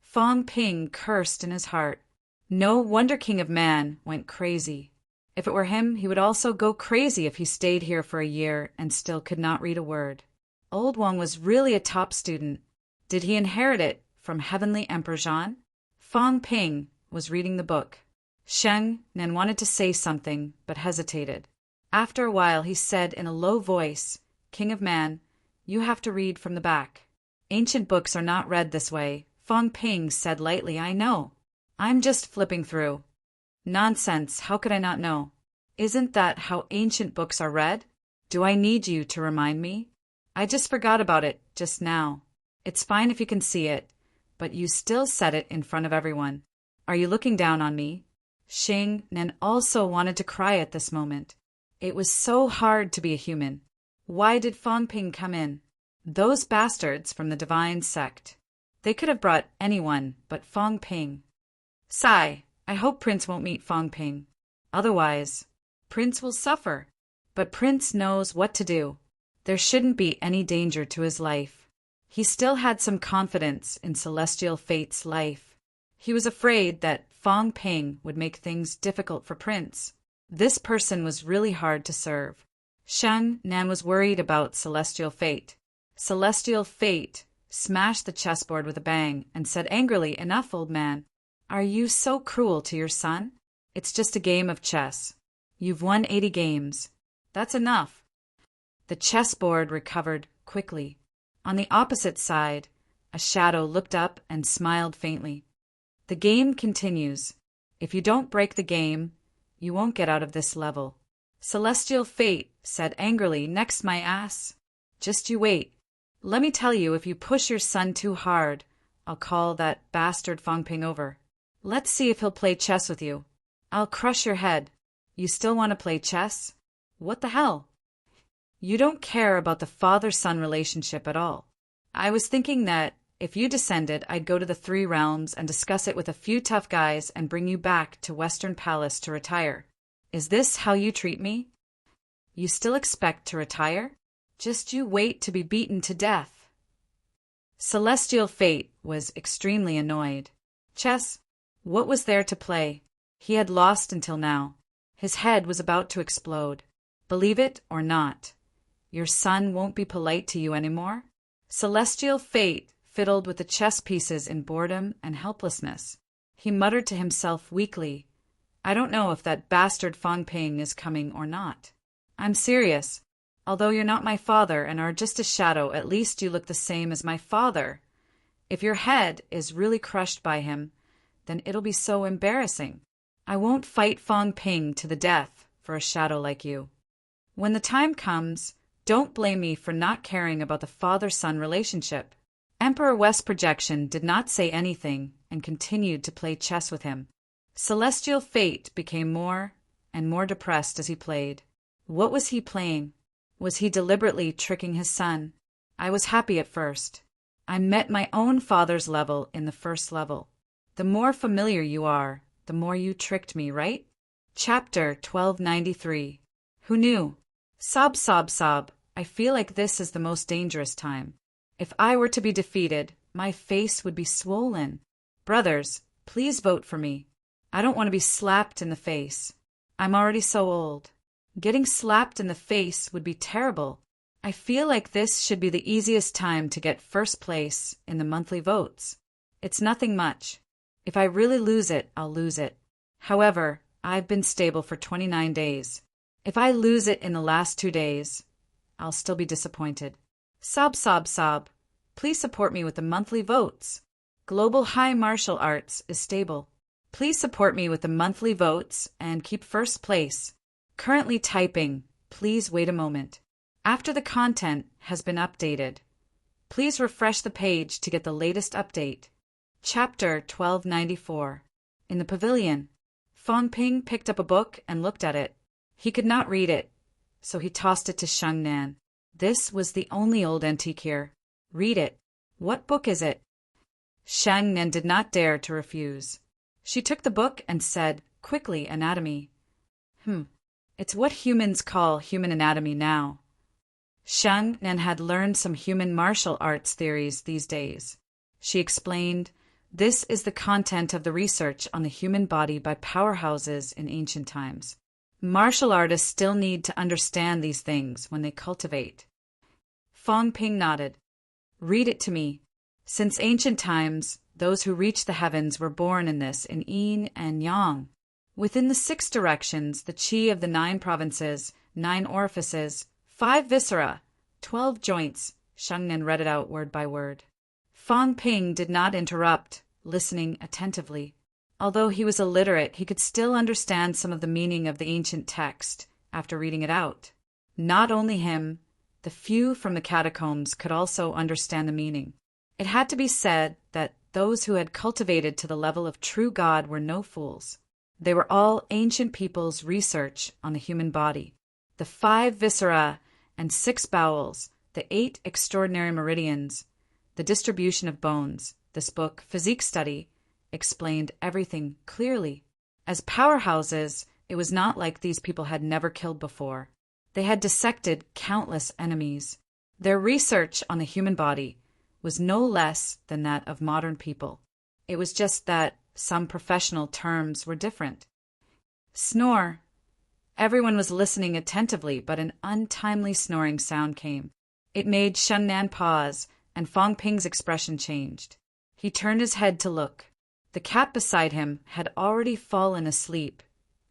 Fong Ping cursed in his heart. No wonder King of Man went crazy. If it were him, he would also go crazy if he stayed here for a year and still could not read a word. Old Wang was really a top student. Did he inherit it from Heavenly Emperor Zhan? Fong Ping was reading the book. Sheng Nan wanted to say something, but hesitated. After a while he said in a low voice, King of Man, you have to read from the back. Ancient books are not read this way. Fong Ping said lightly, I know. I'm just flipping through. Nonsense, how could I not know? Isn't that how ancient books are read? Do I need you to remind me? I just forgot about it just now. It's fine if you can see it, but you still said it in front of everyone. Are you looking down on me? Sheng Nan also wanted to cry at this moment. It was so hard to be a human. Why did Fong Ping come in? Those bastards from the divine sect. They could have brought anyone but Fong Ping. Sigh, I hope Prince won't meet Fong Ping. Otherwise, Prince will suffer. But Prince knows what to do. There shouldn't be any danger to his life. He still had some confidence in Celestial Fate's life. He was afraid that Fong Ping would make things difficult for Prince. This person was really hard to serve. Sheng Nan was worried about Celestial Fate. Celestial Fate smashed the chessboard with a bang and said angrily, Enough, old man. Are you so cruel to your son? It's just a game of chess. You've won 80 games. That's enough. The chessboard recovered quickly. On the opposite side, a shadow looked up and smiled faintly. The game continues. If you don't break the game, you won't get out of this level. Celestial Fate said angrily, Next, my ass. Just you wait. Let me tell you, if you push your son too hard, I'll call that bastard Fong Ping over. Let's see if he'll play chess with you. I'll crush your head. You still want to play chess? What the hell? You don't care about the father-son relationship at all. I was thinking that if you descended, I'd go to the 3 realms and discuss it with a few tough guys and bring you back to Western Palace to retire. Is this how you treat me? You still expect to retire? Just you wait to be beaten to death. Celestial Fate was extremely annoyed. Chess? What was there to play? He had lost until now. His head was about to explode. Believe it or not, your son won't be polite to you anymore. Celestial Fate fiddled with the chess pieces in boredom and helplessness. He muttered to himself weakly, I don't know if that bastard Fong Ping is coming or not. I'm serious. Although you're not my father and are just a shadow, at least you look the same as my father. If your head is really crushed by him, then it'll be so embarrassing. I won't fight Fong Ping to the death for a shadow like you. When the time comes, don't blame me for not caring about the father-son relationship. Emperor West Projection did not say anything and continued to play chess with him. Celestial Fate became more and more depressed as he played. What was he playing? Was he deliberately tricking his son? I was happy at first. I met my own father's level in the first level. The more familiar you are, the more you tricked me, right? Chapter 1293. Who knew? Sob, sob, sob. I feel like this is the most dangerous time. If I were to be defeated, my face would be swollen. Brothers, please vote for me. I don't want to be slapped in the face. I'm already so old. Getting slapped in the face would be terrible. I feel like this should be the easiest time to get first place in the monthly votes. It's nothing much. If I really lose it, I'll lose it. However, I've been stable for 29 days. If I lose it in the last 2 days, I'll still be disappointed. Sob, sob, sob. Please support me with the monthly votes. Global High Martial Arts is stable. Please support me with the monthly votes and keep first place. Currently typing. Please wait a moment. After the content has been updated, please refresh the page to get the latest update. Chapter 1294. In the pavilion, Fong Ping picked up a book and looked at it. He could not read it, so he tossed it to Sheng Nan. This was the only old antique here. Read it. What book is it? Shang Nen did not dare to refuse. She took the book and said, quickly, anatomy. It's what humans call human anatomy now. Shang Nen had learned some human martial arts theories these days. She explained, this is the content of the research on the human body by powerhouses in ancient times. Martial artists still need to understand these things when they cultivate. Fong Ping nodded. Read it to me. Since ancient times, those who reached the heavens were born in this, in yin and yang. Within the 6 directions, the qi of the 9 provinces, 9 orifices, 5 viscera, 12 joints. Shang Nen read it out word by word. Fong Ping did not interrupt, listening attentively. Although he was illiterate, he could still understand some of the meaning of the ancient text after reading it out. Not only him, the few from the catacombs could also understand the meaning. It had to be said that those who had cultivated to the level of true God were no fools. They were all ancient people's research on the human body. The 5 viscera and 6 bowels, the 8 extraordinary meridians, the distribution of bones. This book, Physique Study, explained everything clearly. As powerhouses, it was not like these people had never killed before. They had dissected countless enemies. Their research on the human body was no less than that of modern people. It was just that some professional terms were different. Snore. Everyone was listening attentively, but an untimely snoring sound came. It made Shang Nen pause, and Fong Ping's expression changed. He turned his head to look. The cat beside him had already fallen asleep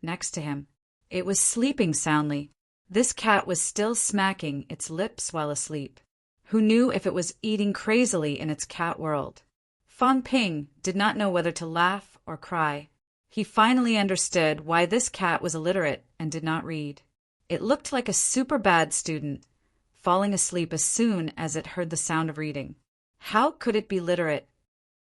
next to him. It was sleeping soundly. This cat was still smacking its lips while asleep. Who knew if it was eating crazily in its cat world? Fong Ping did not know whether to laugh or cry. He finally understood why this cat was illiterate and did not read. It looked like a super bad student, falling asleep as soon as it heard the sound of reading. How could it be literate?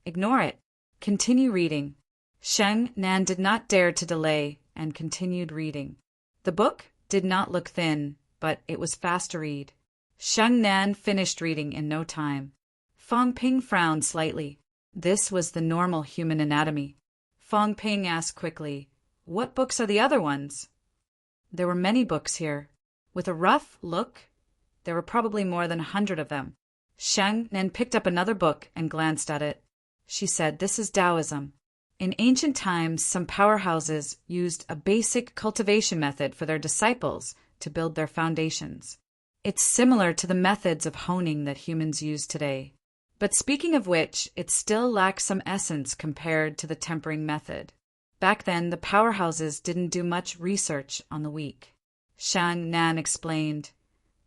Ignore it. Continue reading. Shang Nen did not dare to delay and continued reading. The book did not look thin, but it was fast to read. Shang Nen finished reading in no time. Fong Ping frowned slightly. This was the normal human anatomy. Fong Ping asked quickly, "What books are the other ones?" There were many books here. With a rough look, there were probably more than 100 of them. Shang Nen picked up another book and glanced at it. She said, "This is Taoism." In ancient times, some powerhouses used a basic cultivation method for their disciples to build their foundations. It's similar to the methods of honing that humans use today. But speaking of which, it still lacks some essence compared to the tempering method. Back then, the powerhouses didn't do much research on the weak. Shang Nen explained.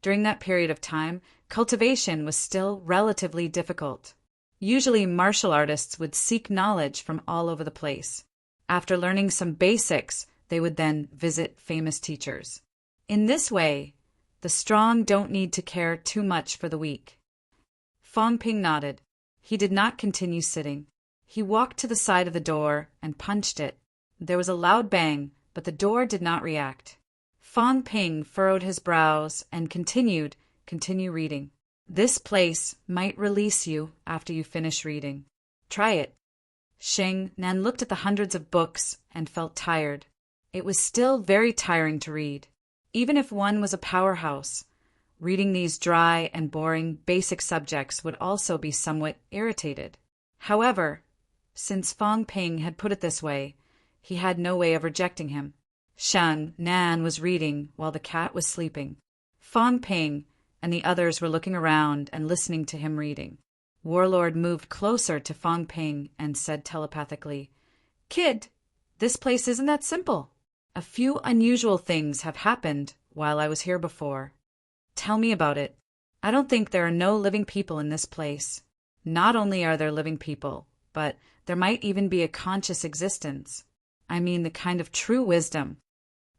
During that period of time, cultivation was still relatively difficult. Usually, martial artists would seek knowledge from all over the place. After learning some basics, they would then visit famous teachers. In this way, the strong don't need to care too much for the weak. Fong Ping nodded. He did not continue sitting. He walked to the side of the door and punched it. There was a loud bang, but the door did not react. Fong Ping furrowed his brows and continue reading. This place might release you after you finish reading. Try it. Shang Nen looked at the hundreds of books and felt tired. It was still very tiring to read. Even if one was a powerhouse, reading these dry and boring basic subjects would also be somewhat irritated. However, since Fong Ping had put it this way, he had no way of rejecting him. Shang Nen was reading while the cat was sleeping. Fong Ping and the others were looking around and listening to him reading. Warlord moved closer to Fong Ping and said telepathically, "Kid, this place isn't that simple. A few unusual things have happened while I was here before. Tell me about it. I don't think there are no living people in this place. Not only are there living people, but there might even be a conscious existence. I mean the kind of true wisdom.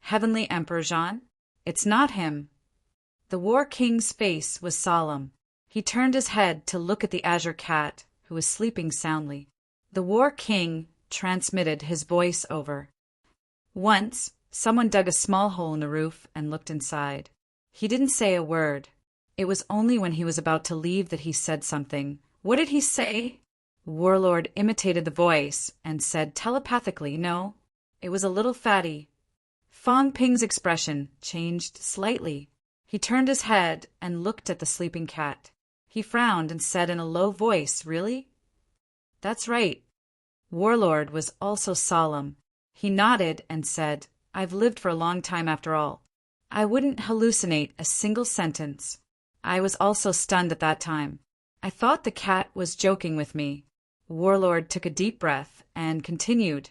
Heavenly Emperor Zhan? It's not him." The War King's face was solemn. He turned his head to look at the azure cat, who was sleeping soundly. The War King transmitted his voice over. Once, someone dug a small hole in the roof and looked inside. He didn't say a word. It was only when he was about to leave that he said something. What did he say? Warlord imitated the voice and said telepathically, "No." It was a little fatty. Fong Ping's expression changed slightly. He turned his head and looked at the sleeping cat. He frowned and said in a low voice, "Really?" "That's right." Warlord was also solemn. He nodded and said, "I've lived for a long time after all. I wouldn't hallucinate a single sentence. I was also stunned at that time. I thought the cat was joking with me." Warlord took a deep breath and continued,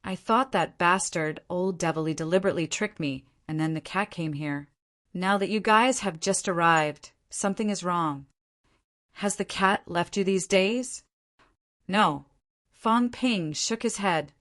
"I thought that bastard old devil deliberately tricked me, and then the cat came here. Now that you guys have just arrived, something is wrong." "Has the cat left you these days?" "No." Fong Ping shook his head.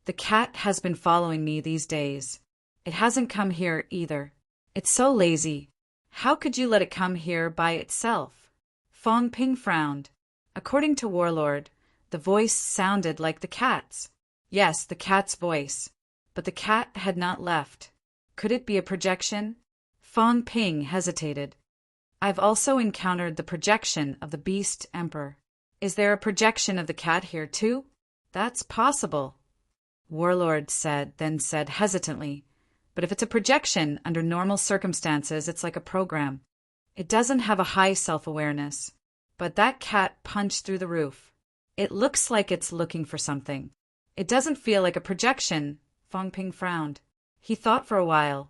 "The cat has been following me these days. It hasn't come here either. It's so lazy. How could you let it come here by itself?" Fong Ping frowned. According to Warlord, the voice sounded like the cat's. Yes, the cat's voice. But the cat had not left. Could it be a projection? Fong Ping hesitated. "I've also encountered the projection of the Beast Emperor. Is there a projection of the cat here too?" "That's possible," Warlord then said hesitantly. "But if it's a projection under normal circumstances, it's like a program. It doesn't have a high self-awareness. But that cat punched through the roof. It looks like it's looking for something. It doesn't feel like a projection." Fong Ping frowned. He thought for a while,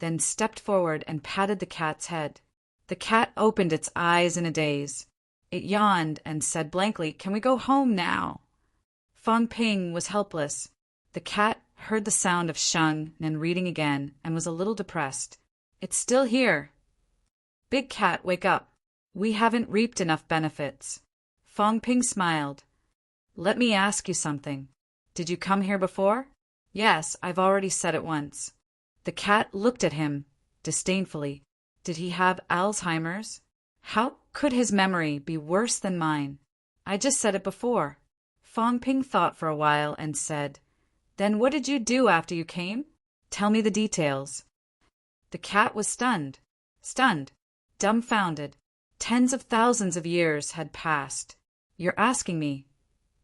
then stepped forward and patted the cat's head. The cat opened its eyes in a daze. It yawned and said blankly, "Can we go home now?" Fong Ping was helpless. The cat heard the sound of Sheng and reading again and was a little depressed. "It's still here." "Big cat, wake up. We haven't reaped enough benefits." Fong Ping smiled. "Let me ask you something. Did you come here before?" "Yes, I've already said it once." The cat looked at him disdainfully. Did he have Alzheimer's? How could his memory be worse than mine? "I just said it before." Fong Ping thought for a while and said, "Then what did you do after you came? Tell me the details." The cat was stunned, dumbfounded. Tens of thousands of years had passed. "You're asking me,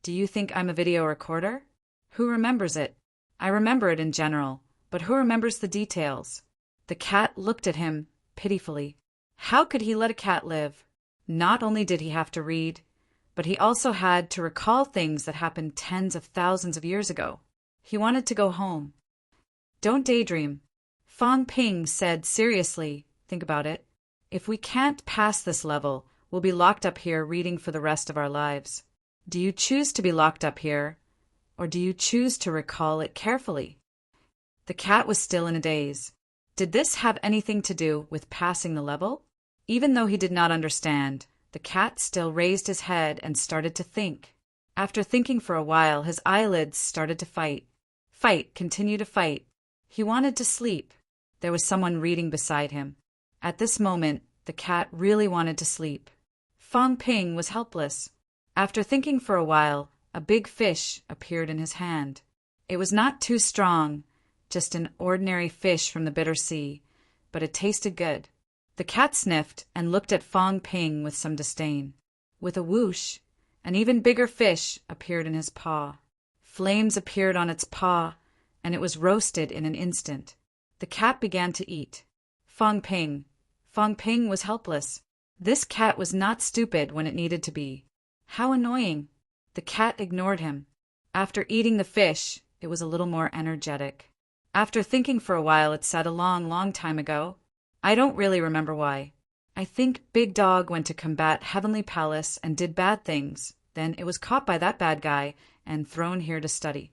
do you think I'm a video recorder? Who remembers it?" "I remember it in general, but who remembers the details?" The cat looked at him pitifully. How could he let a cat live? Not only did he have to read, but he also had to recall things that happened tens of thousands of years ago. He wanted to go home. "Don't daydream," Fong Ping said seriously. "Think about it. If we can't pass this level, we'll be locked up here reading for the rest of our lives. Do you choose to be locked up here, or do you choose to recall it carefully?" The cat was still in a daze. Did this have anything to do with passing the level? Even though he did not understand, the cat still raised his head and started to think. After thinking for a while, his eyelids started to fight. Continue to fight. He wanted to sleep. There was someone reading beside him. At this moment, the cat really wanted to sleep. Fong Ping was helpless. After thinking for a while, a big fish appeared in his hand. It was not too strong, just an ordinary fish from the bitter sea, but it tasted good. The cat sniffed and looked at Fong Ping with some disdain. With a whoosh, an even bigger fish appeared in his paw. Flames appeared on its paw, and it was roasted in an instant. The cat began to eat. Fong Ping was helpless. This cat was not stupid when it needed to be. How annoying. The cat ignored him. After eating the fish, it was a little more energetic. After thinking for a while, it said a long, long time ago. I don't really remember why. I think Big Dog went to combat Heavenly Palace and did bad things. Then it was caught by that bad guy and thrown here to study.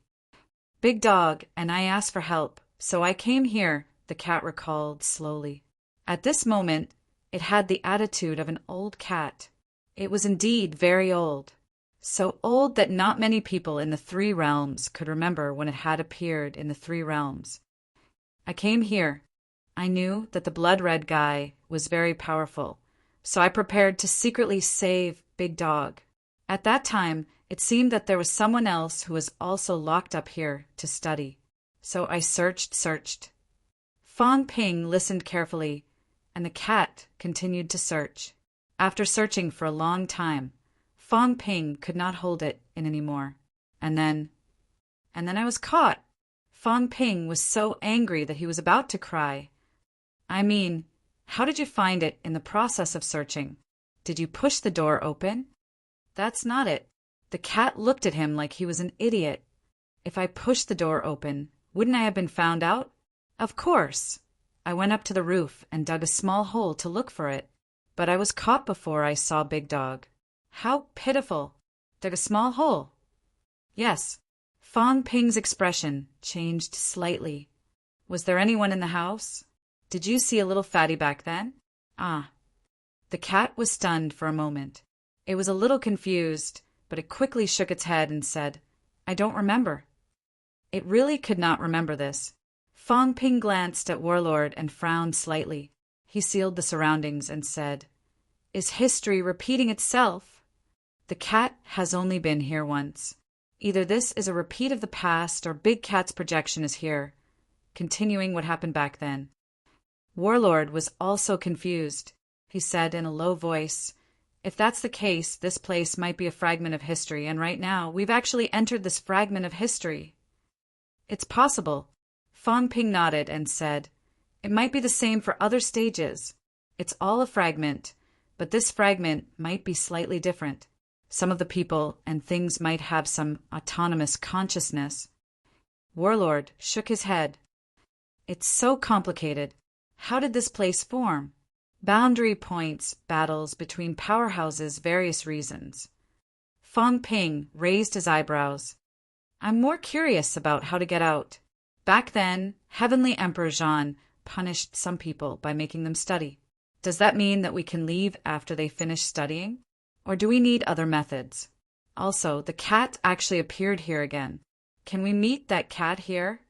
Big Dog and I asked for help, so I came here, the cat recalled slowly. At this moment, it had the attitude of an old cat. It was indeed very old. So old that not many people in the three realms could remember when it had appeared in the three realms. I came here. I knew that the blood red guy was very powerful, so I prepared to secretly save Big Dog. At that time, it seemed that there was someone else who was also locked up here to study. So I searched. Fong Ping listened carefully, and the cat continued to search. After searching for a long time, Fong Ping could not hold it in anymore. And then I was caught. Fong Ping was so angry that he was about to cry. I mean, how did you find it in the process of searching? Did you push the door open? That's not it. The cat looked at him like he was an idiot. If I pushed the door open, wouldn't I have been found out? Of course. I went up to the roof and dug a small hole to look for it. But I was caught before I saw Big Dog. How pitiful. Dug a small hole. Yes. Fong Ping's expression changed slightly. Was there anyone in the house? Did you see a little fatty back then? Ah. The cat was stunned for a moment. It was a little confused, but it quickly shook its head and said, I don't remember. It really could not remember this. Fong Ping glanced at Warlord and frowned slightly. He sealed the surroundings and said, Is history repeating itself? The cat has only been here once. Either this is a repeat of the past or Big Cat's projection is here, continuing what happened back then. Warlord was also confused. He said in a low voice, If that's the case, this place might be a fragment of history, and right now we've actually entered this fragment of history. It's possible. Fong Ping nodded and said, It might be the same for other stages. It's all a fragment, but this fragment might be slightly different. Some of the people and things might have some autonomous consciousness. Warlord shook his head. It's so complicated. How did this place form? Boundary points, battles between powerhouses, various reasons. Fong Ping raised his eyebrows. I'm more curious about how to get out. Back then, Heavenly Emperor Zhan punished some people by making them study. Does that mean that we can leave after they finish studying? Or do we need other methods? Also, the cat actually appeared here again. Can we meet that cat here?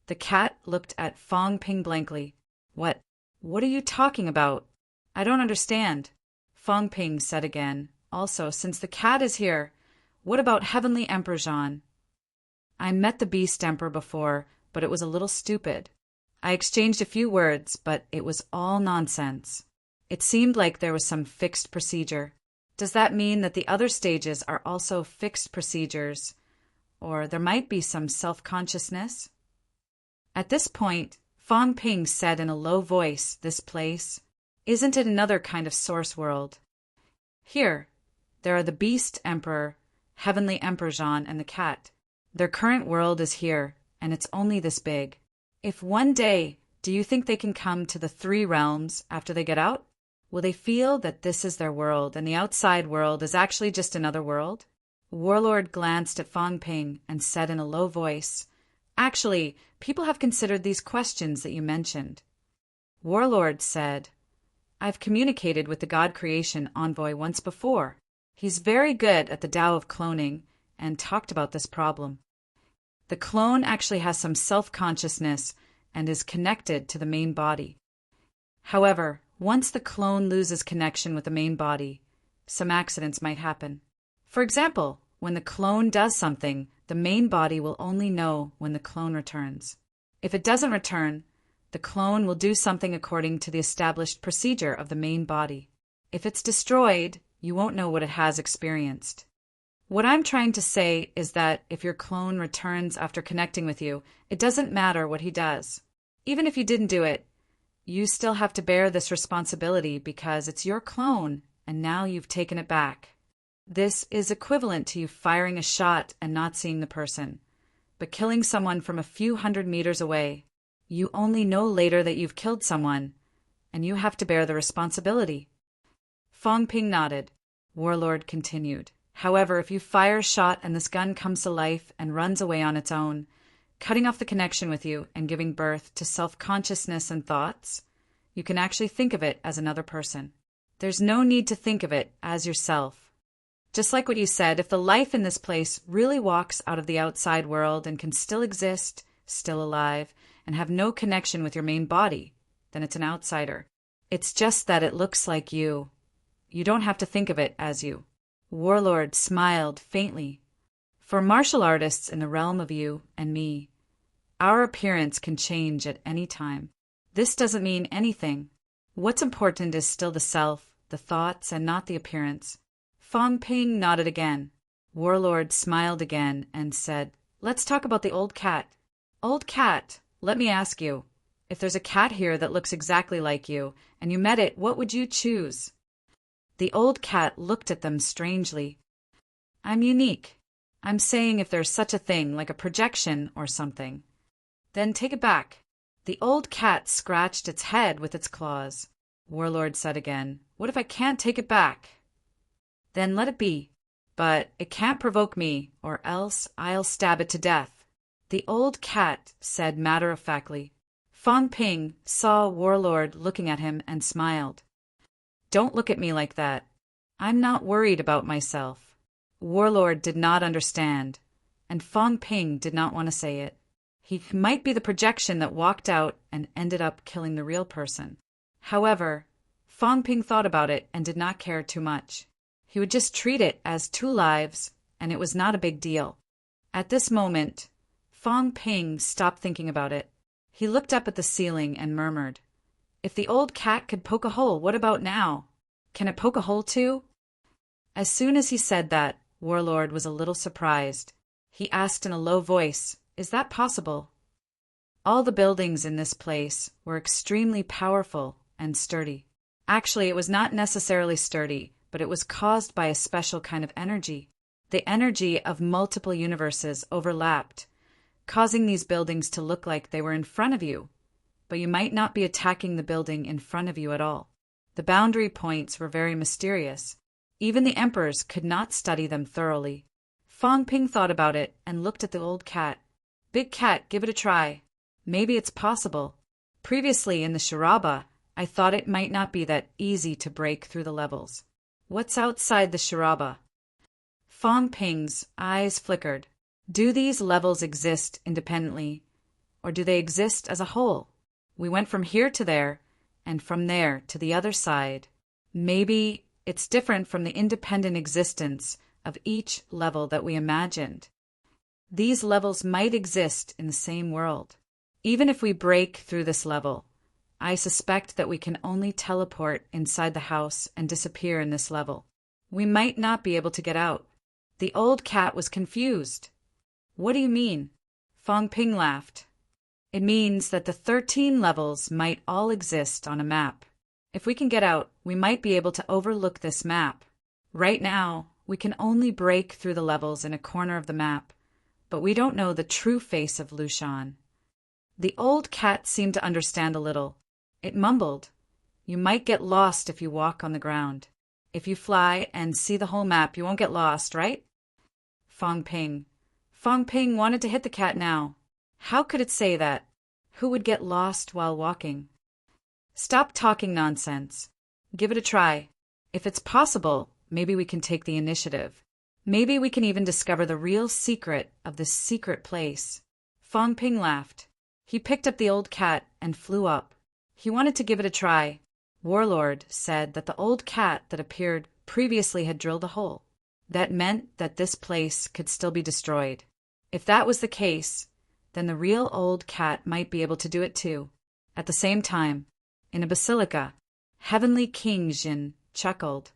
The cat looked at Fong Ping blankly. What are you talking about? I don't understand. Fong Ping said again. Also, since the cat is here, what about Heavenly Emperor Zhan? I met the Beast Emperor before, but it was a little stupid. I exchanged a few words, but it was all nonsense. It seemed like there was some fixed procedure. Does that mean that the other stages are also fixed procedures? Or there might be some self-consciousness? At this point, Fong Ping said in a low voice, This place, isn't it another kind of source world? Here, there are the Beast Emperor, Heavenly Emperor Zhan, and the cat. Their current world is here, and it's only this big. If one day, do you think they can come to the 3 realms after they get out? Will they feel that this is their world and the outside world is actually just another world? Warlord glanced at Fong Ping and said in a low voice, Actually, people have considered these questions that you mentioned. Warlord said, I've communicated with the God Creation Envoy once before. He's very good at the Tao of cloning and talked about this problem. The clone actually has some self-consciousness and is connected to the main body. However, once the clone loses connection with the main body, some accidents might happen. For example, when the clone does something, the main body will only know when the clone returns. If it doesn't return, the clone will do something according to the established procedure of the main body. If it's destroyed, you won't know what it has experienced. What I'm trying to say is that if your clone returns after connecting with you, it doesn't matter what he does. Even if you didn't do it, you still have to bear this responsibility because it's your clone and now you've taken it back. This is equivalent to you firing a shot and not seeing the person, but killing someone from a few hundred meters away. You only know later that you've killed someone, and you have to bear the responsibility. Fong Ping nodded. Warlord continued. However, if you fire a shot and this gun comes to life and runs away on its own, cutting off the connection with you and giving birth to self-consciousness and thoughts, you can actually think of it as another person. There's no need to think of it as yourself. Just like what you said, if the life in this place really walks out of the outside world and can still exist, still alive, and have no connection with your main body, then it's an outsider. It's just that it looks like you. You don't have to think of it as you. Warlord smiled faintly. For martial artists in the realm of you and me, our appearance can change at any time. This doesn't mean anything. What's important is still the self, the thoughts, and not the appearance. Fong Ping nodded again. Warlord smiled again and said, "Let's talk about the old cat. Old cat, let me ask you, if there's a cat here that looks exactly like you, and you met it, what would you choose?" The old cat looked at them strangely. "I'm unique. I'm saying if there's such a thing, like a projection or something." "Then take it back." The old cat scratched its head with its claws. Warlord said again, "What if I can't take it back?" "Then let it be. But it can't provoke me, or else I'll stab it to death," the old cat said matter-of-factly. Fong Ping saw Warlord looking at him and smiled. "Don't look at me like that. I'm not worried about myself." Warlord did not understand, and Fong Ping did not want to say it. He might be the projection that walked out and ended up killing the real person. However, Fong Ping thought about it and did not care too much. He would just treat it as 2 lives, and it was not a big deal. At this moment, Fong Ping stopped thinking about it. He looked up at the ceiling and murmured, "If the old cat could poke a hole, what about now? Can it poke a hole too?" As soon as he said that, Warlord was a little surprised. He asked in a low voice, "Is that possible?" All the buildings in this place were extremely powerful and sturdy. Actually, it was not necessarily sturdy, but it was caused by a special kind of energy. The energy of multiple universes overlapped, causing these buildings to look like they were in front of you, but you might not be attacking the building in front of you at all. The boundary points were very mysterious. Even the emperors could not study them thoroughly. Fong Ping thought about it and looked at the old cat. "Big cat, give it a try. Maybe it's possible. Previously in the Shiraba, I thought it might not be that easy to break through the levels. What's outside the Shiraba?" Fong Ping's eyes flickered. Do these levels exist independently, or do they exist as a whole? We went from here to there, and from there to the other side. Maybe it's different from the independent existence of each level that we imagined. These levels might exist in the same world. Even if we break through this level, I suspect that we can only teleport inside the house and disappear in this level. We might not be able to get out. The old cat was confused. "What do you mean?" Fong Ping laughed. "It means that the 13 levels might all exist on a map. If we can get out, we might be able to overlook this map. Right now, we can only break through the levels in a corner of the map, but we don't know the true face of Lushan." The old cat seemed to understand a little. It mumbled, "You might get lost if you walk on the ground. If you fly and see the whole map, you won't get lost, right?" Fong Ping wanted to hit the cat now. How could it say that? Who would get lost while walking? "Stop talking nonsense. Give it a try. If it's possible, maybe we can take the initiative. Maybe we can even discover the real secret of this secret place." Fong Ping laughed. He picked up the old cat and flew up. He wanted to give it a try. Warlord said that the old cat that appeared previously had drilled a hole. That meant that this place could still be destroyed. If that was the case, then the real old cat might be able to do it too. At the same time, in a basilica, Heavenly King Jin chuckled.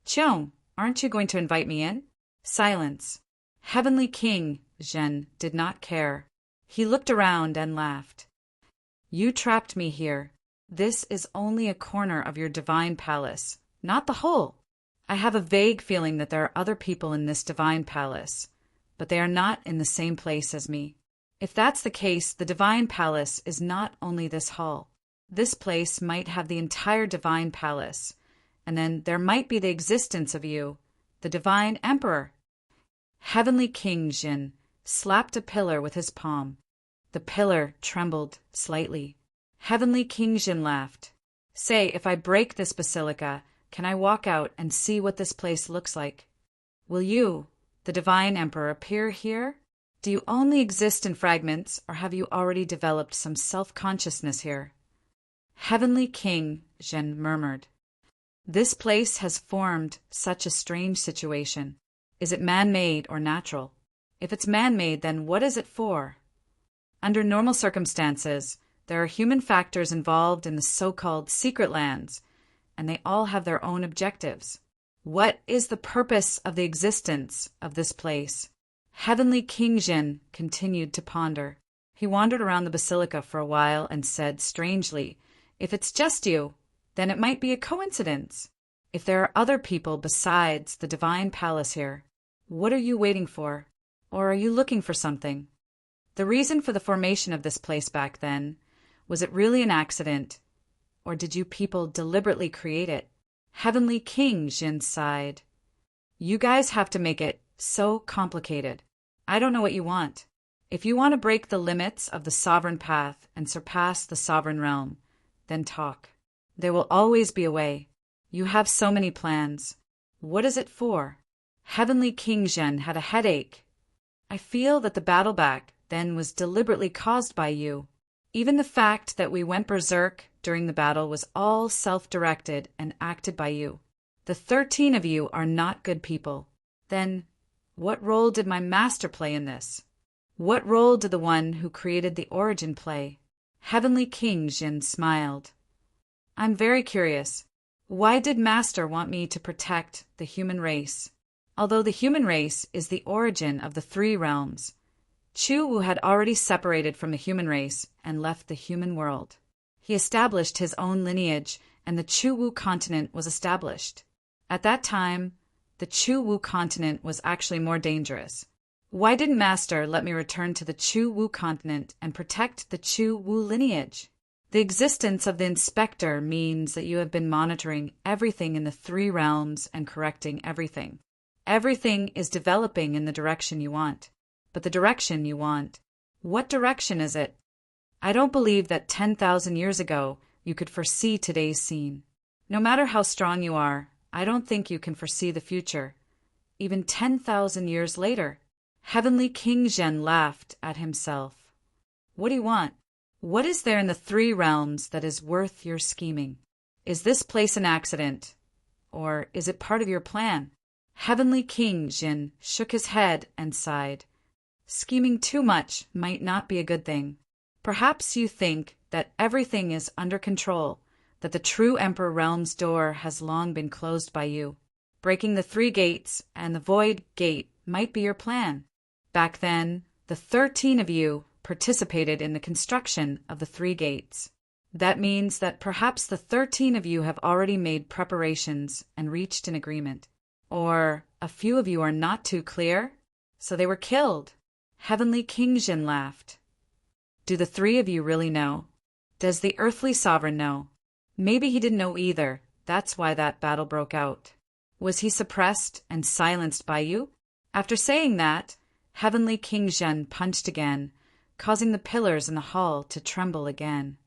"Cheong, aren't you going to invite me in?" Silence. Heavenly King Jin did not care. He looked around and laughed. "You trapped me here. This is only a corner of your divine palace, not the whole. I have a vague feeling that there are other people in this divine palace, but they are not in the same place as me. If that's the case, the divine palace is not only this hall. This place might have the entire divine palace, and then there might be the existence of you, the divine emperor." Heavenly King Jin slapped a pillar with his palm. The pillar trembled slightly. Heavenly King Jin laughed. "Say, if I break this basilica, can I walk out and see what this place looks like? Will you, the divine emperor, appear here? Do you only exist in fragments, or have you already developed some self-consciousness here?" Heavenly King Jin murmured. "This place has formed such a strange situation. Is it man-made or natural? If it's man-made, then what is it for? Under normal circumstances, there are human factors involved in the so-called secret lands, and they all have their own objectives. What is the purpose of the existence of this place? Heavenly King Jin continued to ponder. He wandered around the basilica for a while and said strangely, "If it's just you, then it might be a coincidence. If there are other people besides the divine palace here, what are you waiting for? Or are you looking for something?" The reason for the formation of this place back then, was it really an accident? Or did you people deliberately create it? Heavenly King, Jin sighed. You guys have to make it so complicated. I don't know what you want. If you want to break the limits of the sovereign path and surpass the sovereign realm, then talk. There will always be a way. You have so many plans. What is it for? Heavenly King Zhen had a headache. I feel that the battle back then was deliberately caused by you. Even the fact that we went berserk during the battle was all self-directed and acted by you. The 13 of you are not good people. Then, what role did my master play in this? What role did the one who created the origin play? Heavenly King Jin smiled. I'm very curious. Why did Master want me to protect the human race? Although the human race is the origin of the 3 realms, Chu Wu had already separated from the human race and left the human world. He established his own lineage, and the Chu Wu continent was established. At that time, the Chu Wu continent was actually more dangerous. Why didn't Master let me return to the Chu Wu continent and protect the Chu Wu lineage? The existence of the inspector means that you have been monitoring everything in the 3 realms and correcting everything. Everything is developing in the direction you want. But the direction you want, what direction is it? I don't believe that 10,000 years ago you could foresee today's scene. No matter how strong you are, I don't think you can foresee the future. Even 10,000 years later. Heavenly King Zhen laughed at himself. What do you want? What is there in the 3 realms that is worth your scheming? Is this place an accident? Or is it part of your plan? Heavenly King Jin shook his head and sighed. Scheming too much might not be a good thing. Perhaps you think that everything is under control, that the true Emperor Realm's door has long been closed by you. Breaking the 3 gates and the Void Gate might be your plan. Back then, the 13 of you participated in the construction of the 3 gates. That means that perhaps the 13 of you have already made preparations and reached an agreement. Or a few of you are not too clear, so they were killed. Heavenly King Jin laughed. Do the 3 of you really know? Does the earthly sovereign know? Maybe he didn't know either. That's why that battle broke out. Was he suppressed and silenced by you? After saying that, Heavenly King Zhen punched again, causing the pillars in the hall to tremble again.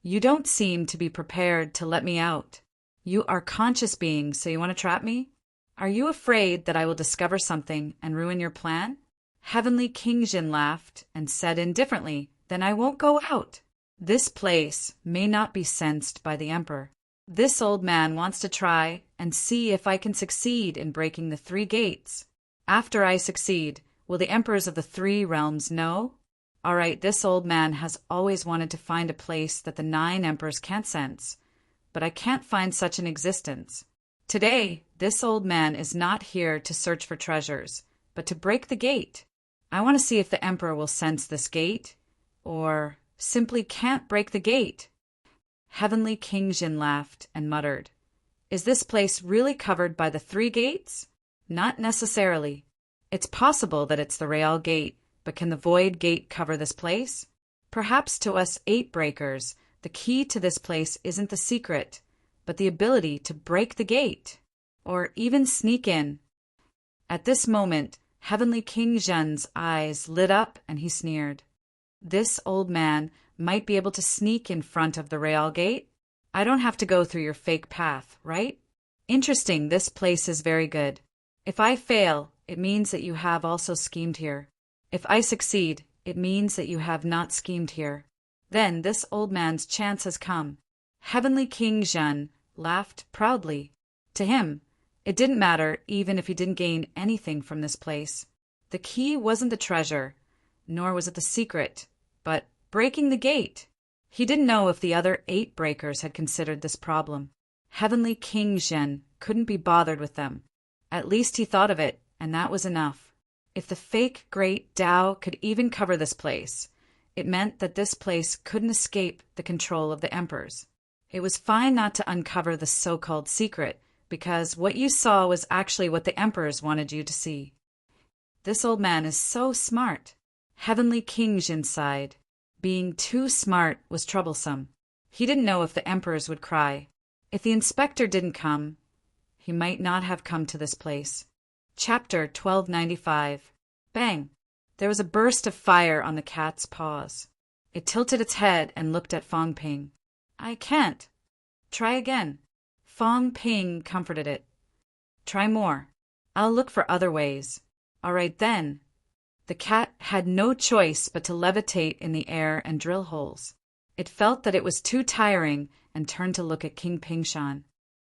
You don't seem to be prepared to let me out. You are conscious beings, so you want to trap me? Are you afraid that I will discover something and ruin your plan? Heavenly King Jin laughed and said indifferently, Then I won't go out. This place may not be sensed by the Emperor. This old man wants to try and see if I can succeed in breaking the 3 gates. After I succeed, will the emperors of the 3 realms know? All right, this old man has always wanted to find a place that the 9 emperors can't sense, but I can't find such an existence. Today, this old man is not here to search for treasures, but to break the gate. I want to see if the emperor will sense this gate, or simply can't break the gate. Heavenly King Jin laughed and muttered, Is this place really covered by the 3 gates? Not necessarily. It's possible that it's the Real Gate, but can the Void Gate cover this place? Perhaps to us 8 breakers, the key to this place isn't the secret, but the ability to break the gate, or even sneak in. At this moment, Heavenly King Zhen's eyes lit up and he sneered. This old man might be able to sneak in front of the Real Gate. I don't have to go through your fake path, right? Interesting, this place is very good. If I fail, it means that you have also schemed here. If I succeed, it means that you have not schemed here. Then this old man's chance has come. Heavenly King Zhen laughed proudly. To him, it didn't matter even if he didn't gain anything from this place. The key wasn't the treasure, nor was it the secret, but breaking the gate. He didn't know if the other 8 breakers had considered this problem. Heavenly King Zhen couldn't be bothered with them. At least he thought of it, and that was enough. If the fake Great Tao could even cover this place, it meant that this place couldn't escape the control of the emperors. It was fine not to uncover the so-called secret, because what you saw was actually what the emperors wanted you to see. This old man is so smart. Heavenly King Jin sighed. Being too smart was troublesome. He didn't know if the emperors would cry. If the inspector didn't come, he might not have come to this place. Chapter 1295. Bang! There was a burst of fire on the cat's paws. It tilted its head and looked at Fong Ping. I can't. Try again. Fong Ping comforted it. Try more. I'll look for other ways. All right then. The cat had no choice but to levitate in the air and drill holes. It felt that it was too tiring and turned to look at King Pingshan.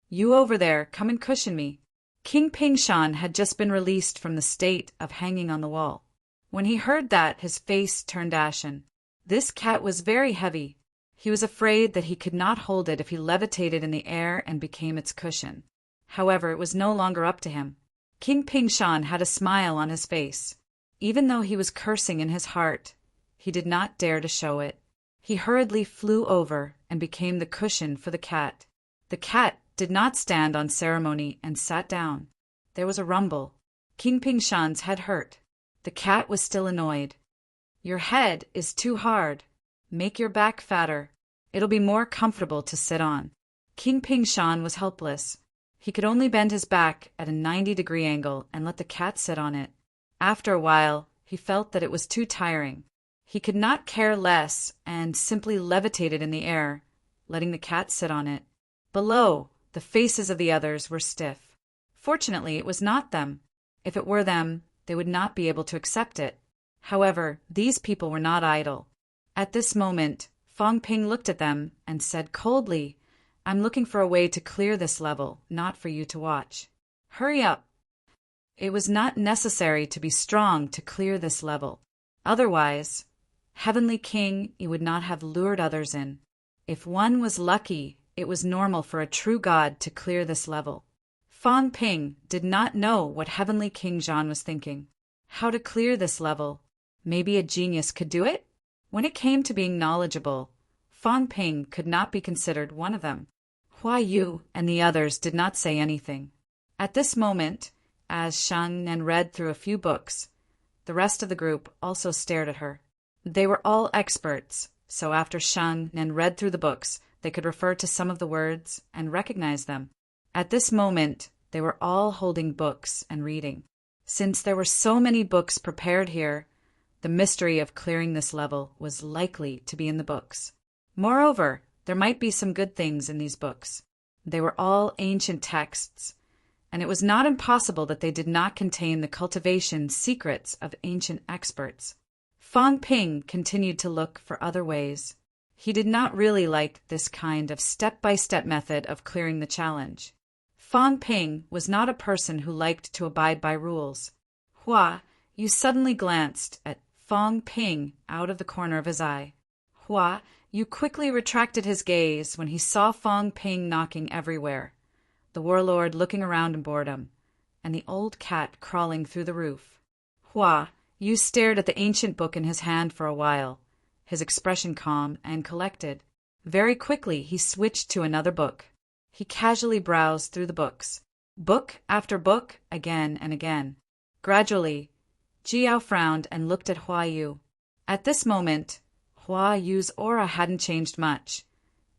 You over there, come and cushion me. King Pingshan had just been released from the state of hanging on the wall. When he heard that, his face turned ashen. This cat was very heavy. He was afraid that he could not hold it if he levitated in the air and became its cushion. However, it was no longer up to him. King Pingshan had a smile on his face. Even though he was cursing in his heart, he did not dare to show it. He hurriedly flew over and became the cushion for the cat. The cat did not stand on ceremony and sat down. There was a rumble. King Pingshan's head hurt. The cat was still annoyed. Your head is too hard. Make your back fatter. It'll be more comfortable to sit on. King Pingshan was helpless. He could only bend his back at a 90-degree angle and let the cat sit on it. After a while, he felt that it was too tiring. He could not care less and simply levitated in the air, letting the cat sit on it. Below, the faces of the others were stiff. Fortunately, it was not them. If it were them, they would not be able to accept it. However, these people were not idle. At this moment, Fong Ping looked at them and said coldly, I'm looking for a way to clear this level, not for you to watch. Hurry up. It was not necessary to be strong to clear this level. Otherwise, Heavenly King, you would not have lured others in. If one was lucky, it was normal for a true god to clear this level. Fong Ping did not know what Heavenly King Zhan was thinking. How to clear this level? Maybe a genius could do it? When it came to being knowledgeable, Fong Ping could not be considered one of them. Hua Yu and the others did not say anything. At this moment, as Shang Nen read through a few books, the rest of the group also stared at her. They were all experts, so after Shang Nen read through the books, they could refer to some of the words and recognize them. At this moment, they were all holding books and reading. Since there were so many books prepared here, the mystery of clearing this level was likely to be in the books. Moreover, there might be some good things in these books. They were all ancient texts, and it was not impossible that they did not contain the cultivation secrets of ancient experts. Fong Ping continued to look for other ways. He did not really like this kind of step-by-step method of clearing the challenge. Fong Ping was not a person who liked to abide by rules. Hua Yu suddenly glanced at Fong Ping out of the corner of his eye. Hua Yu quickly retracted his gaze when he saw Fong Ping knocking everywhere, the warlord looking around in boredom, and the old cat crawling through the roof. Hua Yu stared at the ancient book in his hand for a while, his expression calm and collected. Very quickly he switched to another book. He casually browsed through the books, book after book, again and again. Gradually, Jiao frowned and looked at Hua Yu. At this moment, Hua Yu's aura hadn't changed much,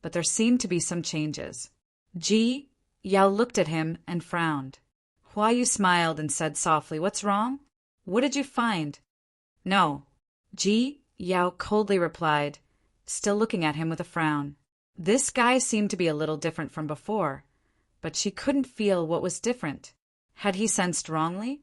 but there seemed to be some changes. Ji Yao looked at him and frowned. Hua Yu smiled and said softly, What's wrong? What did you find? No. Ji Yao coldly replied, still looking at him with a frown. This guy seemed to be a little different from before, but she couldn't feel what was different. Had he sensed wrongly?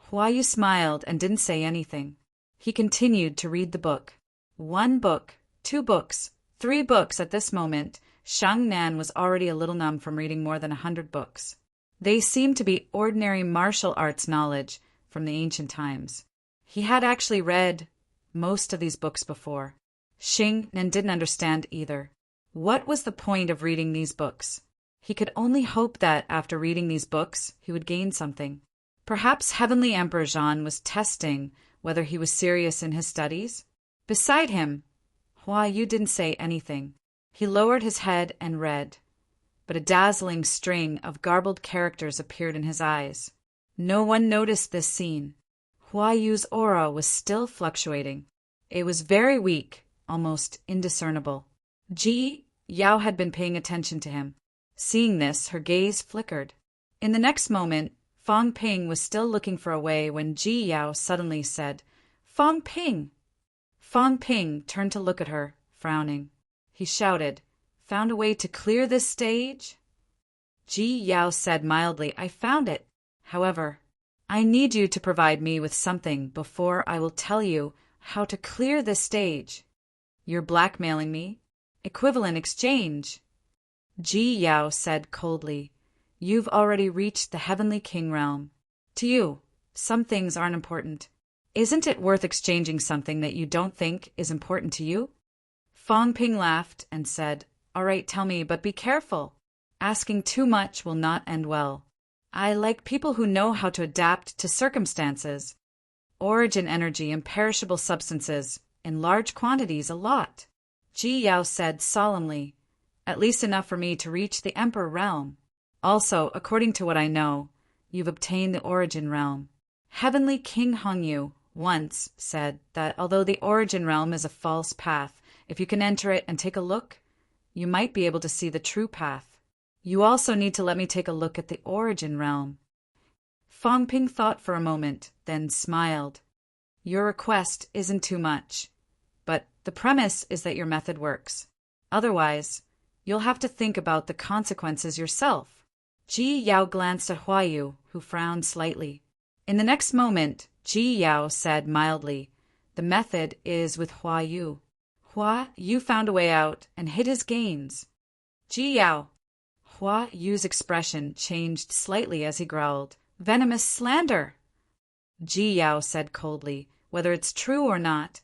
Hua Yu smiled and didn't say anything. He continued to read the book. 1 book, 2 books, 3 books. At this moment, Shang Nan was already a little numb from reading more than 100 books. They seemed to be ordinary martial arts knowledge from the ancient times. He had actually read most of these books before. Shang Nan didn't understand either. What was the point of reading these books? He could only hope that, after reading these books, he would gain something. Perhaps Heavenly Emperor Zhan was testing whether he was serious in his studies? Beside him, Hua Yu didn't say anything. He lowered his head and read, but a dazzling string of garbled characters appeared in his eyes. No one noticed this scene. Hua Yu's aura was still fluctuating. It was very weak, almost indiscernible. Ji Yao had been paying attention to him. Seeing this, her gaze flickered. In the next moment, Fang Ping was still looking for a way when Ji Yao suddenly said, "Fang Ping!" Fang Ping turned to look at her, frowning. He shouted, "Found a way to clear this stage?" Ji Yao said mildly, "I found it. However, I need you to provide me with something before I will tell you how to clear this stage." "You're blackmailing me?" "Equivalent exchange." Ji Yao said coldly, "You've already reached the Heavenly King realm. To you, some things aren't important. Isn't it worth exchanging something that you don't think is important to you?" Fang Ping laughed and said, "All right, tell me, but be careful. Asking too much will not end well. I like people who know how to adapt to circumstances. Origin energy and perishable substances, in large quantities, a lot." Ji Yao said solemnly, "At least enough for me to reach the Emperor realm. Also, according to what I know, you've obtained the Origin realm. Heavenly King Hongyu once said that although the Origin realm is a false path, if you can enter it and take a look, you might be able to see the true path. You also need to let me take a look at the Origin realm." Fang Ping thought for a moment, then smiled. "Your request isn't too much, but the premise is that your method works. Otherwise, you'll have to think about the consequences yourself." Ji Yao glanced at Hua Yu, who frowned slightly. In the next moment, Ji Yao said mildly, "The method is with Hua Yu. Hua Yu found a way out and hid his gains." "Ji Yao." Hua Yu's expression changed slightly as he growled, "Venomous slander!" Ji Yao said coldly, "Whether it's true or not,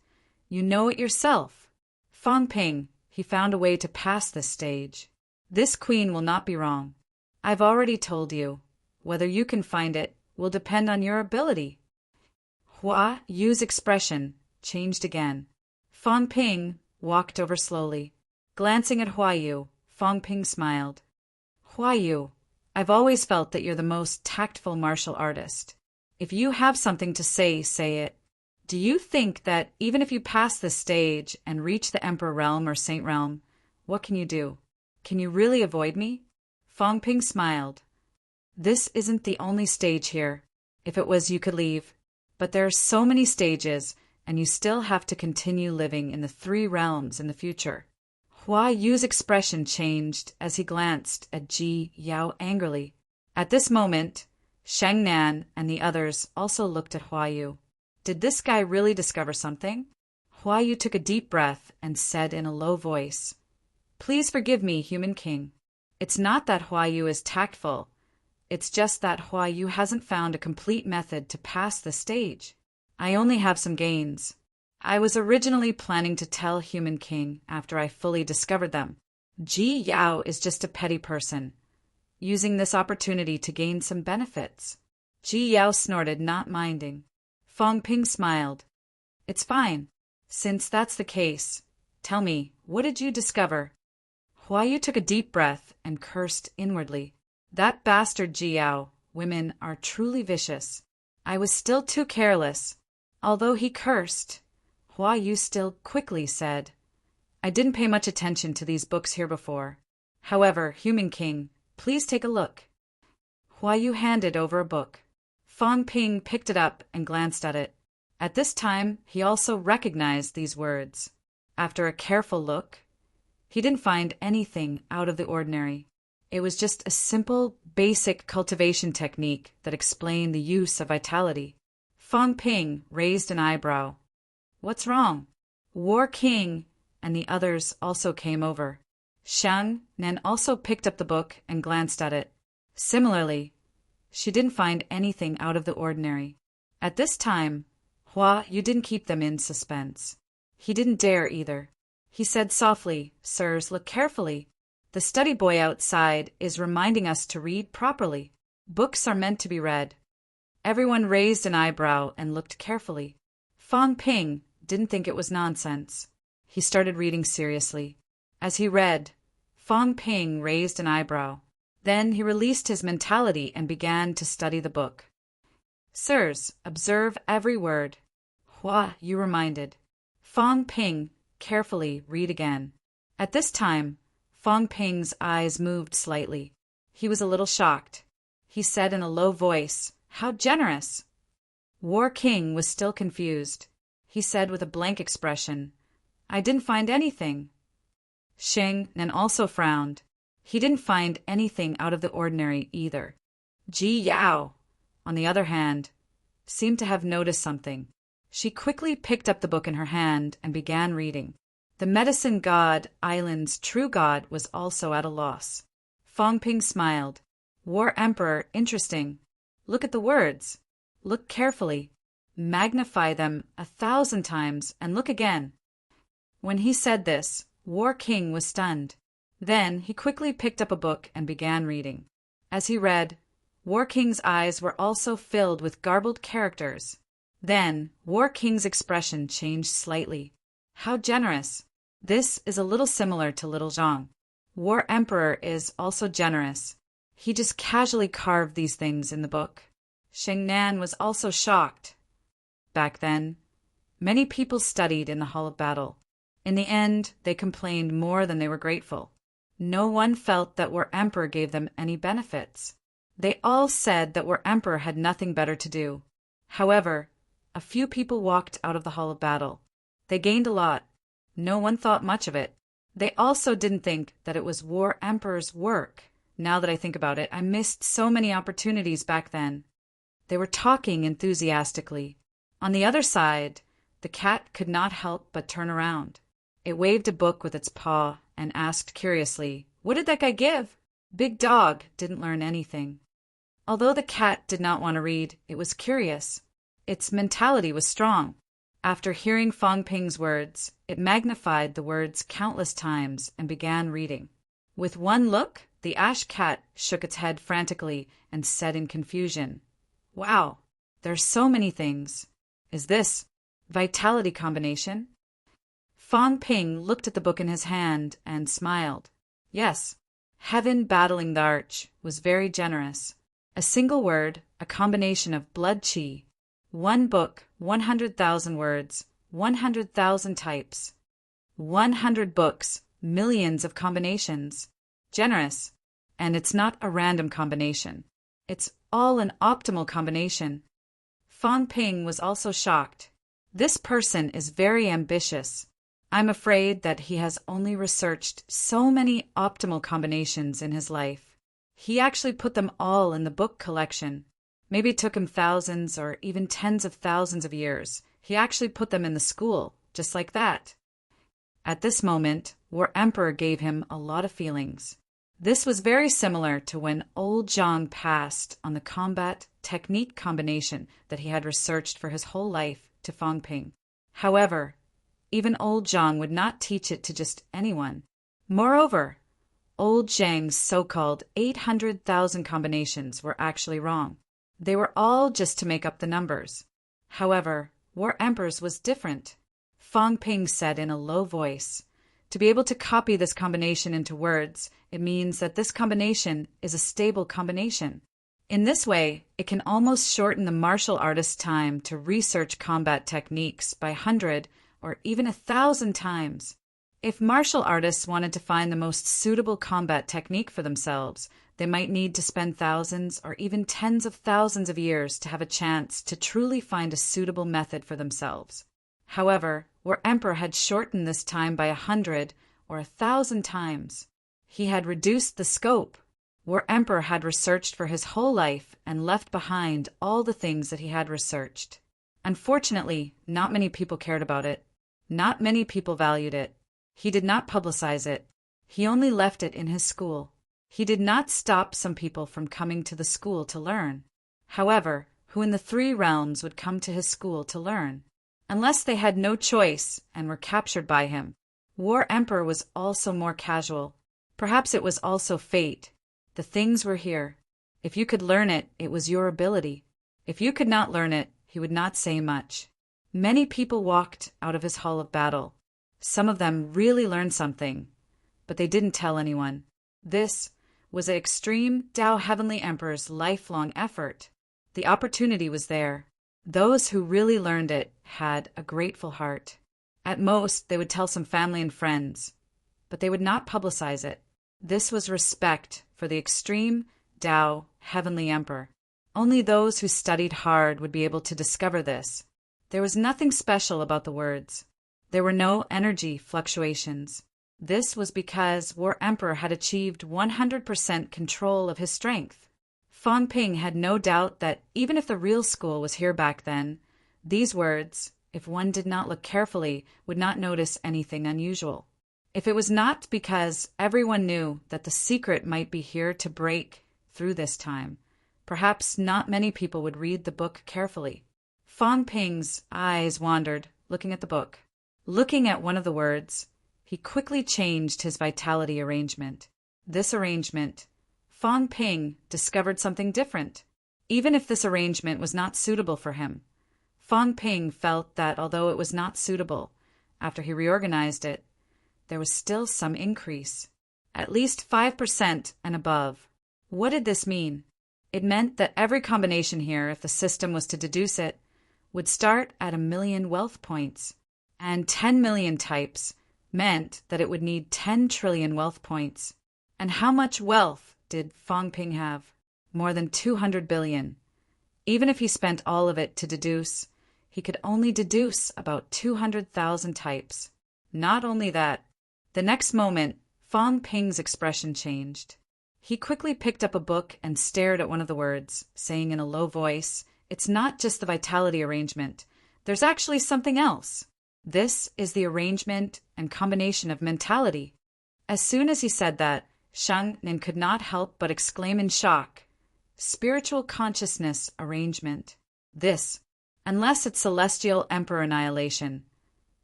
you know it yourself. Fang Ping, he found a way to pass this stage. This queen will not be wrong. I've already told you. Whether you can find it will depend on your ability." Hua Yu's expression changed again. Fang Ping walked over slowly. Glancing at Hua Yu, Fang Ping smiled. "Hua Yu, I've always felt that you're the most tactful martial artist. If you have something to say, say it. Do you think that even if you pass this stage and reach the Emperor realm or Saint realm, what can you do? Can you really avoid me?" Fang Ping smiled. "This isn't the only stage here. If it was, you could leave. But there are so many stages, and you still have to continue living in the 3 realms in the future." Hua Yu's expression changed as he glanced at Ji Yao angrily. At this moment, Sheng Nan and the others also looked at Hua Yu. Did this guy really discover something? Hua Yu took a deep breath and said in a low voice, "Please forgive me, Human King. It's not that Hua Yu is tactful. It's just that Hua Yu hasn't found a complete method to pass the stage. I only have some gains. I was originally planning to tell Human King after I fully discovered them. Ji Yao is just a petty person, using this opportunity to gain some benefits." Ji Yao snorted, not minding. Fang Ping smiled. "It's fine. Since that's the case, tell me, what did you discover?" Hua Yu took a deep breath and cursed inwardly. "That bastard Ji Yao, women are truly vicious. I was still too careless." Although he cursed, Hua Yu still quickly said, "I didn't pay much attention to these books here before. However, Human King, please take a look." Hua Yu handed over a book. Fang Ping picked it up and glanced at it. At this time, he also recognized these words. After a careful look, he didn't find anything out of the ordinary. It was just a simple, basic cultivation technique that explained the use of vitality. Fang Ping raised an eyebrow. "What's wrong?" War King and the others also came over. Shang Nan also picked up the book and glanced at it. Similarly, she didn't find anything out of the ordinary. At this time, Hua Yu didn't keep them in suspense. He didn't dare either. He said softly, "Sirs, look carefully. The study boy outside is reminding us to read properly. Books are meant to be read. Everyone raised an eyebrow and looked carefully. Fong Ping didn't think it was nonsense. He started reading seriously. As he read, Fong Ping raised an eyebrow. Then he released his mentality and began to study the book. Sirs, observe every word. Hua, you reminded. Fong Ping, carefully read again. At this time, Fong Ping's eyes moved slightly. He was a little shocked. He said in a low voice, "How generous!" War King was still confused. He said with a blank expression, "I didn't find anything." Sheng Nan also frowned. He didn't find anything out of the ordinary either. Ji Yao, on the other hand, seemed to have noticed something. She quickly picked up the book in her hand and began reading. The medicine god Island's true god was also at a loss. Fong Ping smiled. War Emperor, interesting. Look at the words. Look carefully. Magnify them 1,000 times and look again. When he said this, War King was stunned. Then he quickly picked up a book and began reading. As he read, War King's eyes were also filled with garbled characters. Then War King's expression changed slightly. How generous! This is a little similar to Little Zhang. War Emperor is also generous. He just casually carved these things in the book. Sheng Nan was also shocked. Back then, many people studied in the Hall of Battle. In the end, they complained more than they were grateful. No one felt that War Emperor gave them any benefits. They all said that War Emperor had nothing better to do. However, a few people walked out of the Hall of Battle. They gained a lot. No one thought much of it. They also didn't think that it was War Emperor's work. Now that I think about it, I missed so many opportunities back then. They were talking enthusiastically. On the other side, the cat could not help but turn around. It waved a book with its paw and asked curiously, "What did that guy give?" Big Dog didn't learn anything. Although the cat did not want to read, it was curious. Its mentality was strong. After hearing Fong Ping's words, it magnified the words countless times and began reading. With one look, the ash cat shook its head frantically and said in confusion, "Wow, there's so many things. Is this vitality combination?" Fong Ping looked at the book in his hand and smiled. Yes, Heaven Battling the Arch was very generous. A single word, a combination of blood qi. One book, 100,000 words, 100,000 types. 100 books, millions of combinations. Generous. And it's not a random combination. It's all an optimal combination. Fong Ping was also shocked. This person is very ambitious. I'm afraid that he has only researched so many optimal combinations in his life. He actually put them all in the book collection. Maybe it took him thousands or even tens of thousands of years. He actually put them in the school, just like that. At this moment, War Emperor gave him a lot of feelings. This was very similar to when old Zhang passed on the combat technique combination that he had researched for his whole life to Fong Ping. However, even old Zhang would not teach it to just anyone. Moreover, old Zhang's so-called 800,000 combinations were actually wrong. They were all just to make up the numbers. However, War Emperor's was different. Fong Ping said in a low voice, "To be able to copy this combination into words, it means that this combination is a stable combination. In this way, it can almost shorten the martial artist's time to research combat techniques by 100 or even 1,000 times. If martial artists wanted to find the most suitable combat technique for themselves, they might need to spend thousands or even tens of thousands of years to have a chance to truly find a suitable method for themselves. However, War Emperor had shortened this time by 100 or 1,000 times. He had reduced the scope. War Emperor had researched for his whole life and left behind all the things that he had researched. Unfortunately, not many people cared about it. Not many people valued it. He did not publicize it. He only left it in his school. He did not stop some people from coming to the school to learn. However, who in the 3 realms would come to his school to learn? Unless they had no choice and were captured by him. War Emperor was also more casual. Perhaps it was also fate. The things were here. If you could learn it, it was your ability. If you could not learn it, he would not say much. Many people walked out of his hall of battle. Some of them really learned something, but they didn't tell anyone. This was an extreme Tao Heavenly Emperor's lifelong effort. The opportunity was there. Those who really learned it had a grateful heart. At most, they would tell some family and friends, but they would not publicize it. This was respect for the extreme Tao Heavenly Emperor. Only those who studied hard would be able to discover this. There was nothing special about the words. There were no energy fluctuations. This was because War Emperor had achieved 100% control of his strength. Fang Ping had no doubt that even if the real school was here back then, these words, if one did not look carefully, would not notice anything unusual. If it was not because everyone knew that the secret might be here to break through this time, perhaps not many people would read the book carefully. Fang Ping's eyes wandered, looking at the book. Looking at one of the words, he quickly changed his vitality arrangement. This arrangement, Fang Ping discovered something different. Even if this arrangement was not suitable for him, Fang Ping felt that although it was not suitable, after he reorganized it, there was still some increase, at least 5% and above. What did this mean? It meant that every combination here, if the system was to deduce it, would start at 1,000,000 wealth points, and 10 million types meant that it would need 10 trillion wealth points. And how much wealth did Fang Ping have? More than 200 billion. Even if he spent all of it to deduce, he could only deduce about 200,000 types. Not only that, the next moment, Fang Ping's expression changed. He quickly picked up a book and stared at one of the words, saying in a low voice, "It's not just the vitality arrangement. There's actually something else. This is the arrangement and combination of mentality." As soon as he said that, Shang Nin could not help but exclaim in shock, "Spiritual consciousness arrangement. This, unless it's celestial emperor annihilation.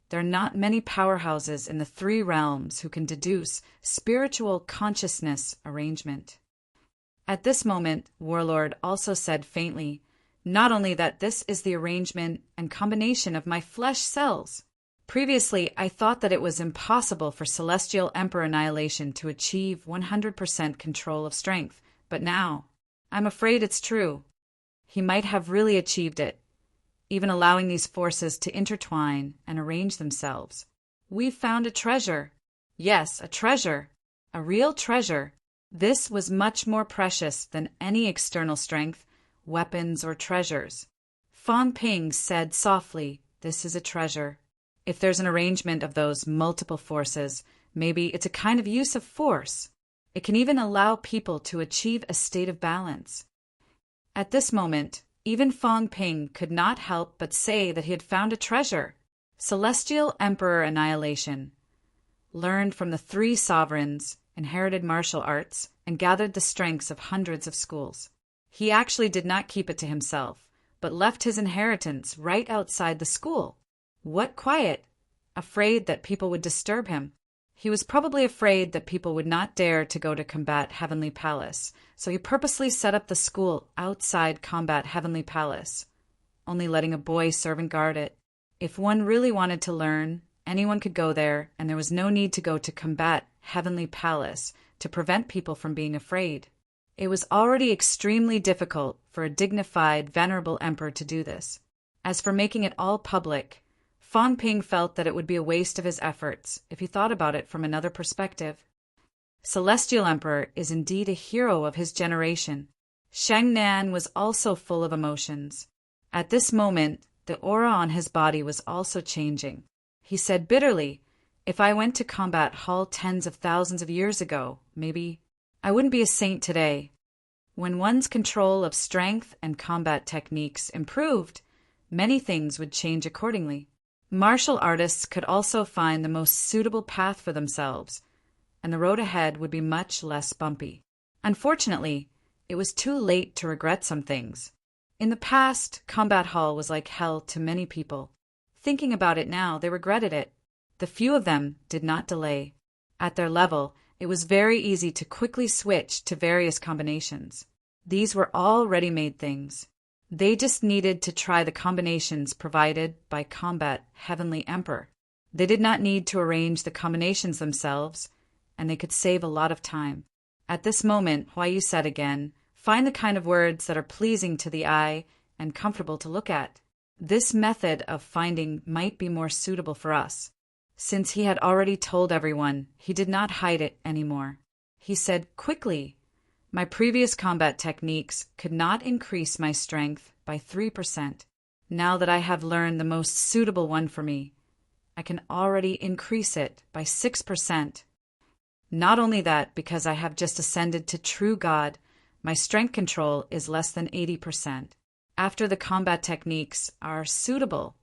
There are not many powerhouses in the three realms who can deduce spiritual consciousness arrangement." At this moment, Warlord also said faintly, "Not only that this is the arrangement and combination of my flesh cells. Previously, I thought that it was impossible for Celestial Emperor Annihilation to achieve 100% control of strength, but now, I'm afraid it's true. He might have really achieved it, even allowing these forces to intertwine and arrange themselves. We've found a treasure. Yes, a treasure. A real treasure. This was much more precious than any external strength, weapons, or treasures." Fang Ping said softly, "This is a treasure. If there's an arrangement of those multiple forces, maybe it's a kind of use of force. It can even allow people to achieve a state of balance." At this moment, even Fang Ping could not help but say that he had found a treasure. Celestial Emperor Annihilation learned from the three sovereigns, inherited martial arts, and gathered the strengths of hundreds of schools. He actually did not keep it to himself, but left his inheritance right outside the school. What quiet! Afraid that people would disturb him. He was probably afraid that people would not dare to go to Combat Heavenly Palace, so he purposely set up the school outside Combat Heavenly Palace, only letting a boy servant guard it. If one really wanted to learn, anyone could go there, and there was no need to go to Combat Heavenly Palace to prevent people from being afraid. It was already extremely difficult for a dignified, venerable emperor to do this. As for making it all public, Fang Ping felt that it would be a waste of his efforts if he thought about it from another perspective. Celestial Emperor is indeed a hero of his generation. Shang Nan was also full of emotions. At this moment, the aura on his body was also changing. He said bitterly, "If I went to Combat Hall tens of thousands of years ago, maybe I wouldn't be a saint today." When one's control of strength and combat techniques improved, many things would change accordingly. Martial artists could also find the most suitable path for themselves, and the road ahead would be much less bumpy. Unfortunately, it was too late to regret some things. In the past, Combat Hall was like hell to many people. Thinking about it now, they regretted it. The few of them did not delay. At their level, It was very easy to quickly switch to various combinations. These were all ready-made things. They just needed to try the combinations provided by Combat Heavenly Emperor. They did not need to arrange the combinations themselves, and they could save a lot of time. At this moment, Huayu said again, "Find the kind of words that are pleasing to the eye and comfortable to look at." This method of finding might be more suitable for us. Since he had already told everyone, he did not hide it anymore. He said quickly, "My previous combat techniques could not increase my strength by 3%. Now that I have learned the most suitable one for me, I can already increase it by 6%. Not only that, because I have just ascended to true God, my strength control is less than 80%. After the combat techniques are suitable,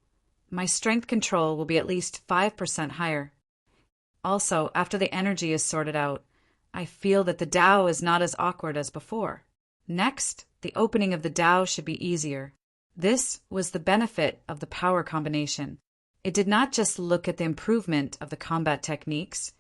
my strength control will be at least 5% higher. Also, after the energy is sorted out, I feel that the Tao is not as awkward as before. Next, the opening of the Tao should be easier." This was the benefit of the power combination. It did not just look at the improvement of the combat techniques,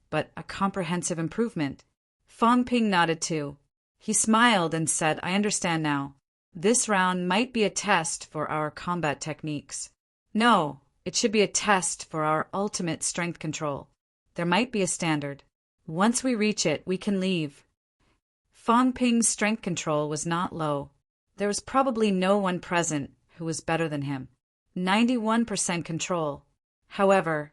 but a comprehensive improvement. Fang Ping nodded too. He smiled and said, "I understand now. This round might be a test for our combat techniques. No, it should be a test for our ultimate strength control. There might be a standard. Once we reach it, we can leave." Fang Ping's strength control was not low. There was probably no one present who was better than him. 91% control. However,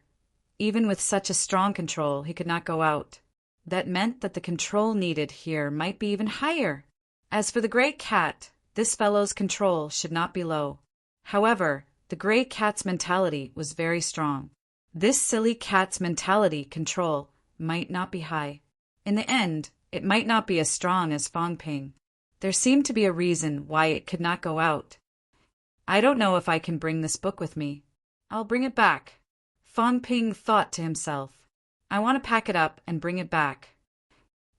even with such a strong control, he could not go out. That meant that the control needed here might be even higher. As for the great cat, this fellow's control should not be low. However, the great cat's mentality was very strong. This silly cat's mentality control might not be high. In the end, it might not be as strong as Fang Ping. There seemed to be a reason why it could not go out. "I don't know if I can bring this book with me. I'll bring it back." Fang Ping thought to himself, "I want to pack it up and bring it back."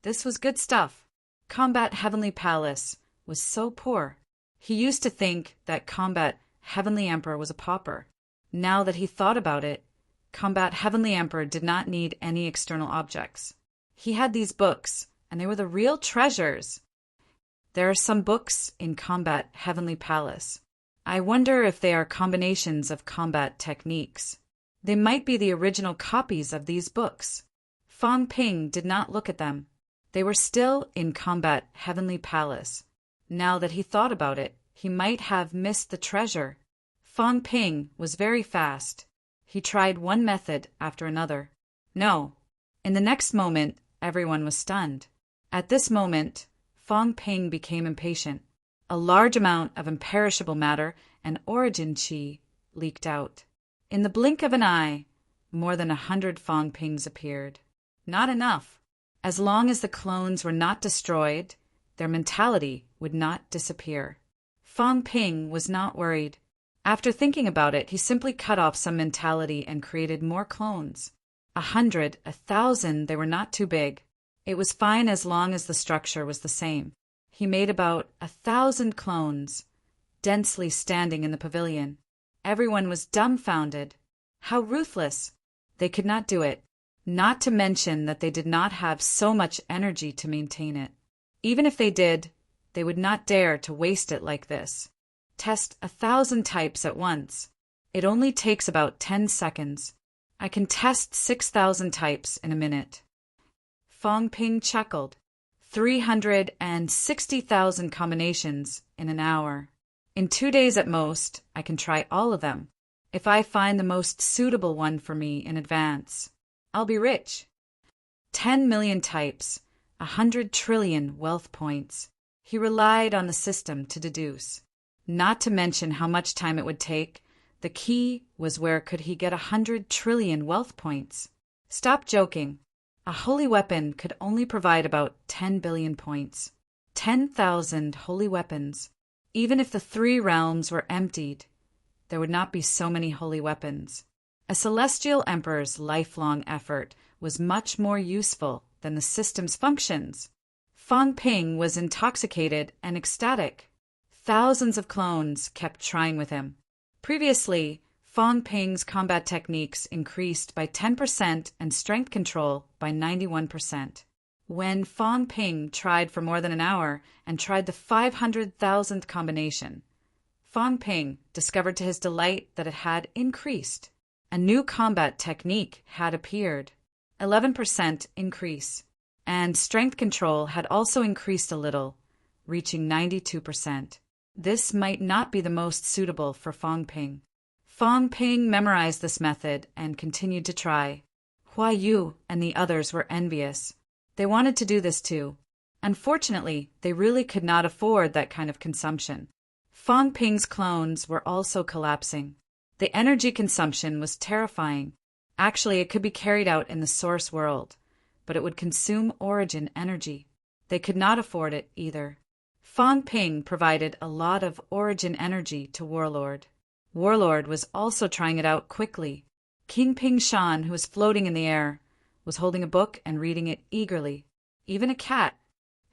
This was good stuff. Combat Heavenly Palace was so poor. He used to think that Combat Heavenly Emperor was a pauper. Now that he thought about it, Combat Heavenly Emperor did not need any external objects. He had these books, and they were the real treasures. There are some books in Combat Heavenly Palace. I wonder if they are combinations of combat techniques. They might be the original copies of these books. Fang Ping did not look at them. They were still in Combat Heavenly Palace. Now that he thought about it, he might have missed the treasure. Fang Ping was very fast. He tried one method after another. No. In the next moment, everyone was stunned. At this moment, Fang Ping became impatient. A large amount of imperishable matter and origin qi leaked out. In the blink of an eye, more than 100 Fang Pings appeared. Not enough. As long as the clones were not destroyed, their mentality would not disappear. Fang Ping was not worried. After thinking about it, he simply cut off some mentality and created more clones. 100, 1,000, they were not too big. It was fine as long as the structure was the same. He made about 1,000 clones, densely standing in the pavilion. Everyone was dumbfounded. How ruthless! They could not do it. Not to mention that they did not have so much energy to maintain it. Even if they did, they would not dare to waste it like this. Test 1,000 types at once. It only takes about 10 seconds. I can test 6,000 types in a minute. Fang Ping chuckled. 360,000 combinations in an hour. In 2 days at most, I can try all of them. If I find the most suitable one for me in advance, I'll be rich. 10 million types, 100 trillion wealth points. He relied on the system to deduce. Not to mention how much time it would take. The key was where could he get 100 trillion wealth points? Stop joking. A holy weapon could only provide about 10 billion points. 10,000 holy weapons. Even if the 3 realms were emptied, there would not be so many holy weapons. A celestial emperor's lifelong effort was much more useful than the system's functions. Fang Ping was intoxicated and ecstatic. Thousands of clones kept trying with him. Previously, Fong Ping's combat techniques increased by 10% and strength control by 91%. When Fong Ping tried for more than an hour and tried the 500,000th combination, Fong Ping discovered to his delight that it had increased. A new combat technique had appeared, 11% increase, and strength control had also increased a little, reaching 92%. This might not be the most suitable for Fong Ping. Fong Ping memorized this method and continued to try. Hua Yu and the others were envious. They wanted to do this too. Unfortunately, they really could not afford that kind of consumption. Fong Ping's clones were also collapsing. The energy consumption was terrifying. Actually, it could be carried out in the source world, but it would consume origin energy. They could not afford it either. Fong Ping provided a lot of origin energy to Warlord. Warlord was also trying it out quickly. King Ping Shan, who was floating in the air, was holding a book and reading it eagerly. Even a cat.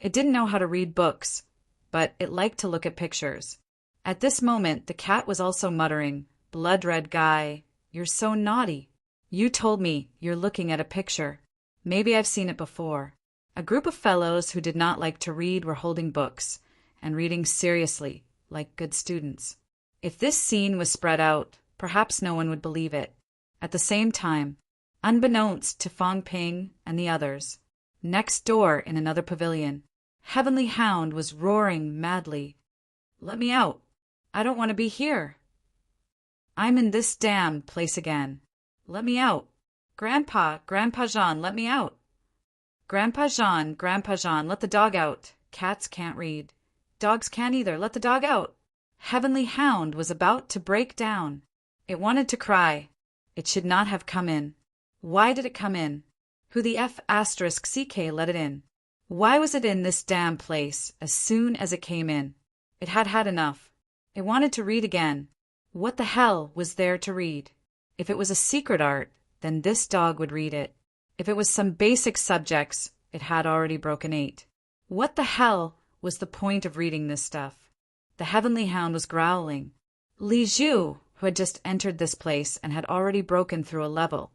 It didn't know how to read books, but it liked to look at pictures. At this moment, the cat was also muttering, "Blood red guy, you're so naughty. You told me you're looking at a picture. Maybe I've seen it before." A group of fellows who did not like to read were holding books and reading seriously, like good students. If this scene was spread out, perhaps no one would believe it. At the same time, unbeknownst to Fong Ping and the others, next door in another pavilion, Heavenly Hound was roaring madly. "Let me out. I don't want to be here. I'm in this damned place again. Let me out. Grandpa Jean, let me out. Grandpa Jean, let the dog out. Cats can't read. Dogs can't either. Let the dog out." Heavenly Hound was about to break down. It wanted to cry. It should not have come in. Why did it come in? Who the F***CK let it in? Why was it in this damn place as soon as it came in? It had had enough. It wanted to read again. What the hell was there to read? If it was a secret art, then this dog would read it. If it was some basic subjects, it had already broken 8. What the hell was the point of reading this stuff? The Heavenly Hound was growling. Li Zhu, who had just entered this place and had already broken through a level,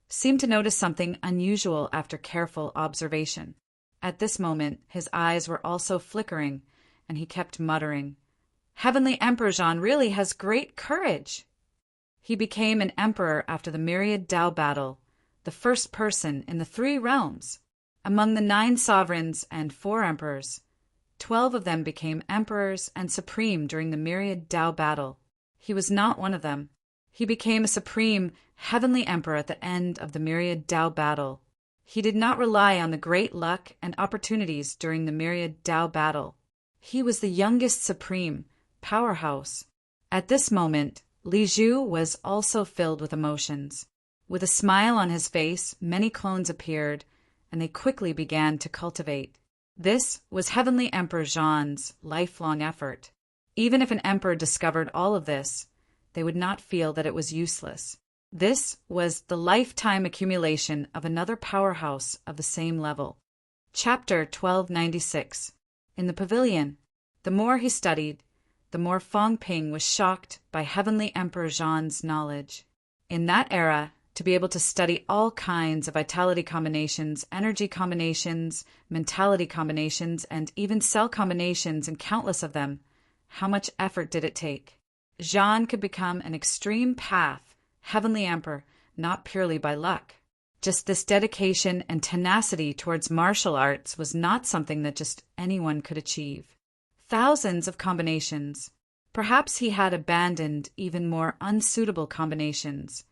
seemed to notice something unusual after careful observation. At this moment, his eyes were also flickering, and he kept muttering, "Heavenly Emperor Jean really has great courage." He became an emperor after the myriad Dao battle, the first person in the 3 realms. Among the 9 sovereigns and 4 emperors, 12 of them became emperors and supreme during the myriad Dao battle. He was not one of them. He became a supreme heavenly emperor at the end of the myriad Dao battle. He did not rely on the great luck and opportunities during the myriad Dao battle. He was the youngest supreme, powerhouse. At this moment, Li Zhu was also filled with emotions. With a smile on his face, many clones appeared, and they quickly began to cultivate. This was Heavenly Emperor Jean's lifelong effort. Even if an emperor discovered all of this, they would not feel that it was useless. This was the lifetime accumulation of another powerhouse of the same level. Chapter 1296. In the pavilion, the more he studied, the more Fong Ping was shocked by Heavenly Emperor Jean's knowledge. In that era, to be able to study all kinds of vitality combinations, energy combinations, mentality combinations, and even cell combinations, and countless of them, how much effort did it take? Jean could become an extreme path, Heavenly Emperor, not purely by luck. Just this dedication and tenacity towards martial arts was not something that just anyone could achieve. Thousands of combinations. Perhaps he had abandoned even more unsuitable combinations,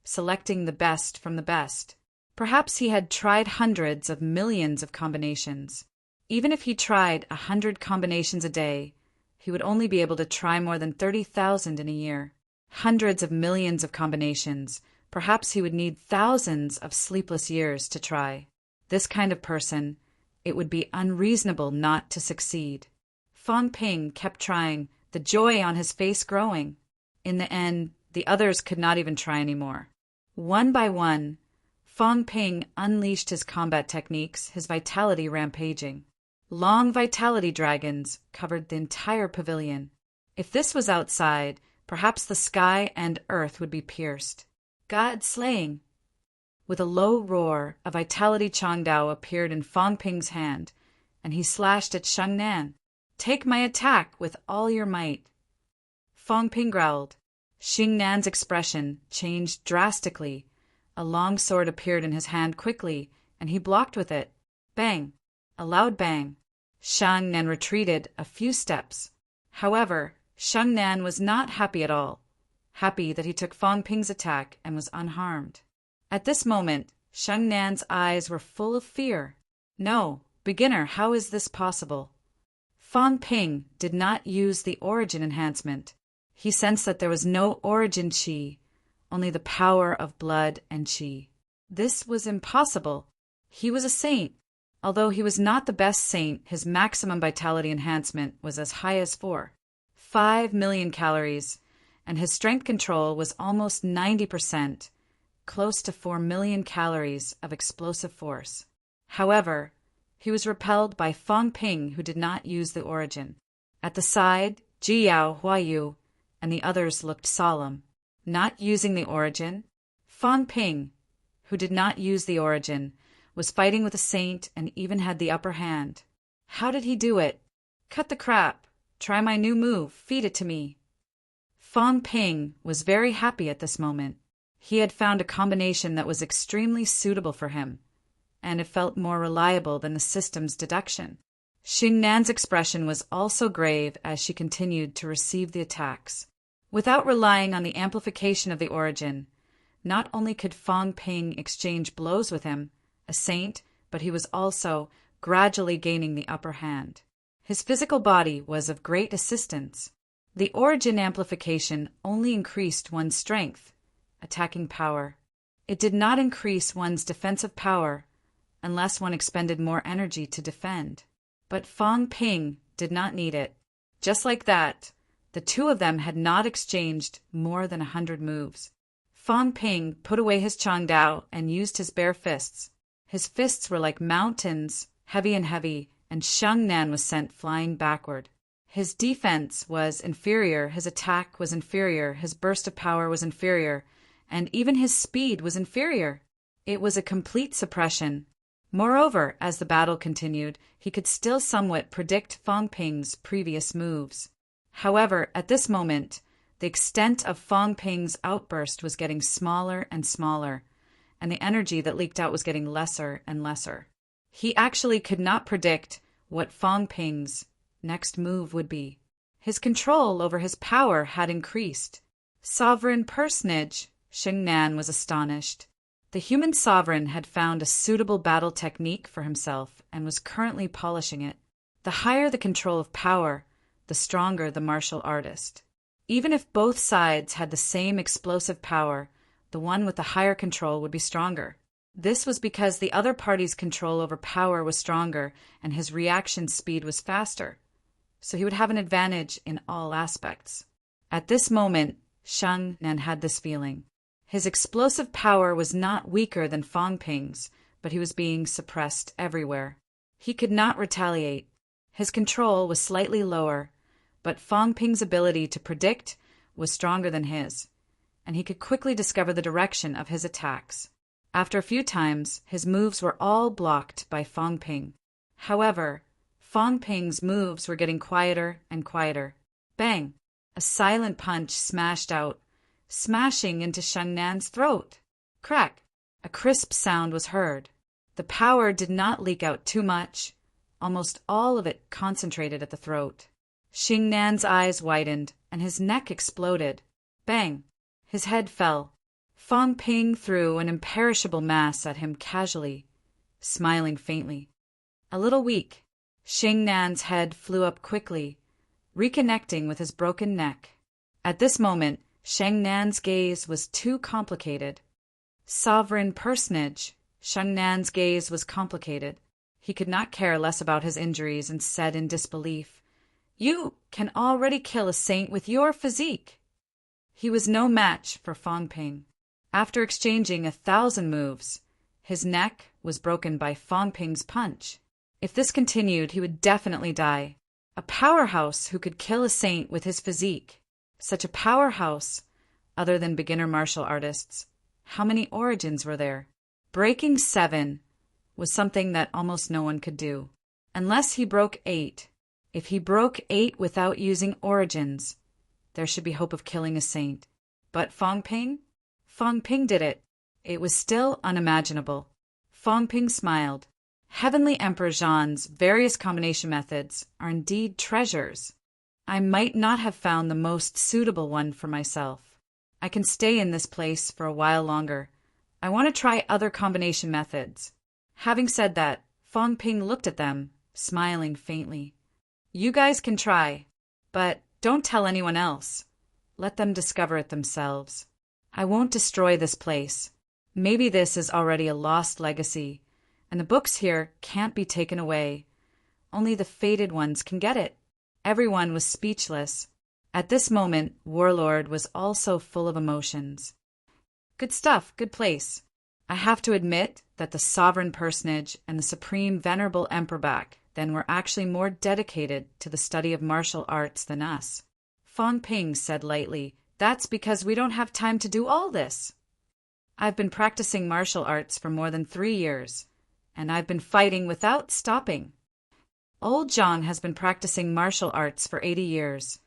selecting the best from the best. Perhaps he had tried hundreds of millions of combinations. Even if he tried 100 combinations a day, he would only be able to try more than 30,000 in a year. Hundreds of millions of combinations. Perhaps he would need thousands of sleepless years to try. This kind of person, it would be unreasonable not to succeed. Fong Ping kept trying, the joy on his face growing. In the end, the others could not even try anymore. One by one, Fong Ping unleashed his combat techniques, his vitality rampaging. Long vitality dragons covered the entire pavilion. If this was outside, Perhaps the sky and earth would be pierced. God slaying! With a low roar, a Vitality Changdao appeared in Fang Ping's hand, and he slashed at Shang Nan. "Take my attack with all your might." Fang Ping growled. Xing Nan's expression changed drastically. A long sword appeared in his hand quickly, and he blocked with it. Bang! A loud bang. Shang Nan retreated a few steps. However, Shang Nan was not happy at all. Happy that he took Fang Ping's attack and was unharmed. At this moment, Shang Nan's eyes were full of fear. No, beginner, how is this possible? Fang Ping did not use the origin enhancement. He sensed that there was no origin qi, only the power of blood and qi. This was impossible. He was a saint. Although he was not the best saint, his maximum vitality enhancement was as high as 5 million calories, and his strength control was almost 90%, close to 4 million calories of explosive force. However, he was repelled by Fang Ping, who did not use the origin. At the side, Ji Yao, Huayu, and the others looked solemn. Not using the origin, Fang Ping, who did not use the origin, was fighting with a saint and even had the upper hand. How did he do it? Cut the crap. Try my new move. Feed it to me. Fang Ping was very happy at this moment. He had found a combination that was extremely suitable for him, and it felt more reliable than the system's deduction. Xing Nan's expression was also grave as she continued to receive the attacks. Without relying on the amplification of the origin, not only could Fang Ping exchange blows with him, a saint, but he was also gradually gaining the upper hand. His physical body was of great assistance. The origin amplification only increased one's strength, attacking power. It did not increase one's defensive power unless one expended more energy to defend. But Fang Ping did not need it. Just like that, the two of them had not exchanged more than 100 moves. Fang Ping put away his Changdao and used his bare fists. His fists were like mountains, heavy, and Shang Nan was sent flying backward. His defense was inferior, his attack was inferior, his burst of power was inferior, and even his speed was inferior. It was a complete suppression. Moreover, as the battle continued, he could still somewhat predict Fang Ping's previous moves. However, at this moment, the extent of Fang Ping's outburst was getting smaller and smaller, and the energy that leaked out was getting lesser and lesser. He actually could not predict what Fang Ping's next move would be. His control over his power had increased. Sovereign personage, Xing Nan was astonished. The human sovereign had found a suitable battle technique for himself and was currently polishing it. The higher the control of power, the stronger the martial artist. Even if both sides had the same explosive power, the one with the higher control would be stronger. This was because the other party's control over power was stronger and his reaction speed was faster, so he would have an advantage in all aspects. At this moment, Shang Nan had this feeling. His explosive power was not weaker than Fang Ping's, but he was being suppressed everywhere. He could not retaliate. His control was slightly lower, but Fang Ping's ability to predict was stronger than his, and he could quickly discover the direction of his attacks. After a few times, his moves were all blocked by Fang Ping. However, Fang Ping's moves were getting quieter and quieter. Bang! A silent punch smashed out, smashing into Shang Nan's throat. Crack! A crisp sound was heard. The power did not leak out too much. Almost all of it concentrated at the throat. Xing Nan's eyes widened, and his neck exploded. Bang! His head fell. Fang Ping threw an imperishable mass at him casually, smiling faintly. A little weak, Xing Nan's head flew up quickly, reconnecting with his broken neck. At this moment, Shang Nan's gaze was too complicated. Sovereign personage, Shang Nan's gaze was complicated. He could not care less about his injuries and said in disbelief, "You can already kill a saint with your physique." He was no match for Fang Ping. After exchanging 1,000 moves, his neck was broken by Fang Ping's punch. If this continued, he would definitely die. A powerhouse who could kill a saint with his physique. Such a powerhouse. Other than beginner martial artists, how many origins were there? Breaking 7 was something that almost no one could do. Unless he broke 8. If he broke 8 without using origins, there should be hope of killing a saint. But Fong Ping? Fong Ping did it. It was still unimaginable. Fong Ping smiled. Heavenly Emperor Zhan's various combination methods are indeed treasures. I might not have found the most suitable one for myself. I can stay in this place for a while longer. I want to try other combination methods. Having said that, Fong Ping looked at them, smiling faintly. You guys can try, but don't tell anyone else. Let them discover it themselves. I won't destroy this place. Maybe this is already a lost legacy, and the books here can't be taken away. Only the fated ones can get it. Everyone was speechless. At this moment, Warlord was also full of emotions. Good stuff, good place. I have to admit that the sovereign personage and the supreme venerable Emperor then were actually more dedicated to the study of martial arts than us. Fong Ping said lightly, That's because we don't have time to do all this. I've been practicing martial arts for more than 3 years, and I've been fighting without stopping. Old Zhang has been practicing martial arts for 80 years,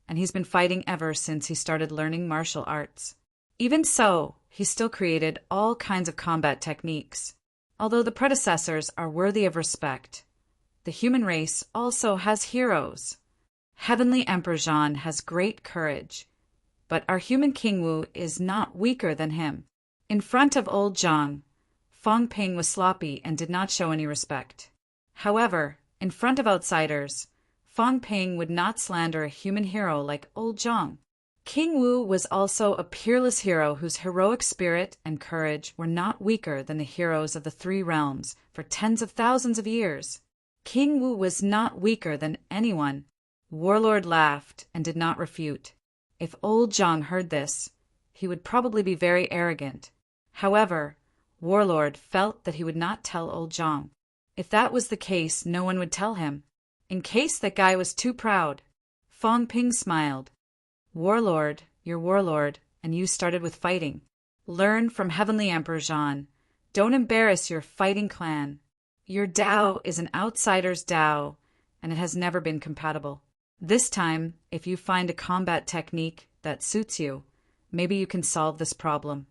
and he's been fighting ever since he started learning martial arts. Even so, he still created all kinds of combat techniques. Although the predecessors are worthy of respect, the human race also has heroes. Heavenly Emperor Zhan has great courage, but our human King Wu is not weaker than him. In front of old Zhang, Fong Ping was sloppy and did not show any respect. However, in front of outsiders, Fong Ping would not slander a human hero like old Zhang. King Wu was also a peerless hero whose heroic spirit and courage were not weaker than the heroes of the 3 realms for tens of thousands of years. King Wu was not weaker than anyone. Warlord laughed and did not refute. If old Zhang heard this, he would probably be very arrogant. However, Warlord felt that he would not tell old Zhang. If that was the case, no one would tell him. In case that guy was too proud. Fong Ping smiled. Warlord, you're Warlord, and you started with fighting. Learn from Heavenly Emperor Zhan. Don't embarrass your fighting clan. Your Tao is an outsider's Tao, and it has never been compatible. This time, if you find a combat technique that suits you, maybe you can solve this problem.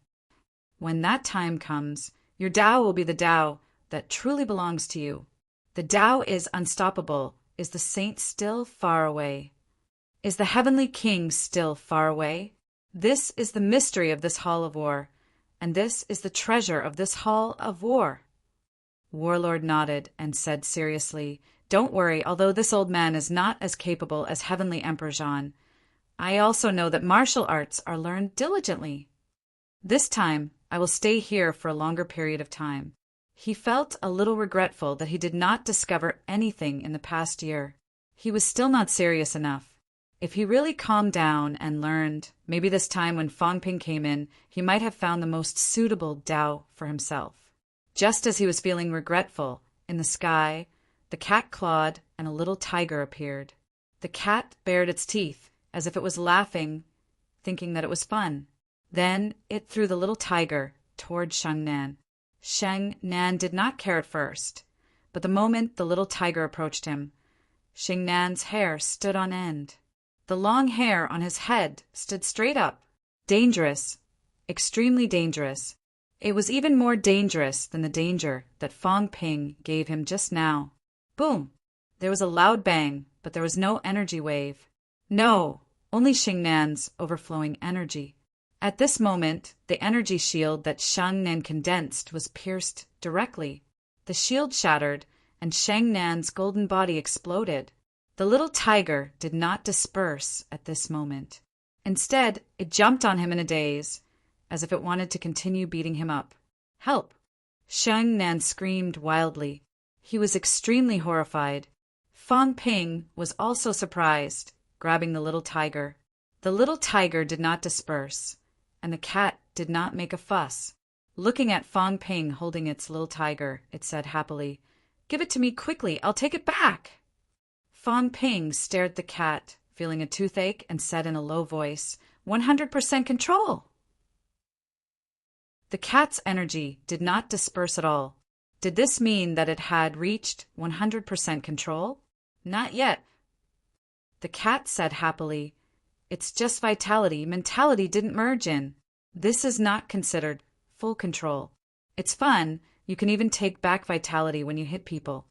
When that time comes, your Tao will be the Tao that truly belongs to you. The Tao is unstoppable. Is the saint still far away? Is the heavenly king still far away? This is the mystery of this hall of war, and this is the treasure of this hall of war. Warlord nodded and said seriously, Don't worry, although this old man is not as capable as Heavenly Emperor Zhan, I also know that martial arts are learned diligently. This time, I will stay here for a longer period of time. He felt a little regretful that he did not discover anything in the past year. He was still not serious enough. If he really calmed down and learned, maybe this time when Fong Ping came in, he might have found the most suitable Tao for himself. Just as he was feeling regretful, in the sky, the cat clawed and a little tiger appeared. The cat bared its teeth, as if it was laughing, thinking that it was fun. Then it threw the little tiger toward Shang Nan. Shang Nan did not care at first, but the moment the little tiger approached him, Shang Nan's hair stood on end. The long hair on his head stood straight up. Dangerous, extremely dangerous. It was even more dangerous than the danger that Fong Ping gave him just now. Boom! There was a loud bang, but there was no energy wave. No, only Shang Nan's overflowing energy. At this moment, the energy shield that Shang Nan condensed was pierced directly. The shield shattered, and Shang Nan's golden body exploded. The little tiger did not disperse at this moment. Instead, it jumped on him in a daze, as if it wanted to continue beating him up. Help! Shang Nan screamed wildly. He was extremely horrified. Fong Ping was also surprised, grabbing the little tiger. The little tiger did not disperse, and the cat did not make a fuss. Looking at Fong Ping holding its little tiger, it said happily, "Give it to me quickly, I'll take it back!" Fong Ping stared at the cat feeling a toothache, and said in a low voice, 100% control. The cat's energy did not disperse at all. Did this mean that it had reached 100% control? Not yet. The cat said happily, it's just vitality. Mentality didn't merge in. This is not considered full control. It's fun. You can even take back vitality when you hit people.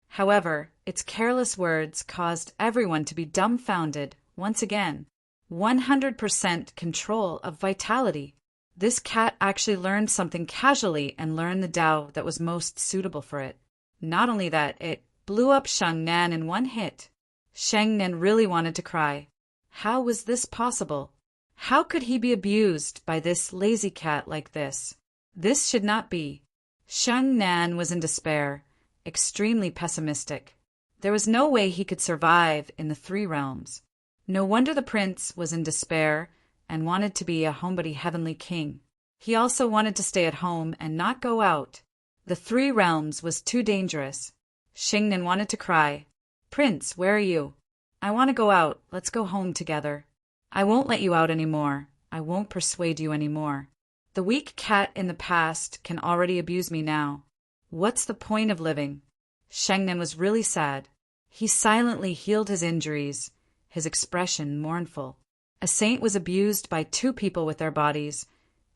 However, its careless words caused everyone to be dumbfounded once again. 100% control of vitality. This cat actually learned something casually and learned the Tao that was most suitable for it. Not only that, it blew up Shang Nan in one hit. Shang Nan really wanted to cry. How was this possible? How could he be abused by this lazy cat like this? This should not be. Shang Nan was in despair, extremely pessimistic. There was no way he could survive in the three realms. No wonder the prince was in despair and wanted to be a homebody heavenly king. He also wanted to stay at home and not go out. The three realms was too dangerous. Xingnan wanted to cry. Prince, where are you? I want to go out. Let's go home together. I won't let you out anymore. I won't persuade you anymore. The weak cat in the past can already abuse me now. What's the point of living? Shengnan was really sad. He silently healed his injuries, his expression mournful. A saint was abused by two people with their bodies,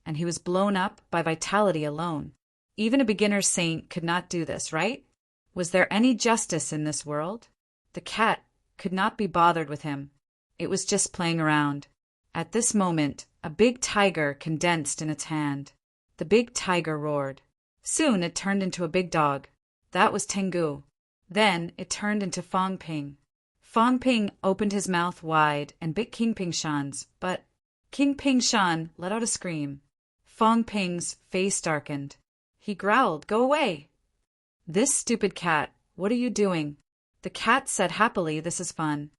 and he was blown up by vitality alone. Even a beginner saint could not do this, right? Was there any justice in this world? The cat could not be bothered with him. It was just playing around. At this moment, a big tiger condensed in its hand. The big tiger roared. Soon it turned into a big dog. That was Tengu. Then it turned into Fong Ping. Fong Ping opened his mouth wide and bit King Ping Shan's, but King Ping Shan let out a scream. Fong Ping's face darkened. He growled, "Go away!" This stupid cat, what are you doing? The cat said happily, "This is fun."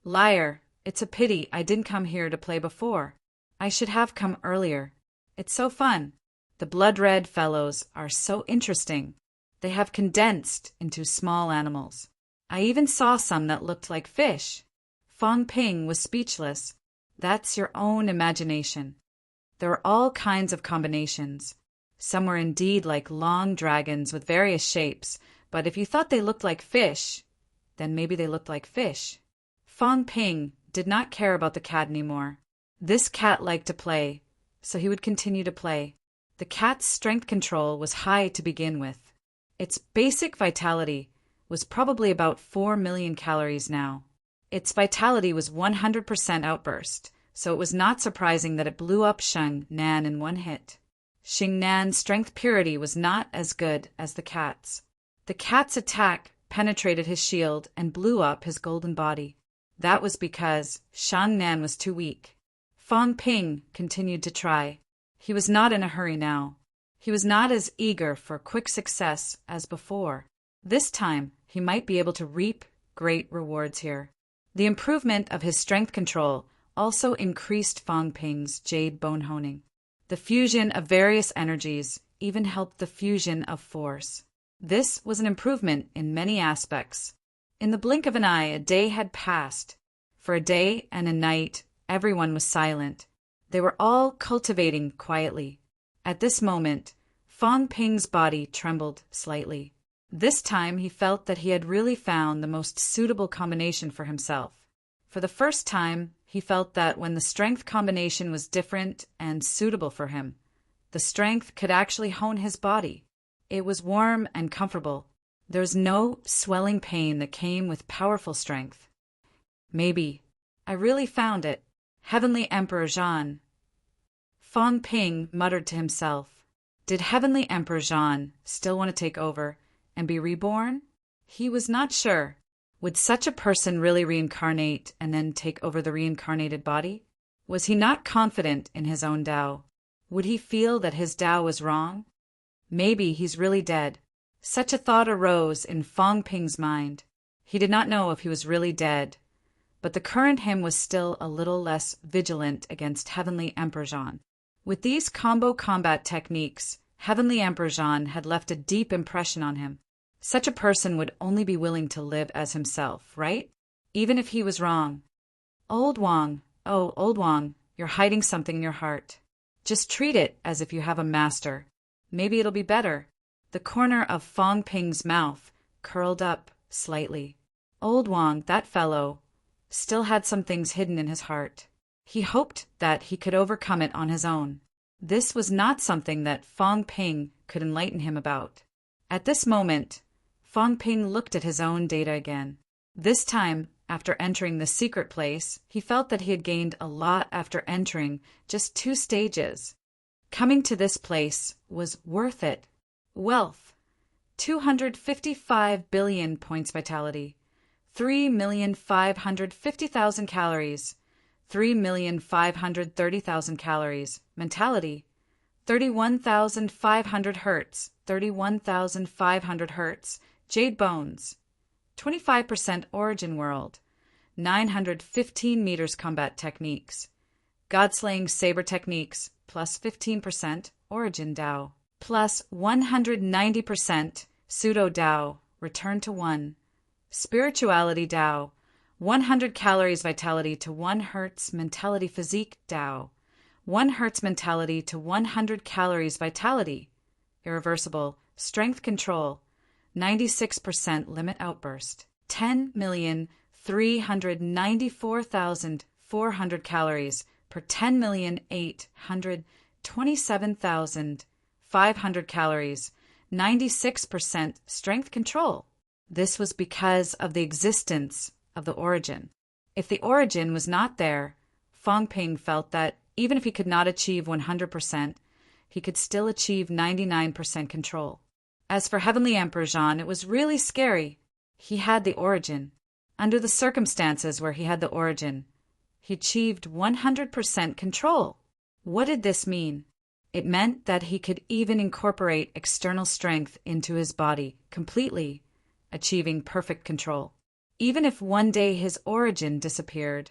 Liar, it's a pity I didn't come here to play before. I should have come earlier. It's so fun. The blood-red fellows are so interesting. They have condensed into small animals. I even saw some that looked like fish. Fong Ping was speechless. That's your own imagination. There are all kinds of combinations. Some were indeed like long dragons with various shapes, but if you thought they looked like fish, then maybe they looked like fish. Fong Ping did not care about the cat anymore. This cat liked to play, so he would continue to play. The cat's strength control was high to begin with. Its basic vitality was probably about 4 million calories now. Its vitality was 100% outburst, so it was not surprising that it blew up Shang Nan in one hit. Xing Nan's strength purity was not as good as the cat's. The cat's attack penetrated his shield and blew up his golden body. That was because Shang Nan was too weak. Fong Ping continued to try. He was not in a hurry now. He was not as eager for quick success as before. This time, he might be able to reap great rewards here. The improvement of his strength control also increased Fong Ping's jade bone honing. The fusion of various energies even helped the fusion of force. This was an improvement in many aspects. In the blink of an eye, a day had passed. For a day and a night, everyone was silent. They were all cultivating quietly. At this moment, Fong Ping's body trembled slightly. This time he felt that he had really found the most suitable combination for himself. For the first time, he felt that when the strength combination was different and suitable for him, the strength could actually hone his body. It was warm and comfortable. There was no swelling pain that came with powerful strength. Maybe. I really found it. Heavenly Emperor Zhan. Fong Ping muttered to himself. Did Heavenly Emperor Zhan still want to take over and be reborn? He was not sure. Would such a person really reincarnate and then take over the reincarnated body? Was he not confident in his own Tao? Would he feel that his Tao was wrong? Maybe he's really dead. Such a thought arose in Fong Ping's mind. He did not know if he was really dead, but the current him was still a little less vigilant against Heavenly Emperor Zhan. With these combo combat techniques, Heavenly Emperor Zhan had left a deep impression on him. Such a person would only be willing to live as himself, right? Even if he was wrong. Old Wang, oh, Old Wang, you're hiding something in your heart. Just treat it as if you have a master. Maybe it'll be better. The corner of Fong Ping's mouth curled up slightly. Old Wang, that fellow, still had some things hidden in his heart. He hoped that he could overcome it on his own. This was not something that Fong Ping could enlighten him about. At this moment, Fong Ping looked at his own data again. This time, after entering the secret place, he felt that he had gained a lot after entering just 2 stages. Coming to this place was worth it. Wealth, 255 billion points vitality, 3,550,000 calories, 3,530,000 calories, mentality, 31,500 hertz, 31,500 hertz, jade bones, 25% origin world, 915 meters combat techniques, god-slaying saber techniques, plus 15% origin Dao, plus 190% pseudo Dao, return to 1, spirituality Dao, 100 calories vitality to 1 hertz mentality physique Dao, 1 hertz mentality to 100 calories vitality, irreversible, strength control, 96% limit outburst, 10,394,400 calories per 10,827,500 calories, 96% strength control. This was because of the existence of the origin. If the origin was not there, Fong Ping felt that even if he could not achieve 100%, he could still achieve 99% control. As for Heavenly Emperor Zhan, it was really scary. He had the origin. Under the circumstances where he had the origin, he achieved 100% control. What did this mean? It meant that he could even incorporate external strength into his body completely, achieving perfect control. Even if one day his origin disappeared,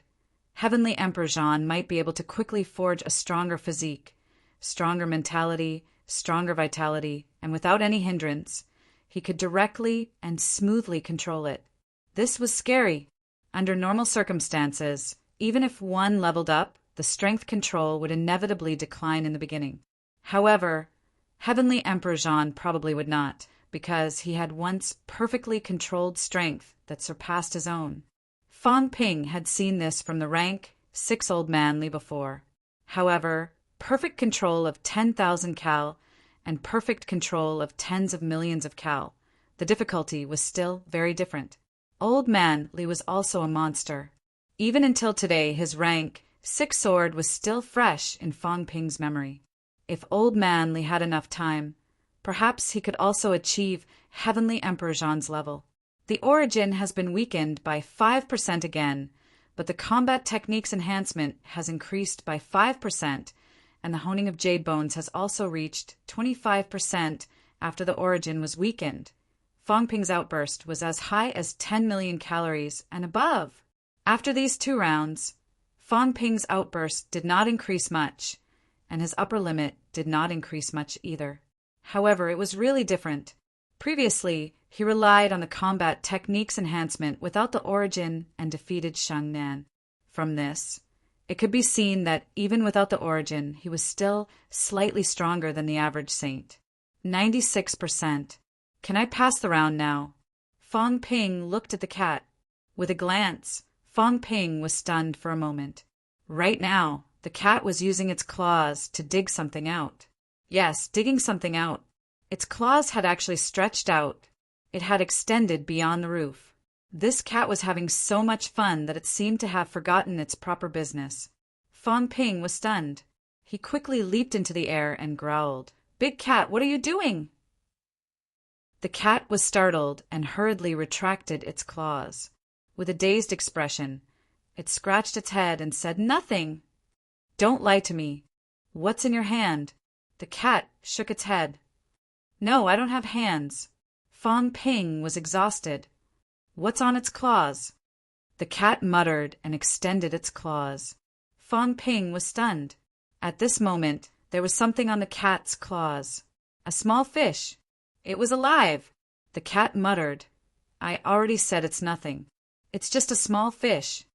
Heavenly Emperor Zhan might be able to quickly forge a stronger physique, stronger mentality, stronger vitality, and without any hindrance, he could directly and smoothly control it. This was scary. Under normal circumstances, even if one leveled up, the strength control would inevitably decline in the beginning. However, Heavenly Emperor Zhan probably would not, because he had once perfectly controlled strength that surpassed his own. Fong Ping had seen this from the rank 6 Old Manly before. However, perfect control of 10,000 cal and perfect control of tens of millions of cal, the difficulty was still very different. Old Man Li was also a monster. Even until today, his rank 6 sword was still fresh in Fong Ping's memory. If Old Man Li had enough time, perhaps he could also achieve Heavenly Emperor Zhan's level. The origin has been weakened by 5% again, but the combat techniques enhancement has increased by 5%, and the honing of jade bones has also reached 25% after the origin was weakened. Fong Ping's outburst was as high as 10 million calories and above. After these 2 rounds, Fong Ping's outburst did not increase much, and his upper limit did not increase much either. However, it was really different. Previously, he relied on the combat techniques enhancement without the origin and defeated Shang Nan. From this, it could be seen that even without the origin, he was still slightly stronger than the average saint. 96%. Can I pass the round now? Fong Ping looked at the cat. With a glance, Fong Ping was stunned for a moment. Right now, the cat was using its claws to dig something out. Yes, digging something out. Its claws had actually stretched out. It had extended beyond the roof. This cat was having so much fun that it seemed to have forgotten its proper business. Fong Ping was stunned. He quickly leaped into the air and growled, "Big cat, what are you doing?" The cat was startled and hurriedly retracted its claws. With a dazed expression, it scratched its head and said, "Nothing." "Don't lie to me. What's in your hand?" The cat shook its head. "No, I don't have hands." Fong Ping was exhausted. "What's on its claws?" The cat muttered and extended its claws. Fong Ping was stunned. At this moment, there was something on the cat's claws. A small fish. It was alive. The cat muttered, "I already said it's nothing. It's just a small fish."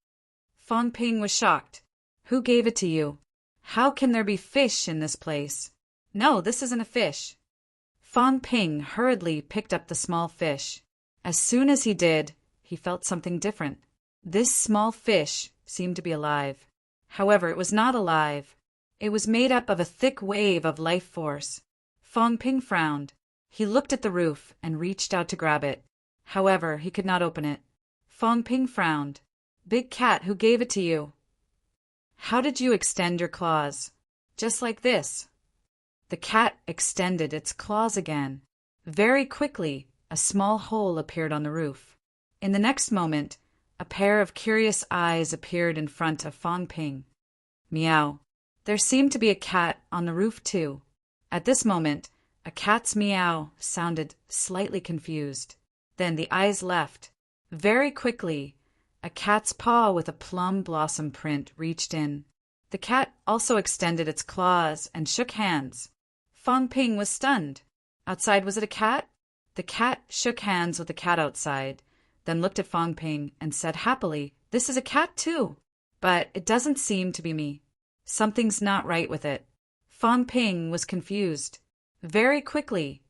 Fong Ping was shocked. Who gave it to you? How can there be fish in this place? No, this isn't a fish. Fong Ping hurriedly picked up the small fish. As soon as he did, he felt something different. This small fish seemed to be alive. However, it was not alive. It was made up of a thick wave of life force. Fong Ping frowned. He looked at the roof and reached out to grab it. However, he could not open it. Fong Ping frowned. Big cat, who gave it to you? How did you extend your claws? Just like this. The cat extended its claws again. Very quickly, a small hole appeared on the roof. In the next moment, a pair of curious eyes appeared in front of Fong Ping. Meow. There seemed to be a cat on the roof too. At this moment, a cat's meow sounded slightly confused. Then the eyes left. Very quickly, a cat's paw with a plum blossom print reached in. The cat also extended its claws and shook hands. Fong Ping was stunned. Outside, was it a cat? The cat shook hands with the cat outside, then looked at Fong Ping and said happily, "This is a cat too. But it doesn't seem to be me. Something's not right with it." Fong Ping was confused. Very quickly,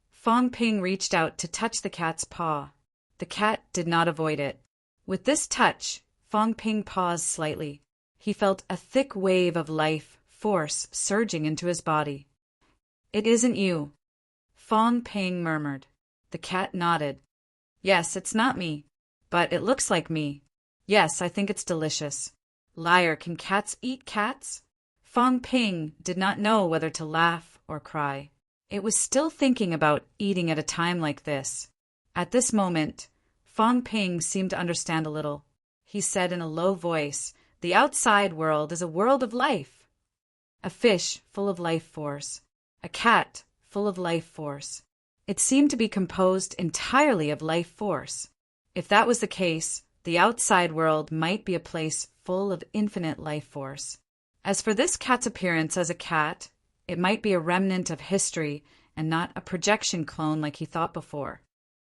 Fong Ping reached out to touch the cat's paw. The cat did not avoid it. With this touch, Fong Ping paused slightly. He felt a thick wave of life force surging into his body. "It isn't you," Fong Ping murmured. The cat nodded. "Yes, it's not me, but it looks like me. Yes, I think it's delicious." Liar, can cats eat cats? Fong Ping did not know whether to laugh or cry. It was still thinking about eating at a time like this. At this moment, Fong Ping seemed to understand a little. He said in a low voice, "The outside world is a world of life. A fish full of life force. A cat full of life force. It seemed to be composed entirely of life force. If that was the case, the outside world might be a place full of infinite life force. As for this cat's appearance as a cat, it might be a remnant of history and not a projection clone like he thought before."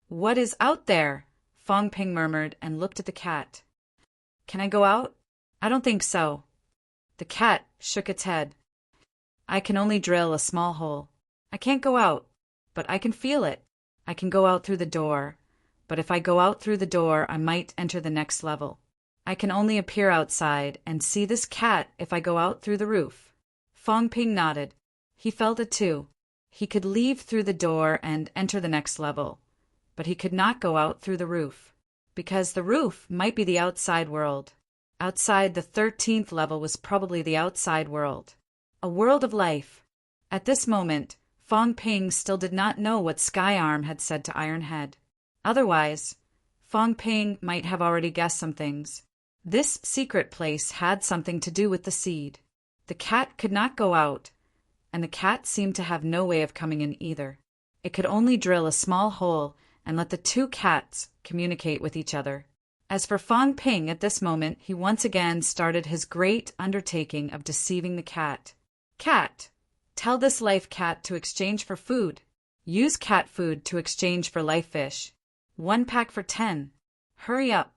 "What is out there?" Fong Ping murmured and looked at the cat. "Can I go out?" "I don't think so." The cat shook its head. "I can only drill a small hole. I can't go out, but I can feel it. I can go out through the door, but if I go out through the door, I might enter the next level. I can only appear outside and see this cat if I go out through the roof." Fong Ping nodded. He felt it too. He could leave through the door and enter the next level, but he could not go out through the roof, because the roof might be the outside world. Outside the 13th level was probably the outside world. A world of life. At this moment, Fong Ping still did not know what Skyarm had said to Iron Head. Otherwise, Fong Ping might have already guessed some things. This secret place had something to do with the seed. The cat could not go out, and the cat seemed to have no way of coming in either. It could only drill a small hole and let the two cats communicate with each other. As for Fong Ping at this moment, he once again started his great undertaking of deceiving the cat. "Cat, tell this life cat to exchange for food. Use cat food to exchange for life fish. 1 pack for 10. Hurry up."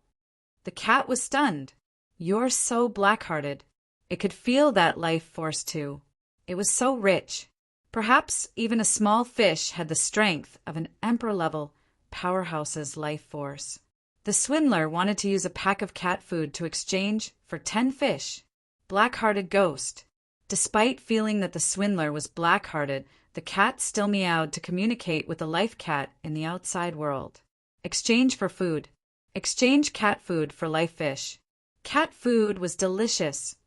The cat was stunned. "You're so black-hearted." It could feel that life force too. It was so rich. Perhaps even a small fish had the strength of an emperor-level powerhouse's life force. The swindler wanted to use a pack of cat food to exchange for 10 fish. Black-hearted ghost. Despite feeling that the swindler was black-hearted, the cat still meowed to communicate with the life cat in the outside world. Exchange for food. Exchange cat food for life fish. Cat food was delicious,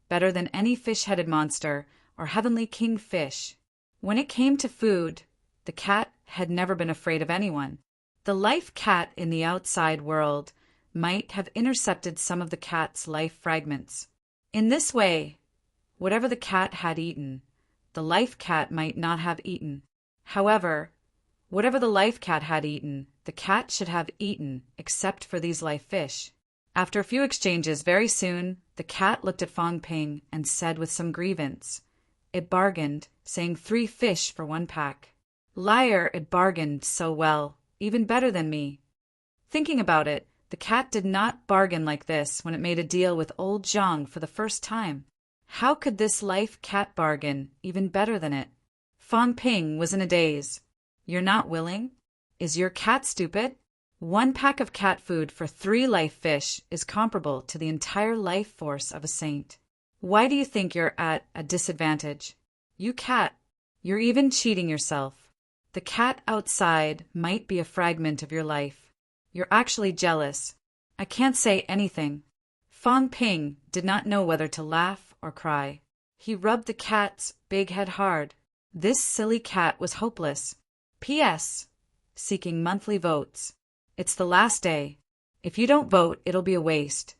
better than any fish-headed monster or heavenly king fish. When it came to food, the cat had never been afraid of anyone. The life cat in the outside world might have intercepted some of the cat's life fragments. In this way, whatever the cat had eaten, the life cat might not have eaten. However, whatever the life cat had eaten, the cat should have eaten, except for these life fish. After a few exchanges, very soon, the cat looked at Fong Ping and said with some grievance, "It bargained, saying 3 fish for 1 pack. Liar, it bargained so well, even better than me." Thinking about it, The cat did not bargain like this when it made a deal with old Zhang for the first time. How could this life cat bargain even better than it? Fang Ping was in a daze. You're not willing? Is your cat stupid? 1 pack of cat food for 3 life fish is comparable to the entire life force of a saint. Why do you think you're at a disadvantage? You cat, you're even cheating yourself. The cat outside might be a fragment of your life. You're actually jealous. I can't say anything. Fang Ping did not know whether to laugh or cry. He rubbed the cat's big head hard. This silly cat was hopeless. P.S. Seeking monthly votes. It's the last day. If you don't vote, it'll be a waste.